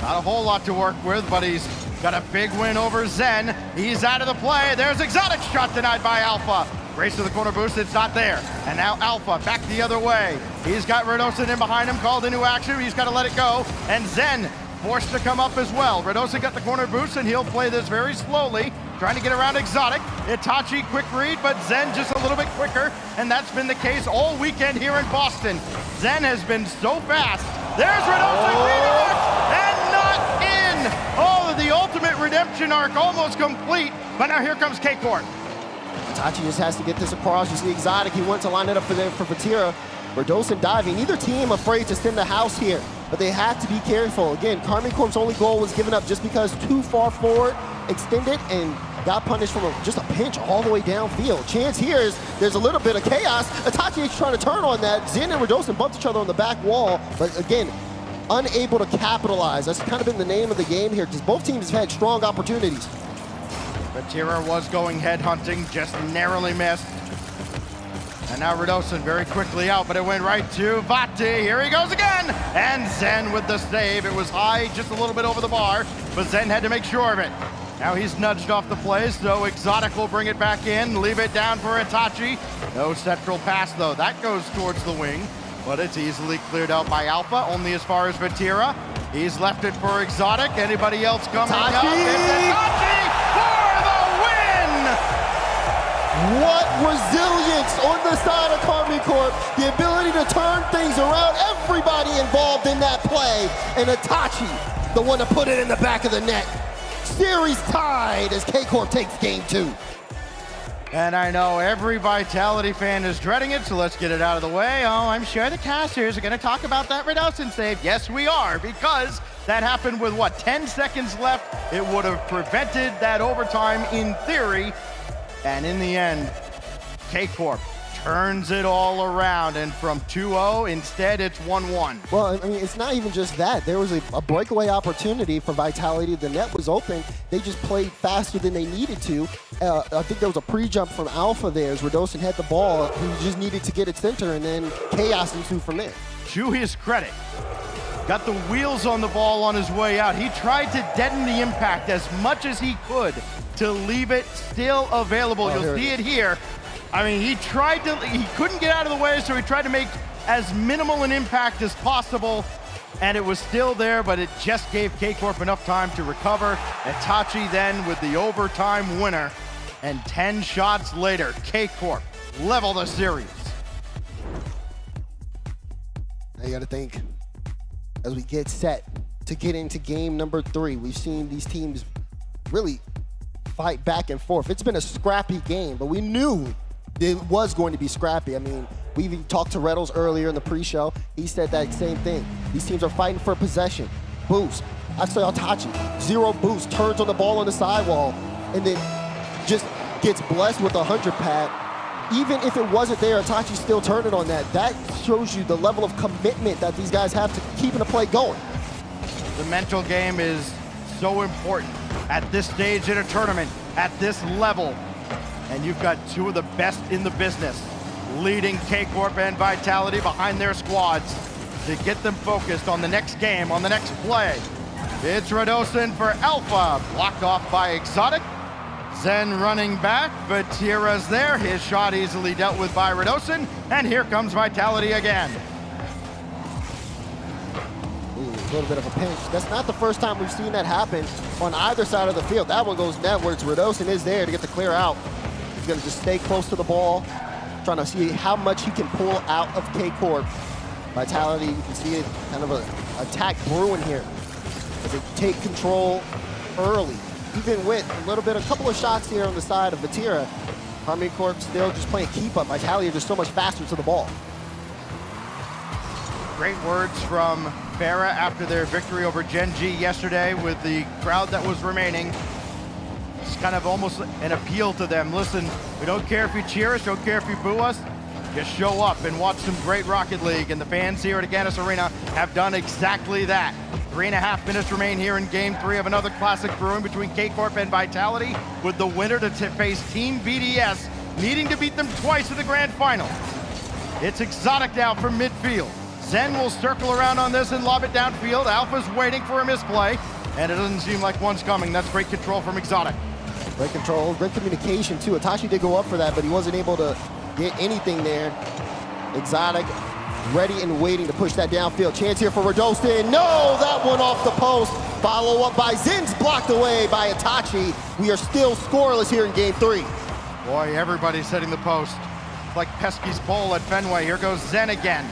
not a whole lot to work with, but he's got a big win over Zen. He's out of the play. There's Exotic, shot denied by Alpha. Race to the corner boost, it's not there. And now Alpha back the other way. He's got Radosin in behind him, called into action. He's got to let it go. And Zen forced to come up as well. Radosin got the corner boost, and he'll play this very slowly, trying to get around Exotic. Itachi, quick read, but Zen just a little bit quicker, and that's been the case all weekend here in Boston. Zen has been so fast. There's Radosin, redirect, and not in. Oh, with the ultimate redemption arc almost complete, but now here comes K-Corp. Itachi just has to get this across. You see Exotic, he went to line it up for Vatira. Verdosen diving. Neither team afraid to send the house here, but they have to be careful. Again, Karmine Corp's only goal was given up just because too far forward, extended, and got punished from just a pinch all the way downfield. Chance here is there's a little bit of chaos. Itachi is trying to turn on that. Zen and Verdosen bumped each other on the back wall, but again, unable to capitalize. That's kind of been the name of the game here, because both teams have had strong opportunities. Vatira was going head hunting, just narrowly missed. And now Verdosen very quickly out, but it went right to Vati. Here he goes again. And Zen with the save. It was high, just a little bit over the bar, but Zen had to make sure of it. Now he's nudged off the play, so Exotic will bring it back in, leave it down for Itachi. No central pass though, that goes towards the wing, but it's easily cleared out by Alpha, only as far as Vatira. He's left it for Exotic. Anybody else coming up? It's Itachi for the win! What resilience on the side of Karmine Corp. The ability to turn things around. Everybody involved in that play. And Itachi, the one to put it in the back of the net. Series tied as K-Corp takes game 2. And I know every Vitality fan is dreading it, so let's get it out of the way. Oh, I'm sure the casters are going to talk about that Verdosen save. Yes, we are, because that happened with, what, 10 seconds left? It would have prevented that overtime in theory. And in the end, K-Corp turns it all around, and from 2-0, instead it's 1-1. Well, I mean, it's not even just that. There was a breakaway opportunity for Vitality. The net was open. They just played faster than they needed to. I think there was a pre-jump from Alpha there as Verdosen had the ball. He just needed to get it center, and then chaos ensued from there. To his credit, got the wheels on the ball on his way out. He tried to deaden the impact as much as he could to leave it still available. You'll see it here. I mean, he couldn't get out of the way, so he tried to make as minimal an impact as possible, and it was still there, but it just gave K-Corp enough time to recover. Itachi then with the overtime winner, and 10 shots later, K-Corp level the series. Now you gotta think, as we get set to get into game number 3, we've seen these teams really fight back and forth. It's been a scrappy game, but we knew it was going to be scrappy. I mean, we even talked to Reynolds earlier in the pre-show. He said that same thing. These teams are fighting for possession. Boost. I saw Itachi. 0 boost. Turns on the ball on the sidewall. And then just gets blessed with a 100 pad. Even if it wasn't there, Itachi still turned it on that. That shows you the level of commitment that these guys have to keeping the play going. The mental game is so important at this stage in a tournament, at this level. And you've got 2 of the best in the business leading K-Corp and Vitality behind their squads to get them focused on the next game, on the next play. It's Verdosen for Alpha, blocked off by Exotic. Zen running back, Vatira's there. His shot easily dealt with by Verdosen, and here comes Vitality again. A little bit of a pinch. That's not the first time we've seen that happen on either side of the field. That one goes netwards. Verdosen is there to get the clear out. He's gonna just stay close to the ball, trying to see how much he can pull out of K-Corp. Vitality, you can see it, kind of an attack brewing here as they take control early. Even with a couple of shots here on the side of Vatira, Karmine Corp still just playing keep up. Vitality are just so much faster to the ball. Great words from Farah after their victory over Gen G yesterday with the crowd that was remaining. It's kind of almost an appeal to them. Listen, we don't care if you cheer us, don't care if you boo us. Just show up and watch some great Rocket League. And the fans here at Agganis Arena have done exactly that. 3.5 minutes remain here in game 3 of another classic brewing between K-Corp and Vitality, with the winner to face Team BDS needing to beat them twice in the grand final. It's Exotic now from midfield. Zen will circle around on this and lob it downfield. Alpha's waiting for a misplay, and it doesn't seem like one's coming. That's great control from Exotic. Great control, great communication too. Itachi did go up for that, but he wasn't able to get anything there. Exotic ready and waiting to push that downfield. Chance here for Verdosen. No, that one off the post. Follow up by Zen's, blocked away by Itachi. We are still scoreless here in game 3. Boy, everybody's hitting the post. It's like Pesky's pole at Fenway. Here goes Zen again,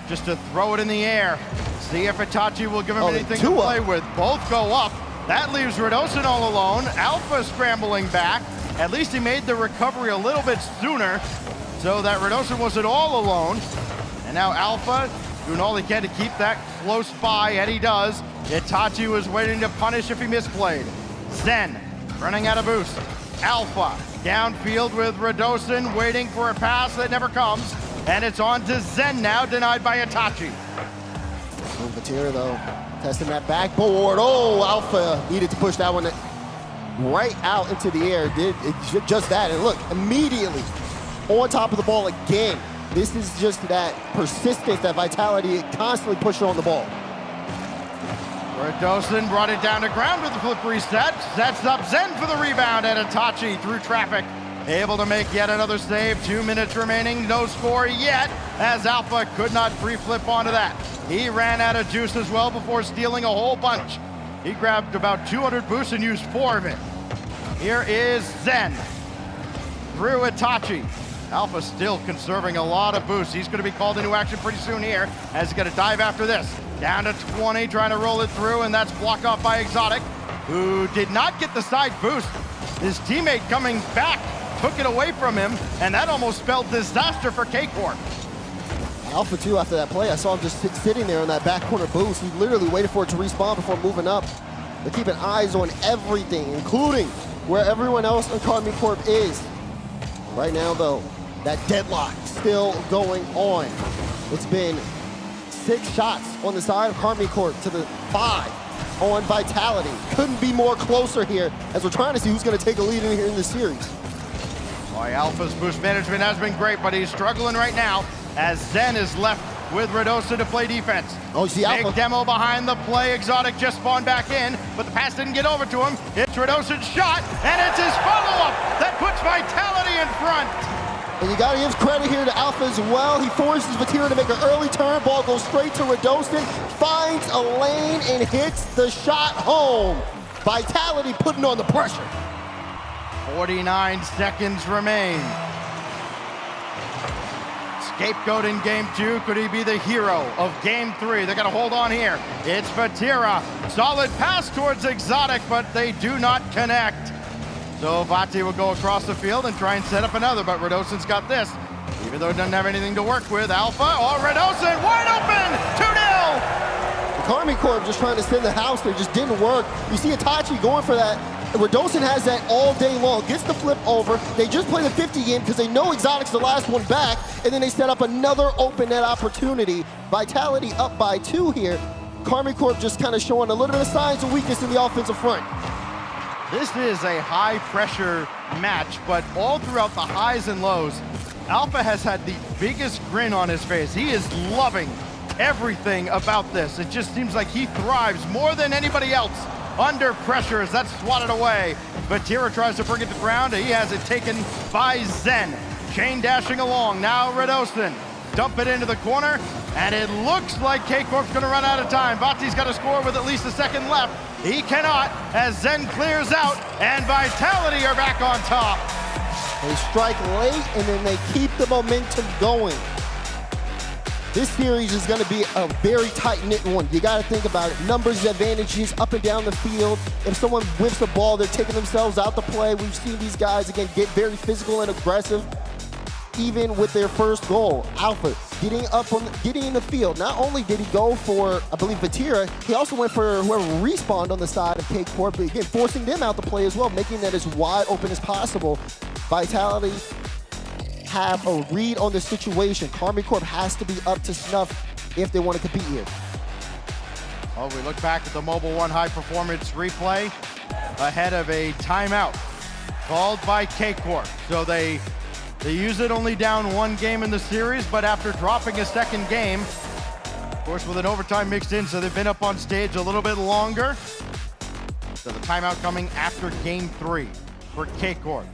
just to throw it in the air. See if Itachi will give him anything to play with. Both go up. That leaves Radosin all alone. Alpha scrambling back. At least he made the recovery a little bit sooner so that Radosin wasn't all alone. And now Alpha doing all he can to keep that close by, and he does. Itachi was waiting to punish if he misplayed. Zen running out of boost. Alpha downfield with Radosin, waiting for a pass that never comes. And it's on to Zen now, denied by Itachi. Vatira though, testing that backboard. Oh, Alpha needed to push that one right out into the air. Did just that, and look, immediately on top of the ball again. This is just that persistence, that vitality, constantly pushing on the ball. Radosin brought it down to ground with the flip reset. Sets up Zen for the rebound, and Itachi through traffic, able to make yet another save. 2 minutes remaining, no score yet, as Alpha could not free flip onto that. He ran out of juice as well before stealing a whole bunch. He grabbed about 200 boosts and used 4 of it. Here is Zen through Itachi. Alpha still conserving a lot of boosts. He's going to be called into action pretty soon here, as he's going to dive after this. Down to 20, trying to roll it through, and that's blocked off by Exotic, who did not get the side boost. His teammate coming back took it away from him, and that almost spelled disaster for K-Corp. Alpha too, after that play, I saw him just sitting there on that back corner boost. He literally waited for it to respawn before moving up. They're keeping eyes on everything, including where everyone else in Karmine Corp is. Right now though, that deadlock still going on. It's been 6 shots on the side of Karmine Corp to the 5 on Vitality. Couldn't be more closer here, as we're trying to see who's going to take a lead in here in this series. Boy, Alpha's boost management has been great, but he's struggling right now as Zen is left with Radosin to play defense. Oh, you see Alpha. Big demo behind the play. Exotic just spawned back in, but the pass didn't get over to him. It's Radosin's shot, and it's his follow-up that puts Vitality in front. And you gotta give credit here to Alpha as well. He forces Vatira to make an early turn. Ball goes straight to Radosin, finds a lane and hits the shot home. Vitality putting on the pressure. 49 seconds remain. Scapegoat in game 2. Could he be the hero of game 3? They're gonna hold on here. It's Vatira. Solid pass towards Exotic, but they do not connect. So Vati will go across the field and try and set up another, but Radosin's got this. Even though he doesn't have anything to work with, Alpha, Radosin, wide open, 2-0! The Karmine Corp just trying to send the house there, just didn't work. You see Itachi going for that. Radosin has that all day long, gets the flip over. They just play the 50 game because they know Exotic's the last one back, and then they set up another open net opportunity. Vitality up by 2 here. Karmine Corp just kind of showing a little bit of signs of weakness in the offensive front. This is a high-pressure match, but all throughout the highs and lows, Alpha has had the biggest grin on his face. He is loving everything about this. It just seems like he thrives more than anybody else under pressure as that's swatted away. Vatira tries to bring it to ground. He has it taken by Zen. Chain dashing along. Now Radosin. Dump it into the corner, and it looks like K-Corp's gonna run out of time. Vati's got to score with at least a second left. He cannot, as Zen clears out, and Vitality are back on top. They strike late, and then they keep the momentum going. This series is gonna be a very tight-knit one. You gotta think about it. Numbers advantages up and down the field. If someone whips the ball, they're taking themselves out the play. We've seen these guys, again, get very physical and aggressive, even with their first goal. Alpha getting in the field. Not only did he go for, I believe, Vatira, he also went for whoever respawned on the side of K-Corp, again, forcing them out to play as well, making that as wide open as possible. Vitality have a read on the situation. Karmine Corp has to be up to snuff if they want to compete here. Well, we look back at the Mobile One high performance replay ahead of a timeout called by K-Corp. So they use it only down 1 game in the series, but after dropping a second game, of course with an overtime mixed in, so they've been up on stage a little bit longer. So the timeout coming after game 3 for K-Corp.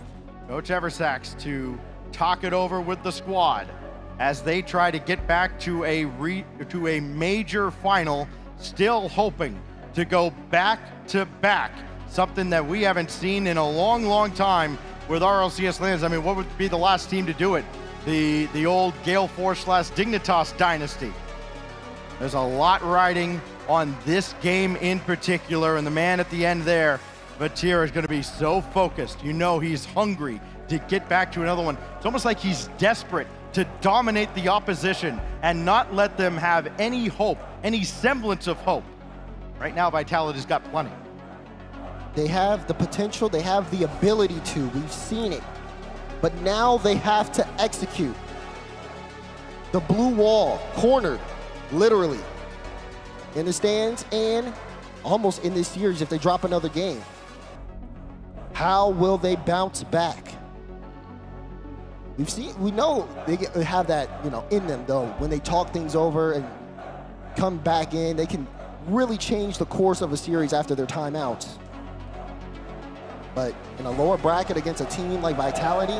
Coach Eversax to talk it over with the squad as they try to get back to a major final, still hoping to go back to back, something that we haven't seen in a long, long time with RLCS lands. I mean, what would be the last team to do it? The old Gale Force / Dignitas dynasty. There's a lot riding on this game in particular, and the man at the end there, Vatira, is going to be so focused. You know he's hungry to get back to another one. It's almost like he's desperate to dominate the opposition and not let them have any hope, any semblance of hope. Right now, Vitality's got plenty. They have the potential, they have the ability to, we've seen it. But now they have to execute. The blue wall, cornered, literally, in the stands and almost in this series if they drop another game. How will they bounce back? We know they have that, in them though. When they talk things over and come back in, they can really change the course of a series after their timeouts. But in a lower bracket against a team like Vitality,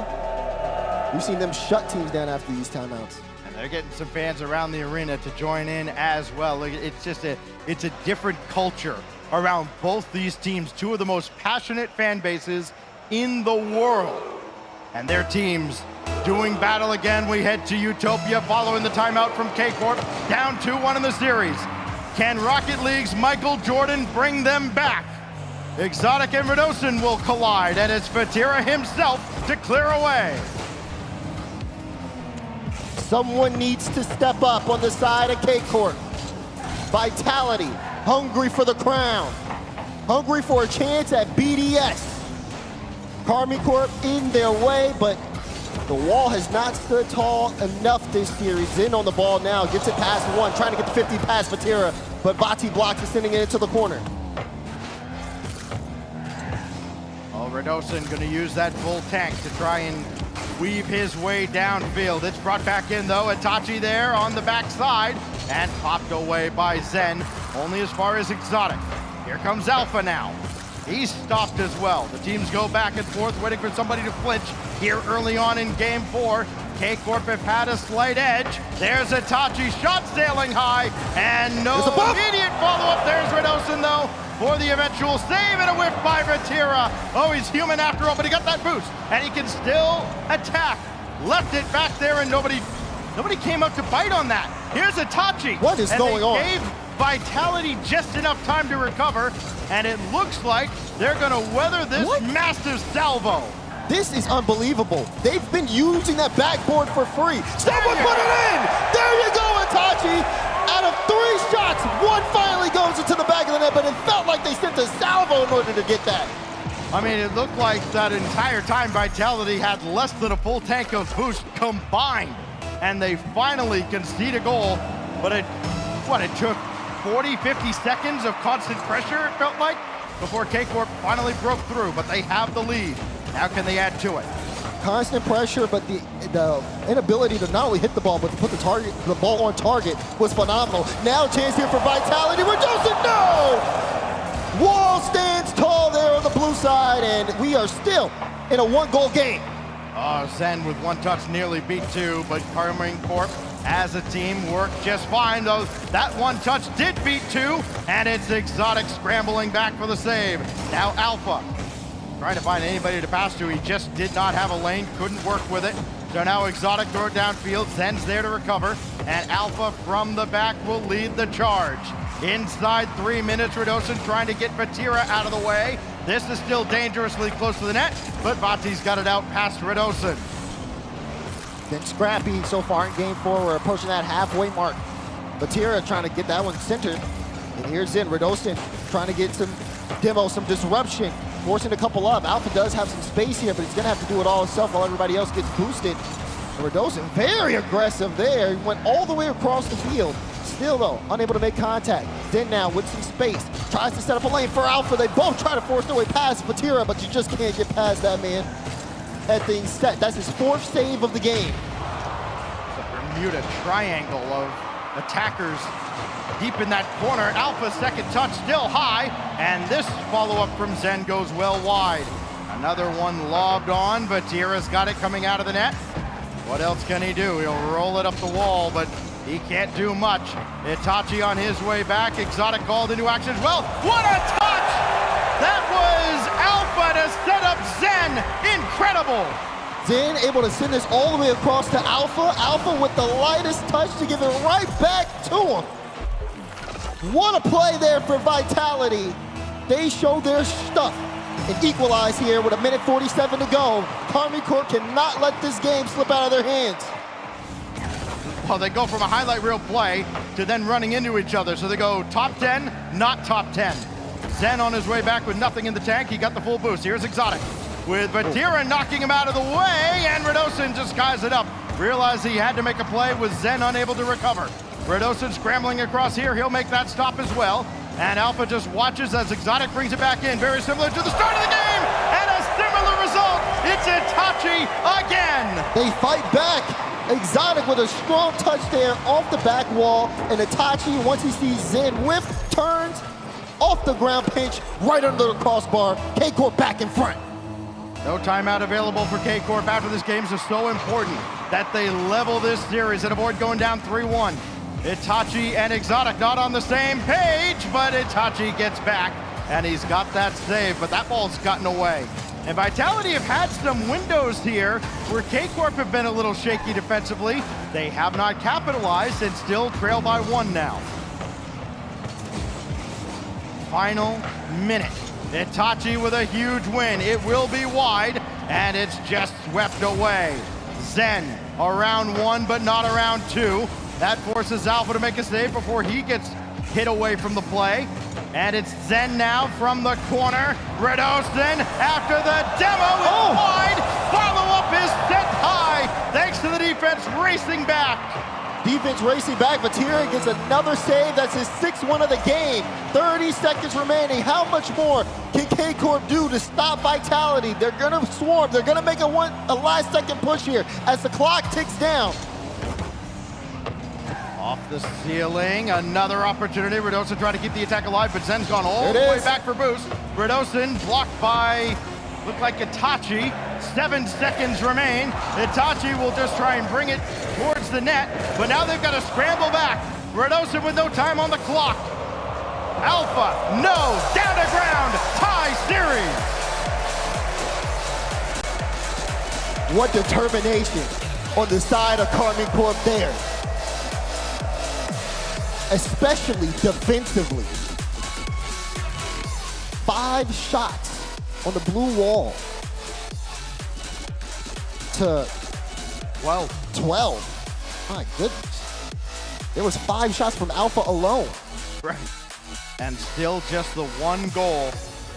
we've seen them shut teams down after these timeouts. And they're getting some fans around the arena to join in as well. It's just it's a different culture around both these teams, two of the most passionate fan bases in the world. And their teams doing battle again. We head to Utopia following the timeout from K-Corp, down 2-1 in the series. Can Rocket League's Michael Jordan bring them back? Exotic and Radosin will collide, and it's Vatira himself to clear away. Someone needs to step up on the side of K-Corp. Vitality, hungry for the crown, hungry for a chance at BDS. Karmi Corp in their way, but the wall has not stood tall enough this series. Zen on the ball now, gets it past one, trying to get the 50 past Vatira, but Vati blocks it, sending it into the corner. Radosin gonna use that full tank to try and weave his way downfield. It's brought back in though, Itachi there on the backside and popped away by Zen, only as far as Exotic. Here comes Alpha now. He's stopped as well. The teams go back and forth, waiting for somebody to flinch here early on in game 4. K-Corp have had a slight edge. There's Itachi, shot sailing high, and no immediate follow-up. There's Radosin though, for the eventual save, and a whiff by Vatira. Oh, he's human after all, but he got that boost, and he can still attack. Left it back there, and nobody came up to bite on that. Here's Itachi. What is going on? Gave Vitality just enough time to recover, and it looks like they're gonna weather this massive salvo. This is unbelievable. They've been using that backboard for free. Someone put it in! There you go, Itachi! Out of 3 shots, one finally goes into the back of the net, but it felt like they sent a salvo in order to get that. I mean, it looked like that entire time Vitality had less than a full tank of boost combined, and they finally concede a goal, but it took 40, 50 seconds of constant pressure, it felt like, before K-Corp finally broke through, but they have the lead. How can they add to it? Constant pressure, but the inability to not only hit the ball, but to put the ball on target was phenomenal. Now a chance here for Vitality. Radosin, no! Wall stands tall there on the blue side, and we are still in a 1-goal game. Zen with 1 touch nearly beat 2, but Karmi Corp as a team worked just fine, though that 1 touch did beat 2, and it's Exotic scrambling back for the save. Now Alpha trying to find anybody to pass to. He just did not have a lane, couldn't work with it. So now Exotic throw it downfield, Zen's there to recover, and Alpha from the back will lead the charge. Inside 3 minutes, Radosin trying to get Vatira out of the way. This is still dangerously close to the net, but Vati's got it out past Radosin. Been scrappy so far in game 4. We're approaching that halfway mark. Vatira trying to get that one centered. And here's Zen, Radosin trying to get some demo, some disruption, forcing a couple up. Alpha does have some space here, but he's gonna have to do it all himself while everybody else gets boosted. And Radosin very aggressive there. He went all the way across the field. Still though, unable to make contact. Zen now with some space, tries to set up a lane for Alpha. They both try to force their way past Vatira, but you just can't get past that man. That thing's set. That's his 4th save of the game. It's a Bermuda triangle of attackers deep in that corner. Alpha's 2nd touch still high, and this follow-up from Zen goes well wide. Another one lobbed on, but Vatira's got it coming out of the net. What else can he do? He'll roll it up the wall, but he can't do much. Itachi on his way back. Exotic called into action as well. What a touch! That was Alpha to set up Zen. Incredible! Zen able to send this all the way across to Alpha. Alpha with the lightest touch to give it right back to him. What a play there for Vitality. They show their stuff and equalize here with 1:47 to go. Army Corps cannot let this game slip out of their hands. Well, they go from a highlight reel play to then running into each other. So they go top 10, not top 10. Zen on his way back with nothing in the tank. He got the full boost. Here's Exotic with Vatira knocking him out of the way, and Radosin just skies it up. Realized he had to make a play with Zen unable to recover. Radosin scrambling across here. He'll make that stop as well. And Alpha just watches as Exotic brings it back in. Very similar to the start of the game, and a similar result. It's Itachi again. They fight back. Exotic with a strong touch there off the back wall, and Itachi, once he sees Zen whiff, turns off the ground pinch right under the crossbar. K-Corp back in front. No timeout available for K-Corp after this game, so important that they level this series and avoid going down 3-1. Itachi and Exotic not on the same page, but Itachi gets back, and he's got that save, but that ball's gotten away. And Vitality have had some windows here where K-Corp have been a little shaky defensively. They have not capitalized and still trail by 1 now. Final minute. Itachi with a huge win. It will be wide, and it's just swept away. Zen around 1, but not around 2. That forces Alpha to make a save before he gets hit away from the play. And it's Zen now from the corner. Radosin after the demo is wide. Follow-up is set high thanks to the defense racing back. Defense racing back. Vatira gets another save. That's his 6th one of the game. 30 seconds remaining. How much more can K-Corp do to stop Vitality? They're going to swarm. They're going to make a last-second push here as the clock ticks down. Off the ceiling, another opportunity. Radosin trying to keep the attack alive, but Zen's gone all the way back for boost. Radosin blocked by, looked like Itachi. 7 seconds remain. Itachi will just try and bring it towards the net, but now they've got to scramble back. Radosin with no time on the clock. Alpha, no, down to ground, tie series. What determination on the side of Karmine Corp there. Especially defensively. 5 shots on the blue wall to 12. My goodness. There was 5 shots from Alpha alone. Right. And still just the 1 goal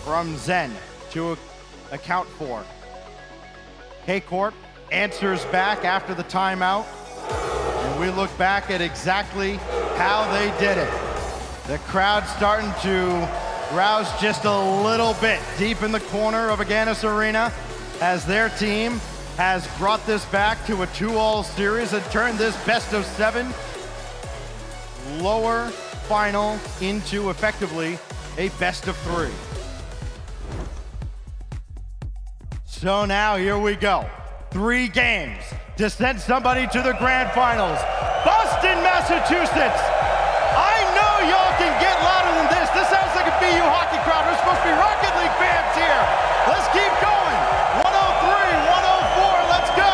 from Zen to account for. K-Corp answers back after the timeout. And we look back at exactly how they did it. The crowd starting to rouse just a little bit deep in the corner of Aganis Arena as their team has brought this back to a 2-all series and turned this best-of-7 lower final into effectively a best-of-3. So now here we go. 3 games to send somebody to the grand finals. Boston, Massachusetts. I know y'all can get louder than this. This sounds like a BU hockey crowd. We're supposed to be Rocket League fans here. Let's keep going. 103, 104, let's go.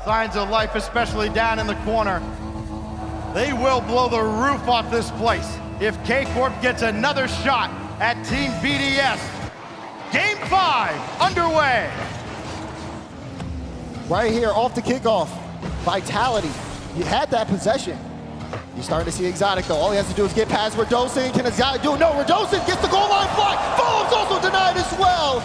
Signs of life, especially down in the corner. They will blow the roof off this place if K-Corp gets another shot at Team BDS. Game 5 underway. Right here off the kickoff, Vitality. You had that possession. You're starting to see Exotic though. All he has to do is get past Radosin. Can Exotic do it? No, Radosin gets the goal line block. Follow-up's also denied as well.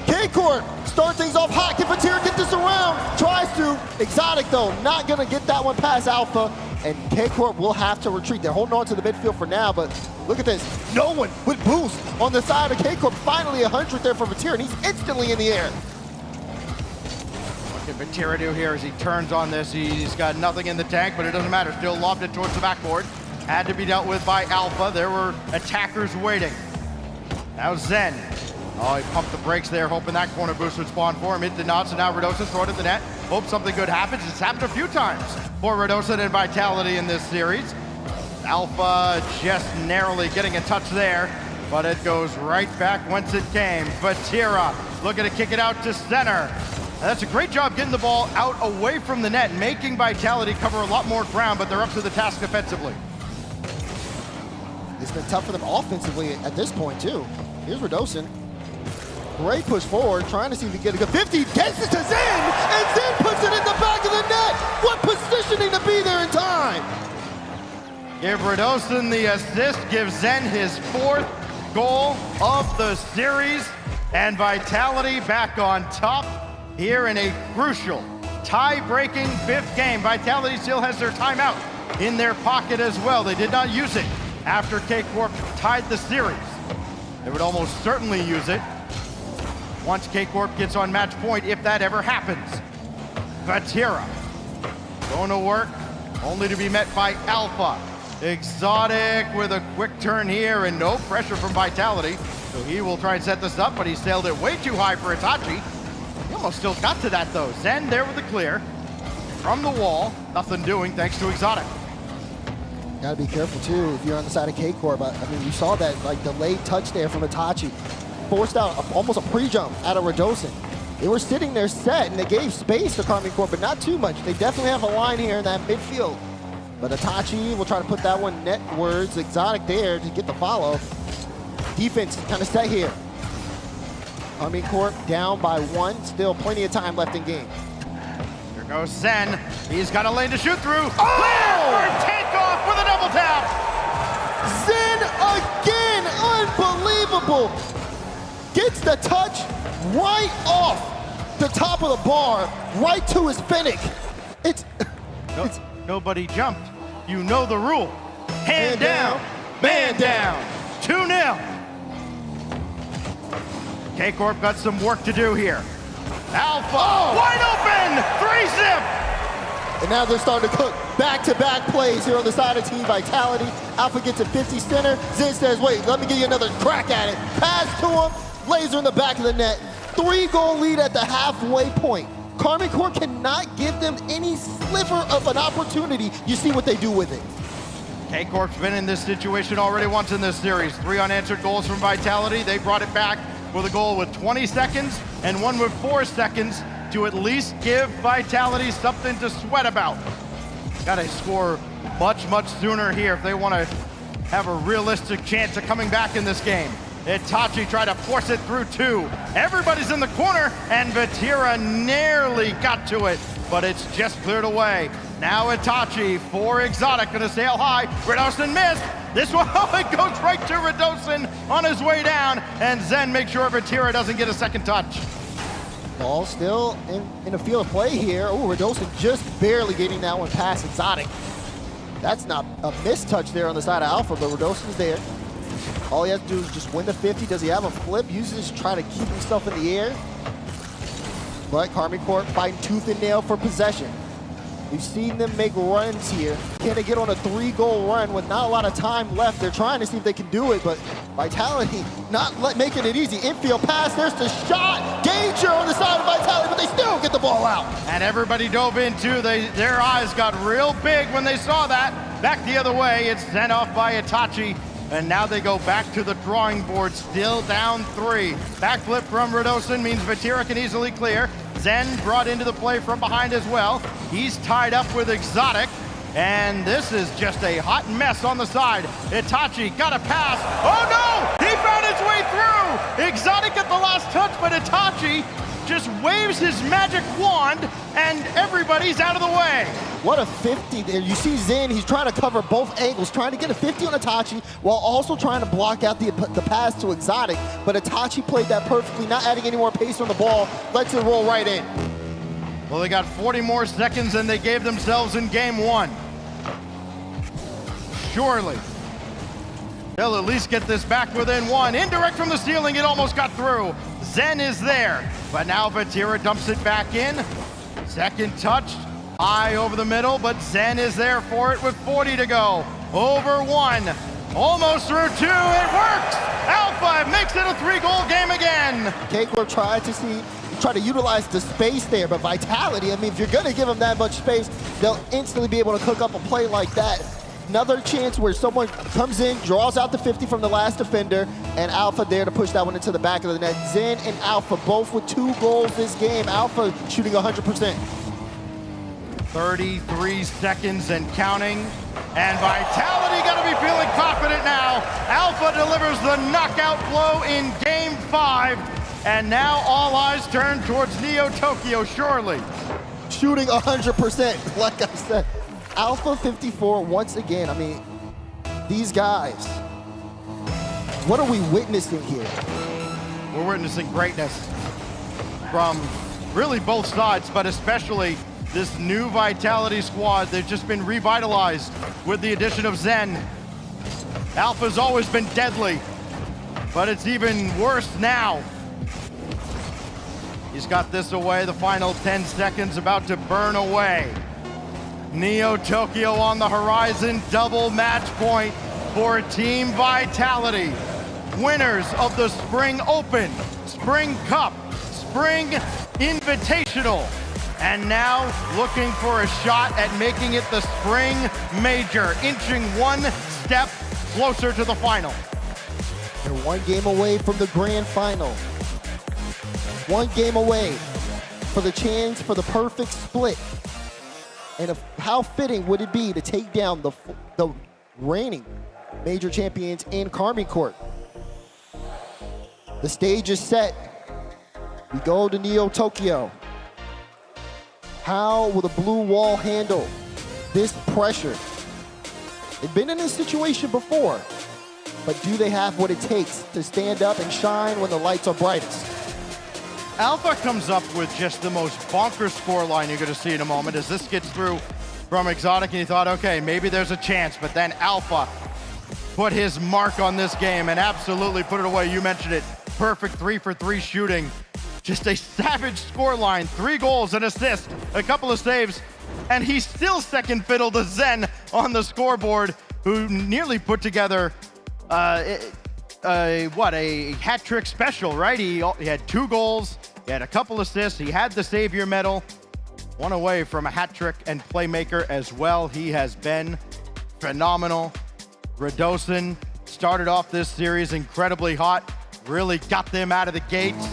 K-Corp start things off hot. Can Vatira get this around? Tries to. Exotic though, not gonna get that one past Alpha. And K-Corp will have to retreat. They're holding on to the midfield for now, but look at this. No one with boost on the side of K-Corp. Finally 100 there for Vatira, and he's instantly in the air. What can Vatira do here as he turns on this? He's got nothing in the tank, but it doesn't matter. Still lobbed it towards the backboard. Had to be dealt with by Alpha. There were attackers waiting. Now Zen. Oh, he pumped the brakes there, hoping that corner boost would spawn for him. It did not, so now Radosin throw it at the net. Hope something good happens. It's happened a few times for Radosin and Vitality in this series. Alpha just narrowly getting a touch there, but it goes right back whence it came. Vatira looking to kick it out to center. And that's a great job getting the ball out away from the net, making Vitality cover a lot more ground, but they're up to the task offensively. It's been tough for them offensively at this point, too. Here's Radosin. Great push forward, trying to see if he can get a good 50. Gets it to Zen, and Zen puts it in the back of the net. What positioning to be there in time? Give Radosin the assist, give Zen his 4th goal of the series, and Vitality back on top here in a crucial, tie-breaking 5th game. Vitality still has their timeout in their pocket as well. They did not use it after K-Corp tied the series. They would almost certainly use it once K-Corp gets on match point, if that ever happens. Vatira going to work, only to be met by Alpha. Exotic with a quick turn here and no pressure from Vitality. So he will try and set this up, but he sailed it way too high for Itachi. He almost still got to that though. Zen there with the clear. From the wall, nothing doing thanks to Exotic. Gotta be careful too if you're on the side of K-Corp. I mean, you saw that like delayed touch there from Itachi. Forced out almost a pre-jump out of Radosin. They were sitting there set and they gave space to Karmine Corp, but not too much. They definitely have a line here in that midfield. But Itachi will try to put that one netwards. Exotic there to get the follow. Defense kind of set here. Karmine Corp down by 1. Still plenty of time left in game. Here goes Zen. He's got a lane to shoot through. Clear for takeoff with a double tap. Zen again, unbelievable. Gets the touch right off the top of the bar, right to his Fennec. Nobody jumped. You know the rule. Hand down, man down. 2-0. K-Corp got some work to do here. Alpha, wide open, 3-zip. And now they're starting to cook back-to-back plays here on the side of Team Vitality. Alpha gets a 50 center. Zen says, wait, let me give you another crack at it. Pass to him, laser in the back of the net. 3-goal lead at the halfway point. Karmine Corp cannot give them any sliver of an opportunity. You see what they do with it. K-Corp's been in this situation already once in this series. 3 unanswered goals from Vitality. They brought it back with a goal with 20 seconds and one with 4 seconds to at least give Vitality something to sweat about. Gotta score much, much sooner here if they want to have a realistic chance of coming back in this game. Itachi tried to force it through 2. Everybody's in the corner, and Vatira nearly got to it, but it's just cleared away. Now Itachi for Exotic, gonna sail high. Radosin missed. This one, it goes right to Radosin on his way down, and Zen makes sure Vatira doesn't get a second touch. Ball still in a field of play here. Oh, Radosin just barely getting that one past Exotic. That's not a mistouch there on the side of Alpha, but Radosin's there. All he has to do is just win the 50. Does he have a flip? Uses to try to keep himself in the air. But Karmine Corp fighting tooth and nail for possession. We've seen them make runs here. Can they get on a 3-goal run with not a lot of time left? They're trying to see if they can do it, but Vitality not making it easy. Infield pass, there's the shot. Danger on the side of Vitality, but they still get the ball out. And everybody dove in too. Their eyes got real big when they saw that. Back the other way, it's sent off by Itachi. And now they go back to the drawing board, still down 3. Backflip from Radosin means Vatira can easily clear. Zen brought into the play from behind as well. He's tied up with Exotic. And this is just a hot mess on the side. Itachi got a pass. Oh no! He found his way through! Exotic at the last touch, but Itachi just waves his magic wand and everybody's out of the way. What a 50 there. You see Zen, he's trying to cover both angles, trying to get a 50 on Itachi while also trying to block out the pass to Exotic. But Itachi played that perfectly, not adding any more pace on the ball, lets it roll right in. Well, they got 40 more seconds than they gave themselves in game 1. Surely they'll at least get this back within 1. Indirect from the ceiling, it almost got through. Zen is there, but now Vatira dumps it back in. Second touch, high over the middle, but Zen is there for it with 40 to go. Over 1, almost through 2, it works! Alpha makes it a 3-goal game again. K-Corp tried to utilize the space there, but Vitality, I mean, if you're gonna give them that much space, they'll instantly be able to cook up a play like that. Another chance where someone comes in, draws out the 50 from the last defender, and Alpha there to push that one into the back of the net. Zen and Alpha both with 2 goals this game. Alpha shooting 100%. 33 seconds and counting. And Vitality got to be feeling confident now. Alpha delivers the knockout blow in Game 5. And now all eyes turn towards Neo Tokyo, surely. Shooting 100%, like I said. Alpha 54 once again. I mean, these guys, what are we witnessing here? We're witnessing greatness from really both sides, but especially this new Vitality squad. They've just been revitalized with the addition of Zen. Alpha's always been deadly, but it's even worse now. He's got this away, the final 10 seconds about to burn away. Neo Tokyo on the horizon, double match point for Team Vitality. Winners of the Spring Open, Spring Cup, Spring Invitational, and now looking for a shot at making it the Spring Major, inching one step closer to the final. They're 1 game away from the grand final. 1 game away for the chance for the perfect split. And how fitting would it be to take down the reigning major champions in Karmine Corp? The stage is set. We go to Neo Tokyo. How will the blue wall handle this pressure? They've been in this situation before, but do they have what it takes to stand up and shine when the lights are brightest? Alpha comes up with just the most bonkers scoreline you're going to see in a moment as this gets through from Exotic, and you thought, okay, maybe there's a chance, but then Alpha put his mark on this game and absolutely put it away. You mentioned it, perfect 3-for-3 shooting. Just a savage scoreline, 3 goals, an assist, a couple of saves, and he's still second fiddle to Zen on the scoreboard, who nearly put together a hat trick special, right? He had 2 goals, he had a couple assists, he had the Savior medal, 1 away from a hat trick and playmaker as well. He has been phenomenal. Radosin started off this series incredibly hot, really got them out of the gates.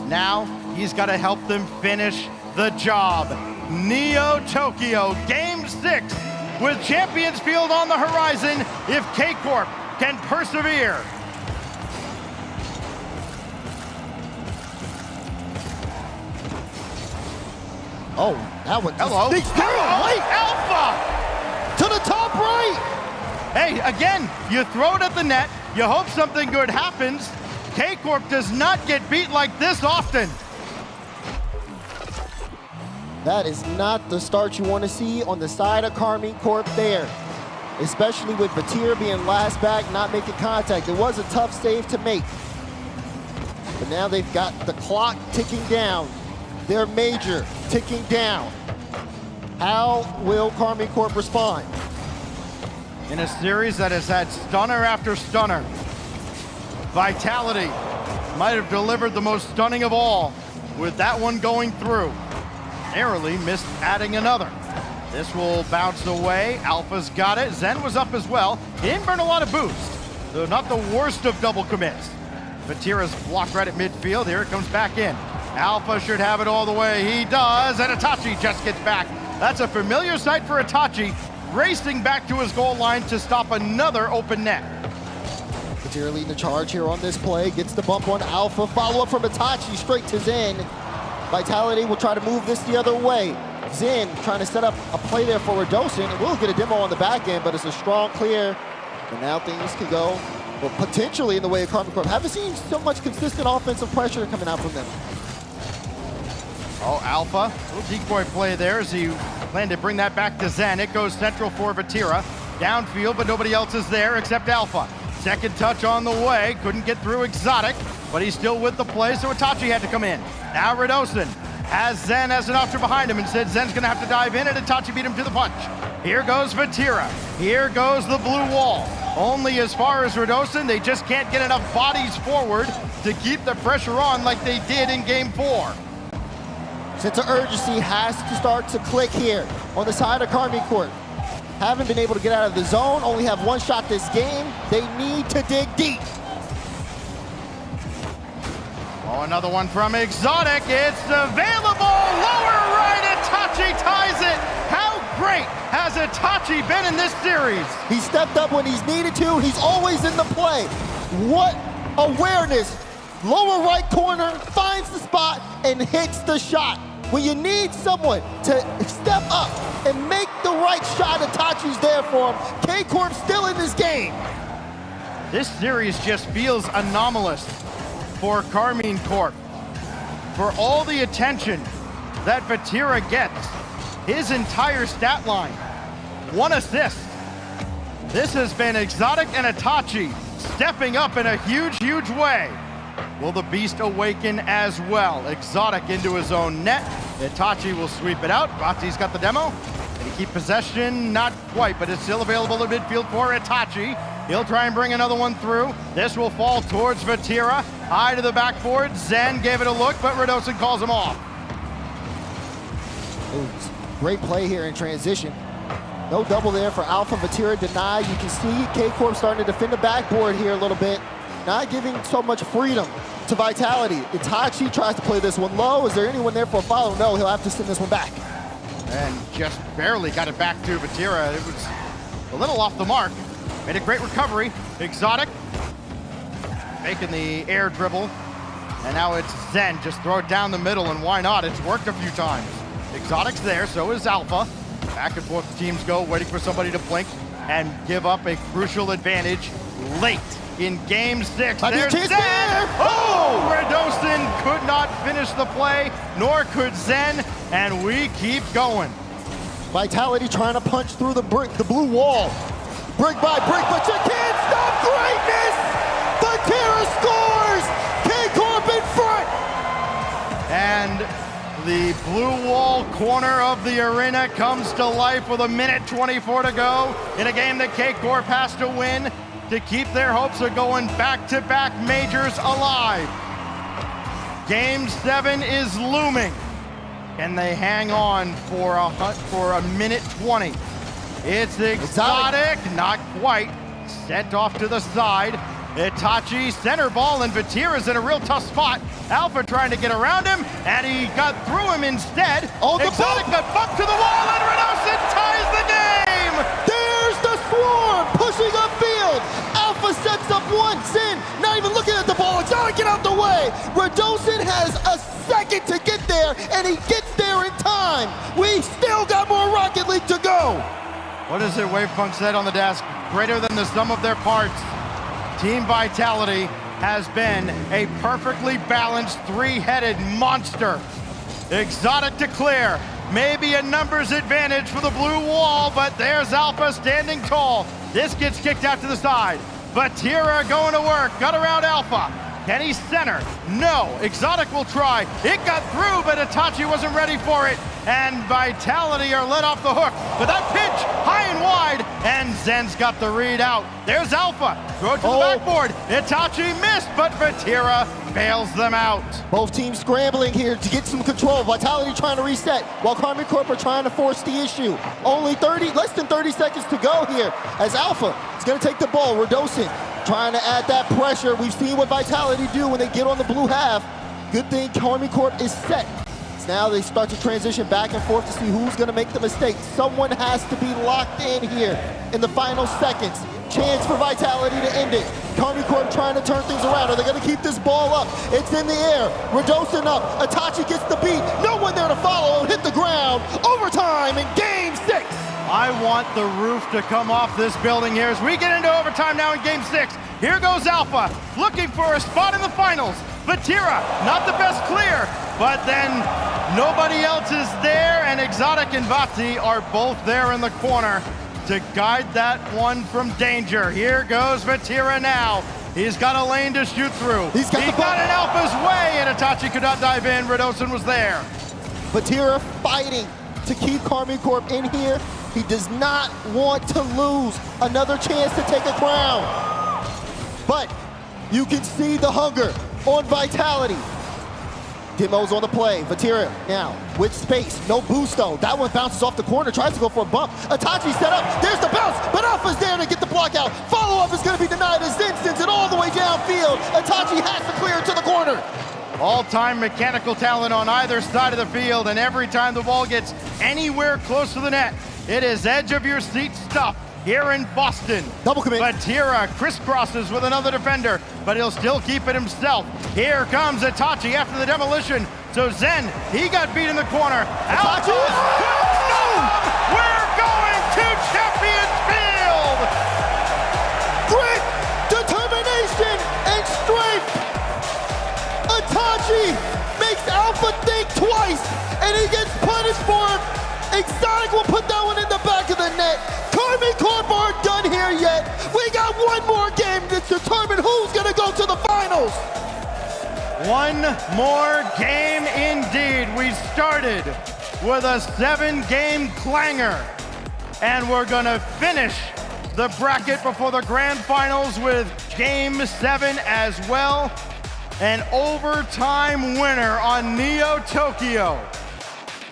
Now he's got to help them finish the job. Neo Tokyo, Game 6, with Champions Field on the horizon if K-Corp can persevere. Oh, that one. Hello. Right. Alpha! To the top right! Hey, again, you throw it at the net, you hope something good happens. K-Corp does not get beat like this often. That is not the start you want to see on the side of Karmine Corp there. Especially with Vatira being last back, not making contact. It was a tough save to make. But now they've got the clock ticking down. Their major ticking down. How will Karmine Corp respond? In a series that has had stunner after stunner, Vitality might have delivered the most stunning of all with that one going through. Narrowly missed adding another. This will bounce away. Alpha's got it. Zen was up as well. He didn't burn a lot of boost, though not the worst of double commits. Vatira's blocked right at midfield. Here it comes back in. Alpha should have it all the way. He does, and Itachi just gets back. That's a familiar sight for Itachi, racing back to his goal line to stop another open net. Vatira leading the charge here on this play. Gets the bump on Alpha. Follow up from Itachi straight to Zen. Vitality will try to move this the other way. Zen trying to set up a play there for Radosin, and we'll get a demo on the back end, but it's a strong clear. And now things can go, well, potentially in the way of Karmine Corp. Haven't seen so much consistent offensive pressure coming out from them. Oh, Alpha, little decoy play there as he planned to bring that back to Zen. It goes central for Vatira. Downfield, but nobody else is there except Alpha. Second touch on the way, couldn't get through Exotic, but he's still with the play, so Itachi had to come in. Now Radosin has Zen as an option behind him and said Zen's gonna have to dive in, and Itachi beat him to the punch. Here goes Vatira. Here goes the blue wall. Only as far as Radosin, they just can't get enough bodies forward to keep the pressure on like they did in Game 4. Sense of urgency has to start to click here on the side of Karmine Corp. Haven't been able to get out of the zone, only have 1 shot this game. They need to dig deep. Oh, another one from Exotic. It's available. Lower right. Itachi ties it. How great has Itachi been in this series? He stepped up when he's needed to. He's always in the play. What awareness. Lower right corner, finds the spot, and hits the shot. When you need someone to step up and make the right shot, Itachi's there for him. K-Corp still in this game. This series just feels anomalous for Karmine Corp. For all the attention that Vatira gets, his entire stat line, 1 assist. This has been Exotic and Itachi stepping up in a huge, huge way. Will the Beast awaken as well? Exotic into his own net. Itachi will sweep it out. Vati's got the demo. Can he keep possession? Not quite, but it's still available in midfield for Itachi. He'll try and bring another one through. This will fall towards Vatira. High to the backboard. Zen gave it a look, but Radosin calls him off. Ooh, great play here in transition. No double there for Alpha. Vatira denied. You can see K-Corp starting to defend the backboard here a little bit. Not giving so much freedom to Vitality. Itachi tries to play this one low. Is there anyone there for a follow? No, he'll have to send this one back. And just barely got it back to Vatira. It was a little off the mark. Made a great recovery. Exotic making the air dribble. And now it's Zen. Just throw it down the middle, and why not? It's worked a few times. Exotic's there, so is Alpha. Back and forth the teams go, waiting for somebody to blink and give up a crucial advantage late in Game 6. There's Zen! Oh! Radosin could not finish the play, nor could Zen, and we keep going. Vitality trying to punch through the blue wall. Brick by brick, but you can't stop greatness! Vatira scores! K-Corp in front! And the blue wall corner of the arena comes to life with 1:24 to go in a game that K-Corp has to win to keep their hopes of going back-to-back majors alive. Game 7 is looming. Can they hang on for a 1:20? It's Exotic, not quite. Sent off to the side. Itachi center ball, and Vatira's in a real tough spot. Alpha trying to get around him, and he got through him instead. Exotic got bumped to the wall, and Radosin ties the game! There's the swarm pushing upfield. Alpha sets up one. Zen not even looking at the ball. Exotic, get out the way. Radosin has a second to get there, and he gets there in time. We still got more Rocket League to go. What is it Wavepunk said on the desk? Greater than the sum of their parts. Team Vitality has been a perfectly balanced three-headed monster. Exotic to clear. Maybe a numbers advantage for the blue wall, but there's Alpha standing tall. This gets kicked out to the side. Vatira going to work. Got around Alpha. Can he center? No. Exotic will try. It got through, but Itachi wasn't ready for it. And Vitality are let off the hook. But that pitch, high and wide, and Zen's got the read out. There's Alpha. Throw it to the backboard. Itachi missed, but Vatira bails them out. Both teams scrambling here to get some control. Vitality trying to reset, while Karmine Corp are trying to force the issue. Only less than 30 seconds to go here, as Alpha is going to take the ball. Radosin trying to add that pressure. We've seen what Vitality do when they get on the blue half. Good thing Karmine Corp is set. Now they start to transition back and forth to see who's going to make the mistake. Someone has to be locked in here in the final seconds. Chance for Vitality to end it. Karmine Corp trying to turn things around. Are they going to keep this ball up? It's in the air. Radosin up. Itachi gets the beat. No one there to follow. Hit the ground. Overtime in Game 6. I want the roof to come off this building here as we get into overtime now in Game 6. Here goes Alpha, looking for a spot in the finals. Vatira, not the best clear, but then nobody else is there, and Exotic and Vati are both there in the corner to guide that one from danger. Here goes Vatira now. He's got a lane to shoot through. He got in Alpha's way, and Itachi could not dive in. Radosin was there. Vatira fighting to keep Karmine Corp in here. He does not want to lose another chance to take a crown. But you can see the hunger on Vitality. Demo's on the play. Vatira now with space. No boost though. That one bounces off the corner. Tries to go for a bump. Itachi set up. There's the bounce. But Alpha's there to get the block out. Follow-up is going to be denied as Zen sends it all the way downfield. Itachi has to clear it to the corner. All-time mechanical talent on either side of the field, and every time the ball gets anywhere close to the net, it is edge-of-your-seat stuff here in Boston. Double commit. Vatira crisscrosses with another defender, but he'll still keep it himself. Here comes Itachi after the demolition. So Zen, he got beat in the corner. Itachi! No! We're going to Champions Field! Grit, determination, and strength. Itachi makes Alpha think twice, and he gets punished for it. Exotic will put that one in the back of the net. Karmine Corp aren't done here yet. We got one more game to determine who's gonna go to the finals. One more game indeed. We started with a 7-game clanger, and we're gonna finish the bracket before the grand finals with game 7 as well. An overtime winner on Neo Tokyo.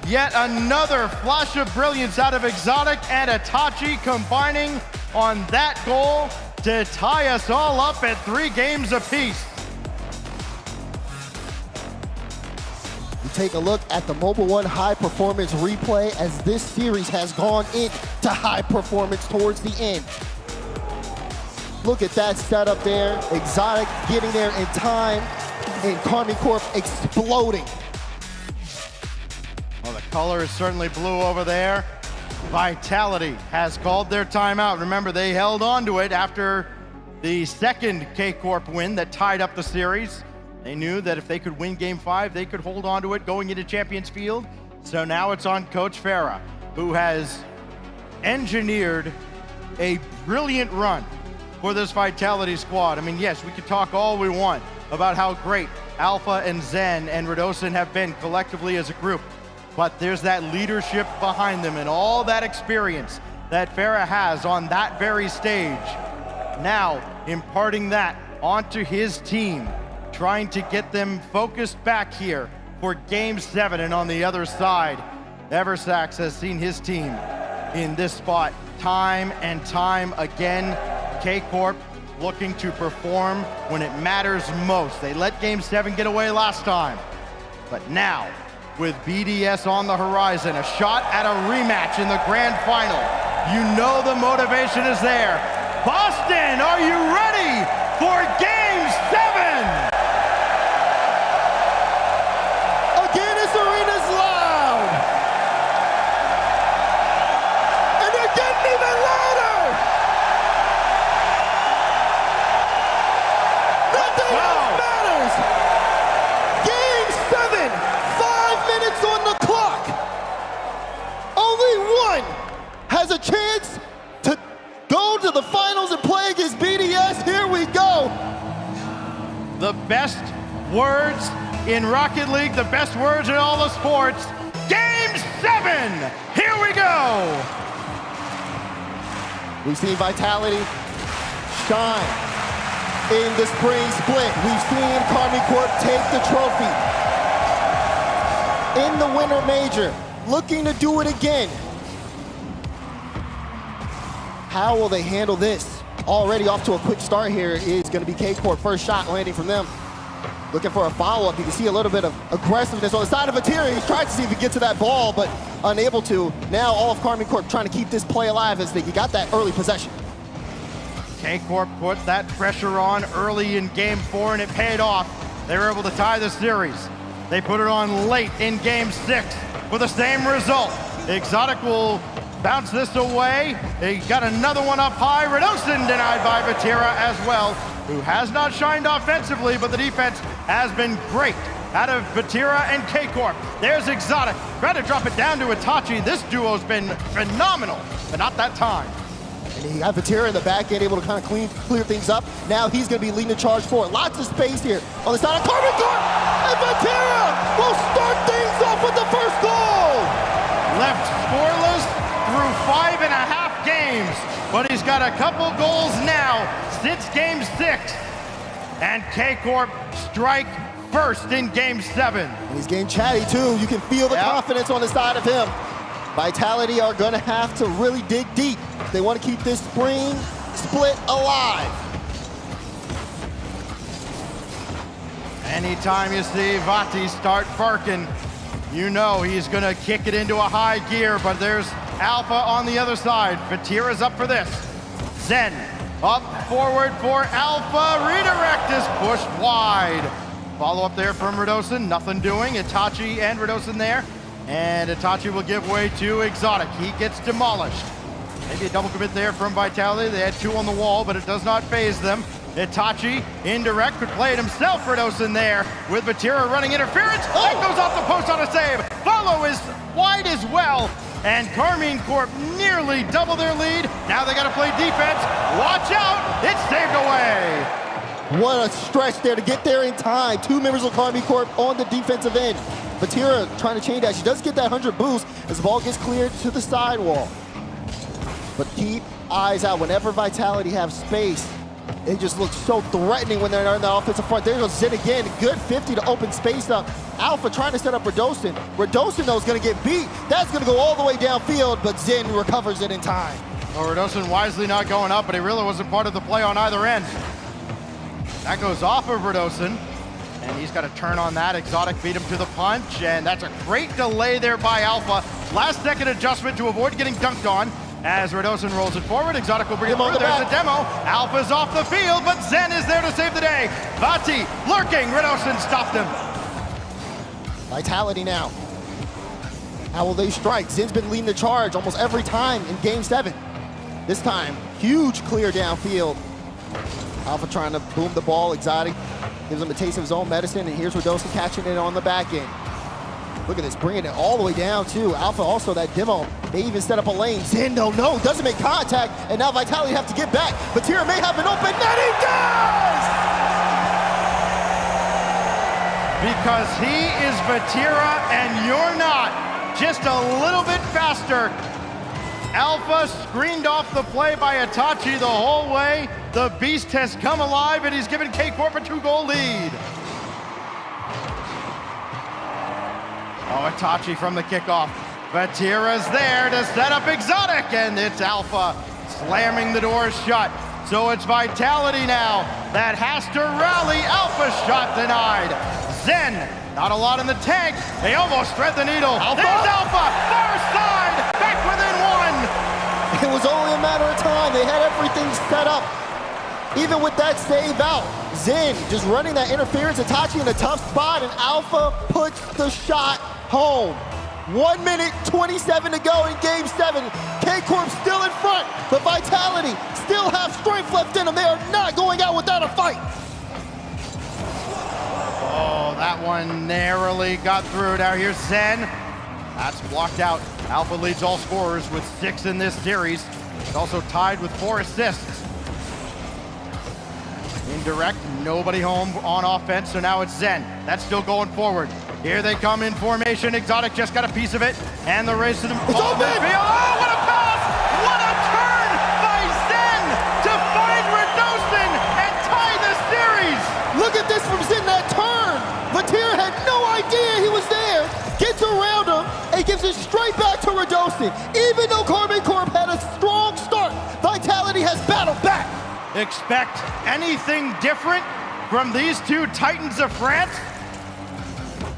Yet another flash of brilliance out of Exotic and Itachi combining on that goal to tie us all up at 3 games apiece. We take a look at the Mobile One high performance replay as this series has gone into high performance towards the end. Look at that setup there. Exotic getting there in time, and Karmine Corp exploding. Well, the color is certainly blue over there. Vitality has called their timeout. Remember, they held on to it after the second K-Corp win that tied up the series. They knew that if they could win Game 5, they could hold on to it going into Champions Field. So now it's on Coach Farah, who has engineered a brilliant run for this Vitality squad. I mean, yes, we could talk all we want about how great Alpha and Zen and Radosin have been collectively as a group. But there's that leadership behind them and all that experience that Farah has on that very stage. Now, imparting that onto his team, trying to get them focused back here for Game 7. And on the other side, Eversax has seen his team in this spot time and time again. K-Corp looking to perform when it matters most. They let Game 7 get away last time. But now, with BDS on the horizon, a shot at a rematch in the grand final. You know the motivation is there. Boston, are you ready for Game 7? Again, this arena's loud. And they're getting even louder. Nothing else matters. Game 7, 5 minutes on the clock. Only one has a chance to go to the finals and play against BDS. Here we go. The best words in Rocket League, the best words in all the sports. Game 7, here we go. We've seen Vitality shine in the spring split. We've seen Karmine Corp take the trophy in the Winter Major, looking to do it again. How will they handle this? Already off to a quick start here is going to be K-Corp. First shot landing from them. Looking for a follow-up. You can see a little bit of aggressiveness on the side of Vatira. He's tried to see if he can get to that ball, but unable to. Now all of Karmine Corp trying to keep this play alive as they got that early possession. K-Corp put that pressure on early in Game 4, and it paid off. They were able to tie the series. They put it on late in Game 6 for the same result. Exotic will bounce this away. They got another one up high. Radosin denied by Vatira as well, who has not shined offensively, but the defense has been great out of Vatira and K-Corp. There's Exotic. Try to drop it down to Itachi. This duo's been phenomenal, but not that time. And you have Vatira in the back end, able to kind of clear things up. Now he's going to be leading the charge forward. Lots of space here on the side of Karmine Corp. And Vatira will start things off with the first goal. Left scoreless through 5.5 games, but he's got a couple goals now since Game 6. And K-Corp strike first in Game 7. And he's getting chatty too. You can feel the confidence on the side of him. Vitality are gonna have to really dig deep if they want to keep this spring split alive. Anytime you see Vati start barking, you know he's gonna kick it into a high gear, but there's Alpha on the other side. Vatira's up for this. Zen up forward for Alpha. Redirect is pushed wide. Follow up there from Radosin, nothing doing. Itachi and Radosin there. And Itachi will give way to Exotic. He gets demolished. Maybe a double commit there from Vitality. They had two on the wall, but it does not phase them. Itachi, indirect, could play it himself. Radosin there with Vatira running interference. That goes off the post on a save. Follow is wide as well. And Karmine Corp nearly double their lead. Now they gotta play defense. Watch out, it's saved away. What a stretch there to get there in time. Two members of Karmine Corp on the defensive end. Vatira trying to chain dash. She does get that 100 boost as the ball gets cleared to the sidewall. But keep eyes out. Whenever Vitality have space, they just look so threatening when they're in the offensive front. There goes Zin again. Good 50 to open space up. Alpha trying to set up Radosin. Radosin, though, is going to get beat. That's going to go all the way downfield, but Zin recovers it in time. Well, Radosin wisely not going up, but he really wasn't part of the play on either end. That goes off of Radosin, and he's got to turn on that. Exotic beat him to the punch, and that's a great delay there by Alpha. Last second adjustment to avoid getting dunked on. As Radosin rolls it forward, Exotic will bring it through. There's the demo. Alpha's off the field, but Zen is there to save the day. Vati lurking. Radosin stopped him. Vitality now. How will they strike? Zin's been leading the charge almost every time in Game 7. This time, huge clear downfield. Alpha trying to boom the ball. Exotic gives him a taste of his own medicine, and here's Radosin catching it on the back end. Look at this, bringing it all the way down too. Alpha also that demo. They even set up a lane. Zen, no, doesn't make contact, and now Vitality have to get back. Vatira may have an open net, he does! Because he is Vatira and you're not. Just a little bit faster. Alpha screened off the play by Itachi the whole way. The beast has come alive, and he's given K-Corp a 2-goal lead. Oh, Itachi from the kickoff. Vatira's there to set up Exotic, and it's Alpha slamming the door shut. So it's Vitality now that has to rally. Alpha shot denied. Zen, not a lot in the tank. They almost thread the needle. There's Alpha, far side, back within one. It was only a matter of time. They had everything set up. Even with that save out, Zen just running that interference. Itachi in a tough spot, and Alpha puts the shot home. 1 minute 27 to go in Game 7. K-Corp still in front, but Vitality still have strength left in them. They are not going out without a fight. Oh, that one narrowly got through. Now here's Zen. That's blocked out. Alpha leads all scorers with 6 in this series. He's also tied with 4 assists. Indirect, nobody home on offense, so now it's Zen. That's still going forward. Here they come in formation. Exotic just got a piece of it, and the race to the field. Oh, what a pass! What a turn by Zen to find Radosin and tie the series! Look at this from Zen, that turn! Vatira had no idea he was there, gets around him, and gives it straight back to Radosin. Even though Karmine Corp had a strong start, Vitality has battled back. Expect anything different from these two Titans of France?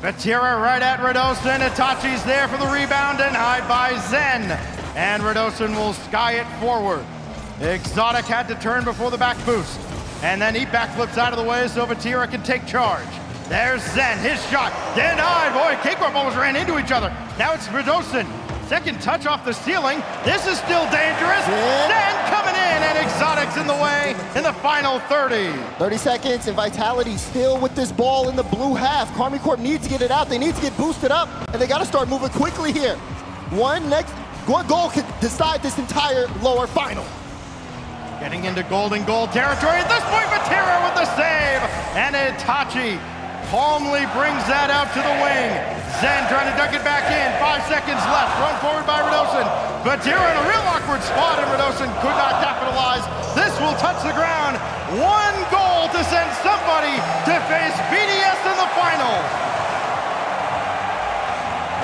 Vatira right at Radosin. Itachi's there for the rebound, and high by Zen. And Radosin will sky it forward. Exotic had to turn before the back boost. And then he backflips out of the way so Vatira can take charge. There's Zen, his shot, denied. Boy, K-Corp almost ran into each other. Now it's Radosin. Second touch off the ceiling. This is still dangerous. Zen coming in, and Exotic's in the way in the final 30. 30 seconds, and Vitality still with this ball in the blue half. Karmine Corp needs to get it out. They need to get boosted up, and they got to start moving quickly here. One goal could decide this entire lower final. Getting into golden goal territory. At this point, Vatira with the save, and Itachi calmly brings that out to the wing. Zen trying to dunk it back in. 5 seconds left. Run forward by Radosin. Vatira in a real awkward spot, and Radosin could not capitalize. This will touch the ground. 1 goal to send somebody to face BDS in the final.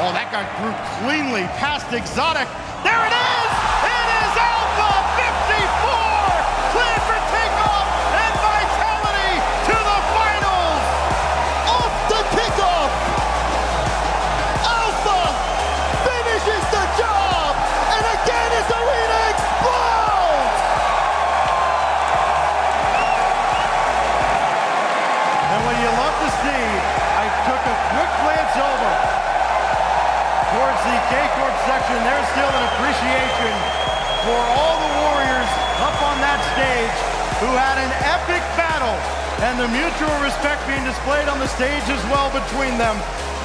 Oh, that got through cleanly past Exotic. There it is! It is Alpha 54! Cleared for takeoff, and Vitality to the finals! you love to see, I took a quick glance over towards the K-Corp section. There's still an appreciation for all the warriors up on that stage who had an epic battle, and the mutual respect being displayed on the stage as well between them.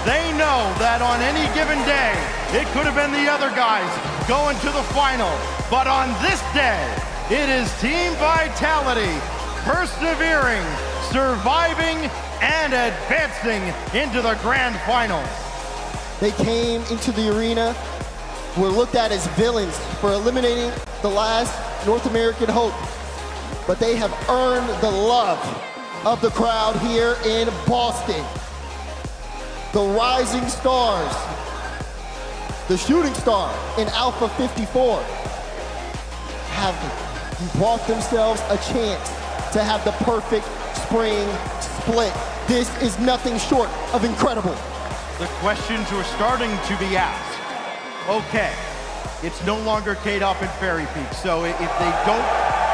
They know that on any given day, it could have been the other guys going to the final. But on this day, it is Team Vitality persevering, surviving, and advancing into the grand final. They came into the arena, were looked at as villains for eliminating the last North American hope. But they have earned the love of the crowd here in Boston. The rising stars, the shooting star in Alpha 54, have brought themselves a chance to have the perfect spring split. This is nothing short of incredible. The questions are starting to be asked. Okay, it's no longer K-Dop and Fairy Peak, so if they don't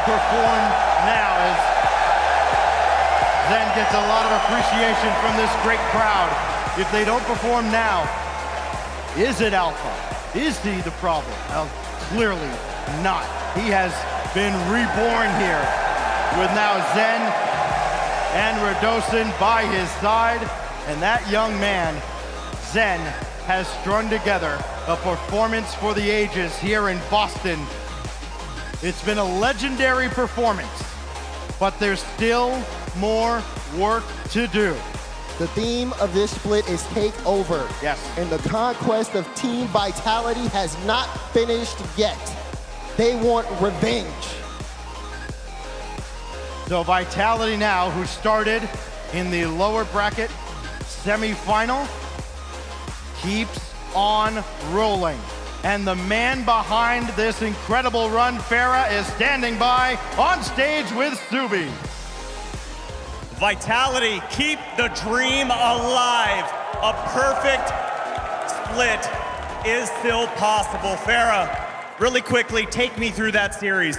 perform now, as Zen gets a lot of appreciation from this great crowd, if they don't perform now, is it Alpha? Is he the problem? Well, clearly not. He has been reborn here with now Zen and Radosin by his side, and that young man, Zen, has strung together a performance for the ages here in Boston. It's been a legendary performance, but there's still more work to do. The theme of this split is take over. Yes. And the conquest of Team Vitality has not finished yet. They want revenge. So Vitality now, who started in the lower bracket semifinal, keeps on rolling. And the man behind this incredible run, Farah, is standing by on stage with Subi. Vitality, keep the dream alive. A perfect split is still possible. Farah, really quickly, take me through that series.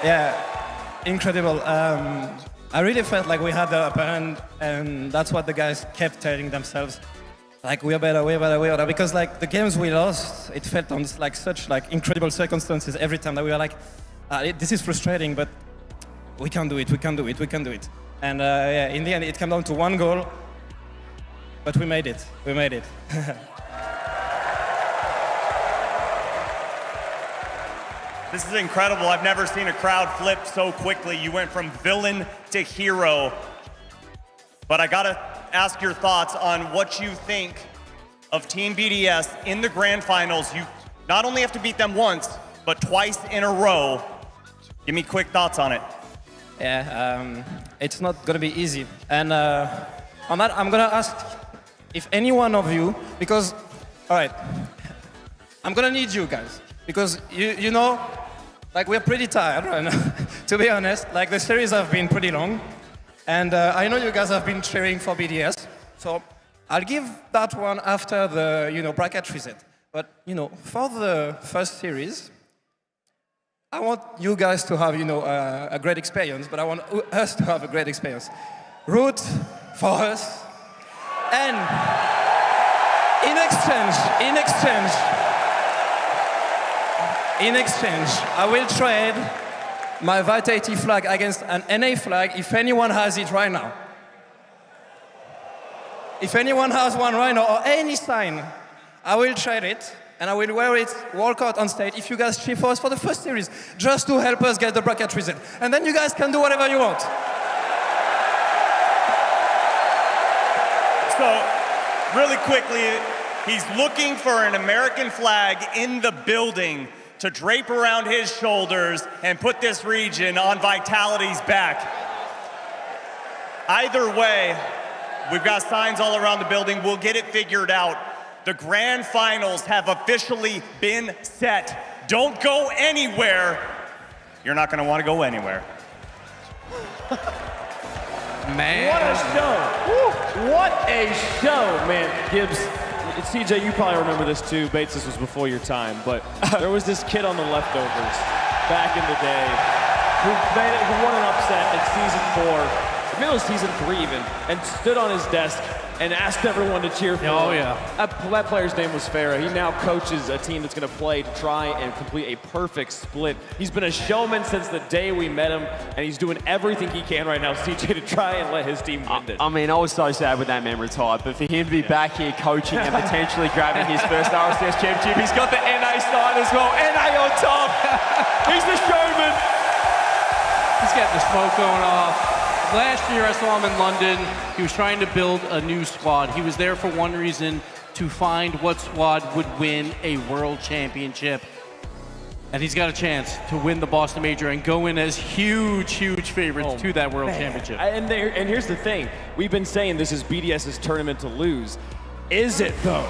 Yeah, incredible. I really felt like we had the upper hand, and that's what the guys kept telling themselves. Like, we're better, we're better, we're better. Because like the games we lost, it felt on like such like incredible circumstances every time that we were like, this is frustrating, but we can do it, we can do it, we can do it. And yeah, in the end, it came down to one goal, but we made it, we made it. This is incredible. I've never seen a crowd flip so quickly. You went from villain to hero. But I gotta ask your thoughts on what you think of Team BDS in the grand finals. You not only have to beat them once, but twice in a row. Give me quick thoughts on it. Yeah, it's not gonna be easy. And on that, I'm gonna ask if any one of you, because, all right, I'm gonna need you guys. Because you know, like we're pretty tired right now, to be honest. Like the series have been pretty long. And I know you guys have been cheering for BDS. So I'll give that one after the, bracket reset. But, for the first series, I want you guys to have, a great experience, but I want us to have a great experience. Root for us. And in exchange, I will trade my Vitality flag against an NA flag if anyone has it right now. If anyone has one right now, or any sign, I will trade it, and I will wear it, walk out on stage if you guys cheer for us for the first series, just to help us get the bracket reset. And then you guys can do whatever you want. So, really quickly, he's looking for an American flag in the building to drape around his shoulders and put this region on Vitality's back. Either way, we've got signs all around the building. We'll get it figured out. The grand finals have officially been set. Don't go anywhere. You're not gonna wanna go anywhere. Man. What a show. Woo. What a show, man. Gibbs, CJ, you probably remember this too. Bates, this was before your time, but there was this kid on the leftovers back in the day who won an upset in season 4, maybe it was season 3 even, and stood on his desk and asked everyone to cheer for him. Oh, yeah. That player's name was Farah. He now coaches a team that's going to play to try and complete a perfect split. He's been a showman since the day we met him, and he's doing everything he can right now, CJ, to try and let his team win this. I mean, I was so sad when that man retired, but for him to be back here coaching and potentially grabbing his first RLCS championship, he's got the NA sign as well. NA on top. He's the showman. He's getting the smoke going off. Last year I saw him in London. He was trying to build a new squad. He was there for one reason, to find what squad would win a world championship. And he's got a chance to win the Boston Major and go in as huge favorites to that world championship. And here's the thing. We've been saying this is BDS's tournament to lose. Is it though?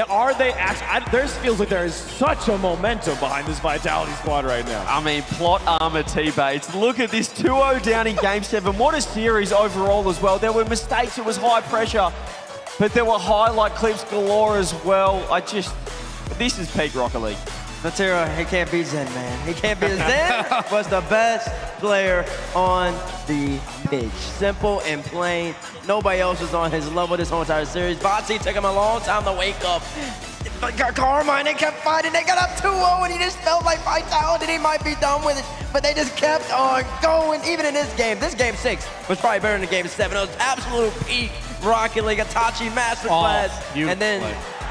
Are they actually? There feels like there is such a momentum behind this Vitality squad right now. I mean, plot armor T-Bates. Look at this 2-0 down in Game 7. What a series overall as well. There were mistakes, it was high pressure, but there were highlight clips galore as well. This is peak Rocket League. Natero, he can't beat Zen, man. He can't beat Zen. Was the best player on the pitch. Simple and plain. Nobody else was on his level this whole entire series. Botsy took him a long time to wake up. Carmine, they kept fighting. They got up 2-0, and he just felt like Vitality. He might be done with it, but they just kept on going. Even in this game 6 was probably better than game 7. It was absolute peak Rocket League, Itachi masterclass. And then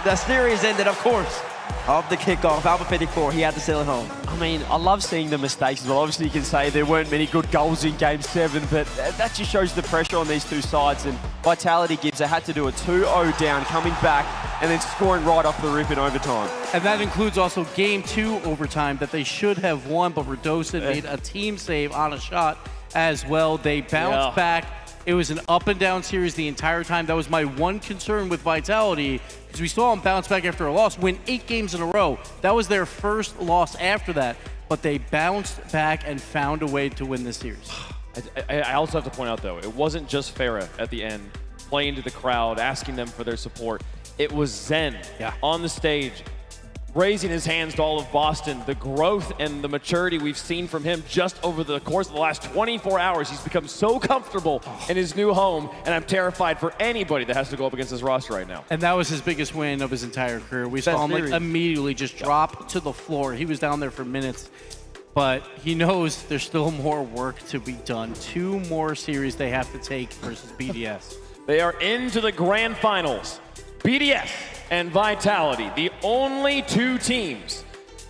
the series ended, of course, off the kickoff, Alpha 54, he had to sail it home. I mean, I love seeing the mistakes as well. Obviously, you can say there weren't many good goals in Game 7, but that just shows the pressure on these two sides. And Vitality Gibbs, they had to do a 2-0 down, coming back, and then scoring right off the rip in overtime. And that includes also Game 2 overtime that they should have won, but Radosa made a team save on a shot as well. They bounced back. It was an up and down series the entire time. That was my one concern with Vitality, because we saw them bounce back after a loss, win 8 games in a row. That was their first loss after that, but they bounced back and found a way to win this series. I also have to point out, though, it wasn't just Farah at the end playing to the crowd, asking them for their support. It was Zen on the stage, raising his hands to all of Boston. The growth and the maturity we've seen from him just over the course of the last 24 hours. He's become so comfortable in his new home, and I'm terrified for anybody that has to go up against his roster right now. And that was his biggest win of his entire career. We saw him immediately just drop to the floor. He was down there for minutes, but he knows there's still more work to be done. 2 more series they have to take versus BDS. They are into the grand finals. BDS and Vitality, the only 2 teams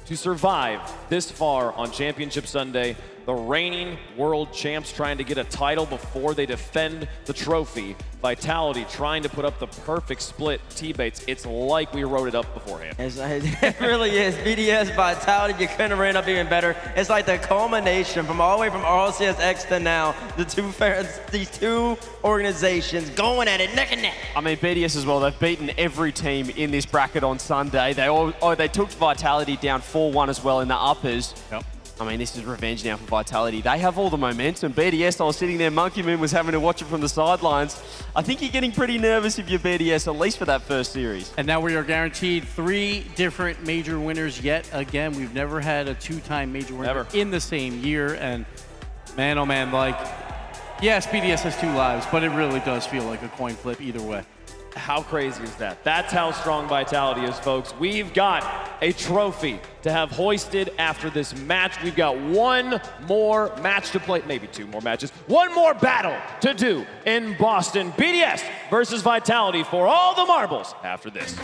to survive this far on Championship Sunday. The reigning world champs trying to get a title before they defend the trophy. Vitality trying to put up the perfect split. T-Bates, it's like we wrote it up beforehand. It really is. BDS, Vitality, you couldn't have ran up even better. It's like the culmination from all the way from RLCS X to now. These two organizations going at it neck and neck. I mean, BDS as well, they've beaten every team in this bracket on Sunday. They took Vitality down 4-1 as well in the uppers. Yep. I mean, this is revenge now for Vitality. They have all the momentum. BDS, I was sitting there, Monkey Moon was having to watch it from the sidelines. I think you're getting pretty nervous if you're BDS, at least for that first series. And now we are guaranteed 3 different major winners yet again. We've never had a 2-time major winner in the same year. And man, oh man, like, yes, BDS has 2 lives, but it really does feel like a coin flip either way. How crazy is that? That's how strong Vitality is, folks. We've got a trophy to have hoisted after this match. We've got 1 more match to play, maybe 2 more matches. 1 more battle to do in Boston. BDS versus Vitality for all the marbles after this.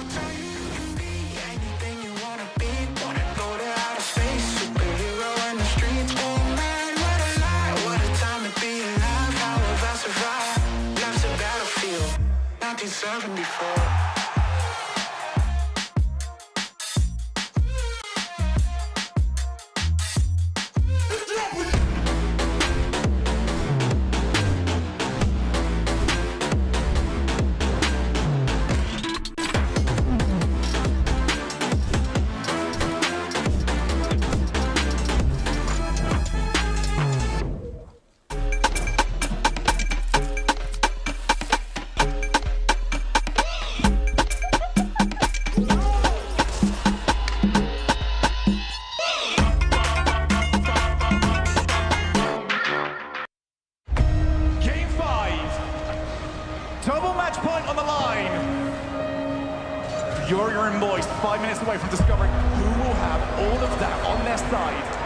boys 5 minutes away from discovering who will have all of that on their side.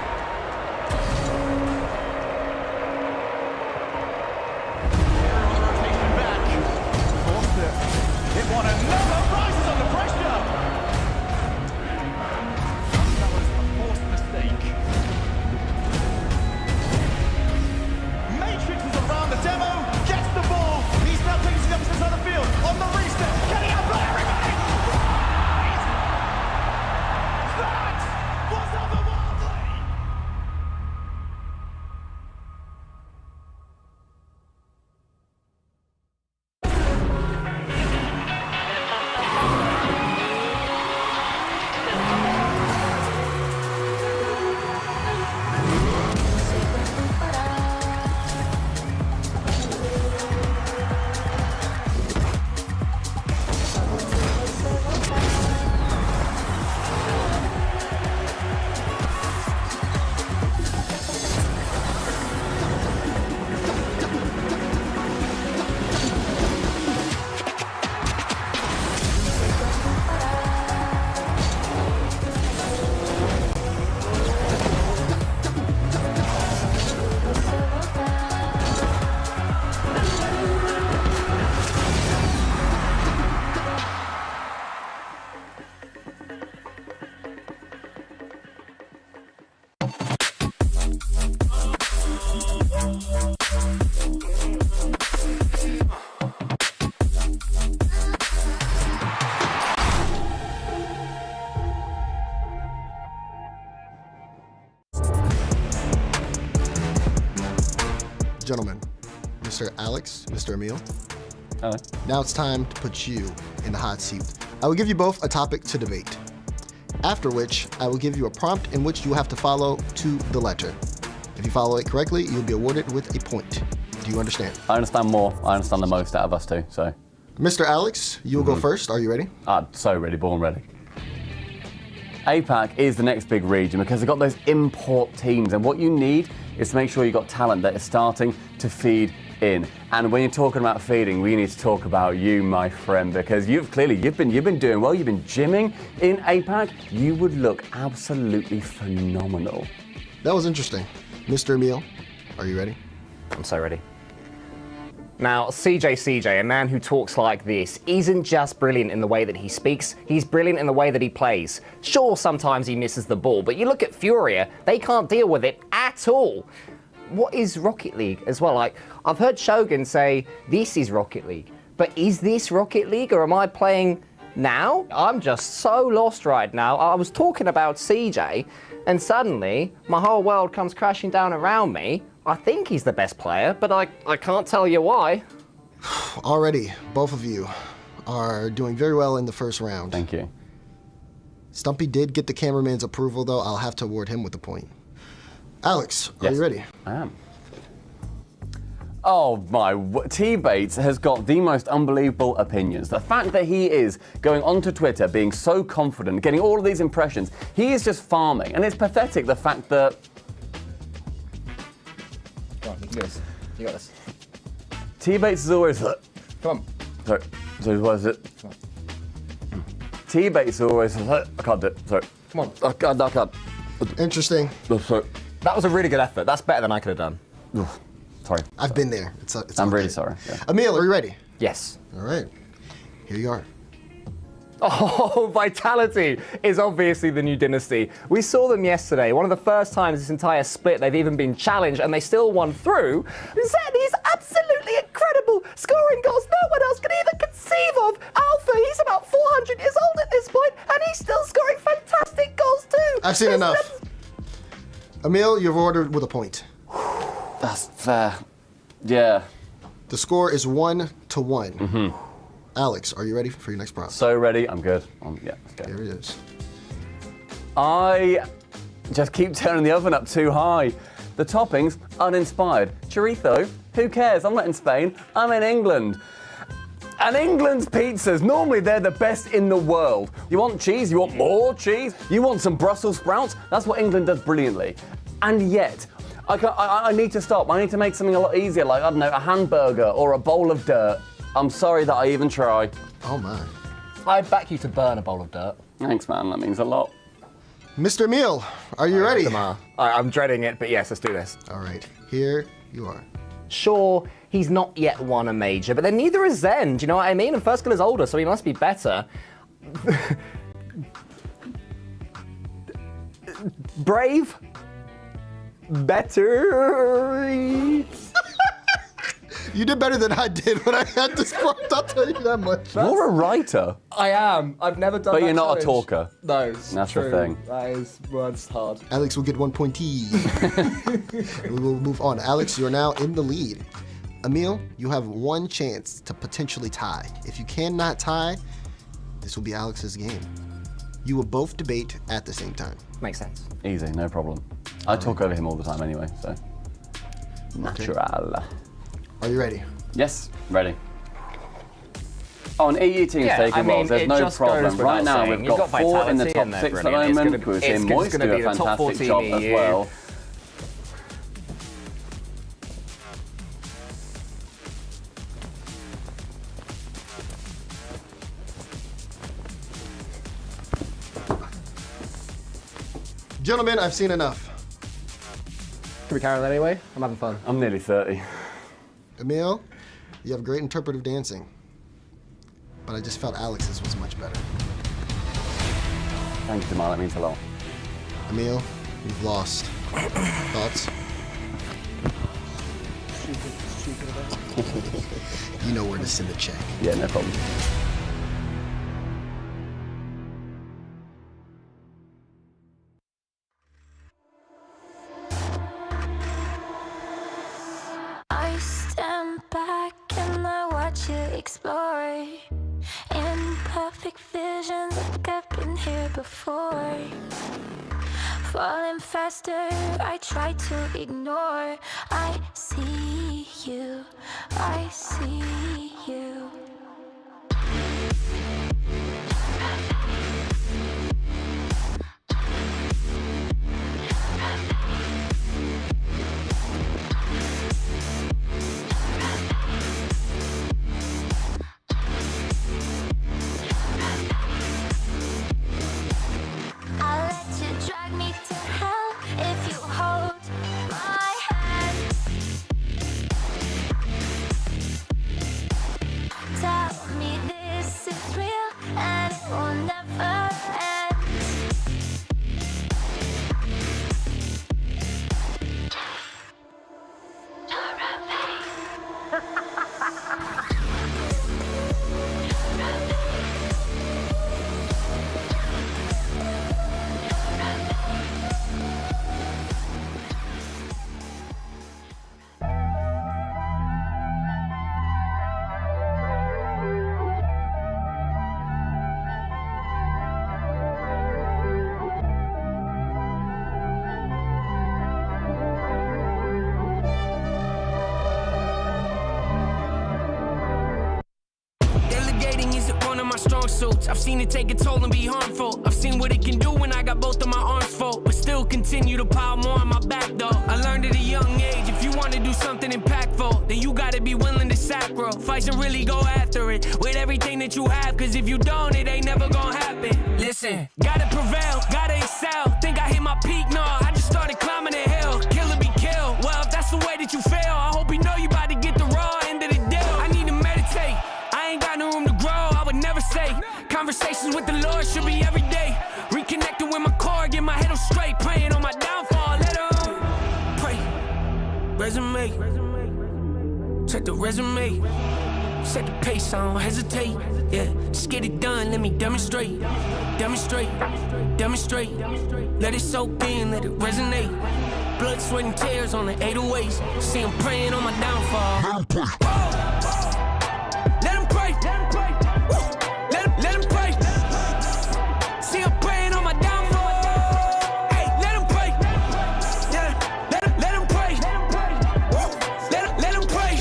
It won another, rises under pressure. That was a forced mistake. Matrix is around the demo, gets the ball. He's now taking the opposite side of the field. On the reset, can he outplay everybody? That was otherworldly. Gentlemen, Mr. Alex, Mr. Emil. Hello. Now it's time to put you in the hot seat. I will give you both a topic to debate. After which, I will give you a prompt in which you have to follow to the letter. If you follow it correctly, you'll be awarded with a point. Do you understand? I understand more. I understand the most out of us two, so. Mr. Alex, you will go first. Are you ready? I'm so ready, born ready. APAC is the next big region because they've got those import teams, and what you need is to make sure you've got talent that is starting to feed in. And when you're talking about feeding, we need to talk about you, my friend, because you've been doing well. You've been gymming in APAC. You would look absolutely phenomenal. That was interesting. Mr. Emil, are you ready? I'm so ready. Now, CJ, a man who talks like this, isn't just brilliant in the way that he speaks, he's brilliant in the way that he plays. Sure, sometimes he misses the ball, but you look at Furia, they can't deal with it at all. What is Rocket League as well? Like, I've heard Shogun say, this is Rocket League, but is this Rocket League or am I playing now? I'm just so lost right now. I was talking about CJ, and suddenly my whole world comes crashing down around me. I think he's the best player, but I can't tell you why. Already, both of you are doing very well in the first round. Thank you. Stumpy did get the cameraman's approval, though. I'll have to award him with the point. Alex, are you ready? I am. Oh my, T-Bates has got the most unbelievable opinions. The fact that he is going onto Twitter, being so confident, getting all of these impressions, he is just farming. And it's pathetic, the fact that... Come on, you can do this. You got this. T-Bates is always... Come on. So what is it? Come on. T-Bates is always... I can't do it. Sorry. Come on. I can't. Interesting. Sorry. That was a really good effort. That's better than I could have done. Sorry. I've been there. I'm really sorry. Yeah. Emil, are you ready? Yes. All right. Here you are. Oh, Vitality is obviously the new dynasty. We saw them yesterday. One of the first times this entire split they've even been challenged, and they still won through. Zen is absolutely incredible, scoring goals no one else can even conceive of. Alpha, he's about 400 years old at this point, and he's still scoring fantastic goals too. I've seen enough. Emil, you're ordered with a point. That's fair. Yeah. The score is 1-1. Mm-hmm. Alex, are you ready for your next prompt? So ready. I'm good. Yeah, let's go. Here it is. I just keep turning the oven up too high. The toppings, uninspired. Chorizo, who cares? I'm not in Spain. I'm in England. And England's pizzas, normally they're the best in the world. You want cheese? You want more cheese? You want some Brussels sprouts? That's what England does brilliantly. And yet, I need to stop. I need to make something a lot easier, like, I don't know, a hamburger or a bowl of dirt. I'm sorry that I even try. Oh my. I'd back you to burn a bowl of dirt. Thanks, man. That means a lot. Mr. Emil, are you ready? I'm dreading it, but yes, let's do this. All right, here you are. Sure, he's not yet won a major, but then neither is Zen. Do you know what I mean? And First Skill is older, so he must be better. Brave. Better. You did better than I did when I had this prompt, I'll tell you that much. You're a writer. I am. I've never done But that you're not a challenge. talker. No, That's your thing. That's hard. Alex will get 1 point. We will move on. Alex, you're now in the lead. Emil, you have one chance to potentially tie. If you cannot tie, this will be Alex's game. You will both debate at the same time. Makes sense. Easy, no problem. I talk over him all the time anyway, so. Natural. Are you ready? Yes, ready. Oh, and eating is Yeah, taking I mean, rolls, there's it no just problem. goes Right without now, saying. we've You've got got 4 in the vitality top in there, 6 at the brilliant. moment. It's We're gonna seeing be Moist do a the top fantastic 14 job as EU. well. Gentlemen, I've seen enough. Can we carry on anyway? I'm having fun. I'm nearly 30. Emil, you have great interpretive dancing, but I just felt Alex's was much better. Thank you, Jamal, that means a lot. Emil, you've lost. Thoughts? You know where to send the check. Yeah, no problem. I stand back and I watch you explore. In perfect visions, like I've been here before. Falling faster, I try to ignore. I see you, I see you. I'll let you drag me to hell if you hold my hand. Tell me this is real and it will never end. Delegating isn't one of my strong suits. I've seen it take a toll and be harmful. I've seen what it can do when I got both of my arms full, but still continue to pile more on my back though. I learned at a young age, if you want to do something impactful, then you gotta be willing to sacrifice and really go after it with everything that you have, cause if you don't, it ain't never gonna happen. Listen, gotta prevail, gotta excel. Think I hit my peak? No, I just started climbing the hill. Kill or be killed. Well, if that's the way that you fail, I hope you know you about to get the raw end of the deal. I need to meditate, I ain't got no room to grow, I would never say. Conversations with the Lord should be every day. Reconnecting with my core, get my head on straight. Praying on my downfall, let her pray. Resume, check the resume. Set the pace, I don't hesitate. Yeah, just get it done, let me demonstrate. Demonstrate, demonstrate. Let it soak in, let it resonate. Blood, sweat, and tears on the 808s. See him praying on my downfall. Let him pray. Let him pray. See him praying on my downfall. Hey, let him pray. Yeah, let him pray. Let him pray.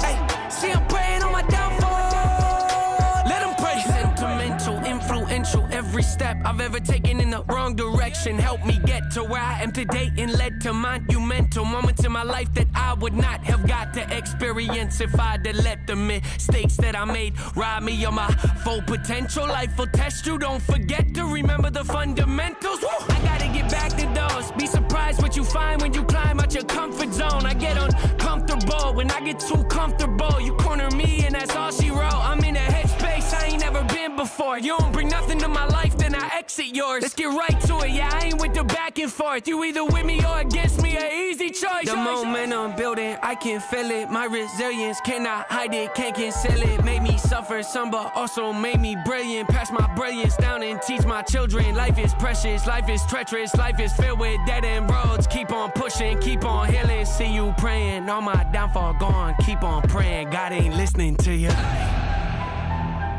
Hey, see him praying on my downfall. Let him pray. Sentimental, influential. Every step I've ever taken in the wrong direction. motivation helped me get to where I am today and led to monumental moments in my life that I would not have got to experience if I'd have let the mistakes that I made rob me of my full potential. Life will test you, don't forget to remember the fundamentals. Woo! I gotta get back to those. Be surprised what you find when you climb out your comfort zone. I get uncomfortable when I get too comfortable. You corner me and that's all she wrote. I'm in a headspace I ain't never been before. You don't bring nothing to my life, then I exit yours. Let's get right to it, yeah, I ain't with the back and forth. You either with me or against me, an easy choice. The momentum building, I can feel it. My resilience cannot hide it, can't conceal it. Made me suffer some, but also made me brilliant. Pass my brilliance down and teach my children. Life is precious, life is treacherous, life is filled with dead end roads. Keep on pushing, keep on healing. See you praying, all my downfall gone. Keep on praying, God ain't listening to you.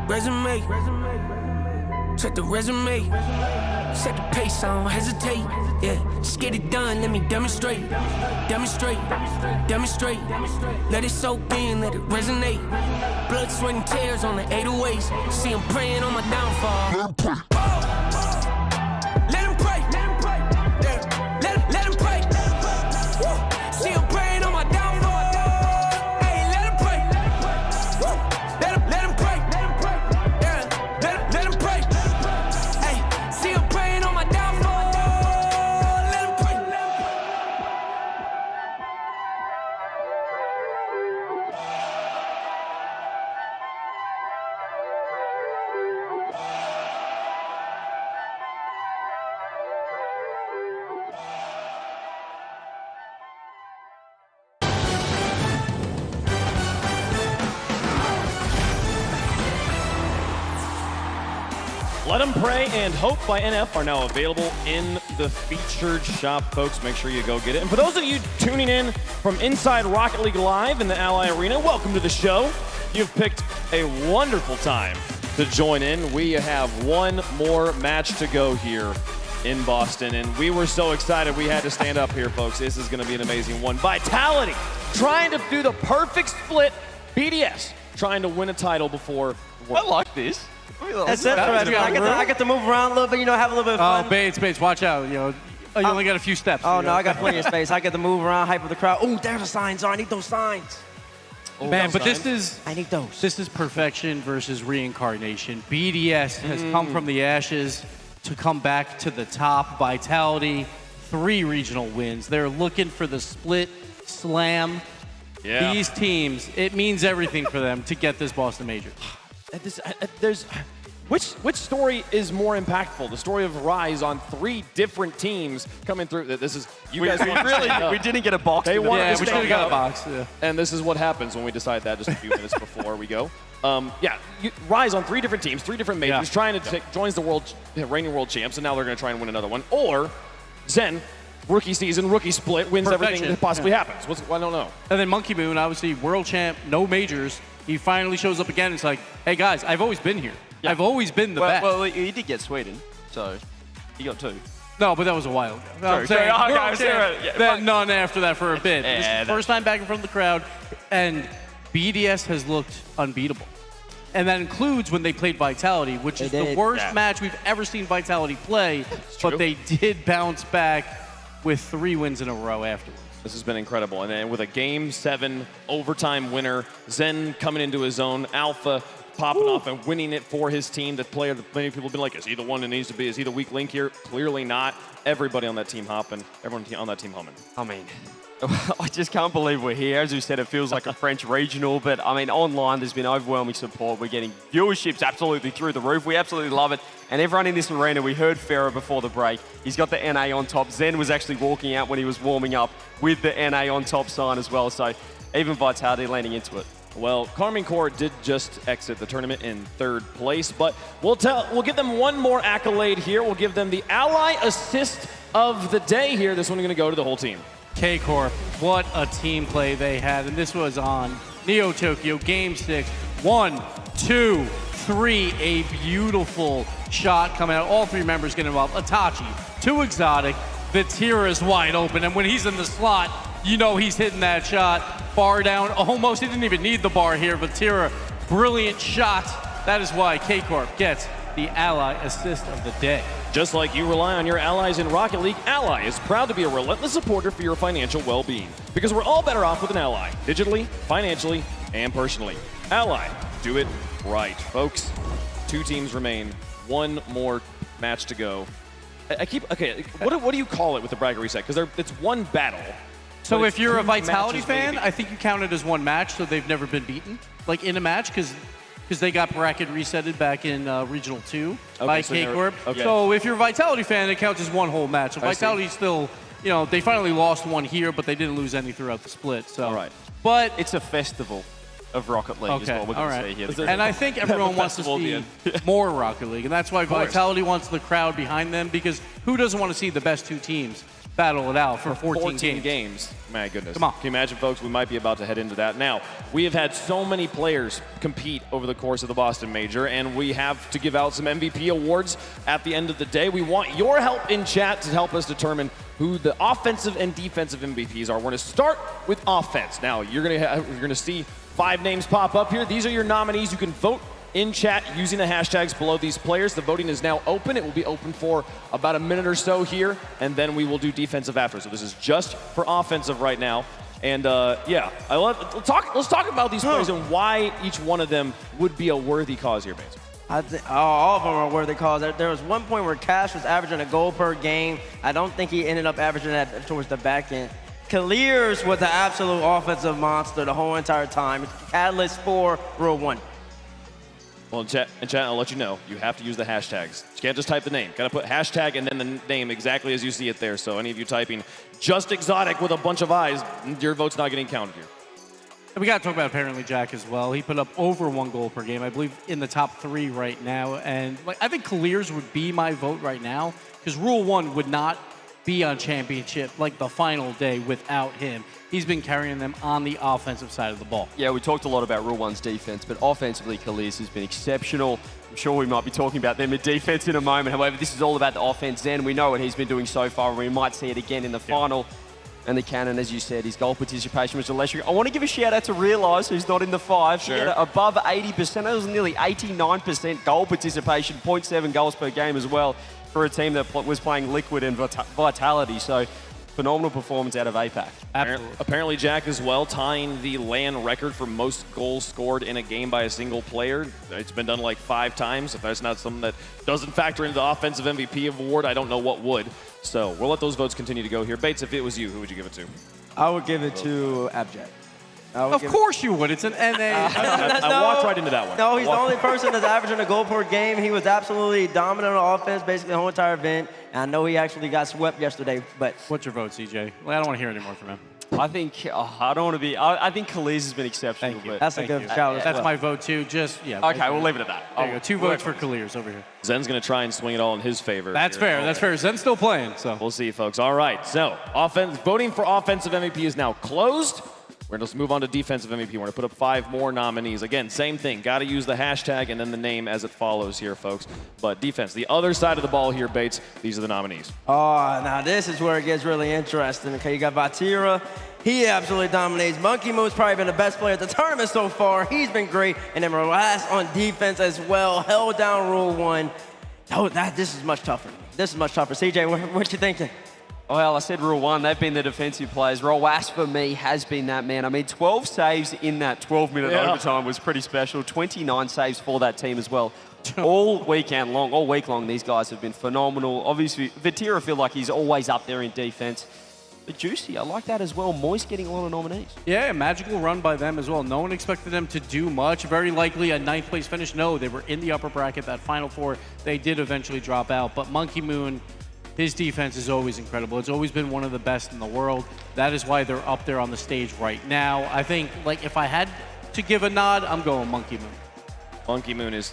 Resume, check the resume. Set the pace, I don't hesitate. Yeah, just get it done, let me demonstrate. Demonstrate, demonstrate. Let it soak in, let it resonate. Blood, sweat, and tears on the 808s. See him praying on my downfall. Let him pray. Yeah, let him pray. Woo. See him praying on my downfall. Hey, let him pray. Woo. Let him pray. Yeah, let him pray. Hey, see him praying on my downfall. Let him pray. Let 'em Pray and Hope by NF are now available in the featured shop, folks. Make sure you go get it. And for those of you tuning in from inside Rocket League Live in the Ally Arena, welcome to the show. You've picked a wonderful time to join in. We have one more match to go here in Boston, and we were so excited we had to stand up here, folks. This is going to be an amazing one. Vitality trying to do the perfect split. BDS trying to win a title before. I like this. That's it. I get to move around a little bit, have a little bit of fun. Oh, Bates, watch out. You only got a few steps. Oh, no, I got plenty of space. I get to move around, hype with the crowd. Oh, there's the signs. I need those signs. Man, but I need those. This is perfection versus reincarnation. BDS has come from the ashes to come back to the top. Vitality, 3 regional wins. They're looking for the split slam. Yeah. These teams, it means everything for them to get this Boston Major. Which story is more impactful? The story of Rise on 3 different teams coming through. This is We didn't get a box. They wanted Yeah, to we stand should have got a up. box. Yeah. And this is what happens when we decide that just a few minutes before we go. Rise on 3 different teams, 3 different majors, trying to joins the reigning world champs, and now they're going to try and win another one. Or Zen, rookie season, rookie split, wins everything that possibly happens. I don't know. And then Monkey Moon, obviously world champ, no majors. He finally shows up again. It's like, hey guys, I've always been here. Yeah. I've always been the best. Well, he did get Sweden, so he got 2. No, but that was a while ago. Sorry. Then none after that for a bit. This is the first time back in front of the crowd, and BDS has looked unbeatable. And that includes when they played Vitality, which is the worst match we've ever seen Vitality play, but they did bounce back with 3 wins in a row afterwards. This has been incredible. And then with a Game 7 overtime winner, Zen coming into his own, Alpha popping off and winning it for his team. The player that many people have been like, is he the one that needs to be? Is he the weak link here? Clearly not. Everybody on that team hopping. Everyone on that team humming. I mean, I just can't believe we're here. As we said, it feels like a French regional, but I mean, online there's been overwhelming support. We're getting viewerships absolutely through the roof. We absolutely love it. And everyone in this arena, we heard Farah before the break. He's got the NA on top. Zen was actually walking out when he was warming up with the NA on top sign as well. So even Vitality leaning into it. Well, Carmine Corps did just exit the tournament in 3rd place, but we'll give them one more accolade here. We'll give them the Ally Assist of the day here. This one is going to go to the whole team. K-Corp, what a team play they had. And this was on Neo Tokyo Game 6. 1, 2, 3. A beautiful shot coming out. All 3 members getting involved. Itachi, too exotic. Vatira is wide open. And when he's in the slot, you know he's hitting that shot. Bar down, almost. He didn't even need the bar here. Vatira, brilliant shot. That is why K-Corp gets the ally assist of the day. Just like you rely on your allies in Rocket League, Ally is proud to be a relentless supporter for your financial well-being. Because we're all better off with an ally, digitally, financially, and personally. Ally, do it right. Folks, 2 teams remain. 1 more match to go. What do you call it with the bracket reset? Because it's 1 battle. So if you're a Vitality matches, fan, maybe. I think you count it as 1 match, so they've never been beaten, like in a match, because they got bracket resetted back in Regional 2 by K-Corp. Okay. So if you're a Vitality fan, it counts as 1 whole match. So I Vitality still, you know, they finally lost 1 here, but they didn't lose any throughout the split. So, all right. But it's a festival of Rocket League is what we're going to see here. And I think everyone wants to see more Rocket League, and that's why Vitality wants the crowd behind them, because who doesn't want to see the best 2 teams battle it out for 14 games. My goodness. Come on. Can you imagine, folks? We might be about to head into that. Now, we have had so many players compete over the course of the Boston Major, and we have to give out some MVP awards at the end of the day. We want your help in chat to help us determine who the offensive and defensive MVPs are. We're going to start with offense. Now, you're going to see 5 names pop up here. These are your nominees. You can vote in chat using the hashtags below these players. The voting is now open. It will be open for about a minute or so here, and then we will do defensive after. So this is just for offensive right now. And yeah, let's talk about these players and why each one of them would be a worthy cause here, Bates. I think all of them are worthy cause. There was one point where Cash was averaging a goal per game. I don't think he ended up averaging that towards the back end. Clears was an absolute offensive monster the whole entire time. It's catalyst for Rule 1. Well, in chat, I'll let you know, you have to use the hashtags. You can't just type the name. Got to put hashtag and then the name exactly as you see it there. So any of you typing just exotic with a bunch of eyes, your vote's not getting counted here. And we got to talk about apparently Jack as well. He put up over 1 goal per game, I believe in the top 3 right now. And I think Clears would be my vote right now, because Rule 1 would not be on championship like the final day without him. He's been carrying them on the offensive side of the ball. Yeah, we talked a lot about Rule 1's defense, but offensively, Khalees has been exceptional. I'm sure we might be talking about them in defense in a moment. However, this is all about the offense, and we know what he's been doing so far, and we might see it again in the final. And the cannon, as you said, his goal participation was electric. I want to give a shout out to Realize, who's not in the 5. Sure. He had above 80%. That was nearly 89% goal participation, 0.7 goals per game as well, for a team that was playing Liquid and Vitality. So phenomenal performance out of APAC. Apparently Jack as well, tying the LAN record for most goals scored in a game by a single player. It's been done like 5 times. If that's not something that doesn't factor into the offensive MVP award, I don't know what would. So we'll let those votes continue to go here. Bates, if it was you, who would you give it to? I would give it to Abject. Of course you would. It's an NA. I walked right into that one. No, he's the only person that's averaging a goal per game. He was absolutely dominant on offense, basically the whole entire event. And I know he actually got swept yesterday, but... What's your vote, CJ? Well, I don't want to hear any more from him. I think, I don't want to be... I think Khalees has been exceptional. Thank you. But That's a good shout. That's my vote, too. Just, yeah. Okay, we'll leave it at that. There you go. 2 votes for Clears over here. Zen's going to try and swing it all in his favor. That's fair. That's fair. Zen's still playing, so. We'll see, folks. All right, so voting for offensive MVP is now closed. We're going to move on to defensive MVP. We're going to put up 5 more nominees. Again, same thing. Got to use the hashtag and then the name as it follows here, folks. But defense, the other side of the ball here, Bates, these are the nominees. Oh, now this is where it gets really interesting. Okay, you got Vatira. He absolutely dominates. Monkey Moon's probably been the best player at the tournament so far. He's been great. And then Rolas on defense as well. Held down Rule 1. Oh, this is much tougher. This is much tougher. CJ, what you thinking? Well, I said Rule 1, they've been the defensive players. Rolas, for me, has been that man. I mean, 12 saves in that 12-minute overtime was pretty special. 29 saves for that team as well. All week long, these guys have been phenomenal. Obviously, Vatira feel like he's always up there in defense. But Juicy, I like that as well. Moist getting a lot of nominees. Yeah, magical run by them as well. No one expected them to do much. Very likely a 9th place finish. No, they were in the upper bracket, that Final 4. They did eventually drop out. But Monkey Moon, his defense is always incredible. It's always been one of the best in the world. That is why they're up there on the stage right now. I think, like, if I had to give a nod, I'm going Monkey Moon. Monkey Moon is...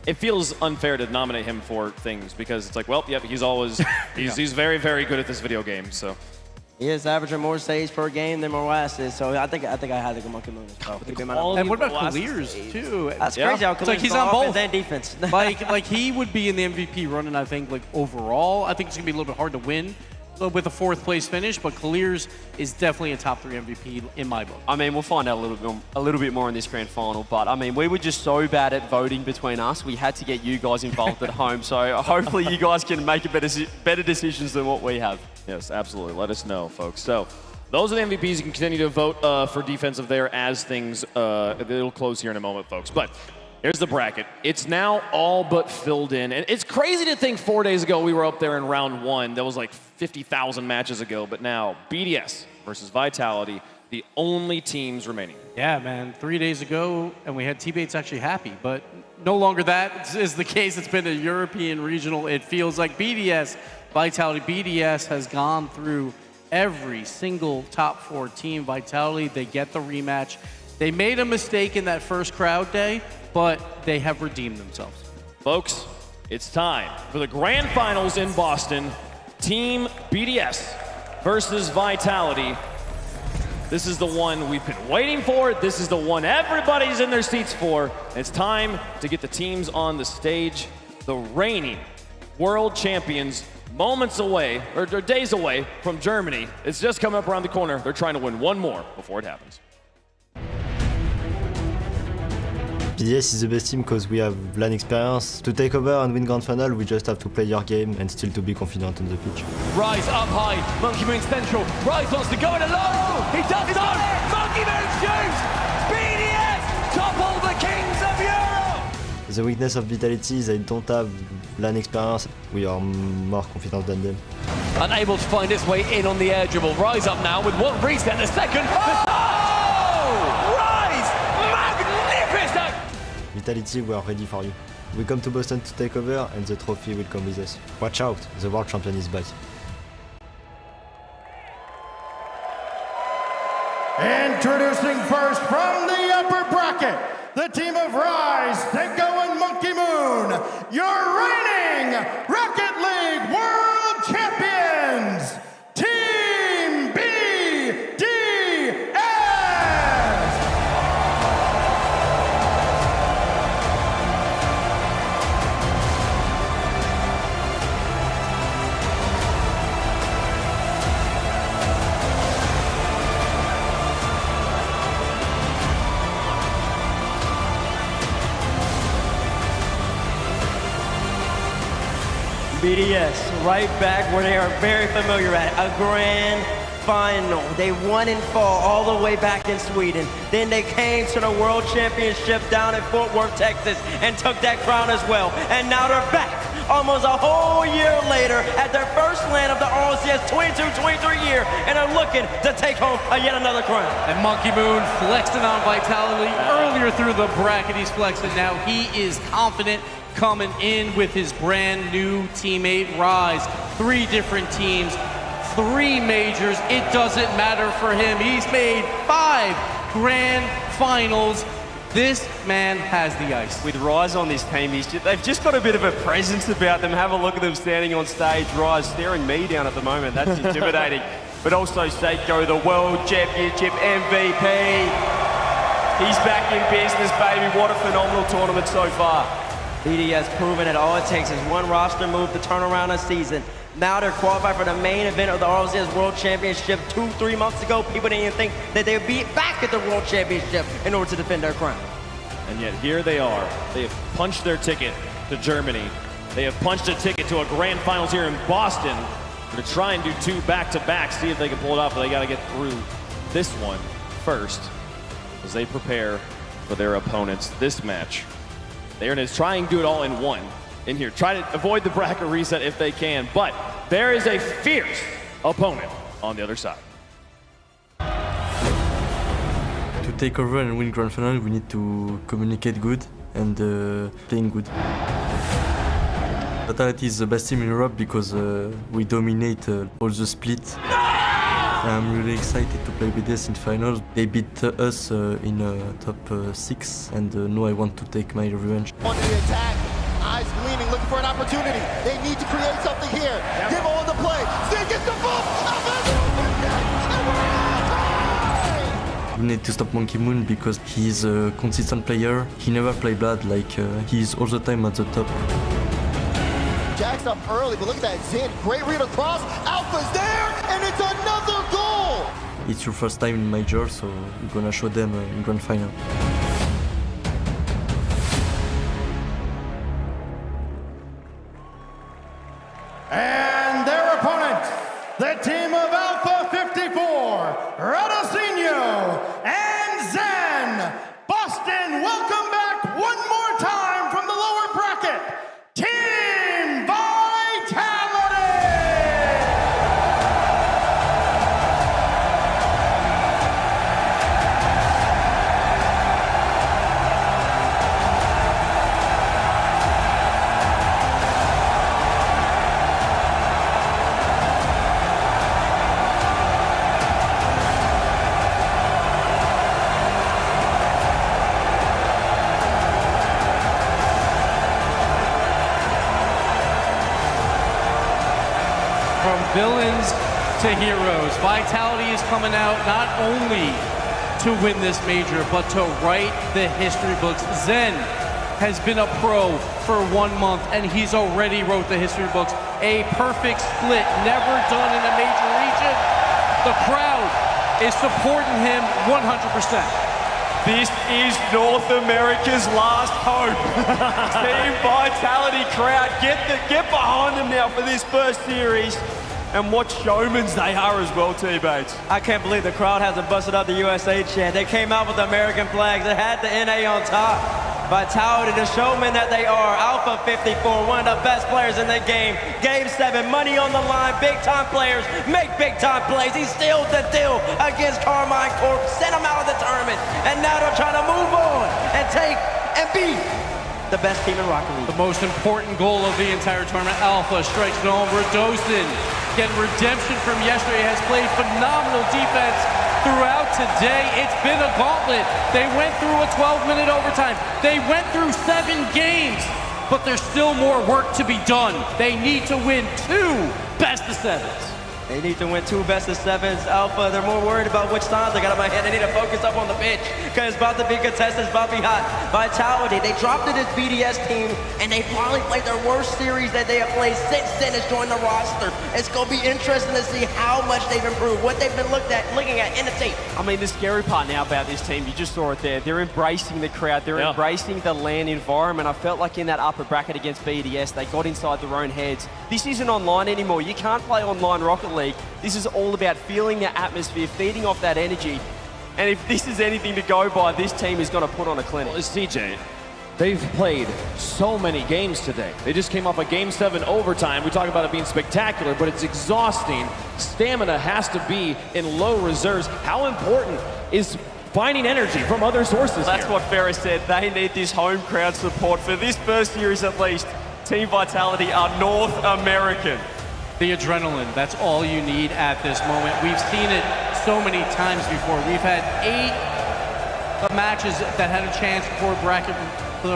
It feels unfair to nominate him for things because it's like, well, yep, he's always... He's very, very good at this video game, so... He is averaging more saves per game than Rolas is, so I think I had to go Monkey Moon as well. And what about Clears, too? That's crazy how It's like Clears he's is on both. offense and defense. like he would be in the MVP running, I think, like overall. I think it's going to be a little bit hard to win with a 4th place finish, but Clears is definitely a top 3 MVP in my book. I mean, we'll find out a little bit more in this grand final, but I mean, we were just so bad at voting between us. We had to get you guys involved at home, so hopefully you guys can make better decisions than what we have. Yes, absolutely. Let us know, folks. So those are the MVPs. You can continue to vote for defensive there as things, it'll close here in a moment, folks. But here's the bracket. It's now all but filled in. And it's crazy to think 4 days ago we were up there in round 1. That was like 50,000 matches ago. But now BDS versus Vitality, the only teams remaining. Yeah, man. 3 days ago, and we had T-Bates actually happy. But no longer that is the case. It's been a European regional. It feels like BDS, Vitality, BDS has gone through every single top 4 team. Vitality, they get the rematch. They made a mistake in that first crowd day, but they have redeemed themselves. Folks, it's time for the grand finals in Boston. Team BDS versus Vitality. This is the one we've been waiting for. This is the one everybody's in their seats for. It's time to get the teams on the stage. The reigning world champions, moments away, or days away from Germany. It's just coming up around the corner. They're trying to win one more before it happens. BDS is the best team because we have LAN experience. To take over and win Grand Final, we just have to play your game and still to be confident on the pitch. Rise up high, Monkey Moon central. Rise wants to go it alone. He does so. Monkey Moon shoots. BDS topple the kings of Europe. The weakness of Vitality is they don't have LAN experience. We are more confident than them. Unable to find its way in on the air dribble. Rise up now with one reset. The second. Vitality, we are ready for you. We come to Boston to take over and the trophy will come with us. Watch out, the world champion is back. Introducing first from the upper bracket, the team of Rise, Tenko and Monkey Moon, your reigning Rocket League World Champions, Team BDS! BDS right back where they are very familiar at, a grand final. They won in fall all the way back in Sweden. Then they came to the World Championship down in Fort Worth, Texas, and took that crown as well. And now they're back almost a whole year later at their first LAN of the RLCS 22-23 year, and are looking to take home yet another crown. And Monkey Moon flexing on Vitality earlier through the bracket. He's flexing now. He is confident coming in with his brand new teammate Rise. 3 different teams, 3 majors. It doesn't matter for him. He's made 5 grand finals. This man has the ice. With Rise on this team, they've just got a bit of a presence about them. Have a look at them standing on stage. Rise staring me down at the moment. That's intimidating. But also Seiko, the World Championship MVP. He's back in business, baby. What a phenomenal tournament so far. BDS proven that all it takes is one roster move to turn around a season. Now they're qualified for the main event of the RLCS World Championship 2-3 months ago. People didn't even think that they would be back at the World Championship in order to defend their crown. And yet here they are. They have punched their ticket to Germany. They have punched a ticket to a grand finals here in Boston. They're going to try and do 2 back-to-back, see if they can pull it off, but they got to get through this one first as they prepare for their opponents this match. They're going to try and do it all in one in here. Try to avoid the bracket reset if they can, but there is a fierce opponent on the other side. To take over and win Grand Final, we need to communicate good and playing good. Vitality is the best team in Europe because we dominate all the split. I'm really excited to play BDS in finals. They beat us in top 6, and now I want to take my revenge. On the attack, eyes gleaming, looking for an opportunity. They need to create something here. Give on the play. Still gets the ball. We need to stop Monkey Moon because he's a consistent player. He never plays bad, like he's all the time at the top. jacks up early, but look at that. Zin, great read across. Alpha's there, and it's another goal. It's your first time in major, so we're gonna show them in grand final. And their opponent, the team of Alpha 54, Radosinho and Zen. Boston, welcome back one more time from the lower bracket, Team Vitality! From villains to heroes, Vitality is coming out not only to win this major, but to write the history books. Zen has been a pro for 1 month, and he's already wrote the history books. A perfect split, never done in a major region. The crowd is supporting him 100%. This is North America's last hope. Team Vitality crowd, get behind them now for this first series. And what showmans they are as well, teammates. I can't believe the crowd hasn't busted out the USA chant. They came out with the American flags. They had the NA on top. Vitality, the showmen that they are. Alpha 54, one of the best players in the game. Game 7, money on the line. Big time players make big time plays. He sealed the deal against Carmine Corp. Sent him out of the tournament. And now they're trying to move on and take and beat the best team in Rocket League. The most important goal of the entire tournament. Alpha strikes it home. Radosin getting redemption from yesterday, has played phenomenal defense throughout today. It's been a gauntlet. They went through a 12-minute overtime. They went through 7 games, but there's still more work to be done. They need to win 2 best-of-7s. They need to win 2 best-of-7s. Alpha, they're more worried about which sides they got on my head. They need to focus up on the pitch, because it's about to be contested, it's about to be hot. Vitality, they dropped to this BDS team, and they probably played their worst series that they have played since Zen has joined the roster. It's going to be interesting to see how much they've improved, what they've been looking at in the tape. I mean, the scary part now about this team, you just saw it there. They're embracing the crowd. They're embracing the LAN environment. I felt like in that upper bracket against BDS, they got inside their own heads. This isn't online anymore. You can't play online Rocket League. This is all about feeling the atmosphere, feeding off that energy. And if this is anything to go by, this team is going to put on a clinic. Well, it's TJ. They've played so many games today. They just came off a Game 7 overtime. We talk about it being spectacular, but it's exhausting. Stamina has to be in low reserves. How important is finding energy from other sources That's here? what Ferris said. They need this home crowd support. For this first series at least, Team Vitality are North American. The adrenaline, that's all you need at this moment. We've seen it so many times before. We've had 8 matches that had a chance for bracket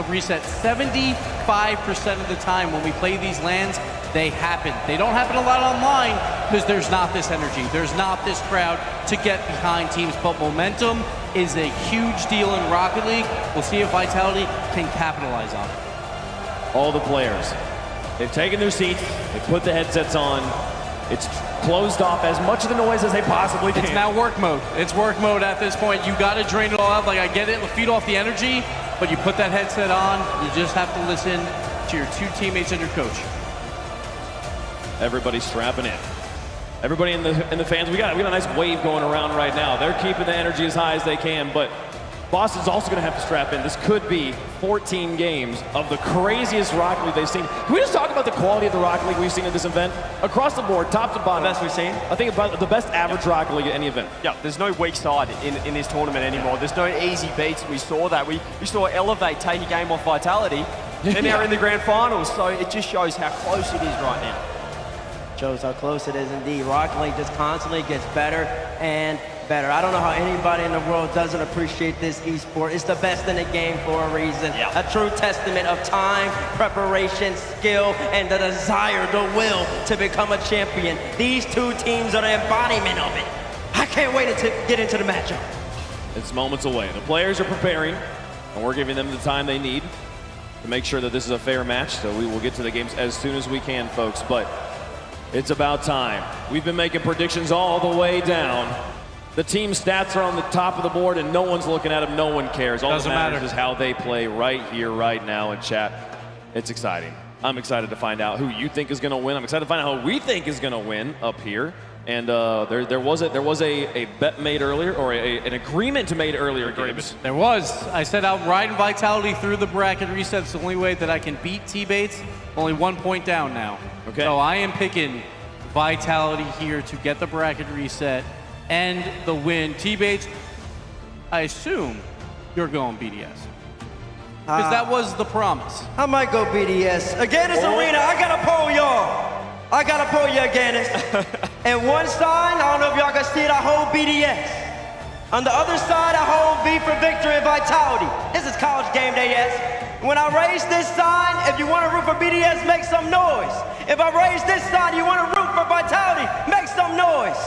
reset. 75% of the time when we play these LANs, they happen. They don't happen a lot online because there's not this energy. There's not this crowd to get behind teams, but momentum is a huge deal in Rocket League. We'll see if Vitality can capitalize on it. All the players, they've taken their seats, they've put the headsets on, it's closed off as much of the noise as they possibly can. It's now work mode. It's work mode at this point. You got to drain it all out. Like, I get it, feed off the energy, but you put that headset on, you just have to listen to your 2 teammates and your coach. Everybody's strapping in. Everybody in the fans, we got a nice wave going around right now. They're keeping the energy as high as they can, but Boston's also going to have to strap in. This could be 14 games of the craziest Rocket League they've seen. Can we just talk about the quality of the Rocket League we've seen at this event? Across the board, top to bottom. The best we've seen? I think about the best average Rocket League at any event. Yeah, there's no weak side in this tournament anymore. There's no easy beats. We saw that. We saw Elevate take a game off Vitality, and now in the grand finals. So it just shows how close it is right now. Shows how close it is indeed. Rocket League just constantly gets better and better. I don't know how anybody in the world doesn't appreciate this esport. It's the best in the game for a reason. Yeah. A true testament of time, preparation, skill, and the desire, the will to become a champion. These 2 teams are the embodiment of it. I can't wait to get into the matchup. It's moments away. The players are preparing, and we're giving them the time they need. to make sure that this is a fair match. So we will get to the games as soon as we can, folks. But it's about time. We've been making predictions all the way down. The team stats are on the top of the board, and no one's looking at them. No one cares. All that matters is how they play right here, right now in chat. It's exciting. I'm excited to find out who you think is going to win. I'm excited to find out who we think is going to win up here. And there was a bet made earlier, or an agreement made earlier. Games. There was. I said I'll ride Vitality through the bracket reset. It's the only way that I can beat T-Bates. Only 1 point down now. Okay. So I am picking Vitality here to get the bracket reset and the win. T-Bates, I assume you're going BDS. Because that was the promise. I might go BDS. Aganis Arena, I gotta pull y'all. I gotta pull you, Aganis. And one side, I don't know if y'all can see it, I hold BDS. On the other side, I hold V for Victory and Vitality. This is college game day, yes. When I raise this sign, if you want to root for BDS, make some noise. If I raise this sign, you want to root for Vitality, make some noise.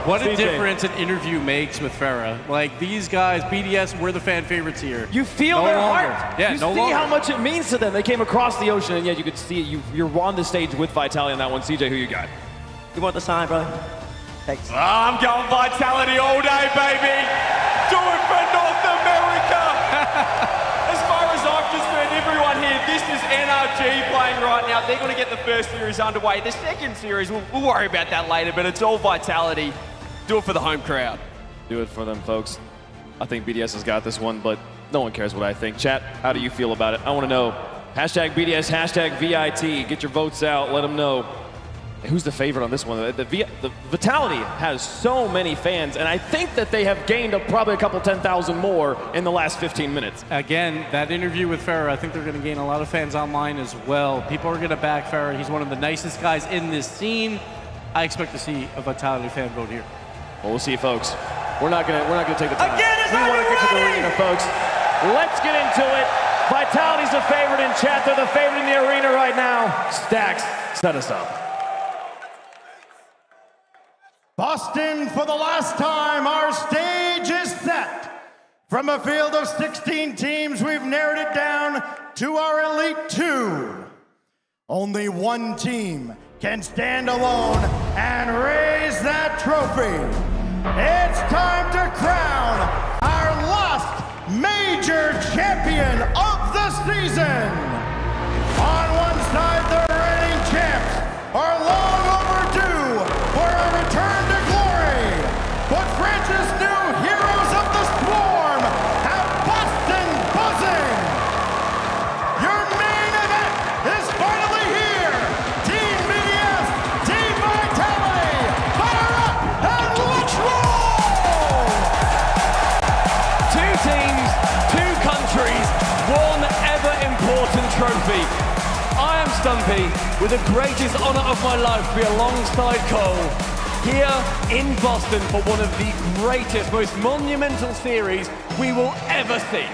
What a difference an interview makes with Farah. Like, these guys, BDS, we're the fan favorites here. You feel their heart. Yeah, you see how much it means to them. They came across the ocean, and yet you could see it. You're on the stage with Vitality on that one. CJ, who you got? You want the sign, brother? Thanks. Oh, I'm going Vitality all day, baby. Do it for North America. As far as I'm concerned, everyone here, this is NRG playing right now. They're going to get the first series underway. The second series, we'll worry about that later, but it's all Vitality. Do it for the home crowd. Do it for them, folks. I think BDS has got this one, but no one cares what I think. Chat, how do you feel about it? I want to know. Hashtag BDS, hashtag VIT. Get your votes out. Let them know. Who's the favorite on this one? The Vitality has so many fans, and I think that they have gained probably a couple 10,000 more in the last 15 minutes. Again, that interview with Farah, I think they're going to gain a lot of fans online as well. People are going to back Farah. He's one of the nicest guys in this scene. I expect to see a Vitality fan vote here. Well, we'll see, folks. We're not gonna take the time. We want to get to the arena, folks. Let's get into it. Vitality's the favorite in chat. They're the favorite in the arena right now. Stacks, set us up. Boston, for the last time, our stage is set. From a field of 16 teams, we've narrowed it down to our Elite 2. Only one team can stand alone and raise that trophy. It's time to crown our last major champion of the season. On one side, the reigning champs are long overdue for a return to glory. But France's new heroes of the swarm have Boston buzzing. Your main event is finally here. Team BDS, Team Vitality, fire up and let's roll! Two teams, two countries, one ever important trophy. I am Stumpy, with the greatest honor of my life to be alongside Cole, here in Boston for one of the greatest, most monumental series we will ever see.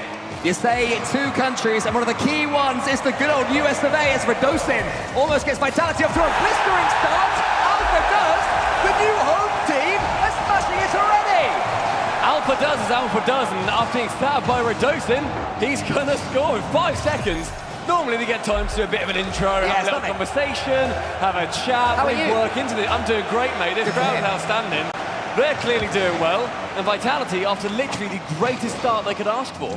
You say two countries, and one of the key ones is the good old US of A as Radosin almost gets Vitality up to a blistering start. Alpha does, the new home team is smashing it already. Alpha does as Alpha does, and after being stabbed by Radosin, he's gonna score in 5 seconds. Normally they get time to do a bit of an intro, have a little conversation, have a chat, How are you? work into it. I'm doing great, mate. This crowd is outstanding. They're clearly doing well, and Vitality after literally the greatest start they could ask for.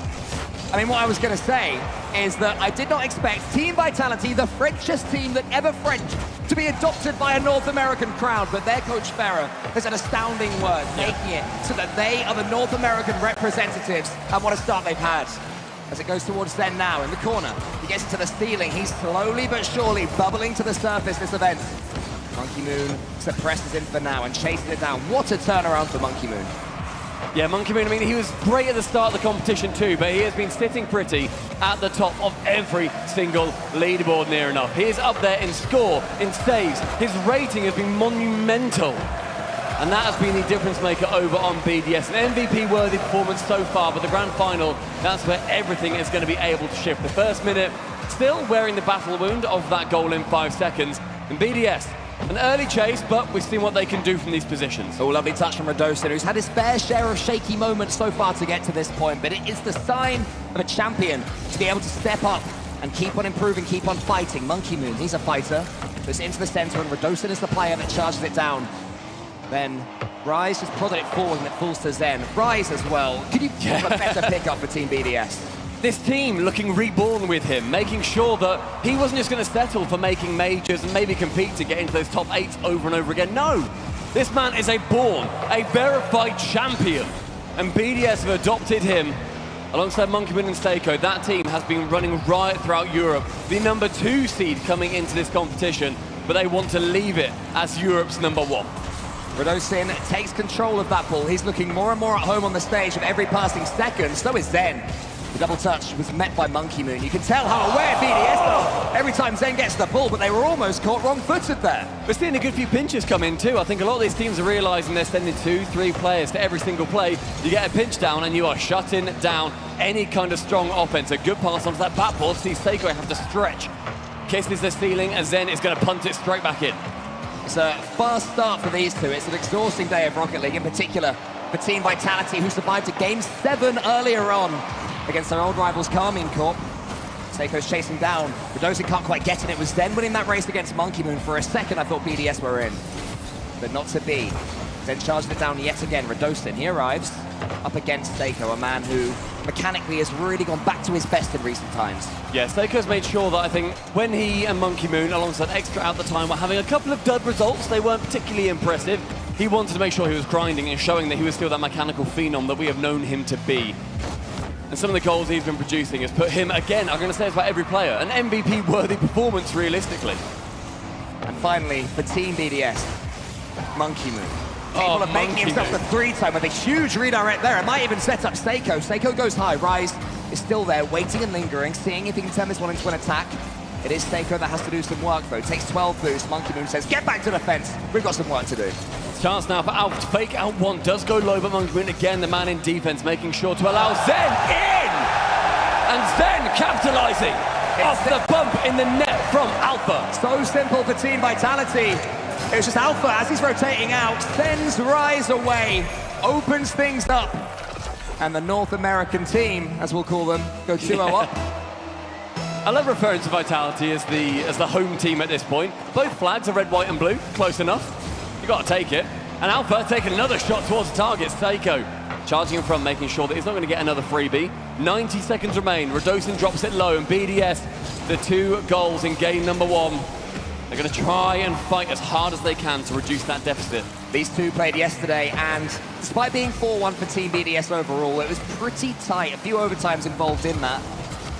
I mean, what I was going to say is that I did not expect Team Vitality, the Frenchest team that ever French, to be adopted by a North American crowd, but their coach Farah has an astounding word, making it so that they are the North American representatives, and what a start they've had. As it goes towards Zen now, in the corner, he gets into the ceiling, he's slowly but surely bubbling to the surface this event. Monkey Moon suppresses him for now and chases it down. What a turnaround for Monkey Moon. Yeah, Monkey Moon, I mean, he was great at the start of the competition too, but he has been sitting pretty at the top of every single leaderboard near enough. He is up there in score, in saves. His rating has been monumental. And that has been the difference maker over on BDS. An MVP-worthy performance so far, but the grand final, that's where everything is going to be able to shift. The first minute, still wearing the battle wound of that goal in 5 seconds. And BDS, an early chase, but we've seen what they can do from these positions. Oh, lovely touch from Radosin, who's had his fair share of shaky moments so far to get to this point, but it is the sign of a champion to be able to step up and keep on improving, keep on fighting. Monkey Moon, he's a fighter. Goes into the center, and Radosin is the player that charges it down. Then Rise has prodded it forward, and it falls to Zen. Rise as well. Could you have a better pickup for Team BDS? This team looking reborn with him, making sure that he wasn't just going to settle for making majors and maybe compete to get into those top 8s over and over again. No, this man is a verified champion. And BDS have adopted him alongside Monkey Moon and Seiko. That team has been running riot throughout Europe. The number 2 seed coming into this competition, but they want to leave it as Europe's number 1. Radosin takes control of that ball. He's looking more and more at home on the stage with every passing second. So is Zen. The double touch was met by Monkey Moon. You can tell how aware BDS are every time Zen gets the ball, but they were almost caught wrong-footed there. We're seeing a good few pinches come in too. I think a lot of these teams are realizing they're sending 2-3 players to every single play. You get a pinch down and you are shutting down any kind of strong offense. A good pass onto that back ball. See Seiko have to stretch. Kisses the ceiling, and Zen is going to punt it straight back in. It's a fast start for these two. It's an exhausting day of Rocket League, in particular for Team Vitality, who survived a Game 7 earlier on against their old rivals Carmine Corp. Seiko's chasing down. Radosin can't quite get it. It was Zen winning that race against Monkey Moon. For a second, I thought BDS were in, but not to be. Zen charges it down yet again. Radosin, he arrives up against Seiko, a man who mechanically has really gone back to his best in recent times. Yeah, Seiko's made sure that I think when he and Monkey Moon, alongside Extra out the time, were having a couple of dud results, they weren't particularly impressive. He wanted to make sure he was grinding and showing that he was still that mechanical phenom that we have known him to be. And some of the goals he's been producing has put him, again, I'm going to say it's about every player, an MVP-worthy performance, realistically. And finally, for Team BDS, Monkey Moon. Capable of making himself the 3-time with a huge redirect there. It might even set up Seiko. Seiko goes high. Rise is still there, waiting and lingering, seeing if he can turn this one into an attack. It is Seiko that has to do some work, though. Takes 12 boosts. Monkey Moon says, get back to defense. We've got some work to do. Chance now for Alpha to fake out one. Does go low, but Monkey Moon, again, the man in defense, making sure to allow Zen in! And Zen capitalizing off the bump in the net from Alpha. So simple for Team Vitality. It was just Alpha, as he's rotating out, sends Rise away, opens things up. And the North American team, as we'll call them, go 2-0 up. I love referring to Vitality as the home team at this point. Both flags are red, white, and blue. Close enough. You got to take it. And Alpha taking another shot towards the target. Seiko charging in front, making sure that he's not going to get another freebie. 90 seconds remain. Radosin drops it low, and BDS, the 2 goals in game number 1. They're going to try and fight as hard as they can to reduce that deficit. These two played yesterday, and despite being 4-1 for Team BDS overall, it was pretty tight. A few overtimes involved in that.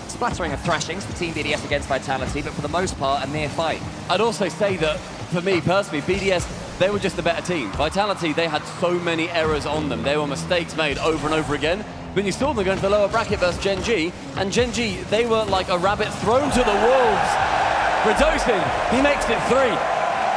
Splattering of thrashings for Team BDS against Vitality, but for the most part, a near fight. I'd also say that, for me personally, BDS, they were just the better team. Vitality, they had so many errors on them. There were mistakes made over and over again. When you saw them going to the lower bracket versus Gen G, and Gen G, they were like a rabbit thrown to the wolves. Radosin, he makes it 3.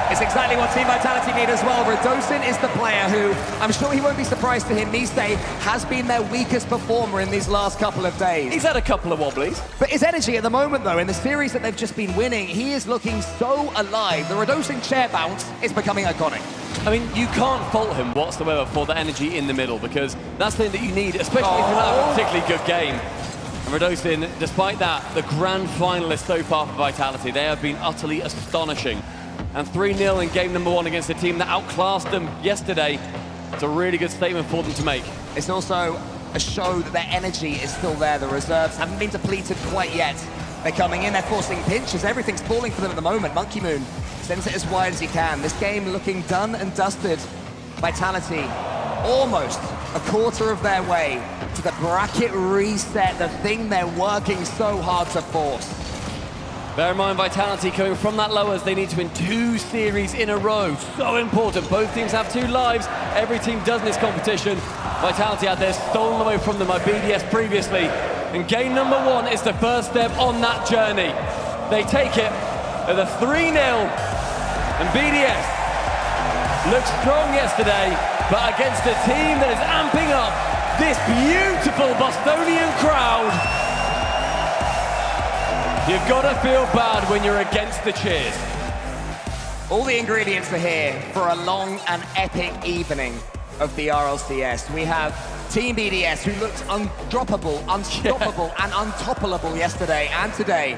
It's exactly what Team Vitality need as well. Radosin is the player who, I'm sure he won't be surprised to hear me say, has been their weakest performer in these last couple of days. He's had a couple of wobblies. But his energy at the moment, though, in the series that they've just been winning, he is looking so alive. The Radosin chair bounce is becoming iconic. I mean, you can't fault him whatsoever for the energy in the middle, because that's the thing that you need, especially if you have a particularly good game. And Radosin, despite that, the grand finalists so far for Vitality, they have been utterly astonishing. And 3-0 in game number 1 against a team that outclassed them yesterday. It's a really good statement for them to make. It's also a show that their energy is still there. The reserves haven't been depleted quite yet. They're coming in, they're forcing pinches. Everything's falling for them at the moment. Monkey Moon sends it as wide as he can. This game looking done and dusted. Vitality almost a quarter of their way to the bracket reset, the thing they're working so hard to force. Bear in mind, Vitality coming from that low as they need to win 2 series in a row. So important. Both teams have 2 lives. Every team does in this competition. Vitality had theirs stolen away from them by BDS previously. And game number 1 is the first step on that journey. They take it at a 3-0. And BDS looked strong yesterday, but against a team that is amping up this beautiful Bostonian crowd, you've got to feel bad when you're against the cheers. All the ingredients are here for a long and epic evening of the RLCS. We have Team BDS, who looked undroppable, unstoppable, and untoppable yesterday and today.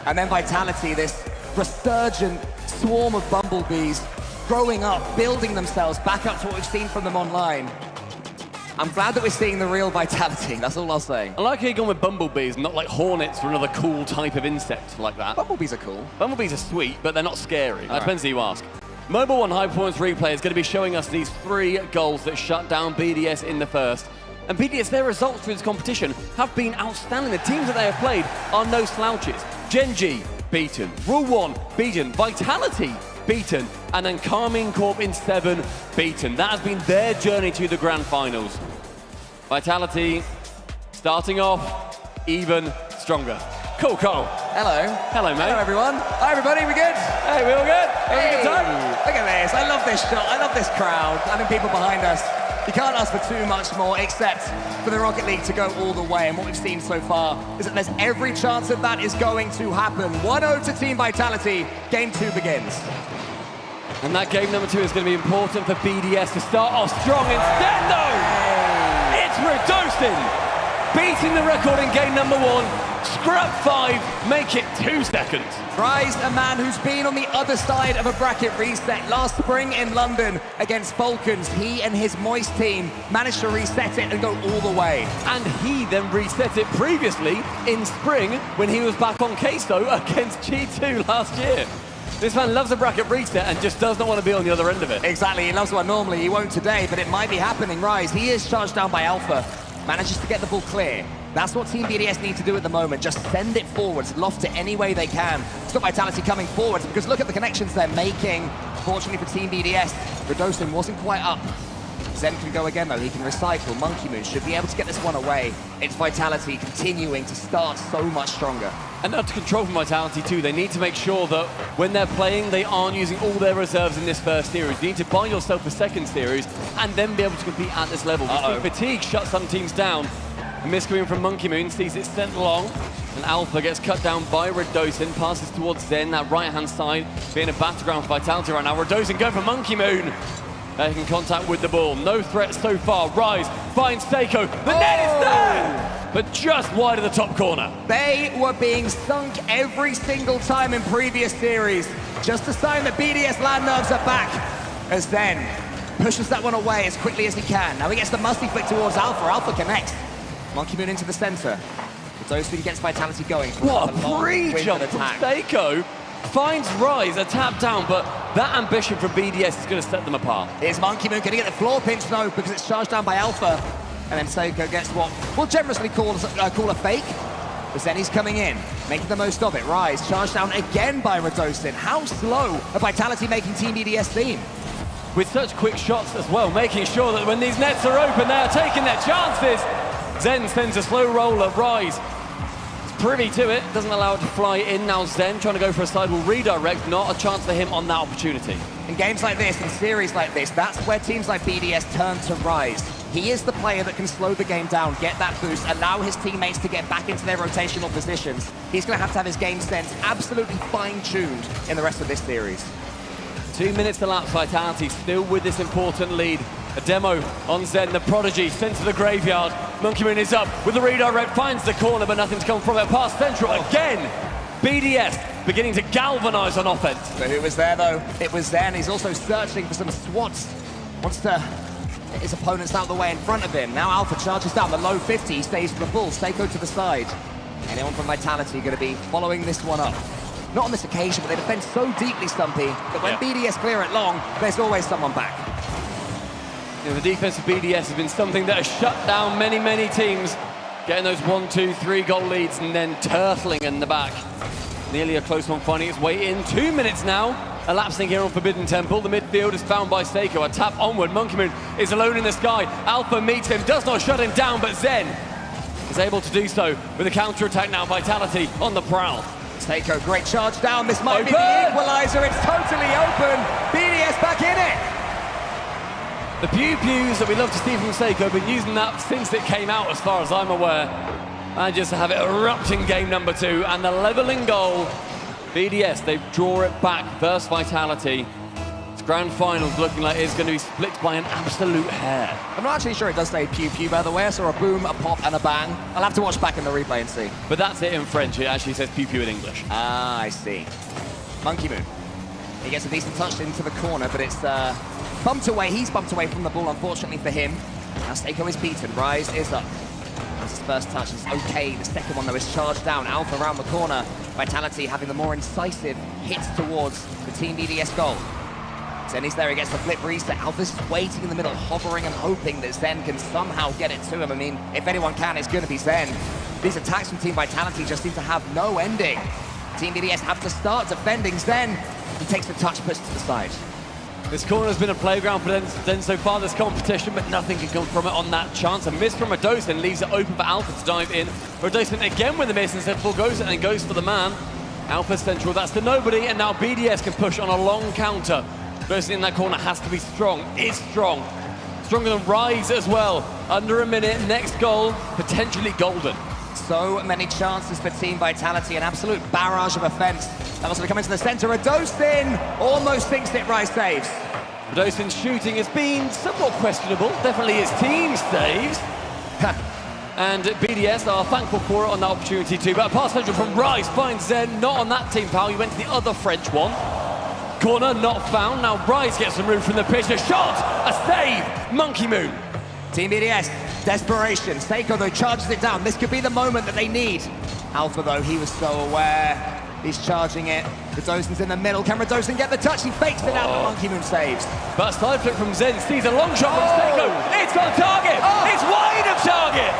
And then Vitality, this resurgent swarm of bumblebees growing up, building themselves back up to what we've seen from them online. I'm glad that we're seeing the real Vitality, that's all I'll say. I like how you're going with bumblebees, not like hornets or another cool type of insect like that. Bumblebees are cool. Bumblebees are sweet, but they're not scary. That depends who you ask. Mobile One High Performance Replay is going to be showing us these 3 goals that shut down BDS in the first. And BDS, their results through this competition have been outstanding. The teams that they have played are no slouches. Gen G, beaten. Rule 1, beaten. Vitality, beaten. And then Karmine Corp in 7, beaten. That has been their journey to the grand finals. Vitality starting off even stronger. Cool, Cole. Hello. Hello, mate. Hello, everyone. Hi, everybody. We good? Hey, we all good? Having a good time? Look at this. I love this shot. I love this crowd. Having people behind us. You can't ask for too much more, except for the Rocket League to go all the way. And what we've seen so far is that there's every chance that that is going to happen. 1-0 to Team Vitality. Game 2 begins. And that game number 2 is going to be important for BDS to start off strong. Instead, though, it's Redostin beating the record in game number 1. Scrap 5, make it 2 seconds. Rise, a man who's been on the other side of a bracket reset last spring in London against Falcons. He and his Moist team managed to reset it and go all the way. And he then reset it previously in spring when he was back on Queso against G2 last year. This man loves a bracket reset and just does not want to be on the other end of it. Exactly, he loves one normally. He won't today, but it might be happening. Rise, he is charged down by Alpha. Manages to get the ball clear. That's what Team BDS need to do at the moment. Just send it forwards, loft it any way they can. Stop Vitality coming forwards, because look at the connections they're making. Fortunately for Team BDS, Redostin wasn't quite up. Zen can go again though, he can recycle. Monkey Moon should be able to get this one away. It's Vitality continuing to start so much stronger. And to control from Vitality too, they need to make sure that when they're playing, they aren't using all their reserves in this first series. You need to buy yourself a second series and then be able to compete at this level. Fatigue shuts some teams down. A miscoming from Monkey Moon, sees it sent long, and Alpha gets cut down by Redostin, passes towards Zen, that right-hand side, being a battleground for Vitality right now. Redostin going for Monkey Moon. Making contact with the ball. No threat so far. Rise finds Seiko. The net is there, but just wide of the top corner. They were being sunk every single time in previous series. Just a sign that BDS land nerves are back, as Zen pushes that one away as quickly as he can. Now he gets the musty flick towards Alpha. Alpha connects. Monkey Moon into the center. Redostin gets Vitality going. What a pre-jump from Seiko. Finds Rise, a tap down, but that ambition from BDS is going to set them apart. Here's Monkey Moon, going to get the floor pinch? No, because it's charged down by Alpha. And then Seiko gets what we'll generously call a fake. But then he's coming in, making the most of it. Rise, charged down again by Redostin. How slow are Vitality making Team BDS theme? With such quick shots as well, making sure that when these nets are open, they are taking their chances. Zen sends a slow roll at Rise. Privy to it, doesn't allow it to fly in. Now Zen trying to go for a sidewall redirect, not a chance for him on that opportunity. In games like this, in series like this, that's where teams like BDS turn to Rise. He is the player that can slow the game down, get that boost, allow his teammates to get back into their rotational positions. He's going to have his game sense absolutely fine-tuned in the rest of this series. 2 minutes to lapse, Vitality still with this important lead. A demo on Zen, the prodigy, sent to the graveyard. Monkey Moon is up with the redirect, finds the corner, but nothing's come from it. Past Central again. BDS beginning to galvanize on offense. So who was there, though? It was Zen. He's also searching for some swats. Wants to get his opponents out of the way in front of him. Now Alpha charges down the low 50. He stays for the ball. Seiko to the side. Anyone from Vitality going to be following this one up? Not on this occasion, but they defend so deeply, Stumpy, that when BDS clear it long, there's always someone back. You know, the defense of BDS has been something that has shut down many, many teams. Getting those 1, 2, 3 goal leads and then turtling in the back. Nearly a close one finding its way in. 2 minutes now, elapsing here on Forbidden Temple. The midfield is found by Seiko. A tap onward. Monkey Moon is alone in the sky. Alpha meets him, does not shut him down, but Zen is able to do so with a counter-attack now. Vitality on the prowl. Seiko, great charge down. This might be the equalizer. It's totally open. BDS back in it. The pew-pews that we love to see from Seiko, been using that since it came out, as far as I'm aware. And just to have it erupt in game number 2, and the leveling goal. BDS, they draw it back versus Vitality. This grand finals looking like it's going to be split by an absolute hair. I'm not actually sure it does say pew pew, by the way. I saw a boom, a pop, and a bang. I'll have to watch back in the replay and see. But that's it in French. It actually says pew-pew in English. Ah, I see. Monkey Moon. He gets a decent touch into the corner, but it's bumped away. He's bumped away from the ball, unfortunately for him. Now Seiko is beaten. Rise is up. His first touch is okay. The second one, though, is charged down. Alpha around the corner. Vitality having the more incisive hits towards the Team BDS goal. Zenny's there. He gets the flip reset. Alpha's waiting in the middle, hovering and hoping that Zen can somehow get it to him. I mean, if anyone can, it's going to be Zen. These attacks from Team Vitality just seem to have no ending. Team BDS have to start defending Zen. He takes the touch, puts to the side. This corner has been a playground for them so far this competition, but nothing can come from it on that chance. A miss from Radosin leaves it open for Alpha to dive in. Radosin again with a miss, instead forgoes it and goes for the man. Alpha central, that's to nobody, and now BDS can push on a long counter. Radosin in that corner has to be strong, is strong. Stronger than Rise as well. Under a minute, next goal, potentially golden. So many chances for Team Vitality, an absolute barrage of offense. That was going to come into the center. Radosin almost thinks it. Rise saves. Radosin's shooting has been somewhat questionable. Definitely his team saves. And BDS are thankful for it on that opportunity too. But a pass central from Rise finds Zen, not on that team foul. He went to the other French one. Corner not found. Now Rise gets removed from the pitch. A shot, a save. Monkey Moon. Team BDS, desperation. Seiko, though, charges it down. This could be the moment that they need. Alpha, though, he was so aware. He's charging it. Radosin's in the middle. Can Radosin get the touch? He fakes it out, but Monkey Moon saves. But a side flip from Zen sees a long shot from Seiko. It's on target. It's wide of target.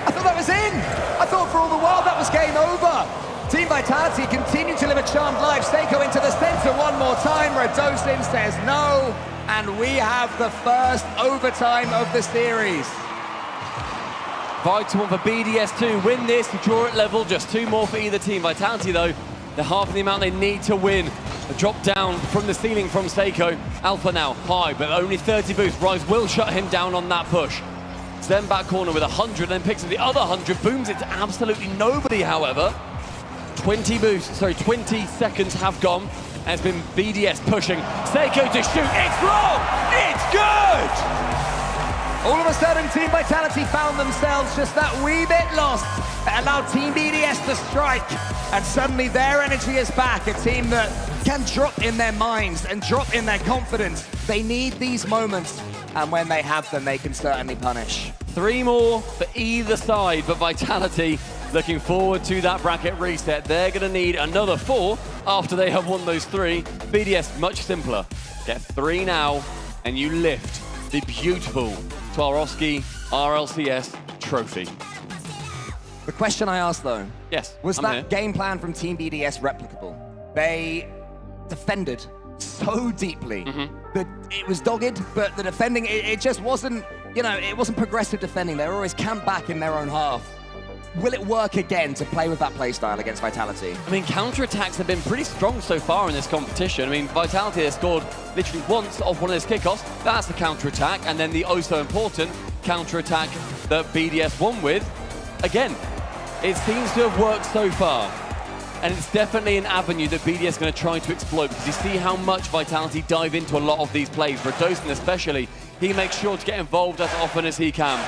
I thought that was in. I thought for all the world that was game over. Team Vitality continue to live a charmed life. Seiko into the center one more time. Radosin says no. And we have the first overtime of the series. Vital one for BDS to win this, to draw it level, just 2 more for either team. Vitality, though, they're half of the amount they need to win. A drop down from the ceiling from Seiko. Alpha now high, but only 30 boost. Rise will shut him down on that push. Zen back corner with 100, then picks up the other 100, booms it to absolutely nobody, however. 20 seconds have gone, and it's been BDS pushing. Seiko to shoot, it's long, it's good! All of a sudden, Team Vitality found themselves just that wee bit lost. It allowed Team BDS to strike, and suddenly their energy is back. A team that can drop in their minds and drop in their confidence. They need these moments, and when they have them, they can certainly punish. 3 more for either side, but Vitality looking forward to that bracket reset. They're going to need another 4 after they have won those 3. BDS, much simpler. Get 3 now, and you lift the beautiful Swarovski RLCS trophy. The question I asked, though, yes, was that game plan from Team BDS replicable? They defended so deeply that it was dogged, but the defending, it just wasn't, you know, it wasn't progressive defending. They were always camped back in their own half. Will it work again to play with that playstyle against Vitality? I mean, counterattacks have been pretty strong so far in this competition. I mean, Vitality has scored literally once off one of their kickoffs. That's the counterattack, and then the oh-so-important counterattack that BDS won with. Again, it seems to have worked so far, and it's definitely an avenue that BDS is going to try to exploit, because you see how much Vitality dive into a lot of these plays. Radosin especially, he makes sure to get involved as often as he can.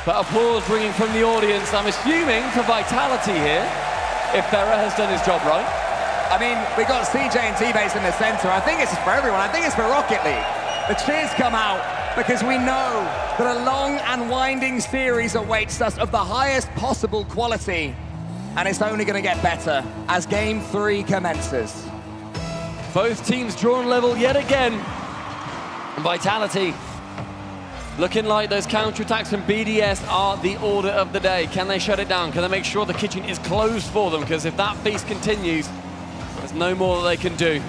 But applause ringing from the audience, I'm assuming, for Vitality here, if Ferrer has done his job right. I mean, we got CJ and T-Base in the center. I think it's for everyone. I think it's for Rocket League. The cheers come out because we know that a long and winding series awaits us of the highest possible quality. And it's only going to get better as Game 3 commences. Both teams drawn level yet again. And Vitality looking like those counterattacks from BDS are the order of the day. Can they shut it down? Can they make sure the kitchen is closed for them? Because if that feast continues, there's no more that they can do.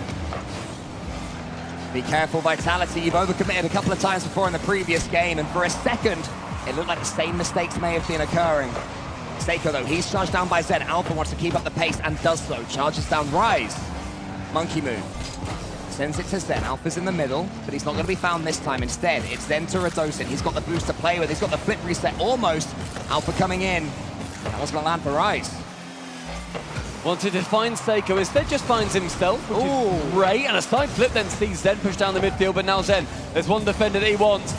Be careful, Vitality. You've overcommitted a couple of times before in the previous game, and for a second, it looked like the same mistakes may have been occurring. Seiko, though, he's charged down by Zen. Alpha wants to keep up the pace and does so. Charges down Rise. Monkey Moon. Sends it to Zen. Alpha's in the middle, but he's not going to be found this time. Instead, it's Zen to Radosin. He's got the boost to play with. He's got the flip reset almost. Alpha coming in. That was going to land for Rise. Wanted to find Seiko, instead just finds himself, which is great, and a side flip then sees Zen push down the midfield, but now Zen, there's one defender that he wants.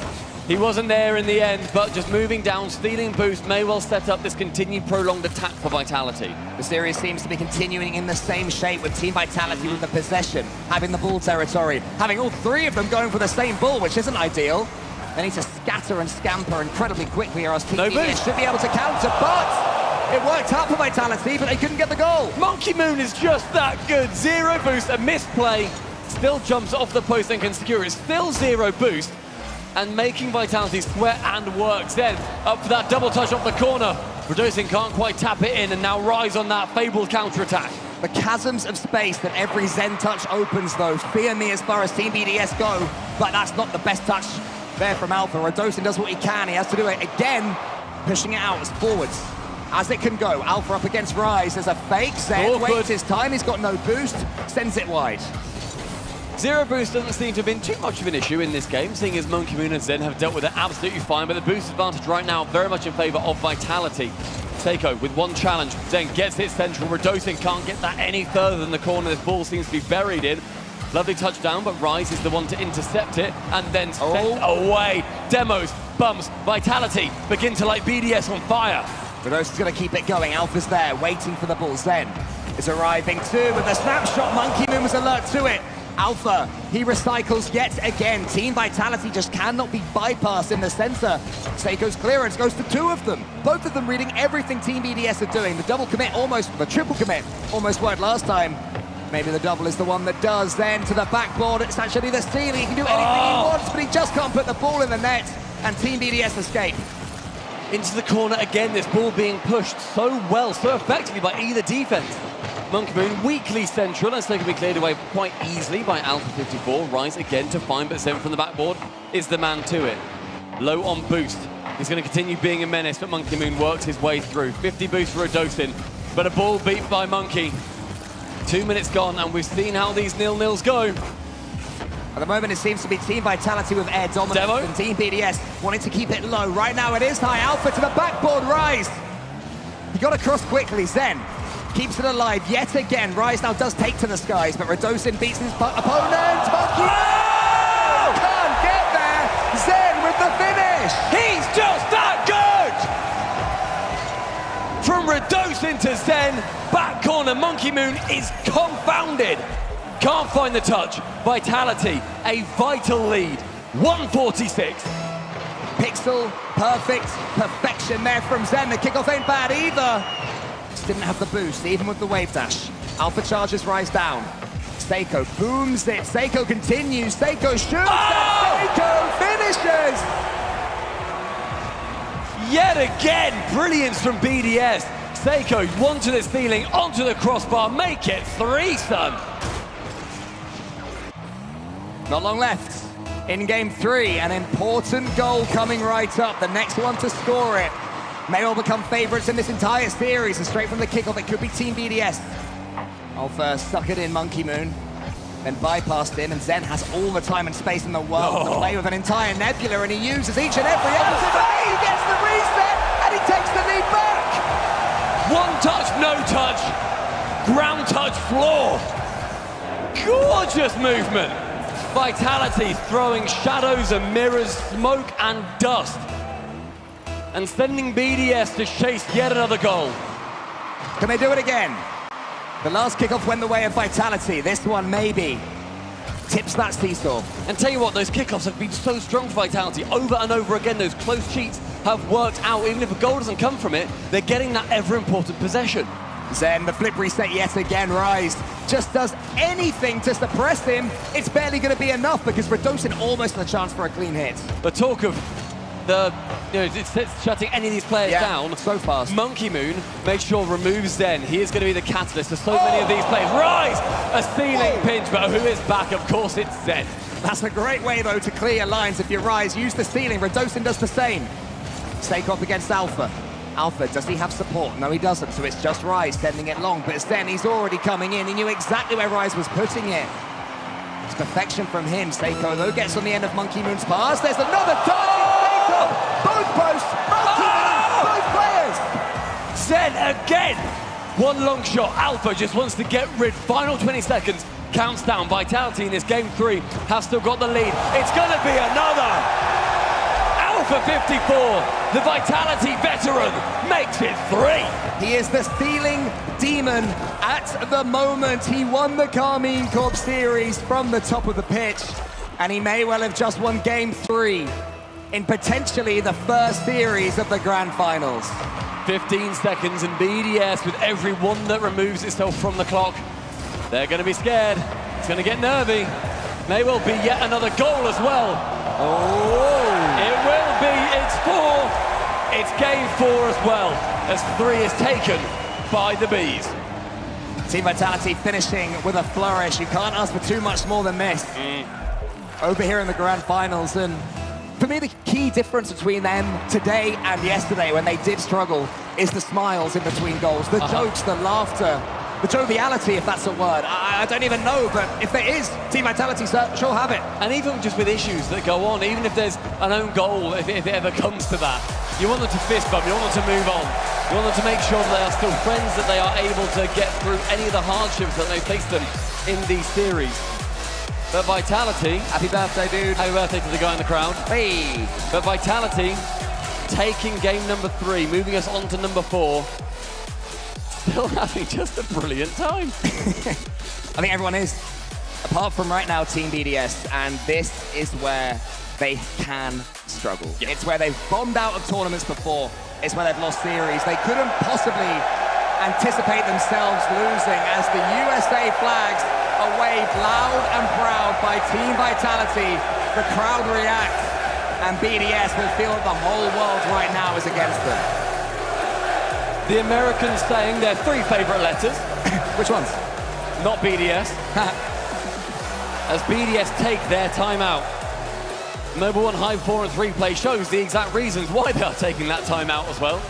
He wasn't there in the end, but just moving down, stealing boost, may well set up this continued prolonged attack for Vitality. The series seems to be continuing in the same shape with Team Vitality with the possession, having the ball territory, having all three of them going for the same ball, which isn't ideal. They need to scatter and scamper incredibly quickly, or else Team VDS should be able to counter, but it worked out for Vitality, but they couldn't get the goal. Monkey Moon is just that good. 0 boost, a misplay, still jumps off the post and can secure it. Still 0 boost, and making Vitality sweat and work. Zen up for that double touch off the corner. Radosin can't quite tap it in, and now Rise on that fabled counter-attack. The chasms of space that every Zen touch opens, though, fear me as far as Team BDS go, but that's not the best touch there from Alpha. Radosin does what he can. He has to do it again, pushing it out as forwards as it can go. Alpha up against Rise. There's a fake. Zen waits his time. He's got no boost. Sends it wide. 0 boost doesn't seem to have been too much of an issue in this game, seeing as Monkey Moon and Zen have dealt with it absolutely fine, but the boost advantage right now very much in favor of Vitality. Seiko with one challenge. Zen gets it central. Radosin can't get that any further than the corner this ball seems to be buried in. Lovely touchdown, but Rise is the one to intercept it and then send away. Demos, bumps, Vitality begin to light BDS on fire. Radosin's going to keep it going. Alpha's there, waiting for the ball. Zen is arriving too with the snapshot. Monkey Moon was alert to it. Alpha, he recycles yet again. Team Vitality just cannot be bypassed in the center. Seiko's clearance goes to 2 of them. Both of them reading everything Team BDS are doing. The double commit almost, the triple commit almost worked last time. Maybe the double is the one that does. Then to the backboard, it's actually the steal. He can do anything he wants, but he just can't put the ball in the net. And Team BDS escape. Into the corner again, this ball being pushed so well, so effectively by either defense. Monkey Moon weakly central, and so can be cleared away quite easily by Alpha 54. Rise again to find, but Zen from the backboard is the man to it. Low on boost. He's going to continue being a menace, but Monkey Moon works his way through. 50 boost for Radosin, but a ball beat by Monkey. 2 minutes gone, and we've seen how these 0-0s go. At the moment, it seems to be Team Vitality with air dominance and Team BDS wanting to keep it low. Right now, it is high. Alpha to the backboard. Rise. He got across quickly. Zen keeps it alive yet again. Rise now does take to the skies, but Radosin beats his opponent. Monkey can't get there. Zen with the finish. He's just that good! From Radosin to Zen, back corner, Monkey Moon is confounded. Can't find the touch. Vitality, a vital lead. 146. Pixel, perfect, perfection there from Zen. The kickoff ain't bad either. Just didn't have the boost, even with the wave dash. Alpha charges Rise down. Seiko booms it. Seiko continues. Seiko shoots. And Seiko finishes. Yet again, brilliance from BDS. Seiko, one to the ceiling, onto the crossbar. Make it 3, son. Not long left in game 3. An important goal coming right up. The next one to score it may all become favorites in this entire series. And straight from the kickoff, it could be Team BDS. Alpha stuck it in Monkey Moon, then bypassed him, and Zen has all the time and space in the world to play with an entire Nebula, and he uses each and every opportunity. He gets the reset, and he takes the lead back. One touch, no touch. Ground touch, floor. Gorgeous movement. Vitality throwing shadows and mirrors, smoke and dust, and sending BDS to chase yet another goal. Can they do it again? The last kickoff went the way of Vitality. This one maybe tips that seesaw. And tell you what, those kickoffs have been so strong for Vitality. Over and over again, those close cheats have worked out. Even if a goal doesn't come from it, they're getting that ever-important possession. Zen, the flip reset yet again. Rise just does anything to suppress him. It's barely going to be enough because Radosin almost had a chance for a clean hit. The talk of the, it's shutting any of these players down so fast. Monkey Moon makes sure removes Zen. He is going to be the catalyst for so many of these players. Rise! A ceiling pinch, but who is back? Of course, it's Zen. That's a great way, though, to clear lines. If you Rise, use the ceiling. Radosin does the same. Stake up against Alpha. Alpha, does he have support? No, he doesn't, so it's just Rise sending it long. But Zen, he's already coming in. He knew exactly where Rise was putting it. It's perfection from him. Seiko, though, gets on the end of Monkey Moon's pass. There's another dodging Seiko. Both posts, Monkey Moon, both players. Zen again. One long shot. Alpha just wants to get rid. Final 20 seconds. Counts down. Vitality in this game 3 has still got the lead. It's going to be another. Alpha 54, the Vitality veteran, makes it 3. He is the stealing demon at the moment. He won the Carmine Corp series from the top of the pitch, and he may well have just won game 3 in potentially the first series of the grand finals. 15 seconds and BDS with every one that removes itself from the clock. They're going to be scared. It's going to get nervy. May well be yet another goal as well. Oh, it will be. It's 4. It's game 4 as well, as 3 is taken by the Bees. Team Vitality finishing with a flourish. You can't ask for too much more than this. Over here in the grand finals, and for me, the key difference between them today and yesterday, when they did struggle, is the smiles in between goals, the jokes, the laughter, the joviality, if that's a word. I don't even know, but if there is, Team Vitality sure have it. And even just with issues that go on, even if there's an own goal, if it ever comes to that, you want them to fist bump, you want them to move on. You want them to make sure that they are still friends, that they are able to get through any of the hardships that may face them in these series. But Vitality... Happy birthday, dude. Happy birthday to the guy in the crowd. Hey! But Vitality taking game number 3, moving us on to number 4. Still having just a brilliant time. I think everyone is, apart from right now, Team BDS, and this is where they can struggle. Yep. It's where they've bombed out of tournaments before. It's where they've lost series. They couldn't possibly anticipate themselves losing as the USA flags are waved loud and proud by Team Vitality. The crowd reacts, and BDS will feel that the whole world right now is against them. The Americans saying their 3 favorite letters. Which ones? Not BDS. As BDS take their timeout. Mobile One High 4 and 3 play shows the exact reasons why they are taking that timeout as well.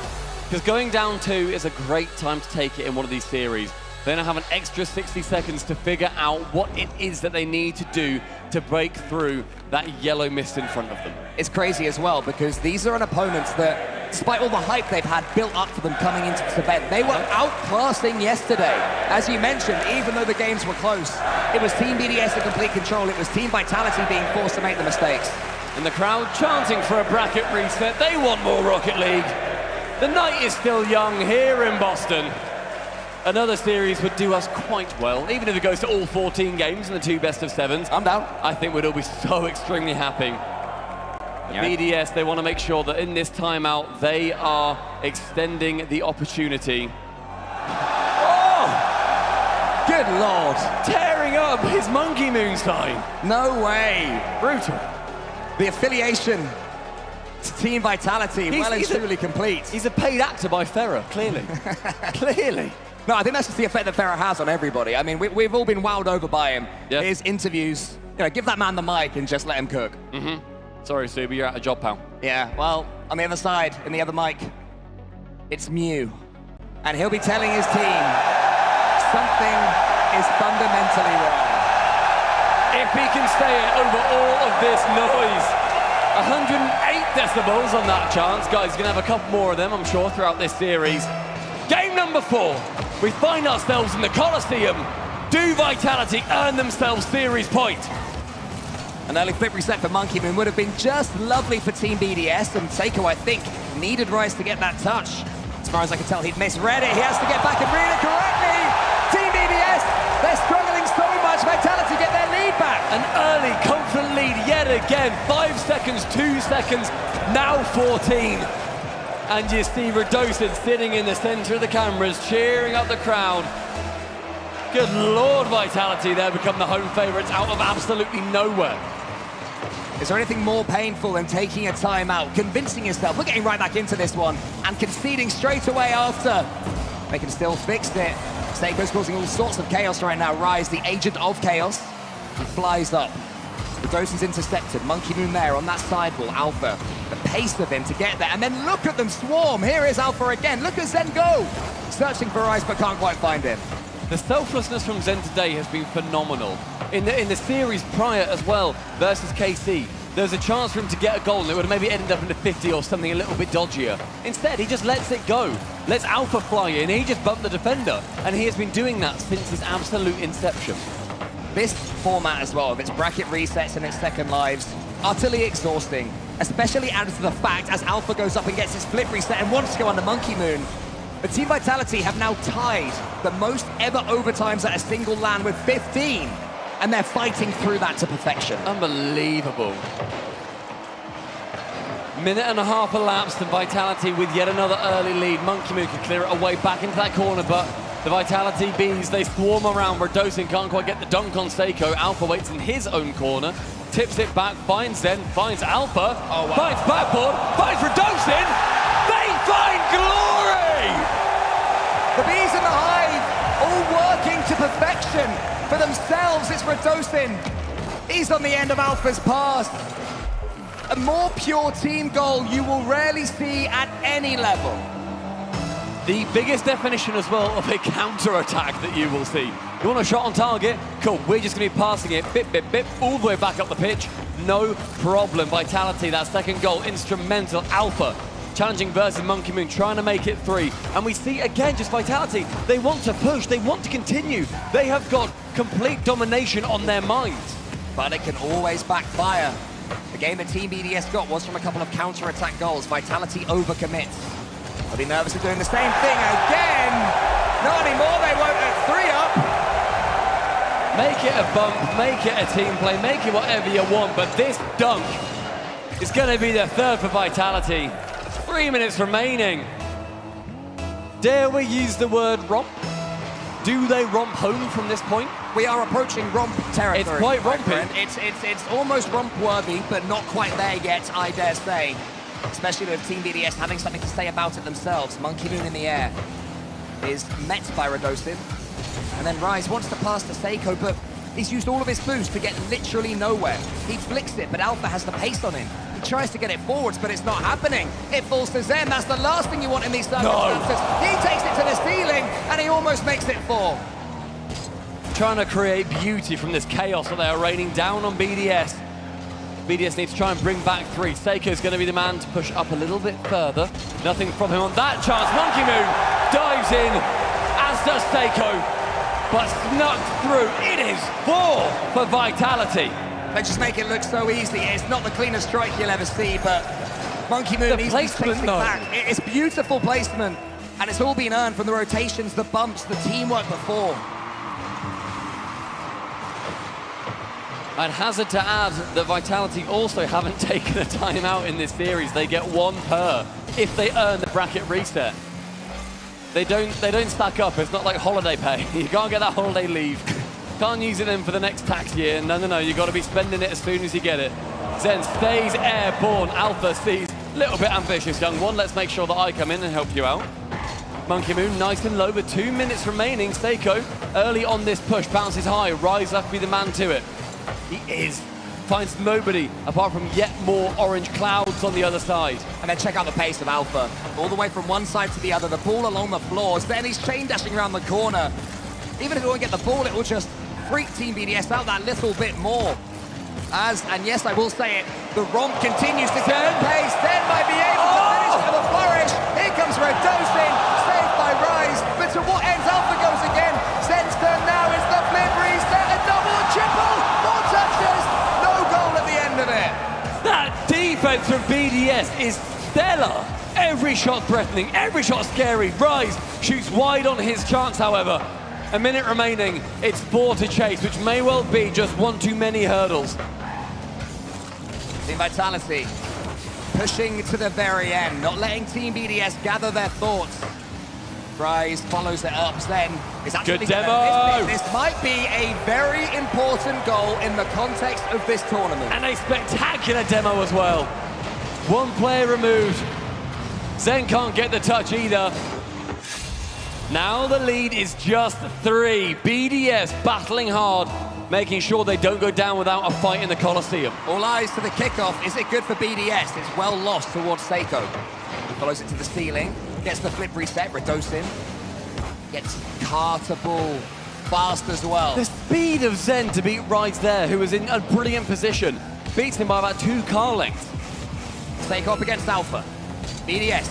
Because going down 2 is a great time to take it in one of these series. They now have an extra 60 seconds to figure out what it is that they need to do to break through that yellow mist in front of them. It's crazy as well, because these are an opponent that, despite all the hype they've had built up for them coming into this event, they were outclassing yesterday. As you mentioned, even though the games were close, it was Team BDS in complete control. It was Team Vitality being forced to make the mistakes. And the crowd chanting for a bracket reset. They want more Rocket League. The night is still young here in Boston. Another series would do us quite well, even if it goes to all 14 games and the 2 best of 7s. I'm down. I think we'd all be so extremely happy. Yeah. BDS, they want to make sure that in this timeout, they are extending the opportunity. Oh! Good Lord. Tearing up his Monkey Moon sign. No way. Brutal. The affiliation to Team Vitality, well and truly complete. He's a paid actor by Ferrer, clearly. Clearly. No, I think that's just the effect that Ferrer has on everybody. I mean, we've all been wowed over by him. Yeah. His interviews, give that man the mic and just let him cook. Sorry, Subi, you're out of job, pal. Yeah, well, on the other side, in the other mic, it's Mew. And he'll be telling his team something is fundamentally wrong. If he can stay over all of this noise, 108 decibels on that chance. Guys, you're going to have a couple more of them, I'm sure, throughout this series. Game number 4. We find ourselves in the Coliseum. Do Vitality earn themselves series point? An early flip reset for Monkey Moon would have been just lovely for Team BDS, and Seiko, I think, needed Rice to get that touch. As far as I can tell, he'd misread it. He has to get back and read it correctly. Team BDS, they're struggling so much. Vitality get their lead back. An early, confident lead yet again. 5 seconds, 2 seconds, now 14. And you see Radosid sitting in the center of the cameras, cheering up the crowd. Good Lord, Vitality there become the home favorites out of absolutely nowhere. Is there anything more painful than taking a timeout, convincing yourself, we're getting right back into this one, and conceding straight away after? They can still fix it. Seiko's causing all sorts of chaos right now. Rise, the agent of chaos, he flies up. Radosid's intercepted. Monkey Moon there on that sidewall. Alpha, the pace of him to get there. And then look at them swarm. Here is Alpha again. Look at Zen go. Searching for Rice, but can't quite find him. The selflessness from Zen today has been phenomenal. In the series prior as well, versus KC, there's a chance for him to get a goal and it would have maybe ended up in the 50 or something a little bit dodgier. Instead, he just lets it go. Lets Alpha fly in, he just bumped the defender, and he has been doing that since his absolute inception. This format as well, of its bracket resets and its second lives, utterly exhausting, especially added to the fact as Alpha goes up and gets his flip reset and wants to go under Monkey Moon. But Team Vitality have now tied the most ever overtimes at a single LAN with 15, and they're fighting through that to perfection. Unbelievable. Minute and a half elapsed and Vitality with yet another early lead. Monkey Moon can clear it away back into that corner, but the Vitality Bees, they swarm around where Dosin can't quite get the dunk on Seiko. Alpha waits in his own corner, tips it back, finds Zen, finds Alpha, finds backboard, finds Redosin. They find glory! The Bees in the Hive, all working to perfection. For themselves, it's Redosin. He's on the end of Alpha's pass. A more pure team goal you will rarely see at any level. The biggest definition as well of a counter-attack that you will see. You want a shot on target? Cool, we're just going to be passing it, bip, bip, bip, all the way back up the pitch. No problem. Vitality, that second goal, instrumental. Alpha challenging versus Monkey Moon, trying to make it 3. And we see, again, just Vitality. They want to push, they want to continue. They have got complete domination on their minds. But it can always backfire. The game that Team BDS got was from a couple of counter-attack goals. Vitality overcommits. They'll be nervous of doing the same thing again. Not anymore, they won't at 3 up. Make it a bump, make it a team play, make it whatever you want, but this dunk is going to be the third for Vitality. 3 minutes remaining. Dare we use the word romp? Do they romp home from this point? We are approaching romp territory. It's quite romping. It's almost romp-worthy, but not quite there yet, I dare say. Especially with Team BDS having something to say about it themselves. Monkey Moon in the air is met by Redosin. And then Rise wants to pass to Seiko, but he's used all of his boost to get literally nowhere. He flicks it, but Alpha has the pace on him. He tries to get it forwards, but it's not happening. It falls to Zen. That's the last thing you want in these circumstances. No. He takes it to the ceiling, and he almost makes it 4. Trying to create beauty from this chaos that they are raining down on BDS. BDS needs to try and bring back 3. Seiko's going to be the man to push up a little bit further. Nothing from him on that chance. Monkey Moon dives in, as does Seiko, but snuck through. It is 4 for Vitality. They just make it look so easy. It's not the cleanest strike you'll ever see, but Monkey Moon needs to take it back. It's beautiful placement, and it's all been earned from the rotations, the bumps, the teamwork before. I'd hazard to add that Vitality also haven't taken a timeout in this series. They get 1 per if they earn the bracket reset. They don't stack up. It's not like holiday pay. You can't get that holiday leave. Can't use it in for the next tax year. No. You got to be spending it as soon as you get it. Zen stays airborne. Alpha sees a little bit ambitious, young one. Let's make sure that I come in and help you out. Monkey Moon nice and low, but 2 minutes remaining. Seiko early on this push, bounces high. Rise up to be the man to it. He is. Finds nobody apart from yet more orange clouds on the other side. And then check out the pace of Alpha. All the way from one side to the other, the ball along the floors. Then he's chain dashing around the corner. Even if he won't get the ball, it will just freak Team BDS out that little bit more. And yes, I will say it, the romp continues to get the pace. Zen might be able to finish with a flourish. Here comes Redosin, saved by Rise. But to what ends Alpha goes again. Zen's turn now is the flip reset, a double, a triple, more touches, no goal at the end of it. That defense from BDS is stellar. Every shot threatening, every shot scary. Rise shoots wide on his chance, however. A minute remaining, it's 4 to chase, which may well be just 1 too many hurdles. Team Vitality pushing to the very end, not letting Team BDS gather their thoughts. Rise follows it up, Zen is actually good demo. This might be a very important goal in the context of this tournament. And a spectacular demo as well. 1 player removed. Zen can't get the touch either. Now the lead is just 3. BDS battling hard, making sure they don't go down without a fight in the Coliseum. All eyes to the kickoff. Is it good for BDS? It's well lost towards Seiko. He follows it to the ceiling, gets the flip reset. Redosin gets Carter ball fast as well. The speed of Zen to beat Rise there, who was in a brilliant position. Beats him by about 2 car lengths. Stake up against Alpha. BDS,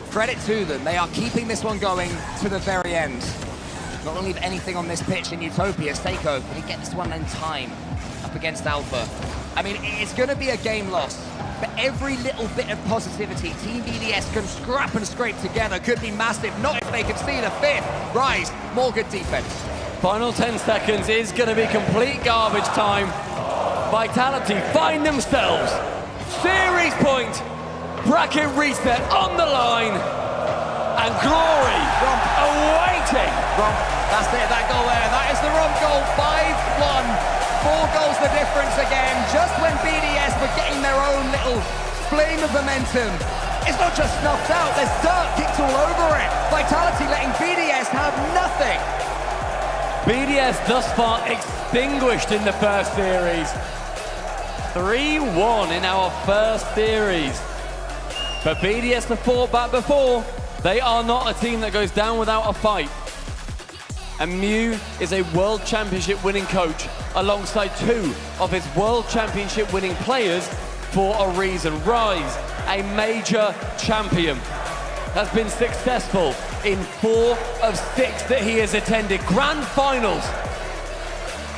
credit to them. They are keeping this one going to the very end. Not gonna leave anything on this pitch in Utopia. Seiko, can he get this one in time up against Alpha? I mean, it's gonna be a game loss. But every little bit of positivity Team BDS can scrap and scrape together could be massive, not if they can see the 5th. Rise, more good defense. Final 10 seconds is going to be complete garbage time. Vitality find themselves. Series point. Bracket reset on the line. And Glory awaiting. That's it, that goal there. That is the Rump goal, 5-1. 4 goals the difference again, just when BDS were getting their own little flame of momentum. It's not just snuffed out, there's dirt kicked all over it. Vitality letting BDS have nothing. BDS thus far extinguished in the first series. 3-1 in our first series. But BDS have fought back before. They are not a team that goes down without a fight. And Mew is a World Championship winning coach alongside 2 of his World Championship winning players for a reason. Rise, a major champion, has been successful in 4 of 6 that he has attended. Grand finals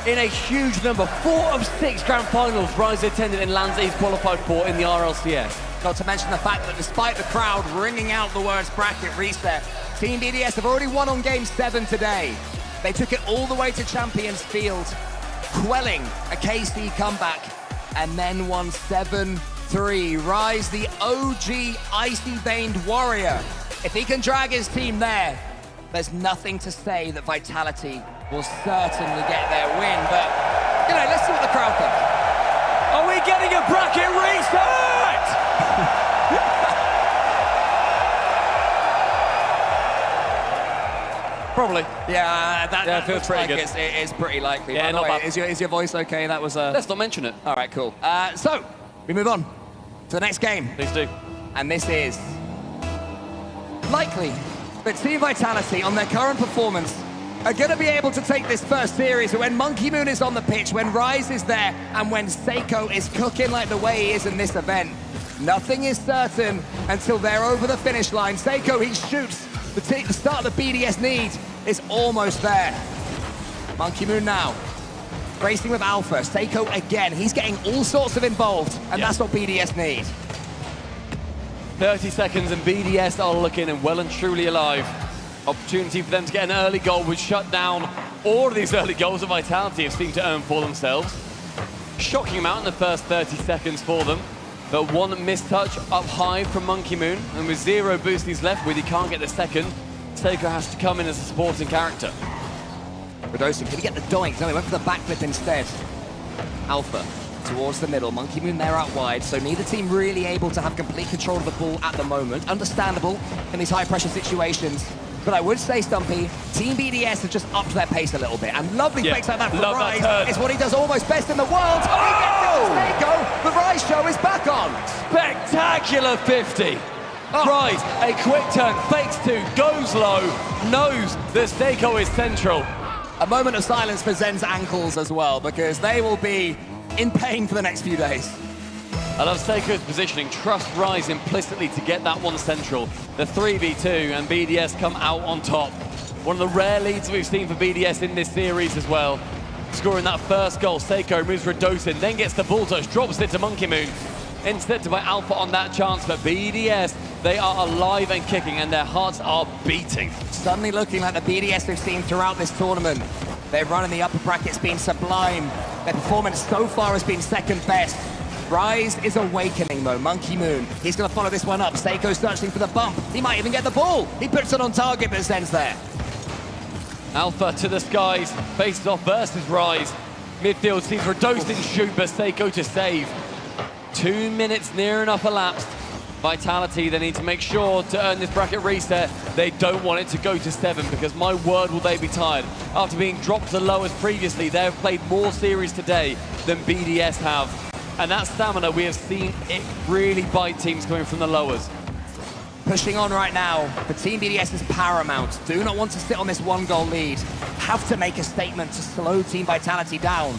in a huge number. 4 of 6 grand finals Rise attended and lands he's qualified for in the RLCS. Not to mention the fact that despite the crowd ringing out the words bracket reset, Team BDS have already won on Game 7 today. They took it all the way to Champions Field, quelling a KC comeback, and then won 7-3. Rise, the OG icy-veined warrior. If he can drag his team there, there's nothing to say that Vitality will certainly get their win. But, you know, let's see what the crowd thinks. Are we getting a bracket reset? Probably. Yeah, that feels looks pretty like good. It's pretty likely. Yeah, By the not way, bad. is your voice okay? That was Let's not mention it. All right, cool. So, we move on to the next game. Please do. And this is likely that Team Vitality, on their current performance, are going to be able to take this first series. So when Monkey Moon is on the pitch, when Rise is there, and when Seiko is cooking like the way he is in this event, nothing is certain until they're over the finish line. Seiko, he shoots. The start of the BDS need is almost there. Monkey Moon now, racing with Alpha. Seiko again, he's getting all sorts of involved, and that's what BDS need. 30 seconds and BDS are looking and well and truly alive. Opportunity for them to get an early goal would shut down all of these early goals that Vitality have seemed to earn for themselves. Shocking amount in the first 30 seconds for them. But one missed touch up high from Monkey Moon, and with 0 boost he's left with, he can't get the second. Seiko has to come in as a supporting character. Radosin, can he get the doink? No, he went for the backflip instead. Alpha towards the middle. Monkey Moon there out wide, so neither team really able to have complete control of the ball at the moment. Understandable in these high-pressure situations. But I would say, Stumpy, Team BDS have just upped their pace a little bit. And lovely fakes like that from Rise is what he does almost best in the world. Oh! He gets it to Seiko. The Rise show is back on. Spectacular 50. Rise, a quick turn, fakes 2, goes low, knows that Seiko is central. A moment of silence for Zen's ankles as well, because they will be in pain for the next few days. I love Seiko's positioning, trust Rise implicitly to get that one central. The 3v2 and BDS come out on top. One of the rare leads we've seen for BDS in this series as well. Scoring that first goal, Seiko moves Radosin, then gets the bulldoze, drops it to Monkey Moon. Intercepted by Alpha on that chance, but BDS, they are alive and kicking and their hearts are beating. Suddenly looking like the BDS we've seen throughout this tournament. Their run in the upper bracket's been sublime. Their performance so far has been second best. Rise is awakening though. Monkey Moon, he's going to follow this one up. Seiko searching for the bump. He might even get the ball. He puts it on target, but Zen's there. Alpha to the skies, faces off versus Rise. Midfield sees Radosin shoot, but Seiko to save. 2 minutes near enough elapsed. Vitality, they need to make sure to earn this bracket reset. They don't want it to go to 7 because my word will they be tired. After being dropped to the lowest previously, they have played more series today than BDS have. And that stamina, we have seen it really bite teams coming from the lowers. Pushing on right now, but Team BDS is paramount. Do not want to sit on this 1-goal lead. have to make a statement to slow Team Vitality down.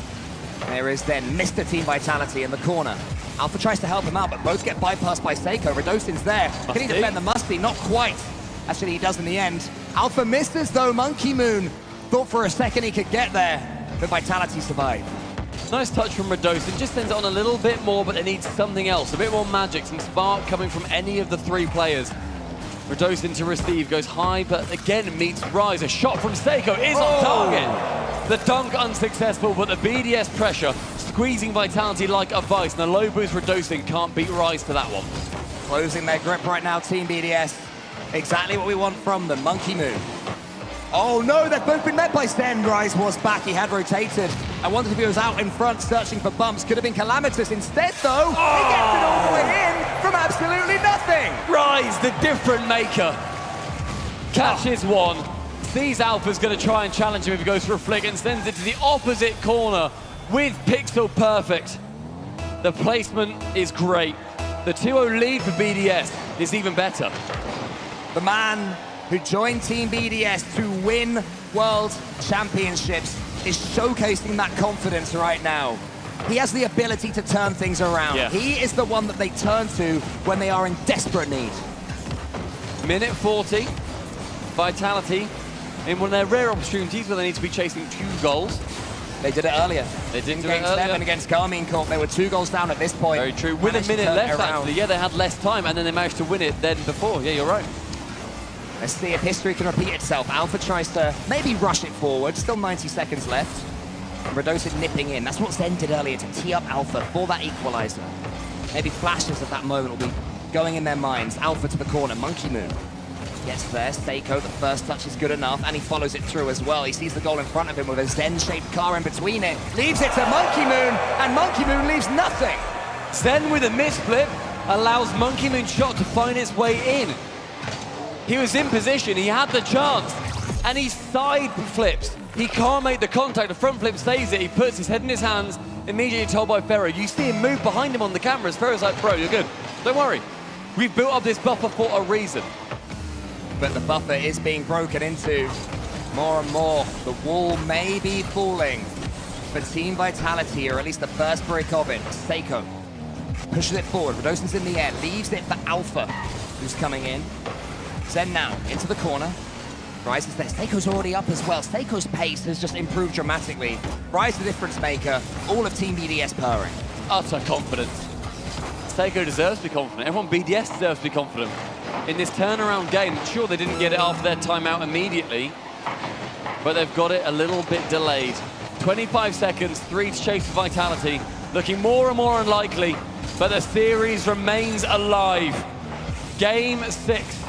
There is then Mr. Team Vitality in the corner. Alpha tries to help him out, but both get bypassed by Seiko. Radosin's there. Can he defend the Musty? Not quite. Actually, he does in the end. Alpha misses, though. Monkey Moon thought for a second he could get there, but Vitality survived. Nice touch from Radosin. Just sends it on a little bit more, but they need something else. A bit more magic, some spark coming from any of the three players. Radosin to receive, goes high, but again meets Rise. A shot from Seiko is on target. The dunk unsuccessful, but the BDS pressure squeezing Vitality like a vice. And the low boost Radosin can't beat Rise to that one. Closing their grip right now, Team BDS. Exactly what we want from them. Monkey Moon. Oh no, they've both been met by Zen. Rise was back, he had rotated. I wondered if he was out in front searching for bumps. Could have been Calamitous instead, though. He gets it all the way in from absolutely nothing. Rise, the different maker. Catches one. Sees Alpha's going to try and challenge him if he goes for a flick and sends it to the opposite corner with Pixel perfect. The placement is great. The 2-0 lead for BDS is even better. The man who joined Team BDS to win World Championships is showcasing that confidence right now. He has the ability to turn things around. Yeah. He is the one that they turn to when they are in desperate need. Minute 40. Vitality in one of their rare opportunities where they need to be chasing 2 goals. They did it earlier. They did do it Game earlier. 7 against Garmin Corp. They were 2 goals down at this point. Very true. With a Managed to minute turn it left, around. actually. Yeah, they had less time, and then they managed to win it then before. Yeah, you're right. Let's see if history can repeat itself. Alpha tries to maybe rush it forward. Still 90 seconds left. And Radosin nipping in. That's what Zen did earlier to tee up Alpha for that equalizer. Maybe flashes of that moment will be going in their minds. Alpha to the corner. Monkey Moon gets there. Seiko, the first touch is good enough, and he follows it through as well. He sees the goal in front of him with a Zen-shaped car in between it. Leaves it to Monkey Moon, and Monkey Moon leaves nothing. Zen with a misflip allows Monkey Moon's shot to find its way in. He was in position, he had the chance, and he side flips. He can't make the contact, the front flip saves it, he puts his head in his hands, immediately told by Ferro. You see him move behind him on the cameras. Ferro's like, bro, you're good. Don't worry. We've built up this buffer for a reason. But the buffer is being broken into more and more. The wall may be falling for Team Vitality, or at least the first break of it. Seiko pushes it forward. Radosin's in the air, leaves it for Alpha, who's coming in. Zen now into the corner. Rise is there. Seiko's already up as well. Seiko's pace has just improved dramatically. Rise the difference maker. All of Team BDS purring. Utter confidence. Seiko deserves to be confident. Everyone BDS deserves to be confident. In this turnaround game, sure, they didn't get it after their timeout immediately, but they've got it a little bit delayed. 25 seconds, 3 to chase for Vitality. Looking more and more unlikely, but the series remains alive. Game 6.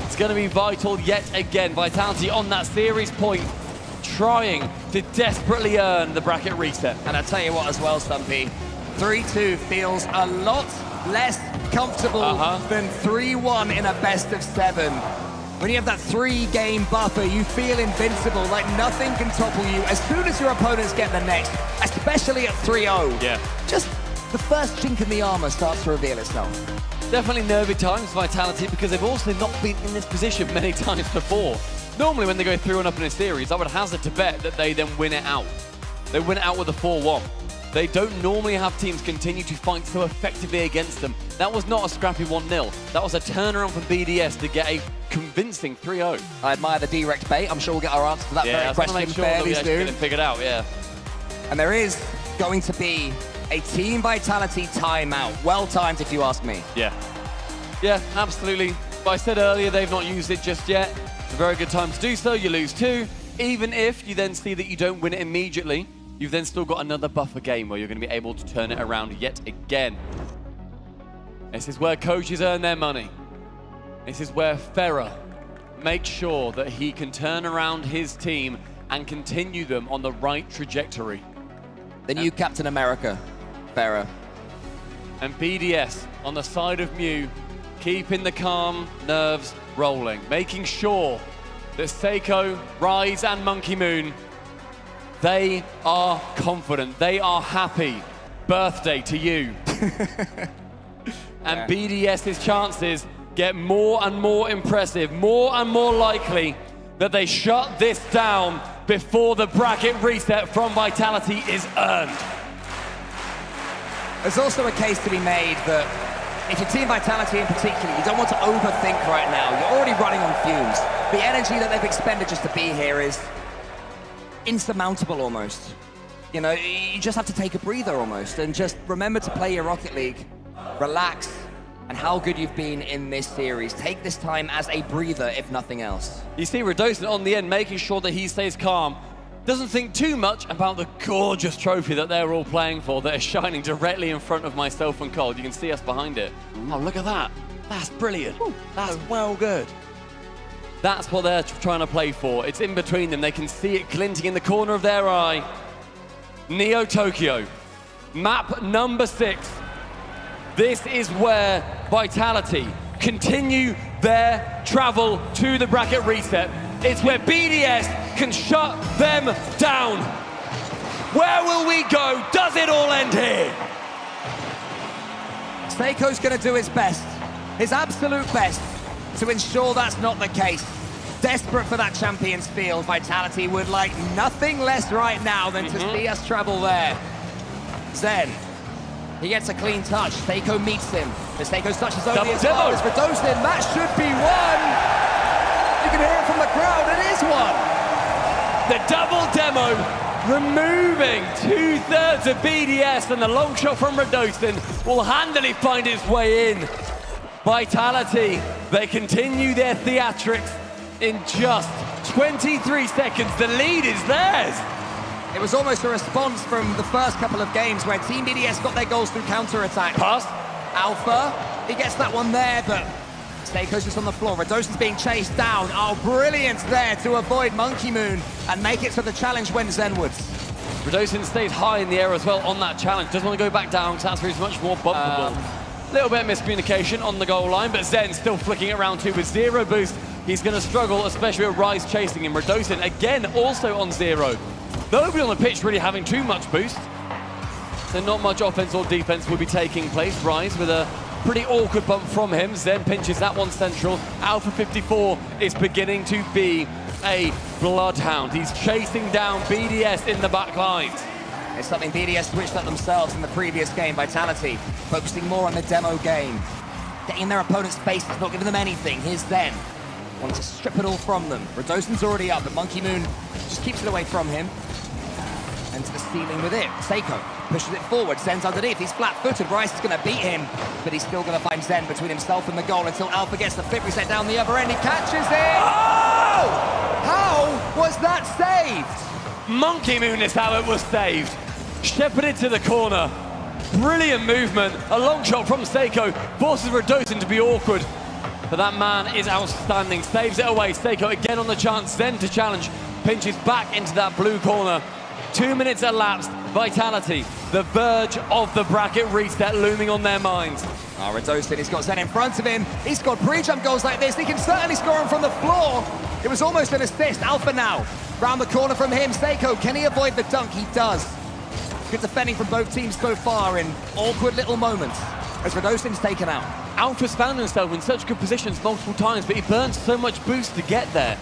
It's going to be vital yet again. Vitality on that series point, trying to desperately earn the bracket reset. And I tell you what as well, Stumpy, 3-2 feels a lot less comfortable than 3-1 in a best of 7. When you have that 3-game buffer, you feel invincible, like nothing can topple you as soon as your opponents get the next, especially at 3-0. Yeah. Just the first chink in the armor starts to reveal itself. Definitely nervy times, Vitality, because they've also not been in this position many times before. Normally when they go 3-1 up in a series, I would hazard to bet that they then win it out. They win it out with a 4-1. They don't normally have teams continue to fight so effectively against them. That was not a scrappy 1-0. That was a turnaround from BDS to get a convincing 3-0. I admire the direct bait. I'm sure we'll get our answer to that very question fairly soon. Get it figured out, yeah. And there is going to be a Team Vitality timeout. Well timed, if you ask me. Yeah. Yeah, absolutely. But I said earlier, they've not used it just yet. It's a very good time to do so. You lose 2. Even if you then see that you don't win it immediately, you've then still got another buffer game where you're going to be able to turn it around yet again. This is where coaches earn their money. This is where Ferrer makes sure that he can turn around his team and continue them on the right trajectory. The new Captain America, Ferrer. And BDS on the side of Mew, keeping the calm nerves rolling, making sure that Seiko, Rise and Monkey Moon, they are confident, they are happy. Birthday to you. And BDS's chances get more and more impressive, more and more likely that they shut this down before the bracket reset from Vitality is earned. There's also a case to be made that if you're Team Vitality in particular, you don't want to overthink right now. You're already running on fumes. The energy that they've expended just to be here is insurmountable almost. You know, you just have to take a breather almost and just remember to play your Rocket League, relax, and how good you've been in this series. Take this time as a breather, if nothing else. You see Radosin on the end, making sure that he stays calm. Doesn't think too much about the gorgeous trophy that they're all playing for that is shining directly in front of myself and Cold. You can see us behind it. Oh, look at that. That's brilliant. That's well good. That's what they're trying to play for. It's in between them. They can see it glinting in the corner of their eye. Neo Tokyo, map number 6. This is where Vitality continue their travel to the bracket reset. It's where BDS can shut them down. Where will we go? Does it all end here? Seiko's going to do his best, his absolute best, to ensure that's not the case. Desperate for that Champions Field, Vitality would like nothing less right now than to see us travel there. Zen, he gets a clean touch. Seiko meets him. But Seiko's touch is only as far as Radosin. That should be one. You can hear it from the crowd. It is one. The double demo, removing 2/3 of BDS, and the long shot from Radosin will handily find its way in. Vitality, they continue their theatrics in just 23 seconds. The lead is theirs. It was almost a response from the first couple of games where Team BDS got their goals through counter-attack. Pass. Alpha, he gets that one there, but Seiko's just on the floor. Radosin's being chased down. Oh, brilliant there to avoid Monkey Moon and make it to the challenge win Zenwoods. Radosin stays high in the air as well on that challenge. Doesn't want to go back down, so that's where he's much more bumpable. Little bit of miscommunication on the goal line, but Zen still flicking it around too with 0 boost. He's going to struggle, especially with Rise chasing him. Radosin, again, also on 0. Nobody on the pitch really having too much boost. So not much offense or defense will be taking place. Rise with a pretty awkward bump from him. Zen pinches that one central. Alpha 54 is beginning to be a bloodhound. He's chasing down BDS in the back lines. It's something BDS switched up themselves in the previous game. Vitality focusing more on the demo game. Getting in their opponent's faces, not giving them anything. Here's Zen. Want to strip it all from them. Radosin's already up, but Monkey Moon just keeps it away from him. And to the ceiling with it. Seiko pushes it forward. Zen's underneath. He's flat-footed. Rice is going to beat him, but he's still going to find Zen between himself and the goal until Alpha gets the flip reset down the other end. He catches it. Oh! How was that saved? Monkey Moon is how it was saved. Shepherded to the corner. Brilliant movement. A long shot from Seiko forces Radosin to be awkward. But that man is outstanding. Saves it away. Seiko again on the chance. Zen to challenge. Pinches back into that blue corner. 2 minutes elapsed. Vitality, the verge of the bracket reset looming on their minds. Oh, Radosin, he's got Zen in front of him. He's scored pre-jump goals like this. He can certainly score them from the floor. It was almost an assist. Alpha now. Round the corner from him. Seiko, can he avoid the dunk? He does. Good defending from both teams so far in awkward little moments as Radosin's taken out. Alpha's found himself in such good positions multiple times, but he burns so much boost to get there.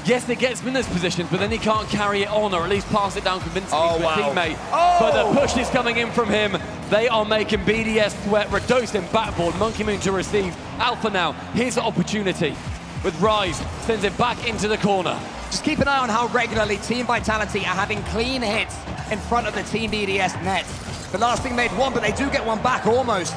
Yes, it gets him in those positions, but then he can't carry it on, or at least pass it down convincingly to a teammate. But the push is coming in from him. They are making BDS sweat. Radosin backboard, Monkey Moon to receive. Alpha now, his opportunity. With Rise, sends it back into the corner. Just keep an eye on how regularly Team Vitality are having clean hits in front of the Team BDS net. The last thing they'd won, but they do get one back almost.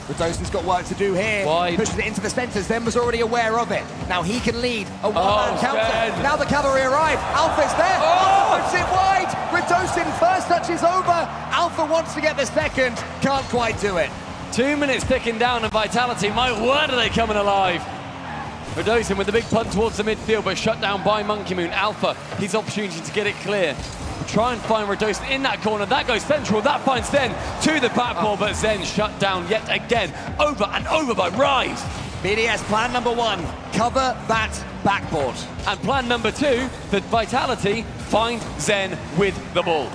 Radosin's got work to do here. Wide. Pushes it into the centre. Zen was already aware of it. Now he can lead a one-man counter. Zen. Now the cavalry arrive. Alpha's there. Alpha puts it wide. Radosin first touch is over. Alpha wants to get the second. Can't quite do it. 2 minutes ticking down, and Vitality, my word, are they coming alive. Radosin with the big punt towards the midfield, but shut down by Monkey Moon. Alpha, his opportunity to get it clear. Try and find Radosin in that corner. That goes central. That finds Zen to the backboard, but Zen shut down yet again. Over and over by Rise. BDS plan number 1, cover that backboard. And plan number 2, that Vitality find Zen with the ball.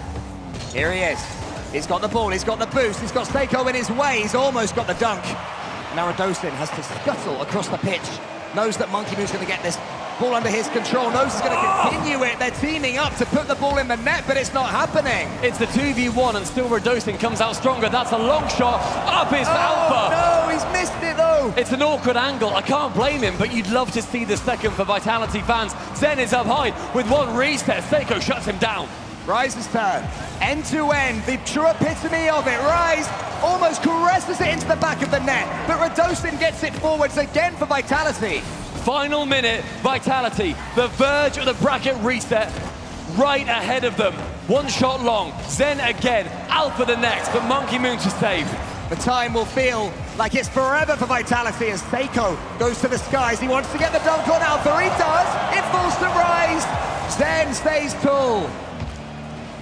Here he is. He's got the ball. He's got the boost. He's got Seiko in his way. He's almost got the dunk. Now Radosin has to scuttle across the pitch. Knows that Monkey Moon's going to get this Ball under his control. Knows he's going to continue it. They're teaming up to put the ball in the net, but it's not happening. It's the 2v1 and still Radostin comes out stronger. That's a long shot. Up is Alpha. No, he's missed it though. It's an awkward angle. I can't blame him, but you'd love to see the second for Vitality fans. Zen is up high with one reset. Seiko shuts him down. Rise's turn. End to end, the true epitome of it. Rise almost caresses it into the back of the net, but Radostin gets it forwards again for Vitality. Final minute, Vitality, the verge of the bracket reset, right ahead of them. One shot long, Zen again, Alpha the next, but Monkey Moon to save. The time will feel like it's forever for Vitality as Seiko goes to the skies. He wants to get the dunk on Alpha, he does! It falls to Rise, Zen stays tall.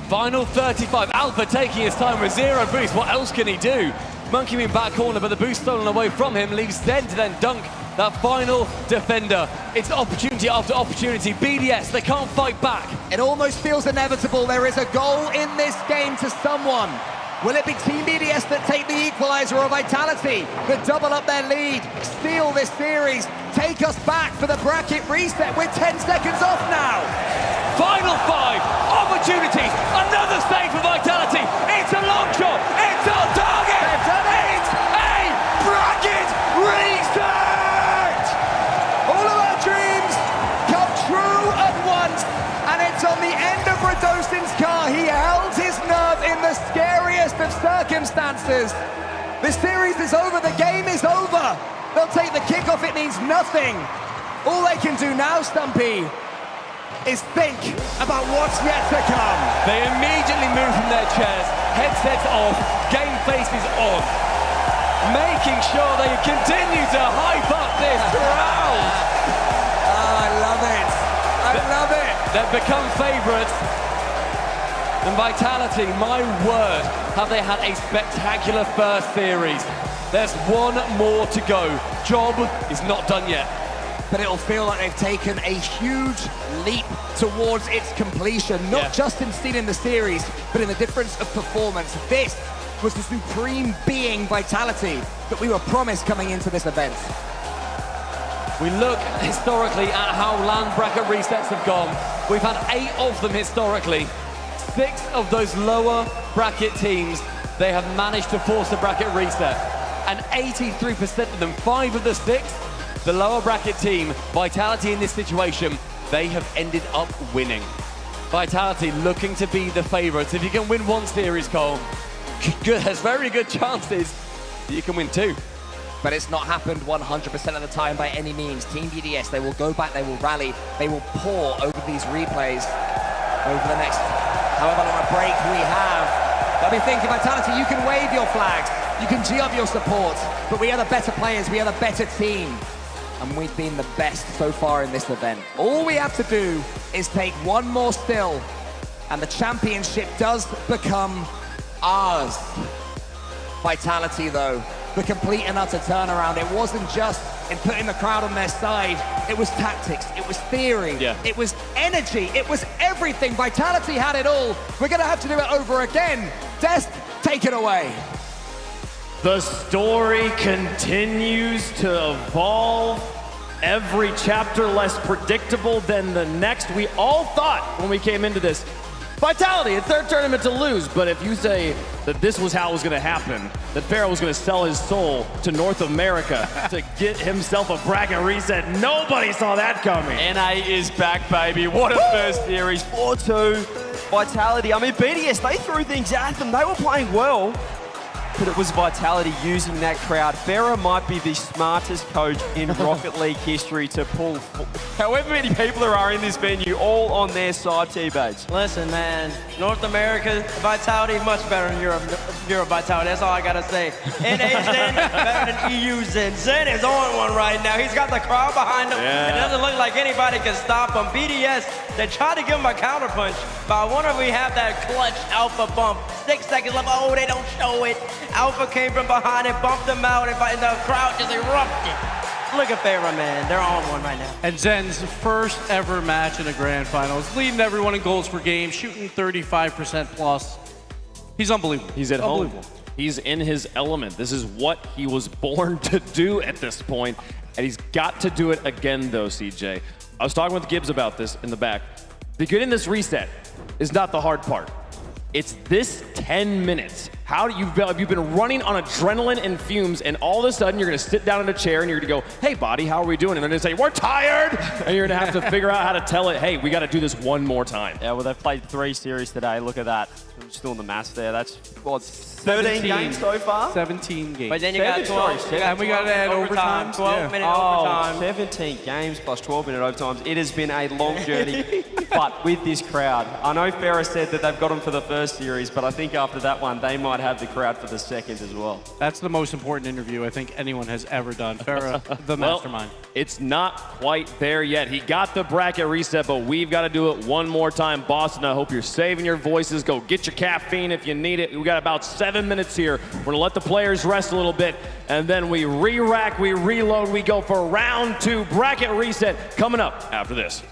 Final 35, Alpha taking his time with 0 boost, what else can he do? Monkey Moon back corner, but the boost stolen away from him leaves Zen to then dunk that final defender. It's opportunity after opportunity. BDS, they can't fight back. It almost feels inevitable. There is a goal in this game to someone. Will it be Team BDS that take the equalizer or Vitality that double up their lead, steal this series, take us back for the bracket reset? We're 10 seconds off now. Final 5, opportunities, another save for Vitality. It's a long shot, it's on target. They've done it. It's a bracket reset. All of our dreams come true at once, and it's on the end of Radostin's car. He held his nerve in the scariest of circumstances. The series is over, the game is over. They'll take the kickoff, it means nothing. All they can do now, Stumpy, is think about what's yet to come. They immediately move from their chairs, headsets off, game faces on, making sure they continue to hype up this crowd. I love it. I love it. They've become favourites. And Vitality, my word, have they had a spectacular first series. There's one more to go. Job is not done yet. But it'll feel like they've taken a huge leap towards its completion, not just in stealing the series, but in the difference of performance. This was the supreme being Vitality that we were promised coming into this event. We look historically at how LAN bracket resets have gone. We've had 8 of them historically. 6 of those lower bracket teams, they have managed to force a bracket reset. And 83% of them, 5 of the 6, the lower bracket team, Vitality in this situation, they have ended up winning. Vitality looking to be the favourites. If you can win one series, Cole, there's very good chances that you can win 2. But it's not happened 100% of the time by any means. Team BDS, they will go back, they will rally, they will pour over these replays over the next however long a break we have. They'll be thinking, Vitality, you can wave your flags, you can G up your support, but we are the better players, we are the better team. And we've been the best so far in this event. All we have to do is take one more still, and the championship does become ours. Vitality, though, the complete and utter turnaround. It wasn't just in putting the crowd on their side. It was tactics, it was theory, it was energy, it was everything. Vitality had it all. We're gonna have to do it over again. Des, take it away. The story continues to evolve. Every chapter less predictable than the next. We all thought when we came into this, Vitality, it's their tournament to lose. But if you say that this was how it was going to happen, that Pharaoh was going to sell his soul to North America to get himself a bracket reset, nobody saw that coming. NA is back, baby. What a first series. 4-2. Vitality. I mean, BDS, they threw things at them. They were playing well. But it was Vitality using that crowd. Pharaoh might be the smartest coach in Rocket League history to pull however many people there are in this venue, all on their side, T-Bates. Listen, man, North America, Vitality, much better than Europe Vitality. That's all I got to say. NA Zen, better than EU Zen. Zen is on one right now. He's got the crowd behind him. It doesn't look like anybody can stop him. BDS, they tried to give him a counterpunch, but I wonder if we have that clutch Alpha bump. 6 seconds left. Oh, they don't show it. Alpha came from behind and bumped them out, and the crowd just erupted. Look at Pharaoh, man. They're on one right now. And Zen's first ever match in the Grand Finals, leading everyone in goals per game, shooting 35% plus. He's unbelievable. He's at home. He's in his element. This is what he was born to do at this point, and he's got to do it again, though, CJ. I was talking with Gibbs about this in the back. Getting this reset is not the hard part. It's this 10 minutes. How do you've been running on adrenaline and fumes, and all of a sudden you're gonna sit down in a chair and you're gonna go, hey body, how are we doing? And they're gonna say, we're tired! And you're gonna have to figure out how to tell it, hey, we gotta do this one more time. Yeah, well, they've played 3 series today. Look at that. I'm just doing the maths there. That's, what, 13 games so far? 17 games. But then you got 12. And we got to add overtime. 12-minute overtime. 17 games plus 12-minute overtimes. It has been a long journey, but with this crowd. I know Farah said that they've got them for the first series, but I think after that one, they might have the crowd for the second as well. That's the most important interview I think anyone has ever done. Farah, the mastermind. It's not quite there yet. He got the bracket reset, but we've got to do it one more time. Boston, I hope you're saving your voices. Go get your caffeine if you need it. We got about 7 minutes here. We're gonna let the players rest a little bit, and then we re-rack, we reload, we go for round 2 bracket reset coming up after this.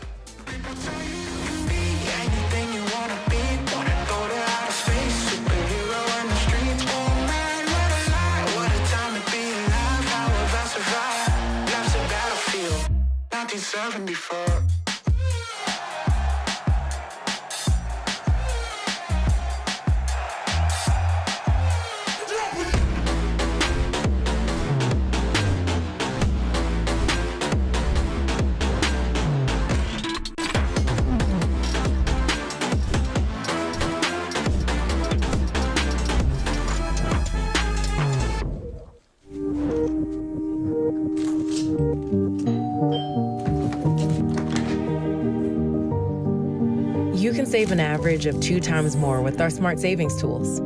You can save an average of 2 times more with our smart savings tools.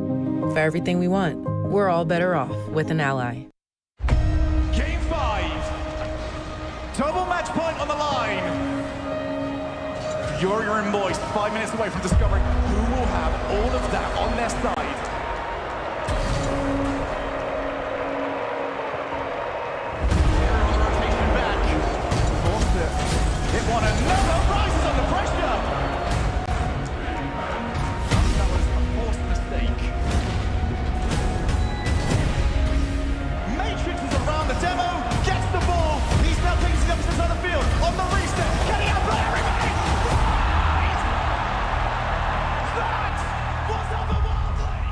For everything we want, we're all better off with an ally. Game 5. Double match point on the line. Fury and Moist 5 minutes away from discovering who will have all of that on their side. Rotation back. Forced it. Hit one another. Rises under pressure. That was a forced mistake. Matrix is around the demo. Gets the ball. He's now taking the opposite side of the field. On the reset. Can he outplay everybody? That was otherworldly.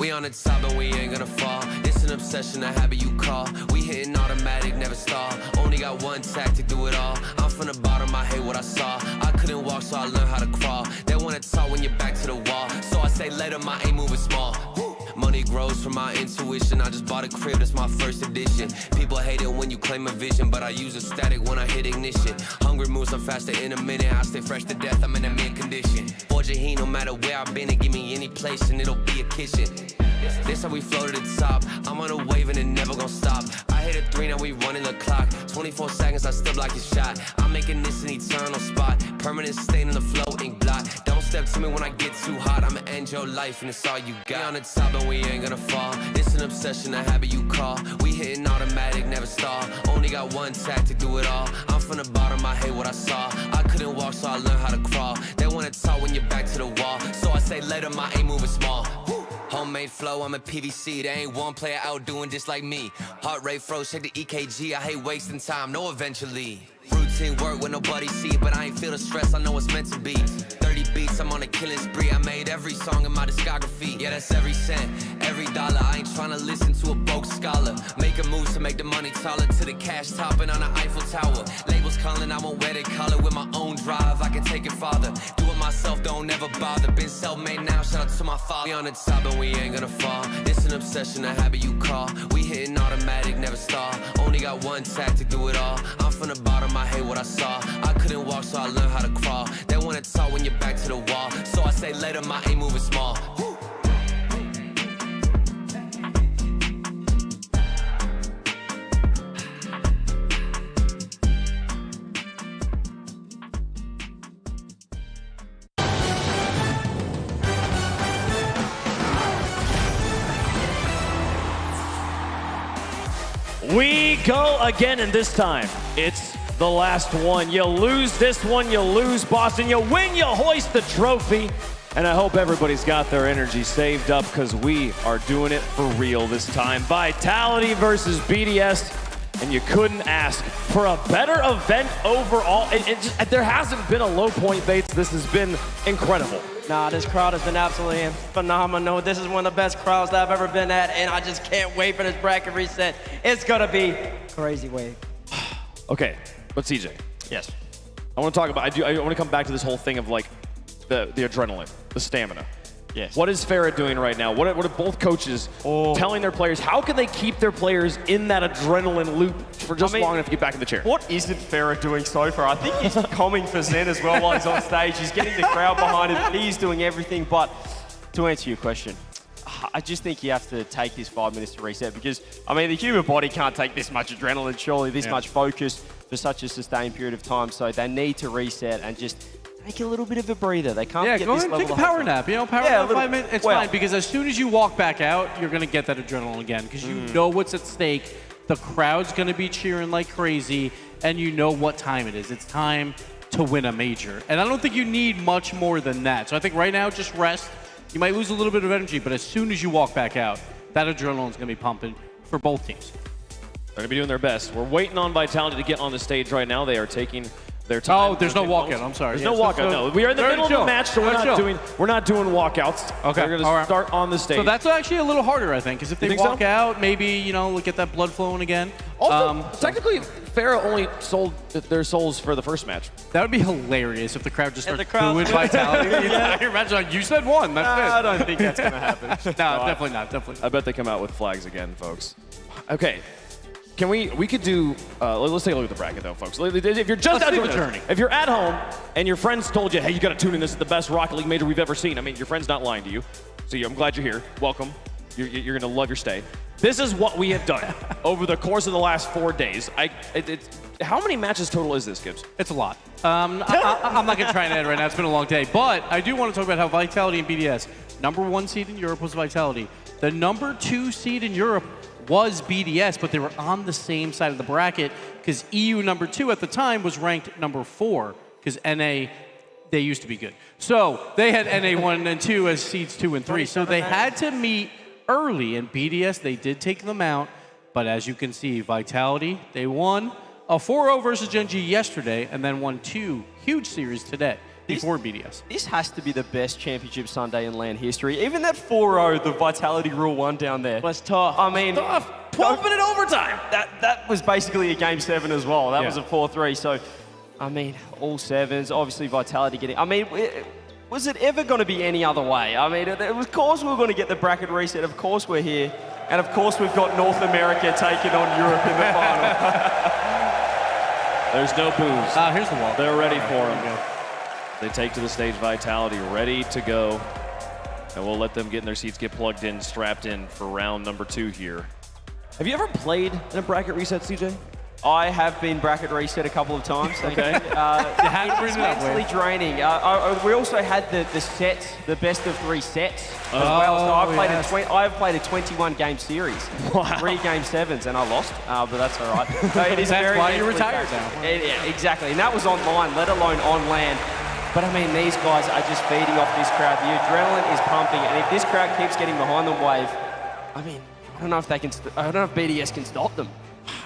We on the top and we ain't gonna fall. It's an obsession, a habit you call. We hitting automatic, never stall. Only got one tactic, do it all. I'm from the bottom, I hate what I saw. I couldn't walk, so I learned how to crawl. They wanna talk when you're back to the wall. So I say let 'em, I ain't moving small. Money grows from my intuition. I just bought a crib, that's my first edition. People hate it when you claim a vision, but I use a static when I hit ignition. Hungry moves, I'm faster in a minute. I stay fresh to death, I'm in a mint condition. Forge a heat, no matter where I've been, and give me any place and it'll be a kitchen. This how we flow to the top. I'm on a wave and it never gon' stop. I hit a 3, now we running the clock. 24 seconds, I still block your shot. I'm making this an eternal spot. Permanent stain in the flow, ink blot. Don't step to me when I get too hot. I'ma end your life and it's all you got. We on the top and we ain't gonna fall. It's an obsession, a habit you call. We hitting automatic, never stall. Only got one tactic, do it all. I'm from the bottom, I hate what I saw. I couldn't walk, so I learned how to crawl. They wanna talk when you're back to the wall. So I say let 'em, I ain't moving small. Homemade flow, I'm a PVC. There ain't one player out doing just like me. Heart rate froze, check the EKG. I hate wasting time, no eventually. Routine work when nobody see it, but I ain't feel the stress, I know it's meant to be. 30 beats, I'm on a killing spree. I made every song in my discography. Yeah, that's every cent, every dollar. I ain't tryna listen to a broke scholar. Making moves to make the money taller. To the cash topping on the Eiffel Tower. Labels calling, I won't wear their collar. With my own drive, I can take it farther. Do it myself, don't ever bother. Been self-made now, shout out to my father. We on the top and we ain't gonna fall. It's an obsession, a habit you call. We hitting automatic, never stall. Only got one tactic, do it all. I'm from the bottom, I hate what I saw. I couldn't walk, so I learned how to crawl. They wanna talk when you're back to the wall. So I say let 'em, I ain't moving small. We go again, and this time it's the last one. You lose this one, you lose Boston. You win, you hoist the trophy. And I hope everybody's got their energy saved up because we are doing it for real this time. Vitality versus BDS, and you couldn't ask for a better event overall. There hasn't been a low point, Bates. This has been incredible. Nah, this crowd has been absolutely phenomenal. This is one of the best crowds that I've ever been at, and I just can't wait for this bracket reset. It's gonna be crazy wave. Okay, but CJ. Yes. I want to talk about, I want to come back to this whole thing of like the adrenaline, the stamina. Yes. What is Farah doing right now? What are both coaches telling their players? How can they keep their players in that adrenaline loop for just long enough to get back in the chair? What isn't Farah doing so far? I think he's calming for Zen as well while he's on stage. He's getting the crowd behind him. He's doing everything. But to answer your question, I just think you have to take this 5 minutes to reset because, I mean, the human body can't take this much adrenaline, surely, this much focus for such a sustained period of time. So they need to reset and just take a little bit of a breather. They can't get go this ahead level and take a of power nap. You know, power nap 5 minutes. It's well, fine because as soon as you walk back out, you're going to get that adrenaline again because you know what's at stake. The crowd's going to be cheering like crazy, and you know what time it is. It's time to win a major. And I don't think you need much more than that. So I think right now, just rest. You might lose a little bit of energy, but as soon as you walk back out, that adrenaline's going to be pumping for both teams. They're going to be doing their best. We're waiting on Vitality to get on the stage right now. They are taking their time. Oh, there's no walkout. I'm sorry. There's no walkout. No, we are in the middle of the match, so we're not doing walkouts. Okay. They're going to start on the stage. So that's actually a little harder, I think, because if they walk out, maybe we'll get that blood flowing again. Also, technically, Farah only sold their souls for the first match. That would be hilarious if the crowd just starts booing Vitality. Imagine, you said one. That's it. I don't think that's going to happen. No, definitely not. Definitely not. I bet they come out with flags again, folks. Okay. Can we could do, let's take a look at the bracket though, folks. If you're just if you're at home and your friends told you, hey, you got to tune in, this is the best Rocket League major we've ever seen. I mean, your friend's not lying to you. So I'm glad you're here. Welcome. You're going to love your stay. This is what we have done over the course of the last 4 days. How many matches total is this, Gibbs? It's a lot. I'm not going to try and add right now. It's been a long day. But I do want to talk about how Vitality and BDS, #1 seed in Europe was Vitality. The #2 seed in Europe was BDS, but they were on the same side of the bracket because EU #2 at the time was ranked #4 because NA, they used to be good. So they had NA 1 and 2 as seeds 2 and 3. So they had to meet early, and BDS, they did take them out. But as you can see, Vitality, they won a 4-0 versus Gen G yesterday and then won 2 huge series today. before BDS. This has to be the best championship Sunday in LAN history. Even that 4-0, the Vitality Rule 1 down there. Was tough. I mean, Tough. 12-minute overtime. That was basically a game 7 as well. That Yeah. was a 4-3. So, I mean, all 7s. Obviously, Vitality getting. I mean, was it ever going to be any other way? I mean, of course we were going to get the bracket reset. Of course we're here. And of course we've got North America taking on Europe in the final. There's no booze. Here's the wall. They're ready for him. They take to the stage Vitality, ready to go. And we'll let them get in their seats, get plugged in, strapped in for round number 2 here. Have you ever played in a bracket reset, CJ? I have been bracket reset a couple of times. Okay. It's mentally draining. We also had the sets, the best of 3 sets as well. So I've played a 21-game series, Wow. 3 game 7s, and I lost, but that's all right. So it is That's very why you're mentally retired taxing. now. Yeah, exactly. And that was online, let alone on LAN. But I mean, these guys are just feeding off this crowd. The adrenaline is pumping, and if this crowd keeps getting behind the wave, I mean, I don't know if they can. I don't know if BDS can stop them.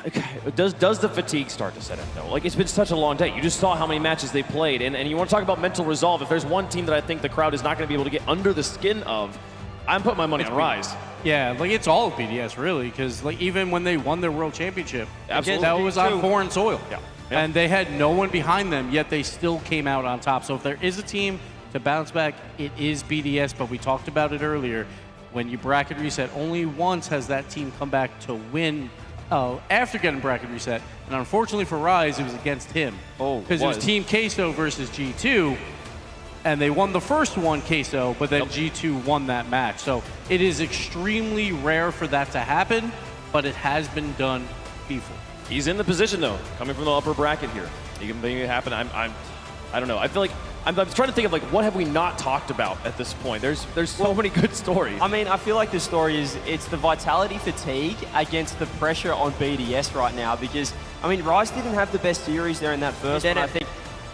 Okay. Does the fatigue start to set in, though? Like, it's been such a long day. You just saw how many matches they played, and you want to talk about mental resolve. If there's one team that I think the crowd is not going to be able to get under the skin of, I'm putting my money on Rise. Yeah, like it's all of BDS really, because like even when they won their world championship, Absolutely. that was on foreign soil. Yeah. And they had no one behind them, yet they still came out on top. So if there is a team to bounce back, it is BDS, but we talked about it earlier. When you bracket reset, only once has that team come back to win after getting bracket reset. And unfortunately for Rise, it was against him. Because it was Team Queso versus G2, and they won the first one, Queso, but then G2 won that match. So it is extremely rare for that to happen, but it has been done before. He's in the position, though, coming from the upper bracket here. He can make it happen. I don't know. I feel like I'm trying to think of like what have we not talked about at this point. There's so many good stories. I mean, I feel like the story is it's the Vitality fatigue against the pressure on BDS right now, because I mean, Rise didn't have the best series there in that first one. I think,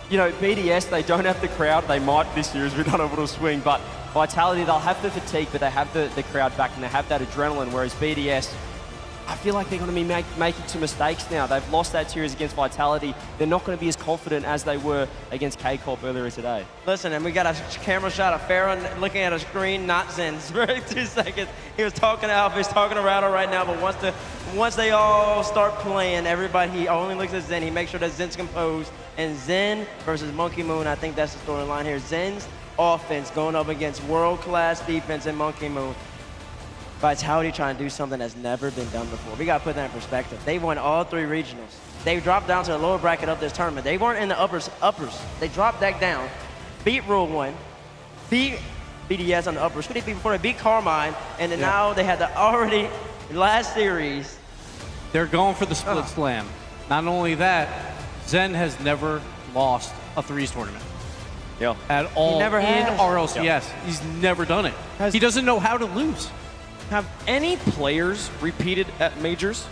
you know, BDS, they don't have the crowd. They might this series be not able to swing, but Vitality, they'll have the fatigue, but they have the crowd back and they have that adrenaline, whereas BDS, I feel like they're going to be making some mistakes now. They've lost that series against Vitality. They're not going to be as confident as they were against K-Corp earlier today. Listen, and we got a camera shot of Farron looking at a screen, not Zen's. For 2 seconds, he was talking to Alpha, he's talking to Rattle right now, but once they all start playing, everybody, he only looks at Zen. He makes sure that Zen's composed. And Zen versus Monkey Moon, I think that's the storyline here. Zen's offense going up against world-class defense in Monkey Moon. Vitality trying to do something that's never been done before. We got to put that in perspective. They won all 3 regionals. They dropped down to the lower bracket of this tournament. They weren't in the uppers. They dropped that down, beat Rule 1, beat BDS on the uppers. Who did they beat before? They beat Carmine, and then now they had the already last series. They're going for the split slam. Not only that, Zen has never lost a threes tournament. Yeah. At all He never in has. RLCS. Yeah. He's never done it. He doesn't know how to lose. Have any players repeated at majors?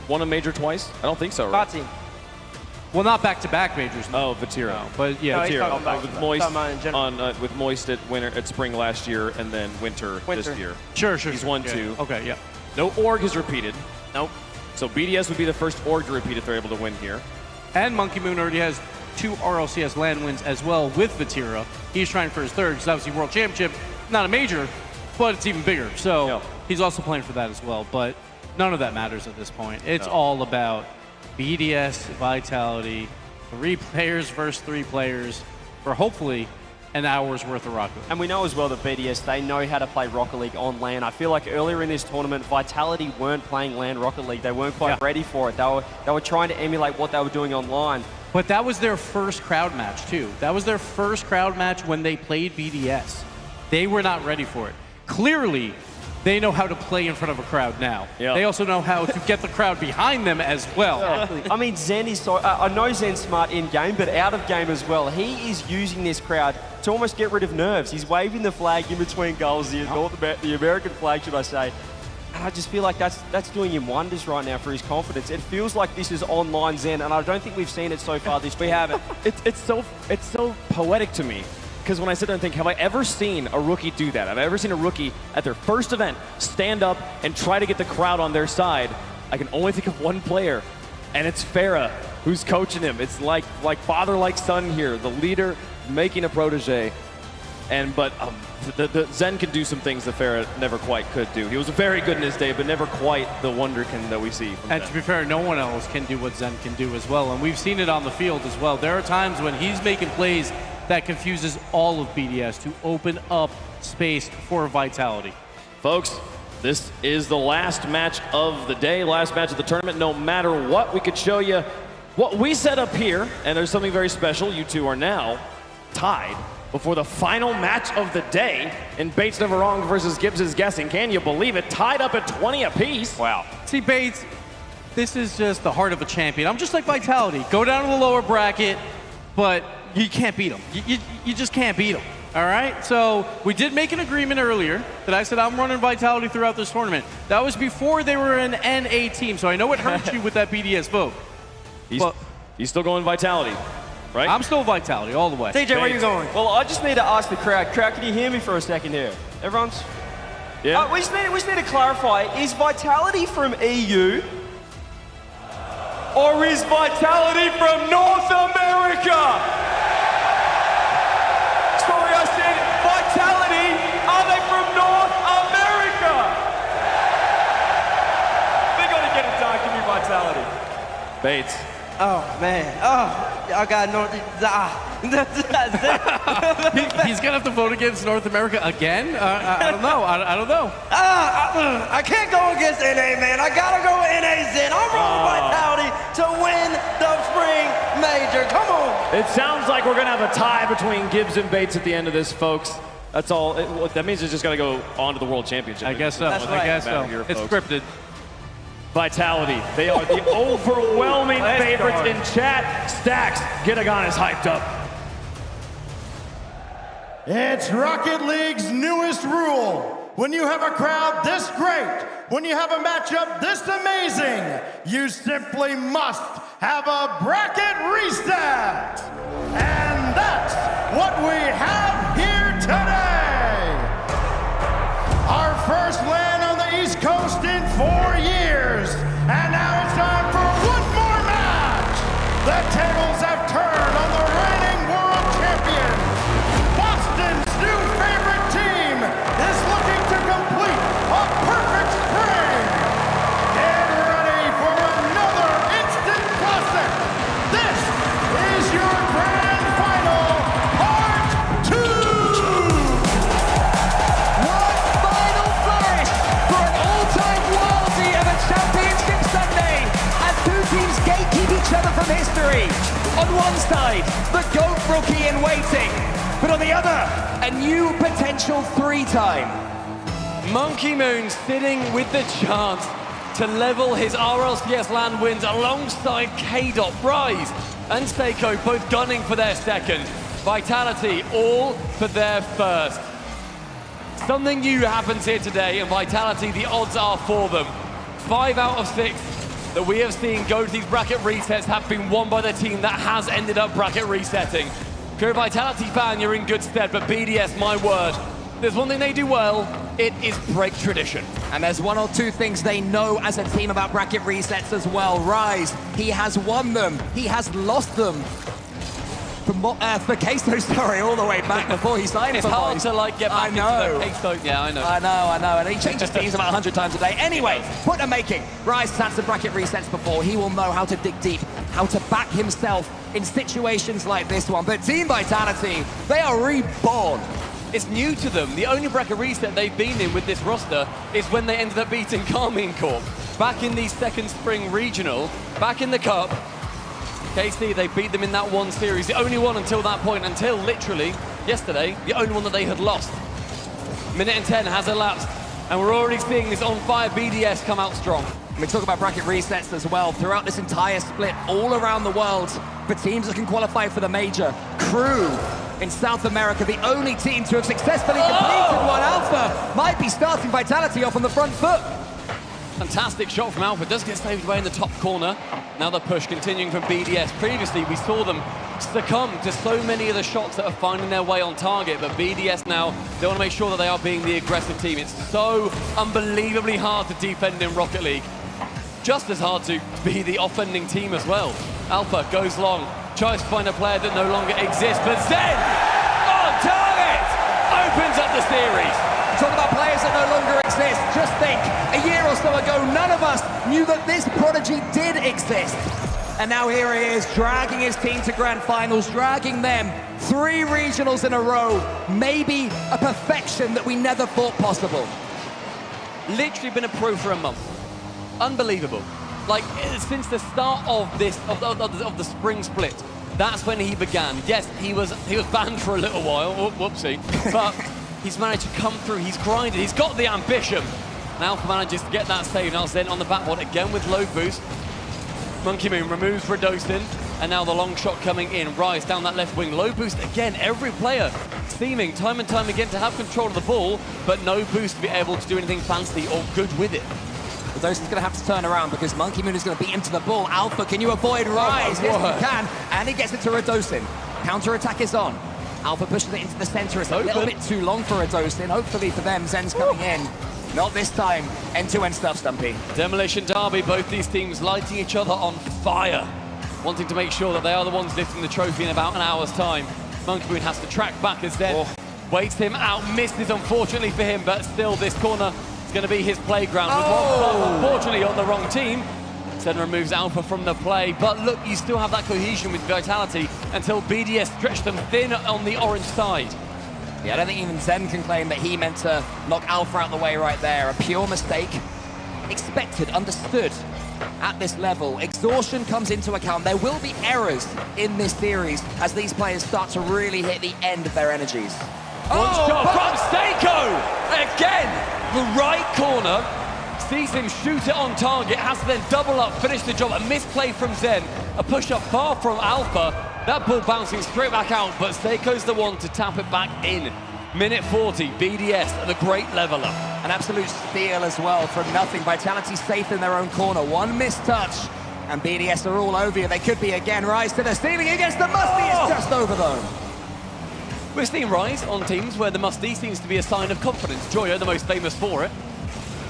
Won a major twice? I don't think so, right? Bati. Well, not back-to-back majors. Oh, Vatira. No, but yeah, Vatira. With Moist at spring last year, and then winter this year. Sure. He's won 2. Okay, yeah. No org has repeated. Nope. So BDS would be the first org to repeat if they're able to win here. And Monkey Moon already has 2 RLCS LAN wins as well with Vatira. He's trying for his 3rd, because obviously World Championship, not a major, but it's even bigger. So he's also playing for that as well. But none of that matters at this point. It's all about BDS, Vitality, 3 players versus 3 players for hopefully an hour's worth of Rocket League. And we know as well that BDS, they know how to play Rocket League on LAN. I feel like earlier in this tournament, Vitality weren't playing LAN Rocket League. They weren't quite ready for it. They were trying to emulate what they were doing online. But that was their first crowd match too. That was their first crowd match when they played BDS. They were not ready for it. Clearly, they know how to play in front of a crowd now. Yep. They also know how to get the crowd behind them as well. I mean, Zen is so... I know Zen's smart in-game, but out of game as well. He is using this crowd to almost get rid of nerves. He's waving the flag in between goals, the American flag, should I say. And I just feel like that's doing him wonders right now for his confidence. It feels like this is online Zen, and I don't think we've seen it so far this year. We haven't. It's so poetic to me. Because when I sit there and think, have I ever seen a rookie do that? Have I ever seen a rookie at their first event stand up and try to get the crowd on their side? I can only think of one player, and it's Farah, who's coaching him. It's like father, like son here. The leader making a protege. But the Zen can do some things that Farah never quite could do. He was very good in his day, but never quite the wonderkin that we see from And Zen. to be fair, no one else can do what Zen can do as well. And we've seen it on the field as well. There are times when he's making plays that confuses all of BDS to open up space for Vitality. Folks, this is the last match of the day, last match of the tournament. No matter what, we could show you what we set up here. And there's something very special. You two are now tied before the final match of the day in Bates Never Wrong versus Gibbs is Guessing. Can you believe it? Tied up at 20 apiece. Wow. See, Bates, this is just the heart of a champion. I'm just like Vitality. Go down to the lower bracket, but you can't beat them. You just can't beat them. All right? So we did make an agreement earlier that I said I'm running Vitality throughout this tournament. That was before they were an NA team, so I know it hurt you with that BDS vote. He's still going Vitality. Right? I'm still Vitality all the way. TJ, where you going? Well, I just need to ask the crowd. Crowd, can you hear me for a second here? Everyone's? Yeah. We just need to clarify. Is Vitality from EU? Or is Vitality from North America? Sorry, I said Vitality. Are they from North America? They got to get it done. Give me Vitality. Bates. Oh, man. Oh. I got North. He's gonna have to vote against North America again. I don't know. I don't know. I can't go against NA, man. I gotta go with NAZ. I'm rolling Vitality to win the spring major. Come on. It sounds like we're gonna have a tie between Gibbs and Bates at the end of this, folks. That's all. That means it's just gotta go on to the World Championship. I guess so. That's right. I guess so. Here, It's folks. scripted. Vitality. They are the overwhelming favorites in chat. Stacks, Gitagon is hyped up. It's Rocket League's newest rule. When you have a crowd this great, when you have a matchup this amazing, you simply must have a bracket reset. And that's what we have here today. Our first win on the East Coast in 4 years. And now it's time for one more match. The tables have turned on the reigning world champion. Boston's new favorite team is looking to complete a perfect spring. Get ready for another instant classic. This is your grand final, part 2. One final flourish for an all-time worldie of a championship Sunday as two teams gatekeep each other from history. On one side, the GOAT rookie in waiting, but on the other, a new potential 3-time. Monkey Moon sitting with the chance to level his RLCS LAN wins alongside K-Dot, Rise and Seiko both gunning for their second. Vitality all for their first. Something new happens here today, and Vitality, the odds are for them. 5 out of 6 that we have seen go to these bracket resets have been won by the team that has ended up bracket resetting. If you're a Vitality fan, you're in good stead, but BDS, my word, there's one thing they do well, it is break tradition. And there's one or two things they know as a team about bracket resets as well. Rise, he has won them, he has lost them. For Queso, sorry, all the way back before he signed It's for hard Boys. to get back into the Queso. Yeah, I know. I know, and he changes teams about 100 times a day. Anyway, point I'm making, Rise has had some bracket resets before. He will know how to dig deep, how to back himself in situations like this one. But Team Vitality, they are reborn. It's new to them. The only bracket reset they've been in with this roster is when they ended up beating Carmine Corp. Back in the second spring regional, back in the cup, KC, they beat them in that one series, the only one until that point, until literally yesterday, the only one that they had lost. Minute and 10 has elapsed, and we're already seeing this on fire BDS come out strong. We talk about bracket resets as well throughout this entire split, all around the world, for teams that can qualify for the major. Crew in South America, the only team to have successfully completed one alpha, might be starting Vitality off on the front foot. Fantastic shot from Alpha, does get saved away in the top corner. Now the push continuing from BDS. Previously, we saw them succumb to so many of the shots that are finding their way on target, but BDS now, they want to make sure that they are being the aggressive team. It's so unbelievably hard to defend in Rocket League. Just as hard to be the offending team as well. Alpha goes long, tries to find a player that no longer exists, but Zen on target opens up the series. Talk about players that no longer exist. Just think, a year or so ago, none of us knew that this prodigy did exist. And now here he is, dragging his team to grand finals, dragging them 3 regionals in a row. Maybe a perfection that we never thought possible. Literally been a pro for a month. Unbelievable. Like, since the start of this, of the spring split, that's when he began. Yes, he was banned for a little while, whoopsie, but he's managed to come through, he's grinded, he's got the ambition. Now Alpha manages to get that save. Now Zen on the backboard again with low boost. Monkey Moon removes Radosin, and now the long shot coming in. Rise down that left wing, low boost again. Every player seeming time and time again to have control of the ball, but no boost to be able to do anything fancy or good with it. Radosin's going to have to turn around because Monkey Moon is going to beat into the ball. Alpha, can you avoid Rise? Yes, you can. And he gets it to Radosin. Counter-attack is on. Alpha pushes it into the center. It's a little bit too long for Radosin. Hopefully for them, Zen's coming in. Not this time. End-to-end stuff, Stumpy. Demolition Derby, both these teams lighting each other on fire, wanting to make sure that they are the ones lifting the trophy in about an hour's time. Monkey Moon has to track back as Zen waits him out, misses unfortunately for him, but still this corner is going to be his playground. With one unfortunately on the wrong team. Zen removes Alpha from the play, but look, you still have that cohesion with Vitality until BDS stretch them thin on the orange side. Yeah, I don't think even Zen can claim that he meant to knock Alpha out the way right there. A pure mistake. Expected, understood at this level. Exhaustion comes into account. There will be errors in this series as these players start to really hit the end of their energies. One shot from Seiko! Again, the right corner. Sees him shoot it on target, has to then double up, finish the job. A misplay from Zen, a push up far from Alpha. That ball bouncing straight back out, but Seiko's the one to tap it back in. Minute 40, BDS, the great leveler. An absolute steal as well from nothing. Vitality safe in their own corner. One missed touch, and BDS are all over you. They could be again. Rise to the ceiling against the Musty. It's just over though. We're seeing Rise on teams where the Musty seems to be a sign of confidence. Joyo, the most famous for it.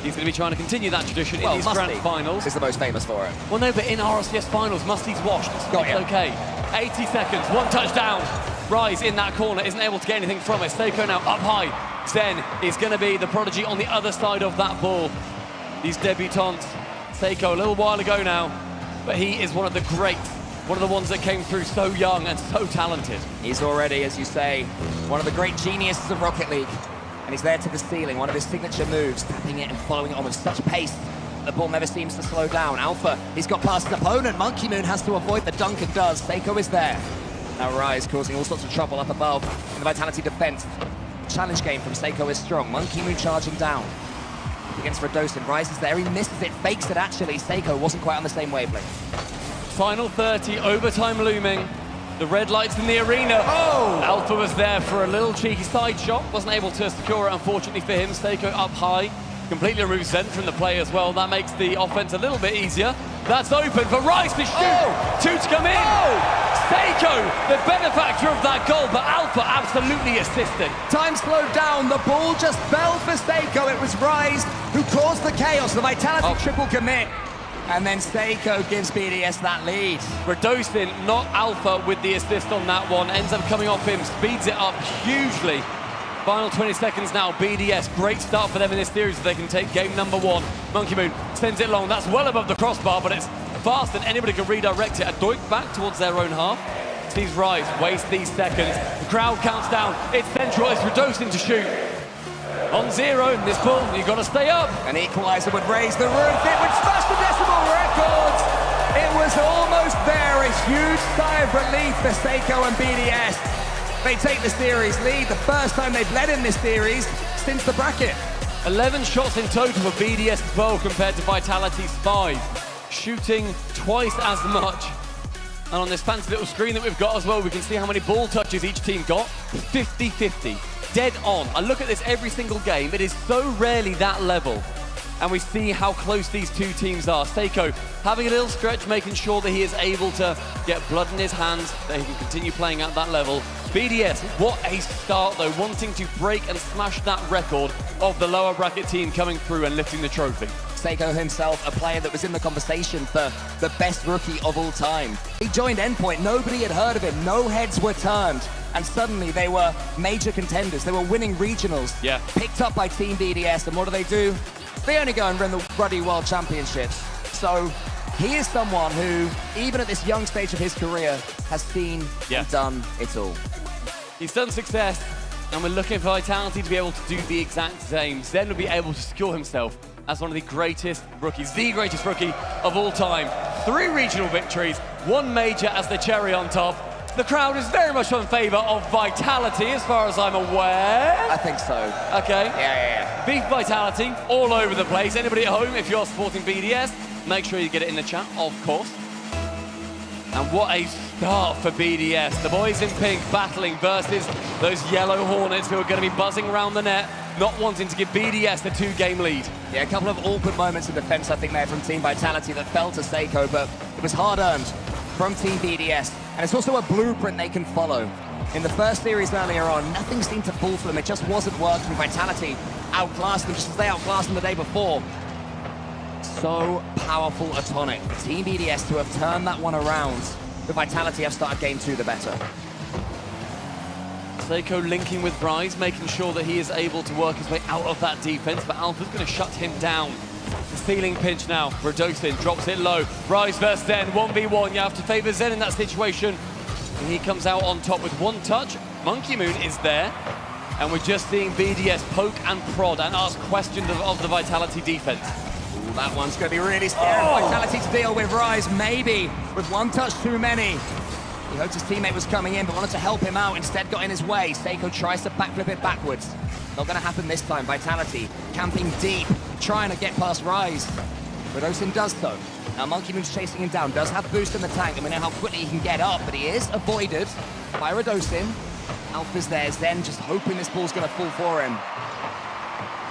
He's going to be trying to continue that tradition in these grand finals. Is the most famous for it. Well, no, but in RLCS finals, Musty's washed. It's okay. 80 seconds, 1 touchdown. Rise in that corner, isn't able to get anything from it. Seiko now up high. Zen is going to be the prodigy on the other side of that ball. These debutantes. Seiko a little while ago now, but he is one of the greats. One of the ones that came through so young and so talented. He's already, as you say, one of the great geniuses of Rocket League. And he's there to the ceiling, one of his signature moves, tapping it and following it on with such pace. The ball never seems to slow down. Alpha, he's got past his opponent. Monkey Moon has to avoid the dunk and does. Seiko is there. Now Rise causing all sorts of trouble up above in the Vitality defense. Challenge game from Seiko is strong. Monkey Moon charging down against Radosin. Rise is there, he misses it, fakes it actually. Seiko wasn't quite on the same wavelength. Final 30, overtime looming. The red lights in the arena. Alpha was there for a little cheeky side shot. Wasn't able to secure it, unfortunately for him. Seiko up high. Completely removes Zen from the play as well. That makes the offense a little bit easier. That's open for Rise to shoot. 2 to come in. Seiko, the benefactor of that goal, but Alpha absolutely assisted. Time slowed down. The ball just fell for Seiko. It was Rise who caused the chaos. The Vitality triple commit. And then Seiko gives BDS that lead. Radosin, not Alpha with the assist on that one. Ends up coming off him, speeds it up hugely. Final 20 seconds now, BDS. Great start for them in this series if they can take game number 1. Monkey Moon sends it long. That's well above the crossbar, but it's fast and anybody can redirect it. A doink back towards their own half. Sees Rise, waste these seconds. The crowd counts down. It's central, it's Radosin to shoot. On 0 in this ball, you've got to stay up. An equalizer would raise the roof. It would smash the decimal records. It was almost there. A huge sigh of relief for Seiko and BDS. They take the series lead, the first time they've led in this series since the bracket. 11 shots in total for BDS as well compared to Vitality's 5. Shooting twice as much. And on this fancy little screen that we've got as well, we can see how many ball touches each team got. 50-50. Dead on. I look at this every single game. It is so rarely that level. And we see how close these two teams are. Seiko having a little stretch, making sure that he is able to get blood in his hands, that he can continue playing at that level. BDS, what a start though, wanting to break and smash that record of the lower bracket team coming through and lifting the trophy. Seiko himself, a player that was in the conversation for the best rookie of all time. He joined Endpoint, nobody had heard of him, no heads were turned, and suddenly they were major contenders. They were winning regionals, picked up by Team BDS, and what do? They only go and win the Ruddy World Championships. So he is someone who, even at this young stage of his career, has seen and done it all. He's done success, and we're looking for Vitality to be able to do the exact same. Zen will be able to secure himself as one of the greatest rookies, the greatest rookie of all time. 3 regional victories, 1 major as the cherry on top. The crowd is very much in favor of Vitality, as far as I'm aware. I think so. Okay. Yeah. Beef Vitality all over the place. Anybody at home, if you're supporting BDS, make sure you get it in the chat, of course. And what a start for BDS. The boys in pink battling versus those yellow Hornets who are going to be buzzing around the net, not wanting to give BDS the 2-game lead. Yeah, a couple of awkward moments in defense, I think, there from Team Vitality that fell to Seiko, but it was hard-earned from Team BDS. And it's also a blueprint they can follow. In the first series earlier on, nothing seemed to fall for them. It just wasn't working. Vitality outclassed them just as they outclassed them the day before. So powerful a tonic for Team BDS to have turned that one around. The Vitality have started game 2 the better. Seiko linking with Rise, making sure that he is able to work his way out of that defense, but Alpha's going to shut him down. The ceiling pinch now. Radosin drops it low. Rise versus Zen, 1v1. You have to favor Zen in that situation. And he comes out on top with 1 touch. Monkey Moon is there. And we're just seeing BDS poke and prod and ask questions of the Vitality defense. Ooh, that one's going to be really scary. Vitality to deal with. Rise, maybe, with 1 touch too many. He hoped his teammate was coming in, but wanted to help him out. Instead got in his way. Seiko tries to backflip it backwards. Not going to happen this time. Vitality camping deep, trying to get past Rise. Radosin does so. Now Monkey Moon's chasing him down. Does have boost in the tank, and we know how quickly he can get up, but he is avoided by Radosin. Alpha's there. Zen just hoping this ball's going to fall for him.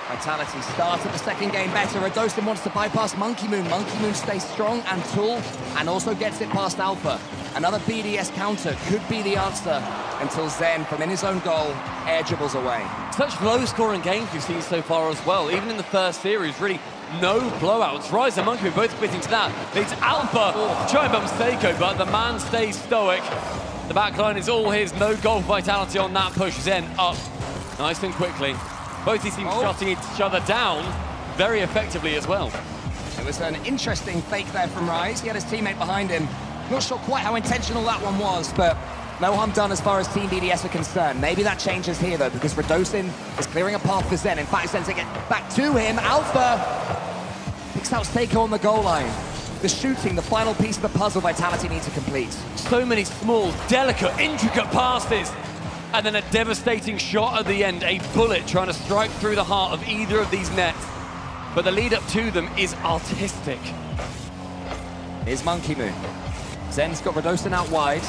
Vitality started the second game better. Radosin wants to bypass Monkey Moon. Monkey Moon stays strong and tall, and also gets it past Alpha. Another BDS counter could be the answer until Zen, from in his own goal, air dribbles away. Such low-scoring games we've seen so far as well. Even in the first series, really no blowouts. Rise and Monkey Moon both quitting to that. It's Alpha trying to bump Seiko, but the man stays stoic. The backline is all his. No goal Vitality on that push. Zen up nice and quickly. Both these teams shutting each other down very effectively as well. It was an interesting fake there from Rise. He had his teammate behind him. Not sure quite how intentional that one was, but no harm done as far as Team BDS are concerned. Maybe that changes here, though, because Radosin is clearing a path for Zen. In fact, Zen's to get back to him. Alpha picks out Seiko on the goal line. The shooting, the final piece of the puzzle Vitality needs to complete. So many small, delicate, intricate passes. And then a devastating shot at the end. A bullet trying to strike through the heart of either of these nets. But the lead up to them is artistic. Here's Monkey Moon. Zen's got Radosin out wide.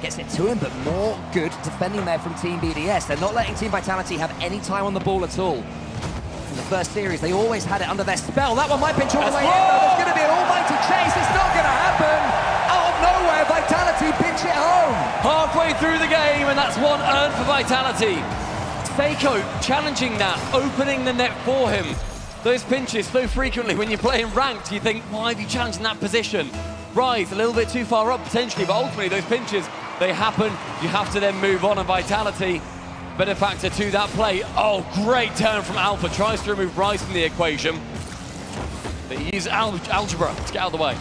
Gets it to him, but more good defending there from Team BDS. They're not letting Team Vitality have any time on the ball at all. In the first series, they always had it under their spell. That one might pinch all the way in, though. There's going to be an almighty chase. It's not going to happen. Out of nowhere, Vitality pinch it home. Halfway through the game, and that's 1 earned for Vitality. Seiko challenging that, opening the net for him. Those pinches so frequently when you're playing ranked, you think, why have you challenged in that position? Rise a little bit too far up potentially, but ultimately those pinches, they happen. You have to then move on, and Vitality, benefactor to that play. Oh, great turn from Alpha. Tries to remove Rise from the equation. They use algebra to get out of the way.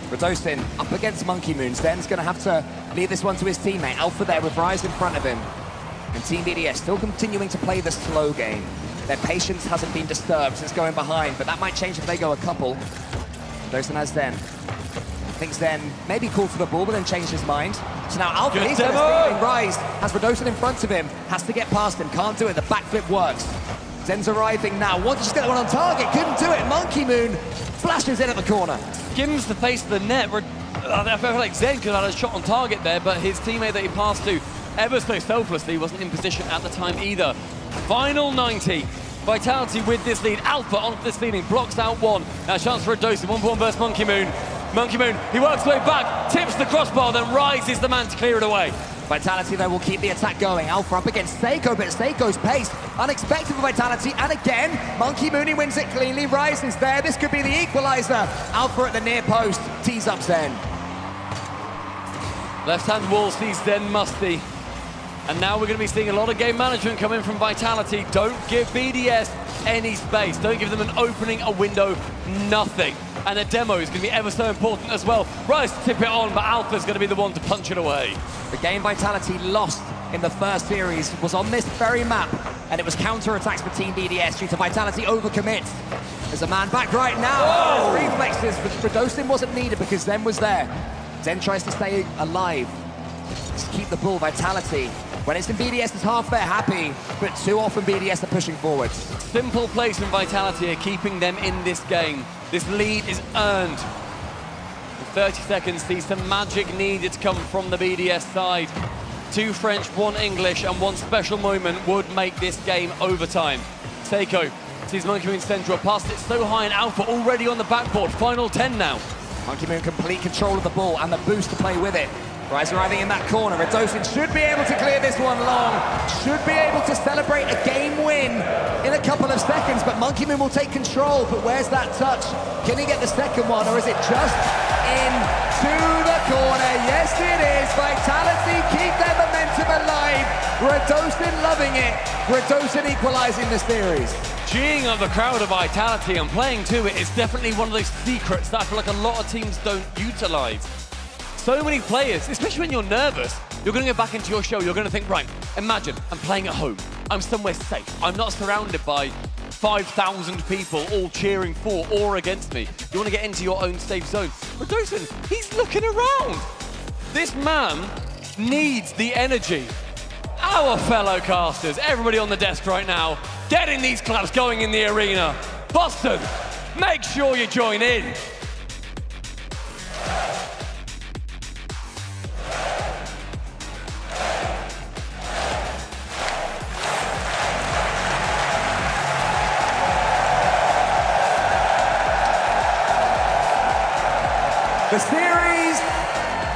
Radosin up against Monkey Moon. Zen's going to have to leave this one to his teammate. Alpha there with Rise in front of him. And Team BDS still continuing to play the slow game. Their patience hasn't been disturbed since going behind, but that might change if they go a couple. Radosin has Zen. Thinks Zen maybe called for the ball, but then changed his mind. So now Alpha, he's leaving. Rise has Radosin in front of him. Has to get past him. Can't do it. The backflip works. Zen's arriving now. Wants to just get that one on target. Couldn't do it. Monkey Moon flashes in at the corner. Skims the face of the net. I feel like Zen could have had a shot on target there, but his teammate that he passed to ever so selflessly wasn't in position at the time either. Final 90. Vitality with this lead. Alpha onto this leading. Blocks out 1. Now chance for Radosin. 1-1 versus Monkey Moon. Monkey Moon, he works his way back, tips the crossbar, then Rise is the man to clear it away. Vitality, though, will keep the attack going. Alpha up against Seiko, but Seiko's pace unexpected for Vitality. And again, Monkey Mooney wins it cleanly. Rise is there. This could be the equalizer. Alpha at the near post. Tees up Zen. Left-hand wall sees Zen musty. And now we're going to be seeing a lot of game management coming from Vitality. Don't give BDS any space. Don't give them an opening, a window, nothing. And a demo is going to be ever so important as well. Rise to tip it on, but Alpha's going to be the one to punch it away. The game Vitality lost in the first series was on this very map, and it was counter-attacks for Team BDS due to Vitality overcommit. There's a man back right now. Reflexes, but Radosin wasn't needed because Zen was there. Zen tries to stay alive, just keep the ball. Vitality, when it's in BDS, it's half they're happy, but too often BDS are pushing forward. Simple plays from Vitality are keeping them in this game. This lead is earned. In 30 seconds, see some magic needed to come from the BDS side. 2 French, 1 English, and 1 special moment would make this game overtime. Seiko sees Monkey Moon central, passed it so high, and Alpha already on the backboard. Final 10 now. Monkey Moon complete control of the ball and the boost to play with it. Rise arriving in that corner. Radosin should be able to clear this one long. Should be able to celebrate a game win in a couple of seconds, but Monkey Moon will take control. But where's that touch? Can he get the second one, or is it just into the corner? Yes, it is. Vitality keep their momentum alive. Radosin loving it. Radosin equalizing the series. Geeing up the crowd of Vitality and playing to it is definitely one of those secrets that I feel like a lot of teams don't utilize. So many players, especially when you're nervous, you're going to go back into your show, you're going to think, right, imagine I'm playing at home, I'm somewhere safe, I'm not surrounded by 5,000 people all cheering for or against me. You want to get into your own safe zone. But Radosin, he's looking around. This man needs the energy. Our fellow casters, everybody on the desk right now, getting these claps going in the arena. Boston, make sure you join in. The series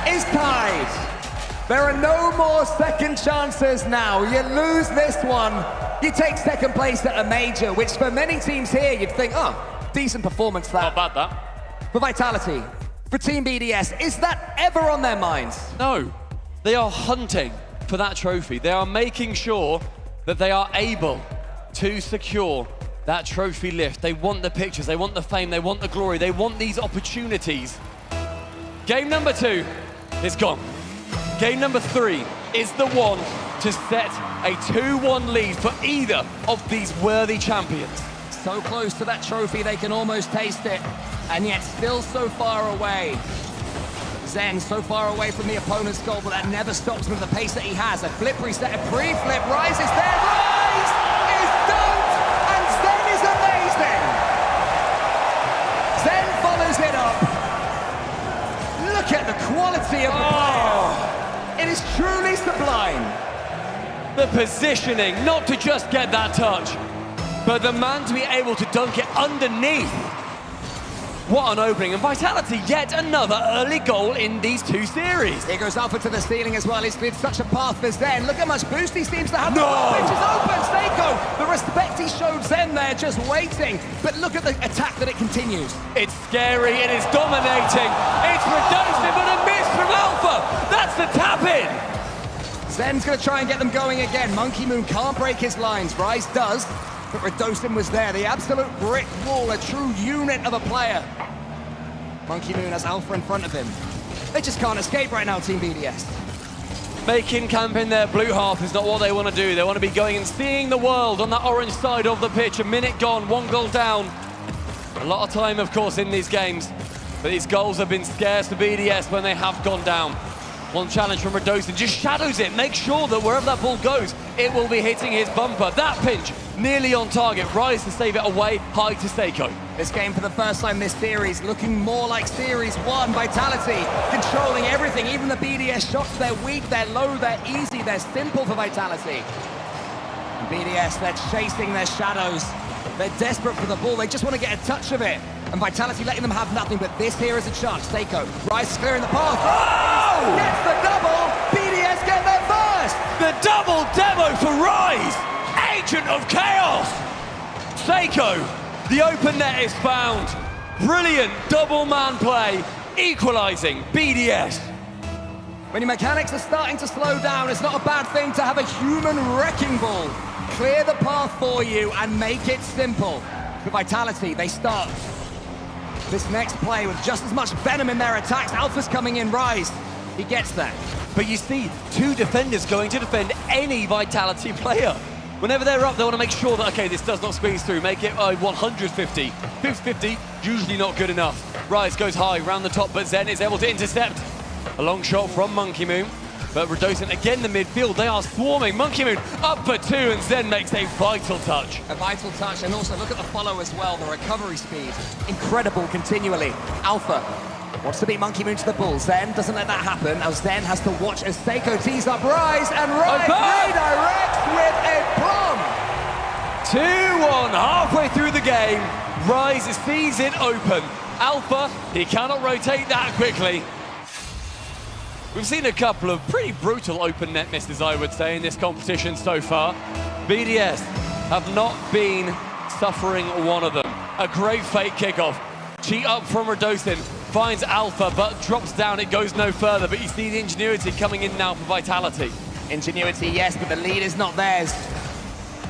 is tied. There are no more second chances now. You lose this one, you take second place at a major, which for many teams here, you'd think, oh, decent performance that. Not bad, that. For Vitality, for Team BDS, is that ever on their minds? No, they are hunting for that trophy. They are making sure that they are able to secure that trophy lift. They want the pictures, they want the fame, they want the glory, they want these opportunities. Game number 2 is gone. Game number 3 is the one to set a 2-1 lead for either of these worthy champions. So close to that trophy, they can almost taste it, and yet still so far away. Zen so far away from the opponent's goal, but that never stops him at the pace that he has. A flip reset, a pre-flip, Rise is there, Rise is dunked, and Zen is amazing! Zen follows it up. Look at the quality of the player. It is truly sublime. The positioning, not to just get that touch, but the man to be able to dunk it underneath. What an opening, and Vitality, yet another early goal in these 2 series. Here goes Alpha to the ceiling as well. He's cleared such a path for Zen. Look how much boost he seems to have. No! The pitch is open, Seiko. The respect he showed Zen there, just waiting. But look at the attack that it continues. It's scary, it is dominating. It's Radosin, but a miss from Alpha. That's the tap-in. Zen's going to try and get them going again. Monkey Moon can't break his lines. Rise does, but Radosin was there. The absolute brick wall, a true unit of a player. Monkey Moon has Alpha in front of him. They just can't escape right now, Team BDS. Making camp in their blue half is not what they want to do. They want to be going and seeing the world on that orange side of the pitch. A minute gone, 1 goal down. A lot of time, of course, in these games. But these goals have been scarce for BDS when they have gone down. One challenge from Radosin, just shadows it, make sure that wherever that ball goes, it will be hitting his bumper. That pinch, nearly on target. Rise to save it away, high to Seiko. This game for the first time this series, looking more like Series 1. Vitality controlling everything, even the BDS shots. They're weak, they're low, they're easy, they're simple for Vitality. And BDS, they're chasing their shadows. They're desperate for the ball, they just want to get a touch of it. And Vitality letting them have nothing, but this here is a chance. Seiko, Rise is clearing the path. Oh! Gets the double! BDS get their a double demo for Rise! Agent of Chaos! Seiko, the open net is found. Brilliant double man play, equalizing BDS. When your mechanics are starting to slow down, it's not a bad thing to have a human wrecking ball clear the path for you and make it simple. For Vitality, they start this next play with just as much venom in their attacks. Alpha's coming in, Rise. He gets that. But you see, two defenders going to defend any Vitality player. Whenever they're up, they want to make sure that, okay, this does not squeeze through. Make it 150. 50, usually not good enough. Rise goes high, round the top, but Zen is able to intercept. A long shot from Monkey Moon. But Redocent again the midfield, they are swarming. Monkey Moon up for 2 and Zen makes a vital touch. A vital touch, and also look at the follow as well, the recovery speed. Incredible continually. Alpha wants to beat Monkey Moon to the bull. Zen doesn't let that happen. Now Zen has to watch as Seiko tees up Rise, and Rise redirects with a bomb. 2-1 halfway through the game. Rise sees it open. Alpha, he cannot rotate that quickly. We've seen a couple of pretty brutal open net misses, I would say, in this competition so far. BDS have not been suffering one of them. A great fake kickoff. Cheat up from Redocent, finds Alpha, but drops down, it goes no further. But you see the Ingenuity coming in now for Vitality. Ingenuity, yes, but the lead is not theirs.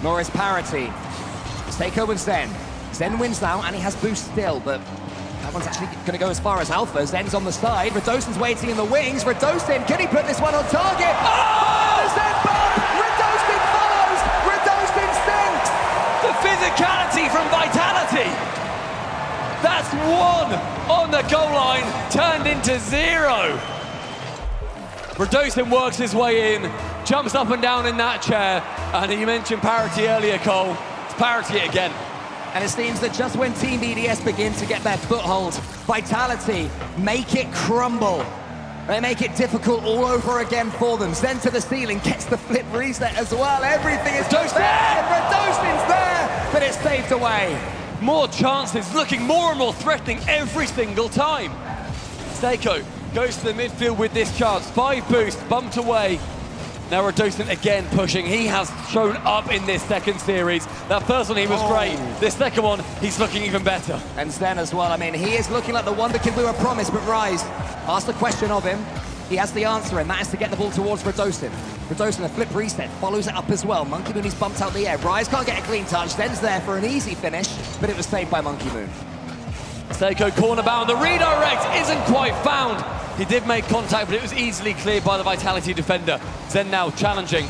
Nor is Parity. Seiko with Zen. Zen wins now, and he has boost still, but that one's actually going to go as far as Alpha. Zen's on the side. Redocent's waiting in the wings. Redocent, can he put this one on target? Oh! Zen bomb! Redocent follows! Redocent sinks! The physicality from Vitality! That's 1 on the goal line, turned into 0. Redocent works his way in, jumps up and down in that chair, and you mentioned Parity earlier, Cole. It's Parity again. And it seems that just when Team BDS begin to get their foothold, Vitality make it crumble. They make it difficult all over again for them. Zen to the ceiling, gets the flip reset as well. Everything is there, and Redocent's there, but it's saved away. More chances, looking more and more threatening every single time. Seiko goes to the midfield with this chance. 5 boosts, bumped away. Now Redocent again pushing. He has shown up in this second series. That first one, he was great. This second one, he's looking even better. And Zen as well. I mean, he is looking like the wonder kid we were promised, but Rise asked the question of him. He has the answer, and that is to get the ball towards Redocent. Redocent, a flip reset, follows it up as well. Monkey Moon, he's bumped out the air. Rise can't get a clean touch. Zen's there for an easy finish, but it was saved by Monkey Moon. Seiko corner bound. The redirect isn't quite found. He did make contact, but it was easily cleared by the Vitality defender. Zen now challenging.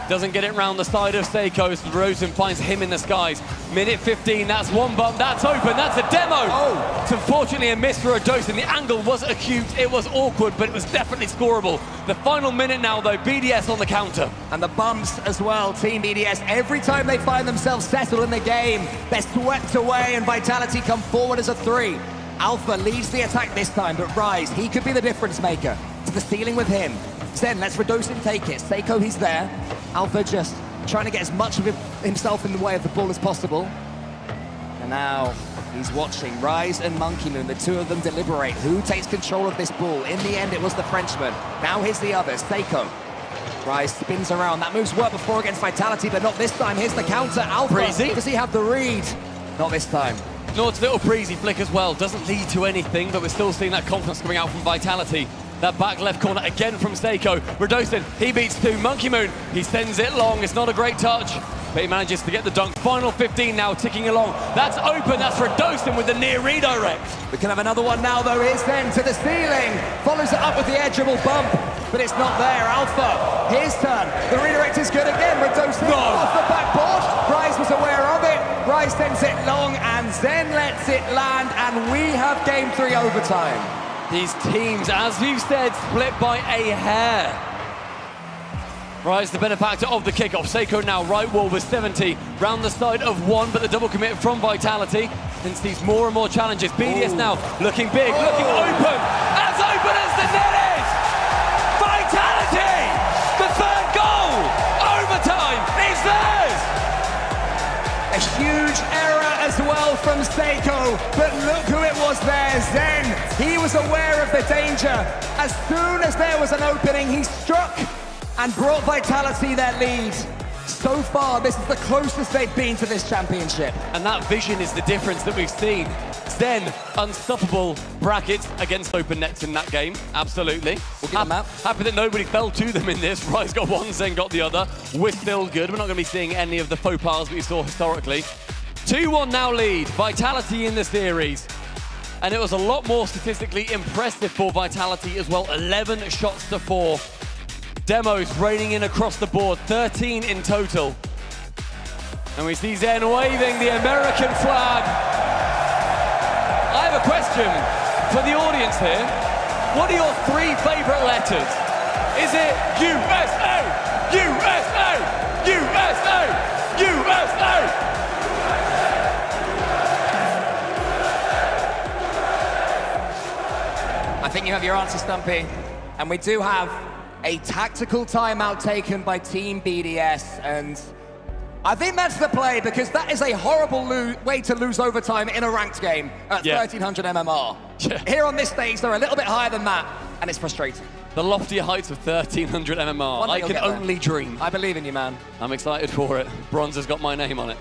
Doesn't get it round the side of Seiko. Redocent finds him in the skies. Minute 15, that's one bump, that's open, that's a demo! Oh! It's unfortunately a miss for Redocent. The angle was acute, it was awkward, but it was definitely scoreable. The final minute now, though, BDS on the counter. And the bumps as well, Team BDS, every time they find themselves settled in the game, they're swept away and Vitality come forward as a 3. Alpha leads the attack this time, but Rise, he could be the difference maker. To the ceiling with him. Zen lets Redocent take it. Seiko, he's there. Alpha just trying to get as much of himself in the way of the ball as possible. And now he's watching Rise and Monkey Moon, the two of them deliberate who takes control of this ball. In the end, it was the Frenchman. Now here's the others. Seiko. Rise spins around. That move's worked before against Vitality, but not this time. Here's the counter. Alpha, Breezy. does he have the read? Not this time. Nord's little breezy flick as well. Doesn't lead to anything, but we're still seeing that confidence coming out from Vitality. That back left corner again from Seiko. Redocent, he beats 2. Monkey Moon, he sends it long. It's not a great touch, but he manages to get the dunk. Final 15 now, ticking along. That's open, that's Redocent with the near redirect. We can have another one now, though. Here's Zen to the ceiling. Follows it up with the edgeable bump, but it's not there. Alpha, his turn. The redirect is good again. Redocent off the backboard. Rise was aware of it. Rise sends it long, and Zen lets it land, and we have Game 3 overtime. These teams, as we've said, split by a hair. Rise, the benefactor of the kickoff. Seiko now right wall with 70. Round the side of 1, but the double commit from Vitality. Then sees more and more challenges. BDS now looking big, looking open. As open as the net is! Vitality! The third goal! Overtime is theirs! A huge error as well from Seiko, but look who it was there, Zen. He was aware of the danger. As soon as there was an opening, he struck and brought Vitality their lead. So far, this is the closest they've been to this championship. And that vision is the difference that we've seen. Zen, unstoppable brackets against open nets in that game. Absolutely. We'll give them out. Happy that nobody fell to them in this. Rise got one, Zen got the other. We're still good. We're not going to be seeing any of the faux pas we saw historically. 2-1 now lead. Vitality in the series. And it was a lot more statistically impressive for Vitality as well. 11 shots to 4. Demos raining in across the board, 13 in total. And we see Zen waving the American flag. I have a question for the audience here. What are your 3 favorite letters? Is it USA, USA, USA, USA? I think you have your answer, Stumpy. And we do have a tactical timeout taken by Team BDS, and I think that's the play, because that is a horrible way to lose overtime in a ranked game at 1300 MMR. Here on this stage, they're a little bit higher than that, and it's frustrating. The loftier heights of 1300 MMR. I can only dream. I believe in you, man. I'm excited for it. Bronze has got my name on it.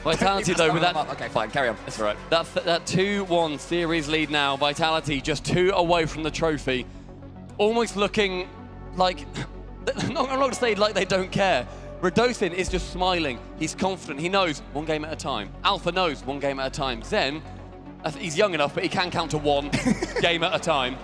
Vitality, though, with that... Okay, fine, carry on. That's all right. That 2-1 series lead now. Vitality just 2 away from the trophy. Almost looking like... I'm not going to say like they don't care. Radosin is just smiling. He's confident. He knows 1 game at a time. Alpha knows 1 game at a time. Zen, he's young enough, but he can count to 1 game at a time.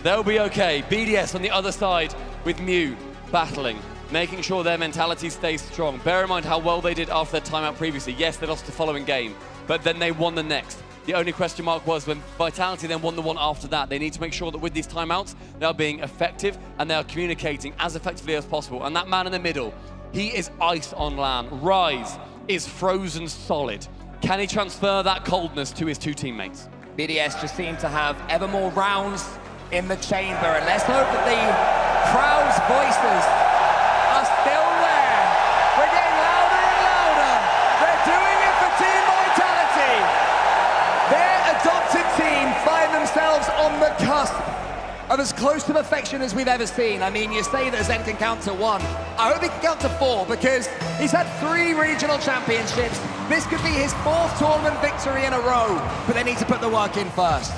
They'll be okay. BDS on the other side with Mew battling, making sure their mentality stays strong. Bear in mind how well they did after their timeout previously. Yes, they lost the following game, but then they won the next. The only question mark was when Vitality then won the one after that. They need to make sure that with these timeouts, they are being effective and they are communicating as effectively as possible. And that man in the middle, he is ice on land. Rise is frozen solid. Can he transfer that coldness to his 2 teammates? BDS just seem to have ever more rounds in the chamber, and let's hope that the crowd's voices are still there. We're getting louder and louder. They're doing it for Team Vitality. Their adopted team find themselves on the cusp of as close to perfection as we've ever seen. I mean, you say that Zen can count to 1. I hope he can count to 4, because he's had 3 regional championships. This could be his 4th tournament victory in a row, but they need to put the work in first.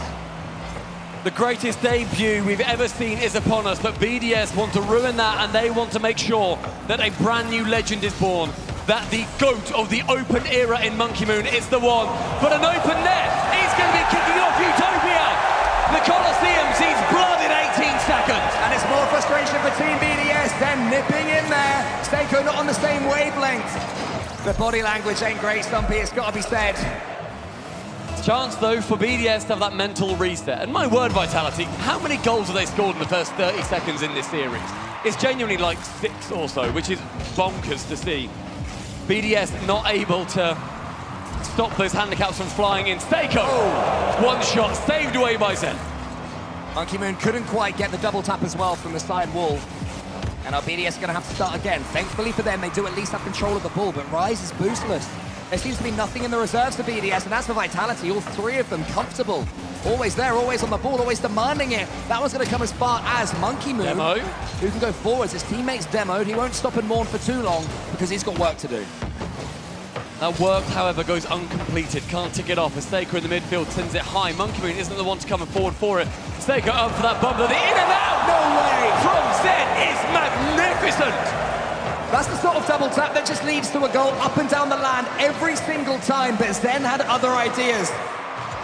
The greatest debut we've ever seen is upon us, but BDS want to ruin that, and they want to make sure that a brand new legend is born, that the GOAT of the open era in Monkey Moon is the one. But an open net, he's going to be kicking off Utopia. The Colosseum sees blood in 18 seconds. And it's more frustration for Team BDS. They're nipping in there. Seiko not on the same wavelength. The body language ain't great, Stumpy, it's got to be said. Chance, though, for BDS to have that mental reset. And my word, Vitality, how many goals have they scored in the first 30 seconds in this series? It's genuinely like 6 or so, which is bonkers to see. BDS not able to stop those handicaps from flying in. Seiko, 1 shot, saved away by Zen. Monkey Moon couldn't quite get the double tap as well from the side wall. And our BDS are going to have to start again. Thankfully for them, they do at least have control of the ball, but Rise is boostless. There seems to be nothing in the reserves for BDS, and as for Vitality, all 3 of them comfortable. Always there, always on the ball, always demanding it. That one's going to come as far as Monkey Moon, Demo, who can go forwards. His teammate's demoed. He won't stop and mourn for too long because he's got work to do. That work, however, goes uncompleted. Can't tick it off as Seiko in the midfield sends it high. Monkey Moon isn't the one to come forward for it. Seiko up for that bump. The in and out! No way! From Zen is magnificent! That's the sort of double tap that just leads to a goal up and down the land every single time, but Zen had other ideas.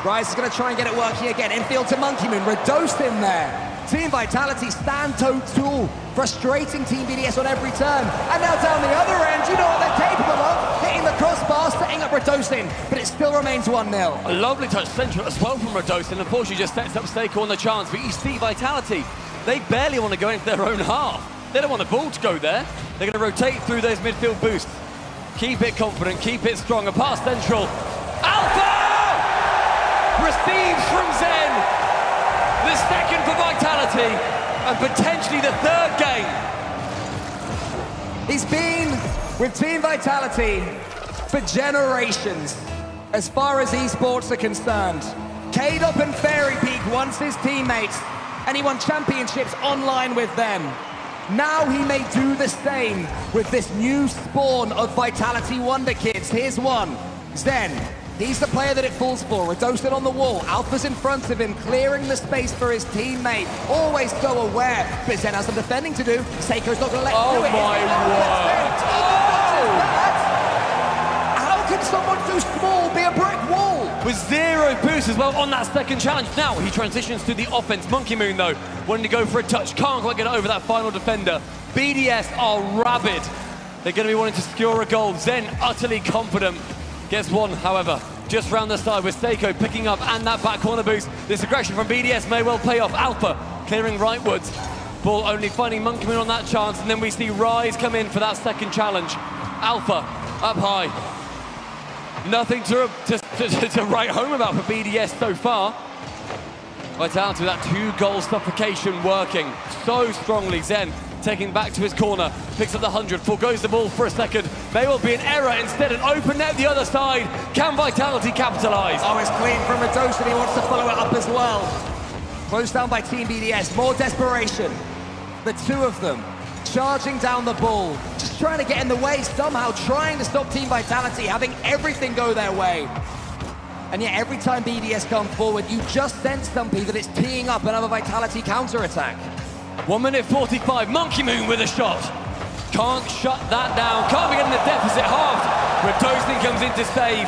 Rise is going to try and get it working again. Infield to Monkey Moon, Radosin there. Team Vitality stand total, frustrating Team BDS on every turn. And now down the other end, you know what they're capable of? Hitting the crossbar, setting up Radosin, but it still remains 1-0. A lovely touch central as well from Radosin. Unfortunately, just sets up Seiko on the chance, but you see Vitality, they barely want to go into their own half. They don't want the ball to go there. They're going to rotate through those midfield boosts. Keep it confident, keep it strong. A pass central. Alpha! Receives from Zen. The 2nd for Vitality, and potentially the 3rd game. He's been with Team Vitality for generations, as far as esports are concerned. K-Dop and Fairy Peak once his teammates, and he won championships online with them. Now he may do the same with this new spawn of Vitality Wonder Kids. Here's one, Zen. He's the player that it falls for. Radostin on the wall. Alpha's in front of him, clearing the space for his teammate. Always so aware, but Zen has some defending to do. Seiko's not going to let him do it. Oh my word! How can someone so small be a brick wall? With 0 boost as well on that second challenge. Now he transitions to the offense. Monkey Moon, though, wanting to go for a touch. Can't quite get it over that final defender. BDS are rabid. They're going to be wanting to secure a goal. Zen utterly confident. Gets one, however, just round the side with Seiko picking up and that back corner boost. This aggression from BDS may well pay off. Alpha clearing rightwards. Ball only finding Monkey Moon on that chance, and then we see Rise come in for that second challenge. Alpha up high. Nothing to write home about for BDS so far. Vitality with that 2-goal suffocation working so strongly. Zen taking back to his corner, picks up the 100, forgoes the ball for a second. May well be an error instead, an open net the other side. Can Vitality capitalise? Oh, it's clean from Radostin. He wants to follow it up as well. Closed down by Team BDS. More desperation. The two of them charging down the ball, just trying to get in the way somehow, trying to stop Team Vitality, having everything go their way. And yet every time BDS come forward, you just sense, Stumpy, that it's teeing up another Vitality counter-attack. 1 minute 45, Monkey Moon with a shot. Can't shut that down, can't be getting the deficit halved. Radostin comes in to save.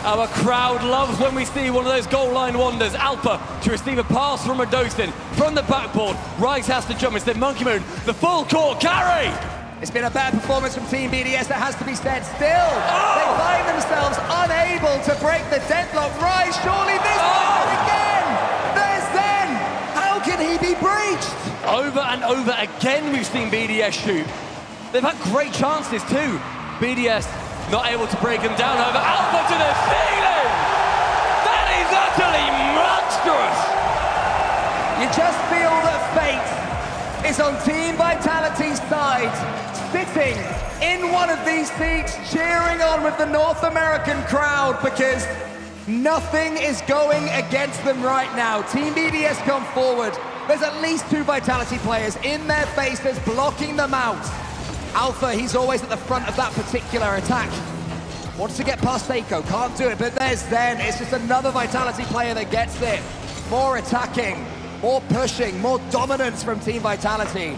Our crowd loves when we see one of those goal line wonders. Alpha to receive a pass from Radostin from the backboard. Rise has to jump, instead Monkey Moon, the full court carry. It's been a bad performance from Team BDS, that has to be said. Still, they find themselves unable to break the deadlock. Rise, surely this time again. There's Zen. How can he be breached? Over and over again we've seen BDS shoot. They've had great chances too. BDS not able to break them down, however, Alpha to the ceiling! That is utterly monstrous! You just feel that fate is on Team Vitality's side, sitting in one of these seats, cheering on with the North American crowd, because nothing is going against them right now. Team BDS come forward. There's at least 2 Vitality players in their faces, blocking them out. Alpha, he's always at the front of that particular attack. Wants to get past Seiko, can't do it, but there's Zen. It's just another Vitality player that gets it. More attacking, more pushing, more dominance from Team Vitality.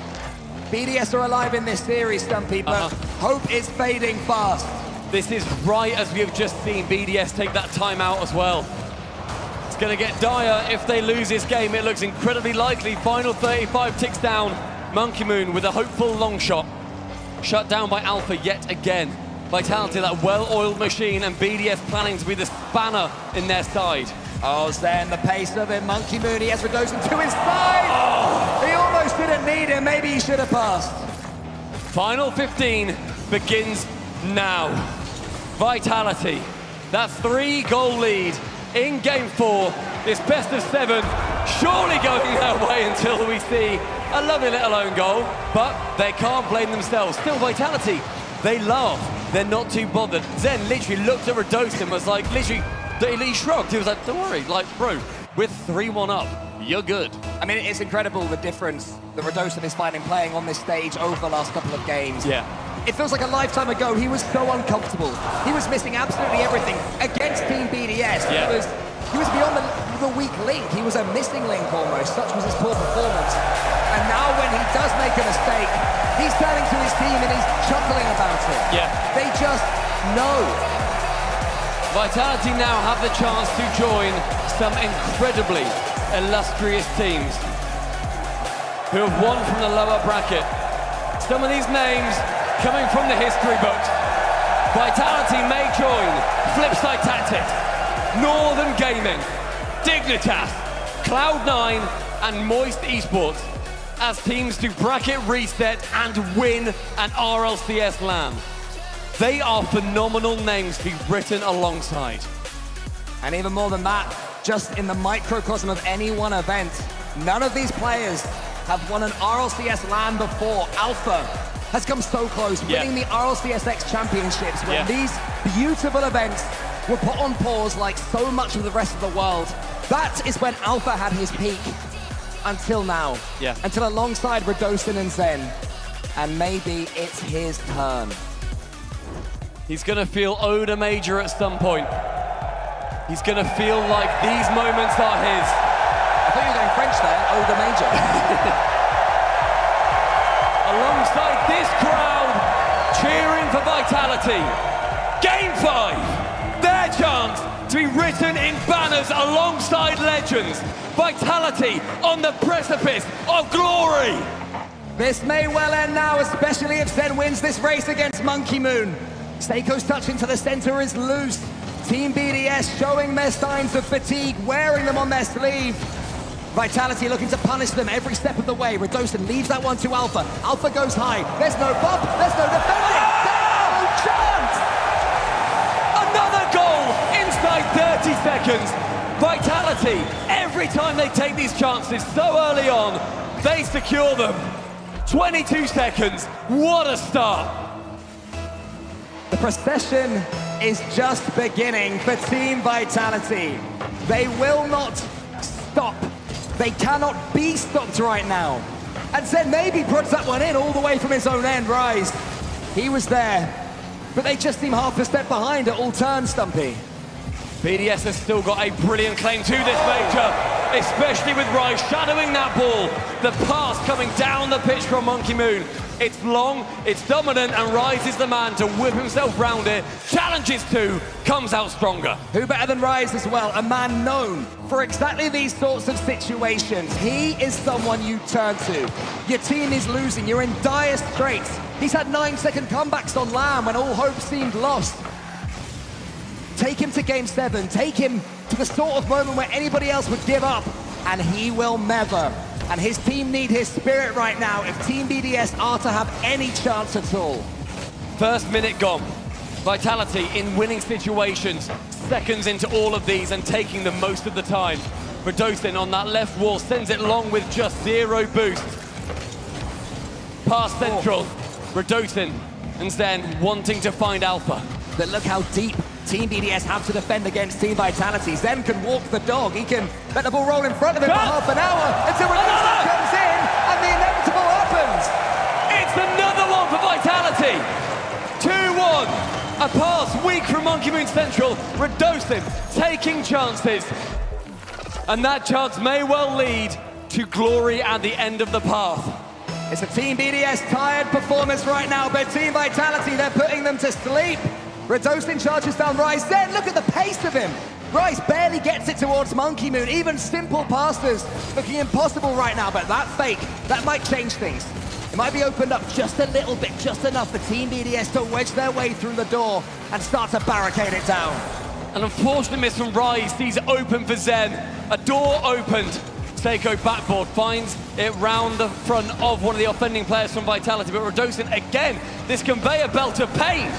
BDS are alive in this series, Stumpy, but hope is fading fast. This is right as we have just seen BDS take that timeout as well. It's going to get dire if they lose this game. It looks incredibly likely. Final 35 ticks down. Monkey Moon with a hopeful long shot. Shut down by Alpha yet again. Vitality, that well-oiled machine, and BDS planning to be the spanner in their side. Oh, Zen, the pace of him. Monkey Moon, he has Radostin to his side! He almost didn't need him. Maybe he should have passed. Final 15 begins now. Vitality, that 3-goal lead in Game 4. This best of 7 surely going their way until we see a lovely little own goal, but they can't blame themselves. Still Vitality, they laugh. They're not too bothered. Zen literally looked at Radostin and was like, literally, he shrugged. He was like, don't worry, like, bro, we're 3-1 up. You're good. I mean, it's incredible the difference that Radostin is finding playing on this stage over the last couple of games. Yeah. It feels like a lifetime ago, he was so uncomfortable. He was missing absolutely everything against Team BDS. Yeah. He was beyond the weak link. He was a missing link almost. Such was his poor performance. And now when he does make a mistake, he's turning to his team and he's chuckling about it. Yeah. They just know. Vitality now have the chance to join some incredibly illustrious teams who have won from the lower bracket. Some of these names coming from the history books. Vitality may join Flipside Tactics, Northern Gaming, Dignitas, Cloud9 and Moist Esports as teams to bracket reset and win an RLCS LAN. They are phenomenal names to be written alongside. And even more than that, just in the microcosm of any one event, none of these players have won an RLCS LAN before. Alpha has come so close, winning the RLCSX championships when these beautiful events were put on pause like so much of the rest of the world. That is when Alpha had his peak until now. Yeah. Until alongside Radostin and Zen, and maybe it's his turn. He's gonna feel owed a major at some point. He's gonna feel like these moments are his. I thought you were going French there, owed a major. Alongside this crowd, cheering for Vitality. Game 5, their chance to be written in banners alongside legends. Vitality on the precipice of glory. This may well end now, especially if Zen wins this race against Monkey Moon. Seiko's touch into the center is loose. Team BDS showing their signs of fatigue, wearing them on their sleeve. Vitality looking to punish them every step of the way. Redosin leaves that one to Alpha. Alpha goes high. There's no bump. There's no defending. There's no chance. Another goal inside 30 seconds. Vitality, every time they take these chances so early on, they secure them. 22 seconds. What a start. The procession is just beginning for Team Vitality. They will not stop. They cannot be stopped right now. And Zen maybe puts that one in all the way from his own end, Rise. He was there, but they just seem half a step behind at all turns, Stumpy. BDS has still got a brilliant claim to this major, especially with Rise shadowing that ball. The pass coming down the pitch from Monkey Moon. It's long, it's dominant, and Rise is the man to whip himself round it. Challenges 2, comes out stronger. Who better than Rise as well? A man known for exactly these sorts of situations. He is someone you turn to. Your team is losing, you're in dire straits. He's had 9-second comebacks on LAN when all hope seemed lost. Take him to Game 7, take him to the sort of moment where anybody else would give up, and he will never. And his team need his spirit right now if Team BDS are to have any chance at all. First minute gone. Vitality in winning situations, seconds into all of these and taking them most of the time. Redosin on that left wall sends it long with just 0 boost. Past central, Redosin and Zen wanting to find Alpha. But look how deep Team BDS have to defend against Team Vitality. Zen can walk the dog. He can let the ball roll in front of him for half an hour until Redosin comes in and the inevitable happens. It's another one for Vitality. 2-1. A pass weak from Monkey Moon Central. Redosin taking chances. And that chance may well lead to glory at the end of the path. It's a Team BDS tired performance right now, but Team Vitality, they're putting them to sleep. Redosin charges down Rise. Then look at the pace of him. Rise barely gets it towards Monkey Moon. Even simple passes looking impossible right now, but that fake, that might change things. It might be opened up just a little bit, just enough for Team BDS to wedge their way through the door and start to barricade it down. An unfortunate miss from Rise. These open for Zen. A door opened. Seiko backboard finds it round the front of one of the offending players from Vitality, but Redosin again, this conveyor belt of pain.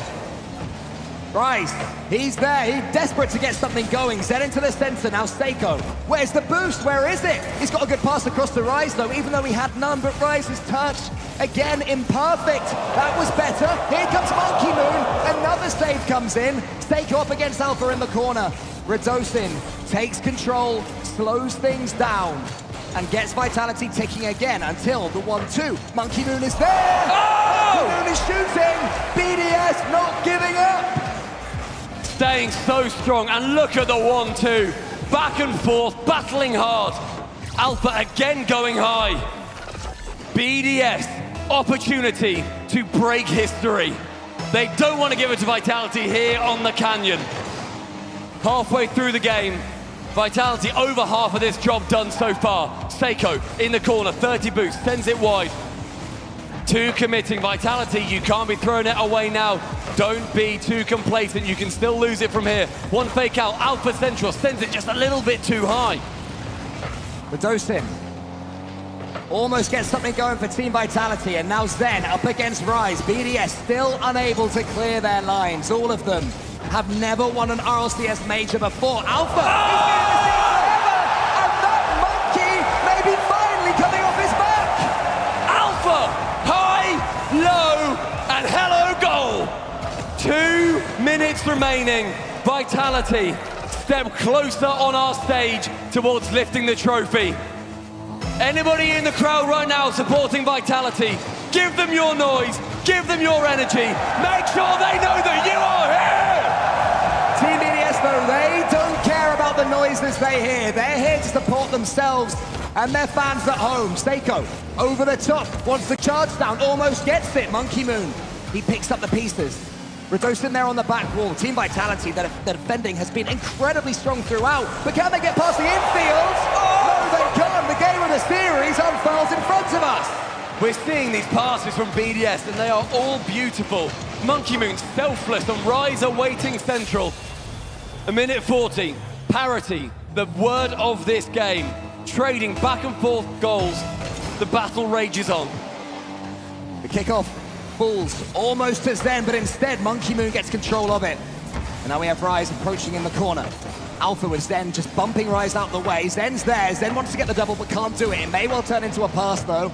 Rise, he's there, he's desperate to get something going. Zen into the center, now Seiko. Where's the boost, where is it? He's got a good pass across to Rise though, even though he had none, but Rise's touch, again, imperfect. That was better, here comes Monkey Moon, another save comes in. Seiko up against Alpha in the corner. Redosin takes control, slows things down, and gets Vitality ticking again until the 1-2. Monkey Moon is there! Oh! Monkey Moon is shooting! BDS not giving up! Staying so strong, and look at the 1-2. Back and forth, battling hard. Alpha again going high. BDS, opportunity to break history. They don't want to give it to Vitality here on the Canyon. Halfway through the game, Vitality over half of this job done so far. Seiko in the corner, 30 boost, sends it wide. 2 committing. Vitality, you can't be throwing it away now. Don't be too complacent, you can still lose it from here. 1 fake out, Alpha Central sends it just a little bit too high. Redosin almost gets something going for Team Vitality, and now Zen up against Rise. BDS still unable to clear their lines. All of them have never won an RLCS major before. Alpha is getting the seat forever, and that monkey may be finally coming off his back. Alpha, high, low, and hello goal. 2 minutes remaining. Vitality step closer on our stage towards lifting the trophy. Anybody in the crowd right now supporting Vitality, give them your noise, give them your energy. Make sure they know that you are here! Team BDS, though, they don't care about the noises they hear. They're here to support themselves and their fans at home. Seiko, over the top, wants the charge down, almost gets it. Monkey Moon, he picks up the pieces. Radosin there on the back wall. Team Vitality, their defending has been incredibly strong throughout, but can they get past the infield? Oh, no, they can't. The game of the series unfurls in front of us. We're seeing these passes from BDS and they are all beautiful. Monkey Moon selfless and Rise awaiting central. A minute 40, parity, the word of this game. Trading back and forth goals. The battle rages on. The kickoff falls almost to Zen, but instead Monkey Moon gets control of it. And now we have Rise approaching in the corner. Alpha with Zen just bumping Rise out the way. Zen's there. Zen wants to get the double, but can't do it. It may well turn into a pass, though.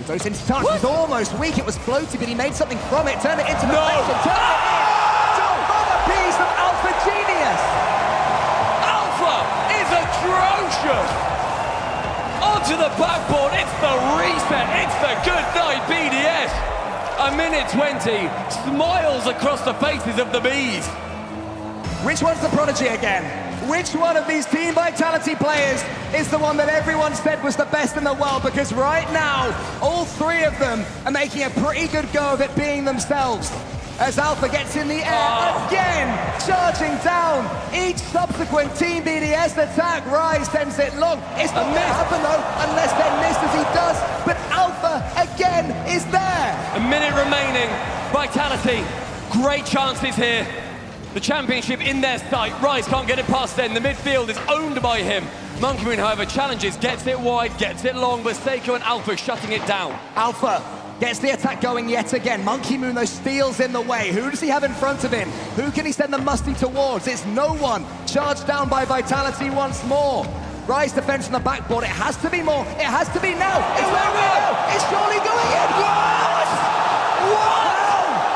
Dosin's touch was almost weak. It was floaty, but he made something from it. Turned it into the deflection. Turned it in. To another piece of Alpha genius. Alpha is atrocious. Onto the backboard. It's the reset. It's the good night BDS. A minute 20. Smiles across the faces of the bees. Which one's the prodigy again? Which one of these Team Vitality players is the one that everyone said was the best in the world? Because right now, all three of them are making a pretty good go of it being themselves. As Alpha gets in the air again, charging down. Each subsequent Team BDS attack, Rise sends it long. It's not going to happen though, unless they're missed as he does. But Alpha again is there. A minute remaining. Vitality, great chances here. The championship in their sight. Rise can't get it past them. The midfield is owned by him. Monkey Moon, however, challenges, gets it wide, gets it long, but Seiko and Alpha shutting it down. Alpha gets the attack going yet again. Monkey Moon, though, steals in the way. Who does he have in front of him? Who can he send the musty towards? It's no one. Charged down by Vitality once more. Rise defense on the backboard. It has to be more. It has to be now. It's going in. It's surely going in. What? Wow!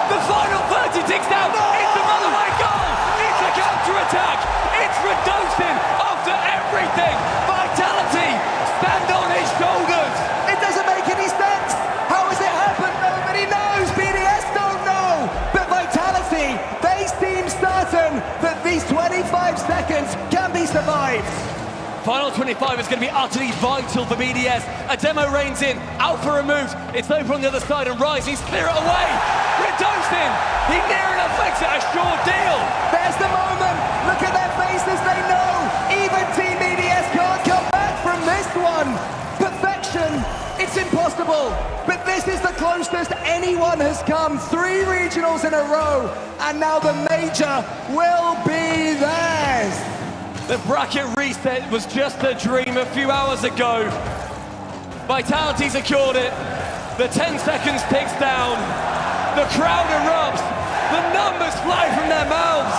The final 30 ticks down. It's a runaway goal. It's a counter-attack. It's Radosin after everything. Vitality stand on his shoulders. It doesn't make any sense. How has it happened? Nobody knows. BDS don't know. But Vitality, they seem certain that these 25 seconds can be survived. Final 25 is going to be utterly vital for BDS. A demo reigns in. Alpha removed. It's over on the other side and Rise. He's clear it away. Radosin. He near enough makes it a sure deal. There's the moment. Look at their faces. They know. Even Team BDS can't come back from this one. Perfection. It's impossible. But this is the closest anyone has come. 3 regionals in a row. And now the major will be theirs. The bracket reset was just a dream a few hours ago. Vitality secured it. The 10 seconds ticks down. The crowd erupts. The numbers fly from their mouths.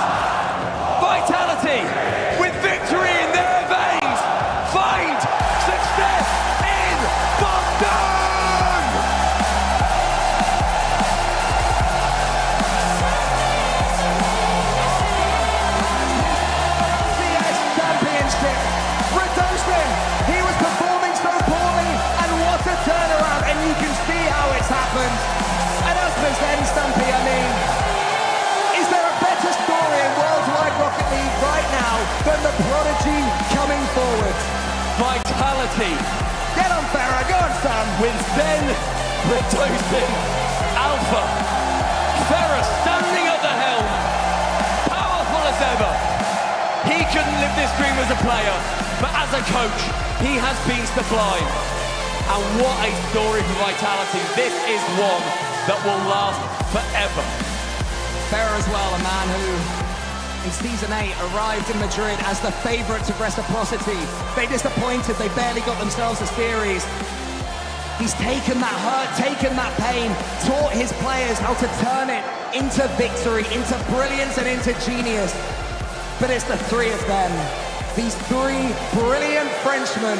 Vitality, with victory in their veins, find success in Boston! Radosin, he was performing so poorly, and what a turnaround, and you can see how it's happened. And as for Zen Stumpy, I mean, is there a better story in Worldwide Rocket League right now than the prodigy coming forward? Vitality. Get on, Farah, go on, Sam. With Zen, Radosin, Alpha, Farah standing at the helm, powerful as ever. He couldn't live this dream as a player, but as a coach, he has been sublime. And what a story for Vitality. This is one that will last forever. Farah as well, a man who, in Season 8, arrived in Madrid as the favourites of Reciprocity. They disappointed, they barely got themselves a series. He's taken that hurt, taken that pain, taught his players how to turn it into victory, into brilliance and into genius. But it's the 3 of them, these 3 brilliant Frenchmen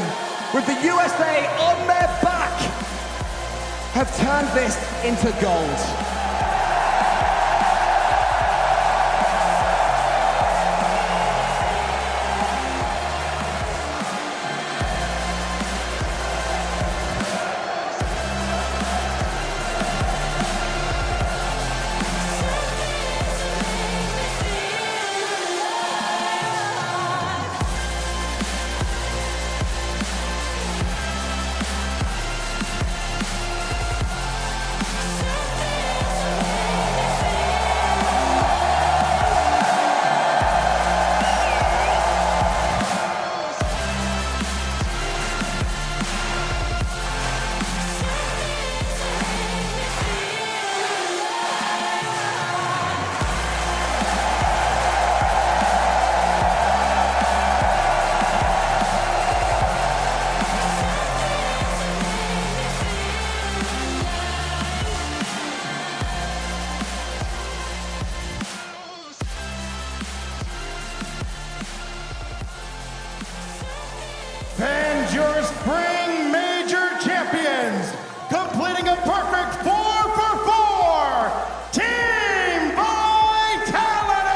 with the USA on their back, have turned this into gold. completing a perfect 4 for 4, Team Vitality!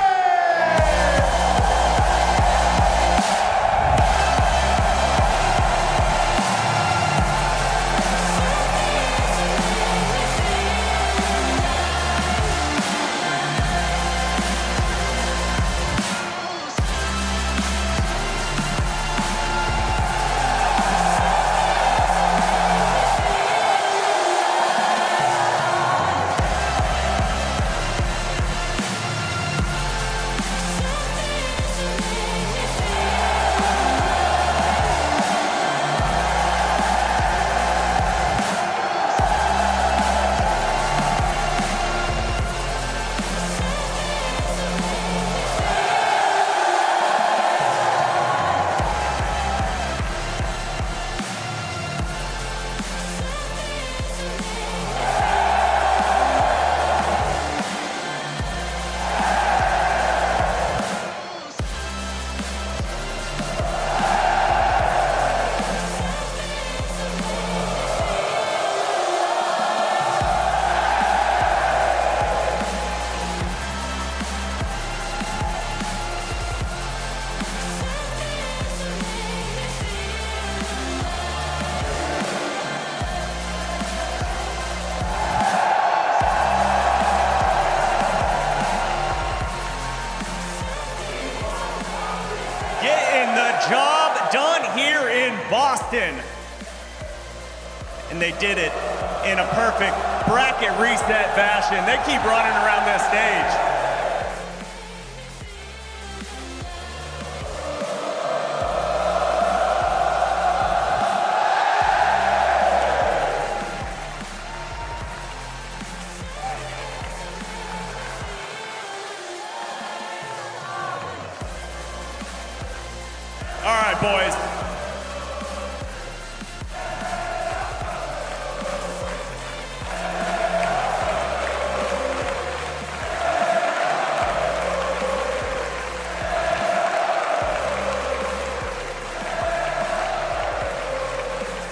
Getting the job done here in Boston. And they did it in a perfect bracket reset fashion. They keep running around this stage. All right, boys.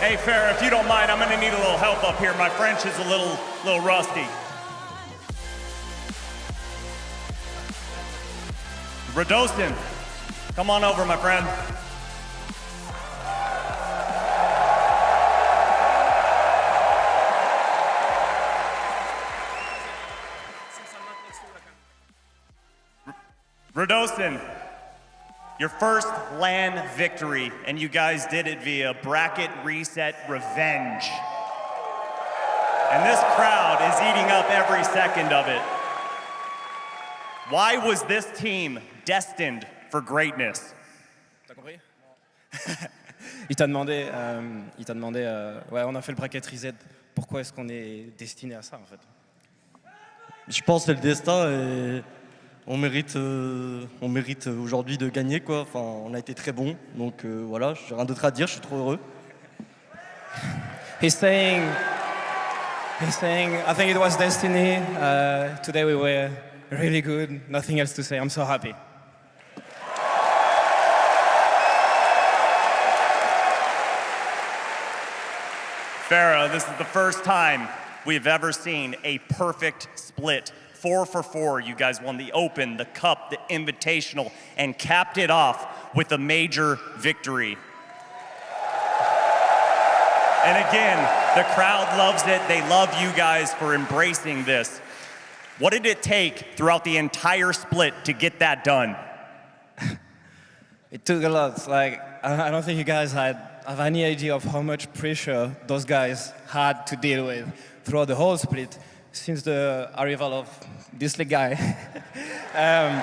Hey, Farrah, if you don't mind, I'm gonna need a little help up here. My French is a little rusty. Radostin, come on over, my friend. Radostin, your first LAN victory, and you guys did it via bracket reset revenge. And this crowd is eating up every second of it. Why was this team destined for greatness? T'as compris? Il t'a demandé, ouais, on a fait le bracket reset. Pourquoi est-ce qu'on est destiné à ça, en fait? Je pense que c'est le destin et on mérite aujourd'hui de gagner, quoi. Enfin, on a été très bons, donc voilà, j'ai rien d'autre à dire, je suis trop heureux. He's saying, I think it was destiny. Today we were really good. Nothing else to say. I'm so happy. Farrah, this is the first time we've ever seen a perfect split. 4 for 4. You guys won the Open, the Cup, the Invitational, and capped it off with a major victory. And again, the crowd loves it. They love you guys for embracing this. What did it take throughout the entire split to get that done? It took a lot. Like, I don't think you guys have any idea of how much pressure those guys had to deal with throughout the whole split since the arrival of this guy. And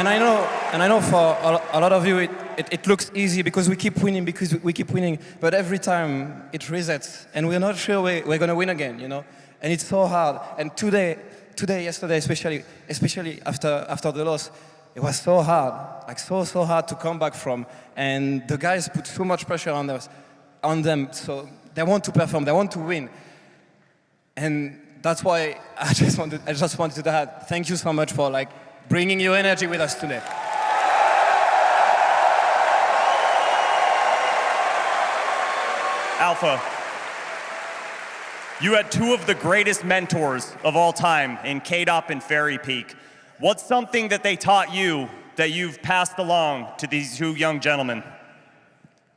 I know for a lot of you it looks easy because we keep winning, but every time it resets and we're not sure we're gonna win again, you know? And it's so hard. And yesterday especially after the loss, it was so hard, like so hard to come back from. And the guys put so much pressure on them, so they want to perform, they want to win. And that's why I just wanted to add, thank you so much for like bringing your energy with us today. Alpha, you had two of the greatest mentors of all time in K-Dop and Fairy Peak. What's something that they taught you that you've passed along to these two young gentlemen?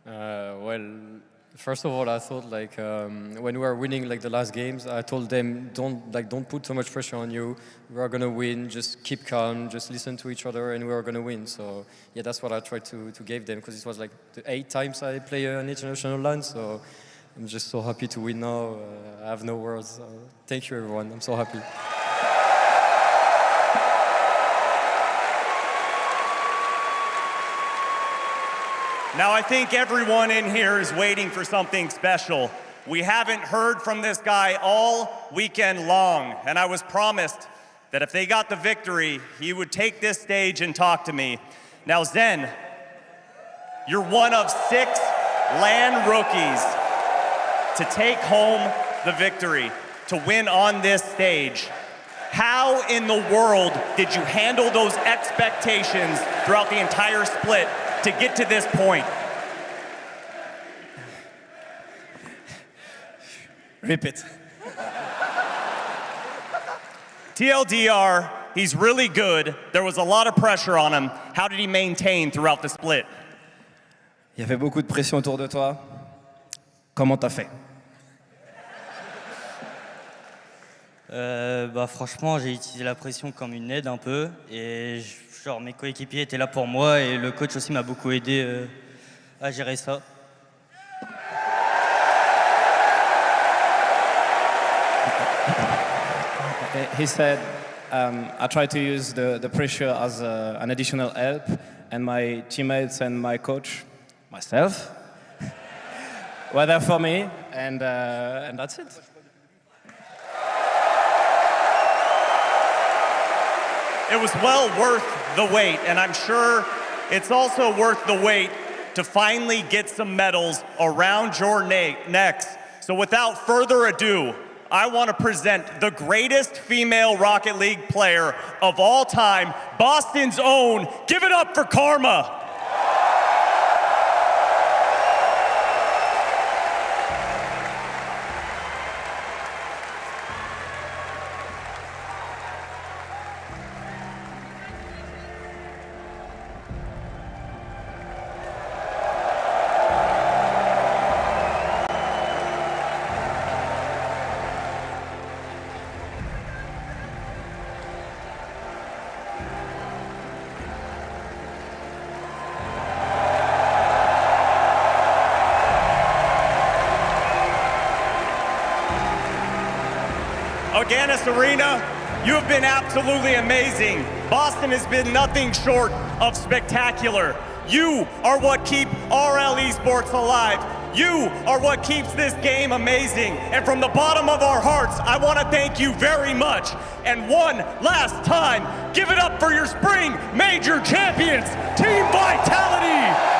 Well, first of all, I thought when we were winning the last games, I told them don't put so much pressure on you. We are gonna win. Just keep calm. Just listen to each other, and we are gonna win. So yeah, that's what I tried to give them, because it was the 8th times I play an international LAN. So I'm just so happy to win now. I have no words. Thank you, everyone. I'm so happy. Now, I think everyone in here is waiting for something special. We haven't heard from this guy all weekend long, and I was promised that if they got the victory, he would take this stage and talk to me. Now, Zen, you're one of 6 LAN rookies to take home the victory, to win on this stage. How in the world did you handle those expectations throughout the entire split to get to this point? Repeat. TLDR, he's really good. There was a lot of pressure on him. How did he maintain throughout the split? Il y avait beaucoup de pression autour de toi. Comment t'as fait? Franchement, j'ai utilisé la pression comme une aide un peu, et mes coéquipiers étaient là pour moi, et le coach aussi m'a beaucoup aidé à gérer ça. He said, I tried to use the pressure as an additional help, and my teammates and my coach, myself, were there for me, and that's it. It was well worth the wait, and I'm sure it's also worth the wait to finally get some medals around your necks. So without further ado, I want to present the greatest female Rocket League player of all time, Boston's own. Give it up for Karma. Aganis Arena, you have been absolutely amazing. Boston has been nothing short of spectacular. You are what keep RL Esports alive. You are what keeps this game amazing. And from the bottom of our hearts, I want to thank you very much. And one last time, give it up for your spring major champions, Team Vitality.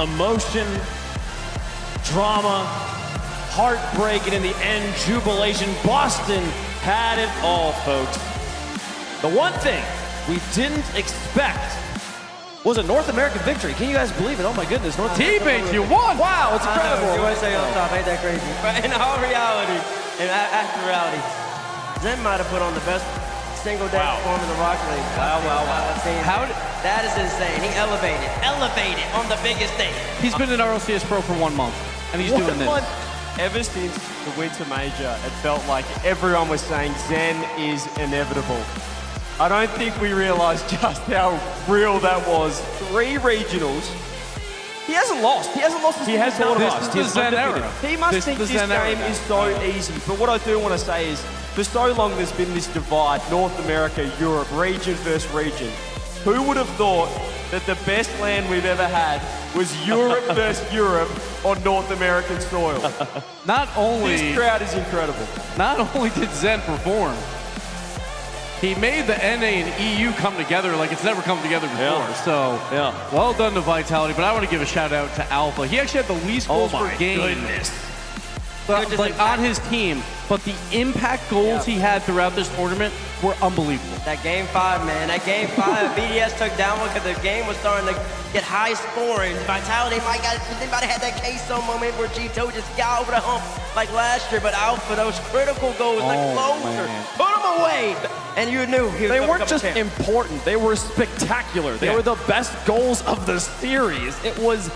Emotion, drama, heartbreak, and in the end, jubilation. Boston had it all, folks. The one thing we didn't expect was a North American victory. Can you guys believe it? Oh my goodness, North Teammates, you won! Wow, it's incredible. USA on top, ain't that crazy? But in our reality, in actual reality, Zen might have put on the best single day performance in the Rocket League. That is insane. He elevated on the biggest stage. He's been an RLCS Pro for 1 month, and he's doing this. Ever since the Winter Major, it felt like everyone was saying Zen is inevitable. I don't think we realized just how real that was. 3 regionals. He hasn't lost. He hasn't lost a single tournament. This is the Zen era. He must think this game is so easy. But what I do want to say is, for so long there's been this divide, North America, Europe, region versus region. Who would have thought that the best land we've ever had was Europe versus Europe on North American soil? Not only... This crowd is incredible. Not only did Zen perform, he made the NA and EU come together like it's never come together before. So, well done to Vitality. But I want to give a shout out to Alpha. He actually had the least goals per game. Like on his team, but the impact goals he had throughout this tournament were unbelievable. That game 5, man. That game 5, BDS took down one because the game was starting to get high scoring. Vitality might have had that K-So moment where G2 just got over the hump like last year, but Alpha, those critical goals, the closer, put them away, and you knew he was They weren't just important, they were spectacular. They were the best goals of the series. It was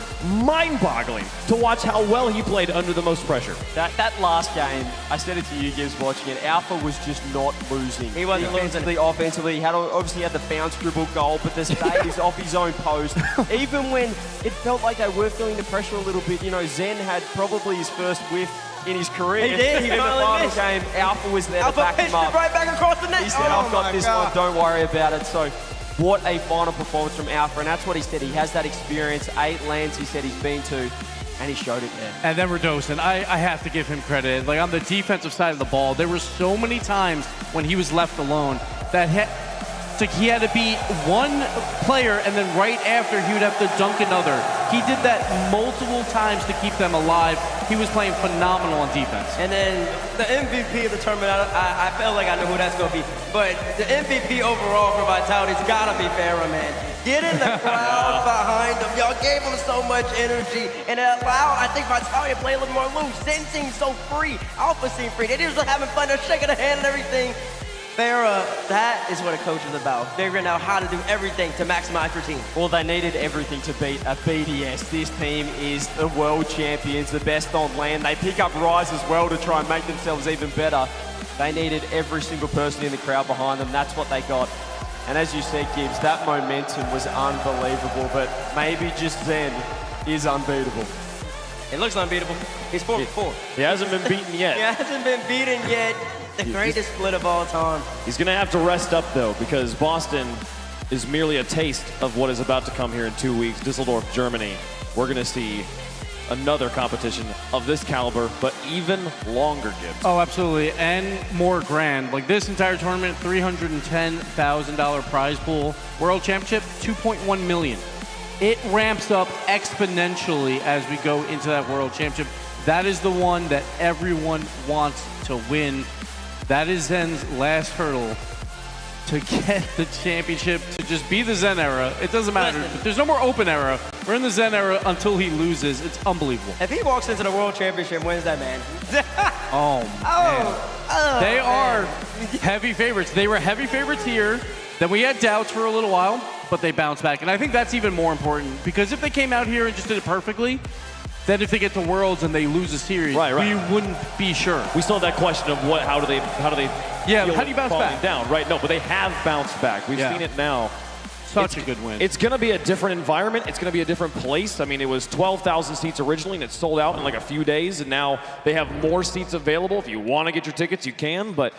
mind-boggling to watch how well he played under the most pressure. That last game, I said it to you guys watching it, Alpha was just not losing. He wasn't losing. Offensively, he obviously had the bounce dribble goal, but the stays off his own post. Even when it felt like they were feeling the pressure a little bit, you know, Zen had probably his first whiff in his career. He did. He in the final game, Alpha was there to back him up. Right back across the net. He said, I've got this one, don't worry about it. So what a final performance from Alpha, and that's what he said. He has that experience. 8 lands he said he's been to, and he showed it there. And then Radosin, I have to give him credit. Like on the defensive side of the ball, there were so many times when he was left alone that he had to be one player, and then right after he would have to dunk another. He did that multiple times to keep them alive. He was playing phenomenal on defense. And then the MVP of the tournament, I felt like I know who that's going to be. But the MVP overall for Vitality's got to be Farah, man. Get in the crowd behind him. Y'all gave him so much energy, and it allowed, I think, Vitality to play a little more loose. Zen seemed so free. Alpha seemed free. They just having fun. They're shaking their hand and everything. Farah, that is what a coach is about. Figuring out how to do everything to maximize your team. Well, they needed everything to beat a BDS. This team is the world champions, the best on land. They pick up Rise as well to try and make themselves even better. They needed every single person in the crowd behind them. That's what they got. And as you said, Gibbs, that momentum was unbelievable, but maybe just Zen is unbeatable. It looks unbeatable. He's 4-4. He hasn't been beaten yet. He hasn't been beaten yet. The greatest split of all time. He's going to have to rest up, though, because Boston is merely a taste of what is about to come here in 2 weeks. Düsseldorf, Germany. We're going to see another competition of this caliber, but even longer, Gibbs. Oh, absolutely, and more grand. Like this entire tournament, $310,000 prize pool. World Championship, $2.1 million. It ramps up exponentially as we go into that World Championship. That is the one that everyone wants to win. That is Zen's last hurdle to get the championship, to just be the Zen era. It doesn't matter. There's no more open era. We're in the Zen era until he loses. It's unbelievable. If he walks into the World Championship and wins that, man. They are heavy favorites. They were heavy favorites here. Then we had doubts for a little while, but they bounced back. And I think that's even more important, because if they came out here and just did it perfectly, then if they get to Worlds and they lose a series, we wouldn't be sure. We still have that question of how do they how do you bounce back? Down, right? No, but they have bounced back. We've seen it now. Such a good win. It's going to be a different environment. It's going to be a different place. I mean, it was 12,000 seats originally, and it sold out in like a few days, and now they have more seats available. If you want to get your tickets, you can, but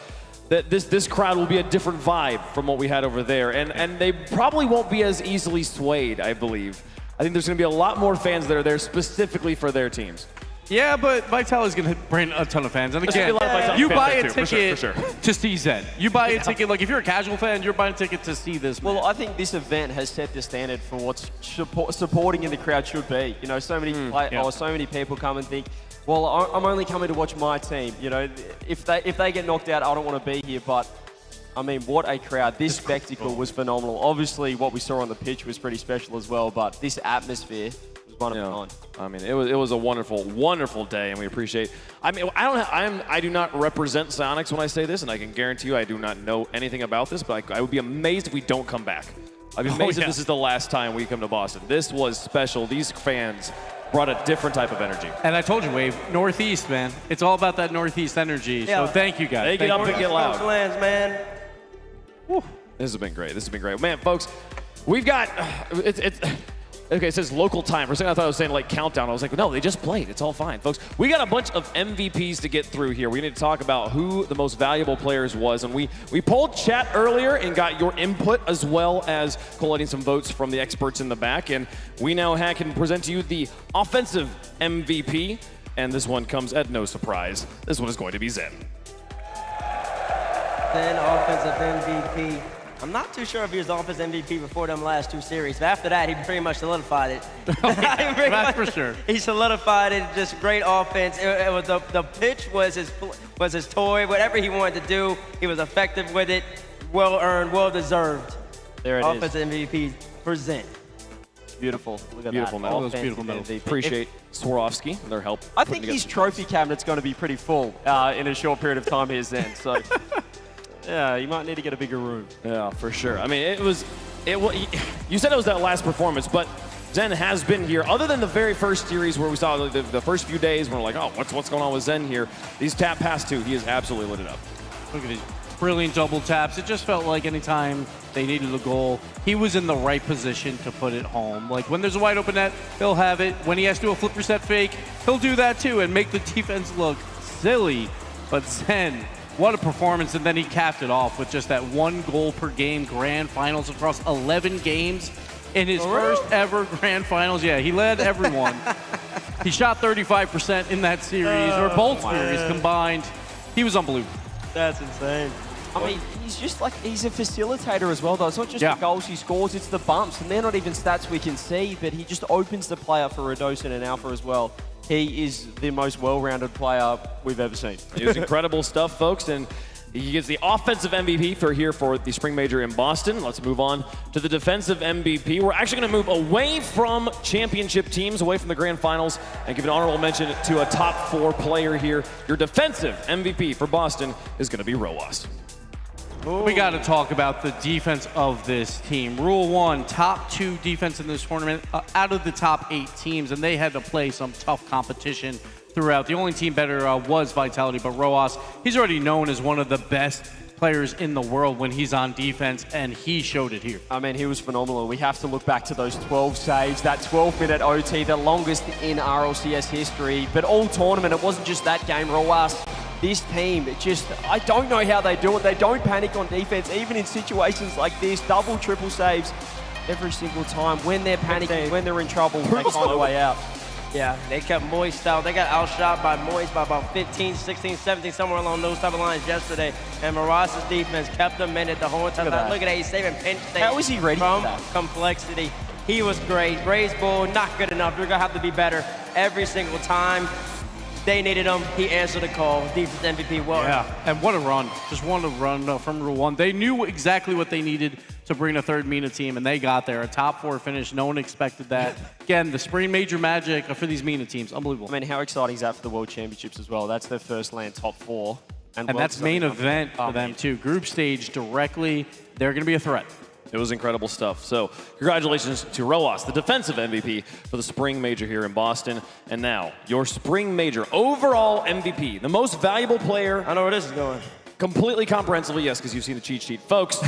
this crowd will be a different vibe from what we had over there, and they probably won't be as easily swayed, I believe. I think there's going to be a lot more fans that are there specifically for their teams. Yeah, but Vitality's going to bring a ton of fans. And again, you buy a ticket to see Zen. You buy a ticket, like if you're a casual fan, you're buying a ticket to see this man. Well, I think this event has set the standard for what supporting in the crowd should be. You know, so many people come and think, well, I'm only coming to watch my team. You know, if they get knocked out, I don't want to be here. But I mean, what a crowd. This spectacle was phenomenal. Obviously, what we saw on the pitch was pretty special as well, but this atmosphere was one of a kind. I mean, it was a wonderful, wonderful day, and we appreciate. I mean, I do not represent Sonics when I say this, and I can guarantee you I do not know anything about this, but I would be amazed if we don't come back. I'd be amazed if this is the last time we come to Boston. This was special. These fans brought a different type of energy. And I told you, Wave, Northeast, man. It's all about that Northeast energy. Yeah. So thank you, guys. They get up and get loud. Lands, man. Whew. This has been great. This has been great. Man, folks, we've got, okay, it says local time. For a second, I thought I was saying like countdown. I was like, no, they just played. It's all fine, folks. We got a bunch of MVPs to get through here. We need to talk about who the most valuable players was. And we polled chat earlier and got your input as well as collating some votes from the experts in the back. And we now can present to you the offensive MVP. And this one comes at no surprise. This one is going to be Zen. Zen, offensive MVP. I'm not too sure if he was offensive MVP before them last 2 series, but after that, he pretty much solidified it. That's for sure. He solidified it. Just great offense. It was the pitch was his toy. Whatever he wanted to do, he was effective with it. Well earned, well deserved. There it is. Offensive MVP for Zen. Beautiful. Look at Beautiful that. medal. Beautiful medals. Appreciate Swarovski and their help. I think his trophy cabinet's going to be pretty full in a short period of time here, Zen. So, yeah, you might need to get a bigger room. Yeah, for sure. I mean, you said it was that last performance, but Zen has been here. Other than the very first series where we saw the first few days, we're like, oh, what's going on with Zen here? These past 2, he has absolutely lit it up. Look at these brilliant double taps. It just felt like anytime they needed a goal, he was in the right position to put it home. Like when there's a wide open net, he'll have it. When he has to do a flip reset fake, he'll do that too and make the defense look silly. But Zen, what a performance. And then he capped it off with just that 1 goal per game grand finals across 11 games in his first ever grand finals. Yeah, he led everyone. He shot 35% in that series, or both series combined. He was unbelievable. That's insane. I mean, he's a facilitator as well, though. It's not just the goals he scores, it's the bumps, and they're not even stats we can see, but he just opens the play up for Radosin and Alpha as well. He is the most well-rounded player we've ever seen. It was incredible stuff, folks, and he gets the offensive MVP for the Spring Major in Boston. Let's move on to the defensive MVP. We're actually going to move away from championship teams, away from the grand finals, and give an honorable mention to a top 4 player here. Your defensive MVP for Boston is going to be Roas. We got to talk about the defense of this team. Rule 1, top 2 defense in this tournament out of the top 8 teams, and they had to play some tough competition throughout. The only team better was Vitality, but Roas, he's already known as one of the best players in the world when he's on defense, and he showed it here. I mean, he was phenomenal. We have to look back to those 12 saves, that 12-minute OT, the longest in RLCS history, but all tournament. It wasn't just that game. Roas, this team, I don't know how they do it. They don't panic on defense, even in situations like this, double, triple saves every single time. When they're panicking, when they're in trouble, they find a way out. Yeah, they kept Moist out. They got outshot by Moist by about 15, 16, 17, somewhere along those type of lines yesterday. And Moras's defense kept them in it the whole time. Look at that, he's saving pinch states. How is he ready from for that? Complexity. He was great. Raise Bull, not good enough. We're going to have to be better every single time. They needed him. He answered the call. Defense MVP. Well, yeah, and what a run. Just what a run from Rule 1. They knew exactly what they needed to bring a third MENA team, and they got there. A top 4 finish. No one expected that. Again, the Spring Major magic for these MENA teams. Unbelievable. I mean, how exciting is that for the World Championships as well? That's their first land top 4. And that's main event for them, too. Group stage directly. They're going to be a threat. It was incredible stuff. So congratulations to Roas, the defensive MVP for the Spring Major here in Boston. And now, your Spring Major overall MVP, the most valuable player. I know where this is going. Completely comprehensively, yes, because you've seen the cheat sheet. Folks,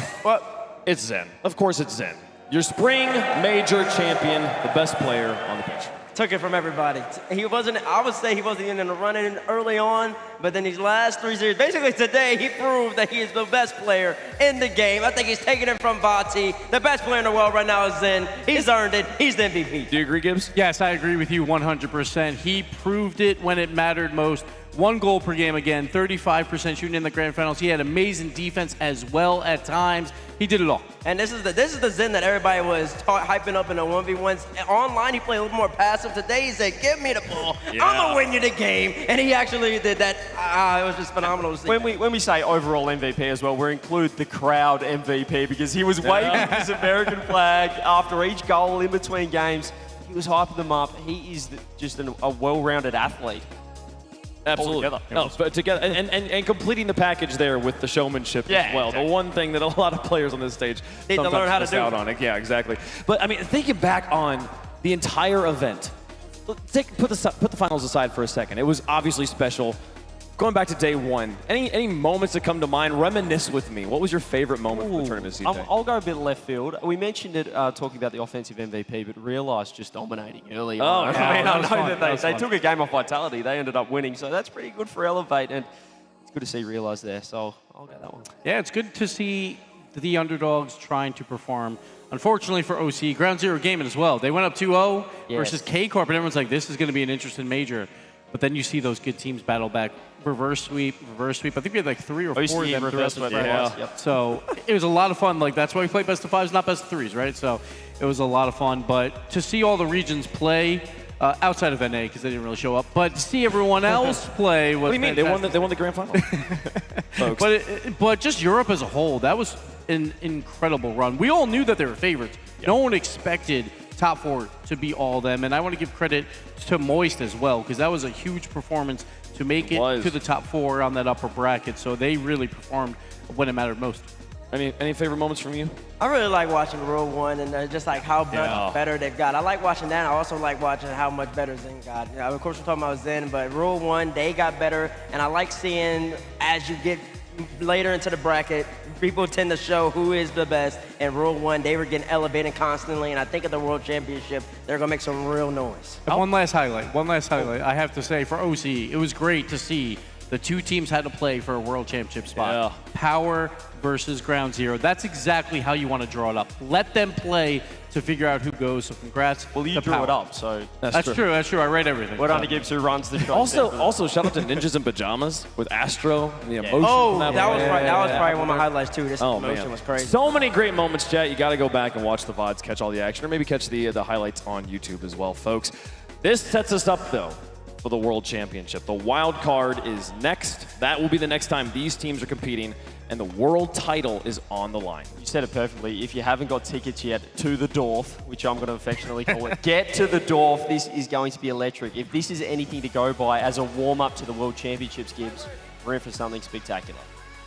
it's Zen. Of course it's Zen. Your Spring Major champion, the best player on the pitch. Took it from everybody. I would say he wasn't even in the running early on, but then these last 3 series, basically today, he proved that he is the best player in the game. I think he's taking it from Vati. The best player in the world right now is Zen. He's earned it. He's the MVP. Do you agree, Gibbs? Yes, I agree with you 100%. He proved it when it mattered most. 1 goal per game again, 35% shooting in the grand finals. He had amazing defense as well at times. He did it all. And this is the Zen that everybody was hyping up in the 1v1s. Online, he played a little more passive. Today, he said, give me the ball. Yeah. I'm going to win you the game. And he actually did that. It was just phenomenal to see. When we say overall MVP as well, we include the crowd MVP because he was waving his American flag after each goal in between games. He was hyping them up. He is just a well-rounded athlete. Absolutely. Altogether. No, but together and completing the package there with the showmanship as well. Exactly. The one thing that a lot of players on this stage Need to sometimes learn how to miss do out it. on it. Yeah, exactly. But I mean, thinking back on the entire event, put the finals aside for a second. It was obviously special. Going back to day one, any moments that come to mind? Reminisce with me. What was your favorite moment from the tournament, CJ? I'll go a bit left field. We mentioned it talking about the offensive MVP, but realized just dominating early on. yeah, I mean, that I was know fun. that they took a game off Vitality. They ended up winning, so that's pretty good for Elevate, and it's good to see Realize there. So I'll go that one. Yeah, it's good to see the underdogs trying to perform. Unfortunately for OC, ground zero game as well. They went up 2-0 versus K-Corp, and everyone's like, this is going to be an interesting major. But then you see those good teams battle back. Reverse sweep. I think we had like 3 or 4 of them throughout the Yep. So it was a lot of fun. Like, that's why we play best of 5s, not best of 3s, right? So it was a lot of fun. But to see all the regions play, outside of NA, because they didn't really show up, but to see everyone else play was What do you mean? They won the grand final. Folks. But just Europe as a whole, that was an incredible run. We all knew that they were favorites. No one expected top 4 to be all them, and I want to give credit to Moist as well, because that was a huge performance to make it to the top 4 on that upper bracket. So they really performed when it mattered most. Any favorite moments from you? I really like watching Rule 1 and just like how much better they've got. I like watching that. I also like watching how much better Zen got. You know, of course, we're talking about Zen, but Rule 1, they got better. And I like seeing as you get later into the bracket, people tend to show who is the best. And Rule 1, they were getting elevated constantly. And I think at the World Championship, they're going to make some real noise. And one last highlight. I have to say, for OC, it was great to see the 2 teams had to play for a World Championship spot. Power versus Ground Zero. That's exactly how you want to draw it up. Let them play to figure out who goes. So congrats. Well, you drew it up, so that's true. That's true. I read everything. Well done to Gibbs, who runs the show. Also, shout out to Ninjas in Pajamas with Astro and the emotion. Oh, that was probably one of my highlights too. This emotion was crazy. So many great moments, chat. You got to go back and watch the VODs, catch all the action, or maybe catch the highlights on YouTube as well, folks. This sets us up, though, for the World Championship. The wild card is next. That will be the next time these teams are competing, and the world title is on the line. You said it perfectly. If you haven't got tickets yet to the Dorf, which I'm going to affectionately call it, get to the Dorf. This is going to be electric. If this is anything to go by as a warm-up to the World Championships, Gibbs, we're in for something spectacular.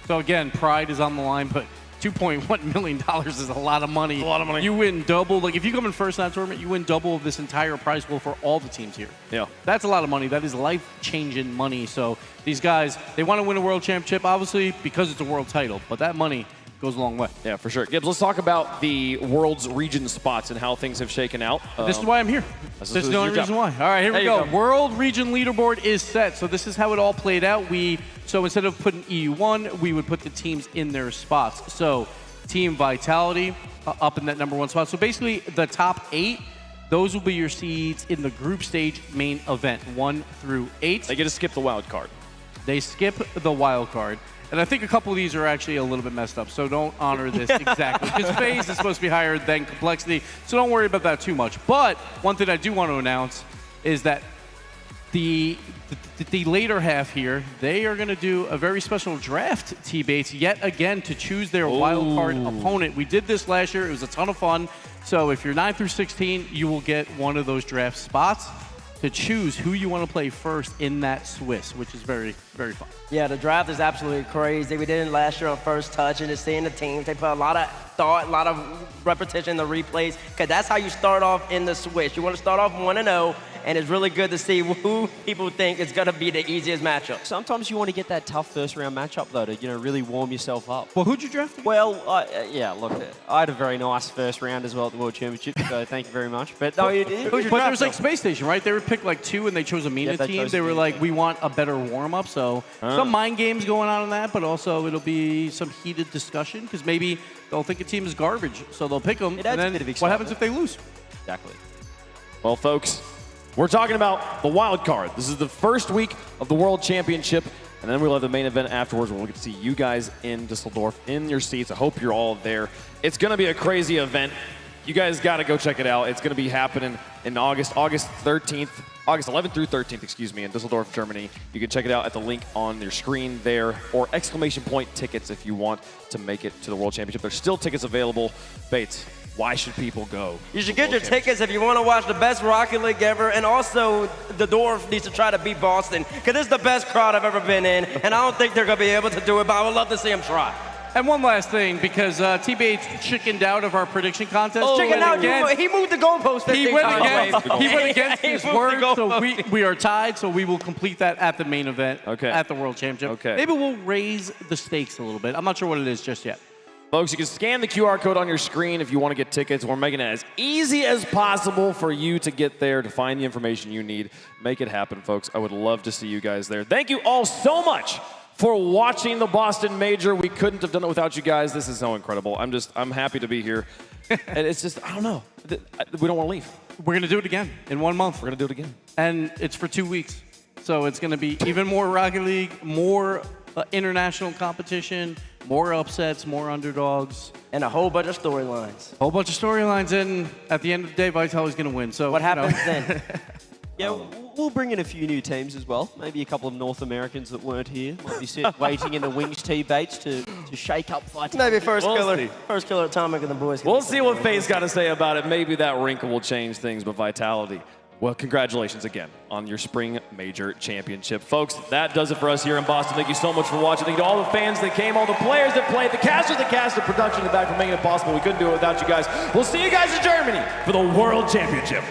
So again, pride is on the line, but $2.1 million is a lot of money. A lot of money. You win double. Like, if you come in first in that tournament, you win double of this entire prize pool for all the teams here. Yeah. That's a lot of money. That is life-changing money. So these guys, they want to win a world championship, obviously, because it's a world title. But that money goes a long way. Yeah, for sure. Gibbs, let's talk about the world's region spots and how things have shaken out. This is why I'm here. This is the only reason why. All right, here we go. World region leaderboard is set. So this is how it all played out. So instead of putting EU1, we would put the teams in their spots. So Team Vitality up in that #1 spot. So basically the top 8, those will be your seeds in the group stage main event, 1 through 8. They get to skip the wild card. They skip the wild card. And I think a couple of these are actually a little bit messed up, so don't honor this exactly. Because phase is supposed to be higher than complexity, so don't worry about that too much. But one thing I do want to announce is that the later half here, they are going to do a very special draft, T-Bates, yet again to choose their wild card opponent. We did this last year. It was a ton of fun. So if you're 9 through 16, you will get one of those draft spots to choose who you want to play first in that Swiss, which is very, very fun. Yeah, the draft is absolutely crazy. We did it last year on First Touch, and just seeing the teams, they put a lot of thought, a lot of repetition in the replays, because that's how you start off in the Swiss. You want to start off 1-0, and it's really good to see who people think is going to be the easiest matchup. Sometimes you want to get that tough first-round matchup, though, to really warm yourself up. Well, who'd you draft? Well, yeah, look, I had a very nice first round as well at the World Championship, so thank you very much. But no, but there was like Space Station, right? They would pick like 2, and they chose a MENA team. They were like, we want a better warm-up, so some mind games going on in that, but also it'll be some heated discussion, because maybe they'll think a team is garbage, so they'll pick them, and then what happens if they lose? Exactly. Well, folks, we're talking about the wild card. This is the first week of the World Championship, and then we'll have the main event afterwards where we'll get to see you guys in Dusseldorf in your seats. I hope you're all there. It's going to be a crazy event. You guys got to go check it out. It's going to be happening in August 11th through 13th, excuse me, in Dusseldorf, Germany. You can check it out at the link on your screen there, or exclamation point tickets if you want to make it to the World Championship. There's still tickets available. Bates, Why should people go? You should get your tickets if you want to watch the best Rocket League ever, and also the Dwarf needs to try to beat Boston, because it's the best crowd I've ever been in, and I don't think they're going to be able to do it, but I would love to see them try. And one last thing, because TBH chickened out of our prediction contest. Chickened out, he moved the goalpost. He went against his word, so we are tied, so we will complete that at the main event, at the World Championship. Okay. Maybe we'll raise the stakes a little bit. I'm not sure what it is just yet. Folks, you can scan the QR code on your screen if you want to get tickets. We're making it as easy as possible for you to get there, to find the information you need. Make it happen, folks. I would love to see you guys there. Thank you all so much for watching the Boston Major. We couldn't have done it without you guys. This is so incredible. I'm happy to be here. And it's just, I don't know. We don't want to leave. We're going to do it again in 1 month. We're going to do it again. And it's for 2 weeks. So it's going to be even more Rocket League, more international competition, more upsets, more underdogs. And a whole bunch of storylines. A whole bunch of storylines, and at the end of the day, Vitality's going to win. So what happens then? Yeah, we'll bring in a few new teams as well. Maybe a couple of North Americans that weren't here. Might be waiting in the wings tee baits to shake up Vitality. Maybe first killer Atomic and the boys. We'll see what FaZe got to say about it. Maybe that wrinkle will change things, but Vitality, well, congratulations again on your Spring Major Championship. Folks, that does it for us here in Boston. Thank you so much for watching. Thank you to all the fans that came, all the players that played, the casters that cast, the production in the back for making it possible. We couldn't do it without you guys. We'll see you guys in Germany for the World Championship.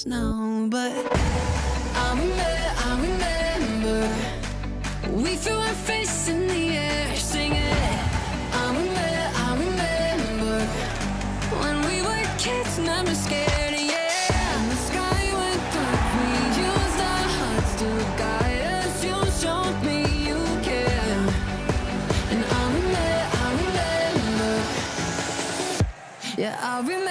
No, but I remember we threw our face in the air singing. I remember when we were kids, never scared, yeah. And the sky went dark, we used our hearts to guide us. You showed me you care, and I remember, yeah, I remember.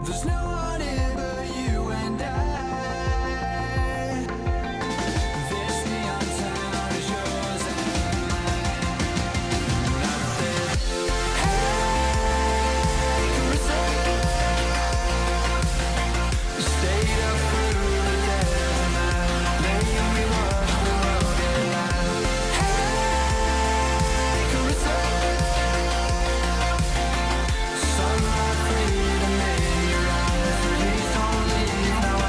There's no one here but you and I. This neon town is yours and mine. And I said, hey, Carissa. You stayed up through the dead of night. Lately we watched the world get light. Hey, Carissa. Sunlight, freedom in your eyes. Please don't leave now.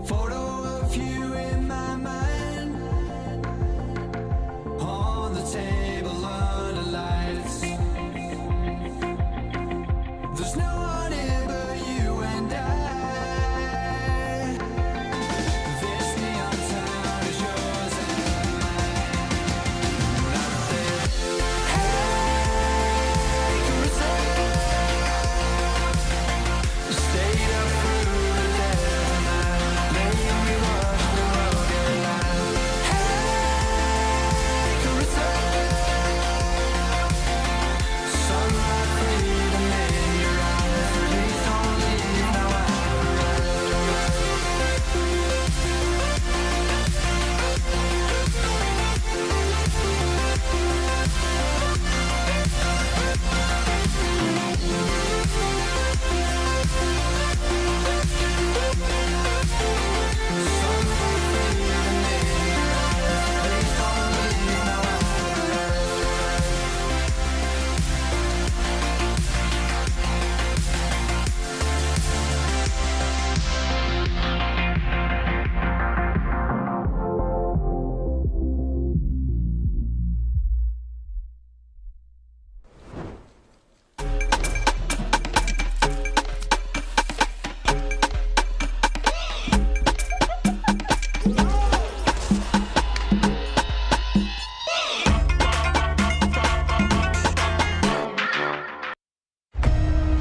Photo of you in my mind, on the table under lights. There's no one here but you and I. This neon town is yours and mine. And I said, hey, Carissa. You stayed up through the dead of night. Lately we watched the world get light. Hey, Carissa. Sunlight, freedom in your eyes. Please don't leave now.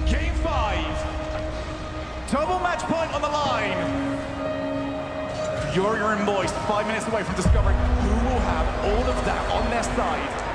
Game 5. Double match point on the line. Fury and Moist 5 minutes away from discovering who will have all of that on their side.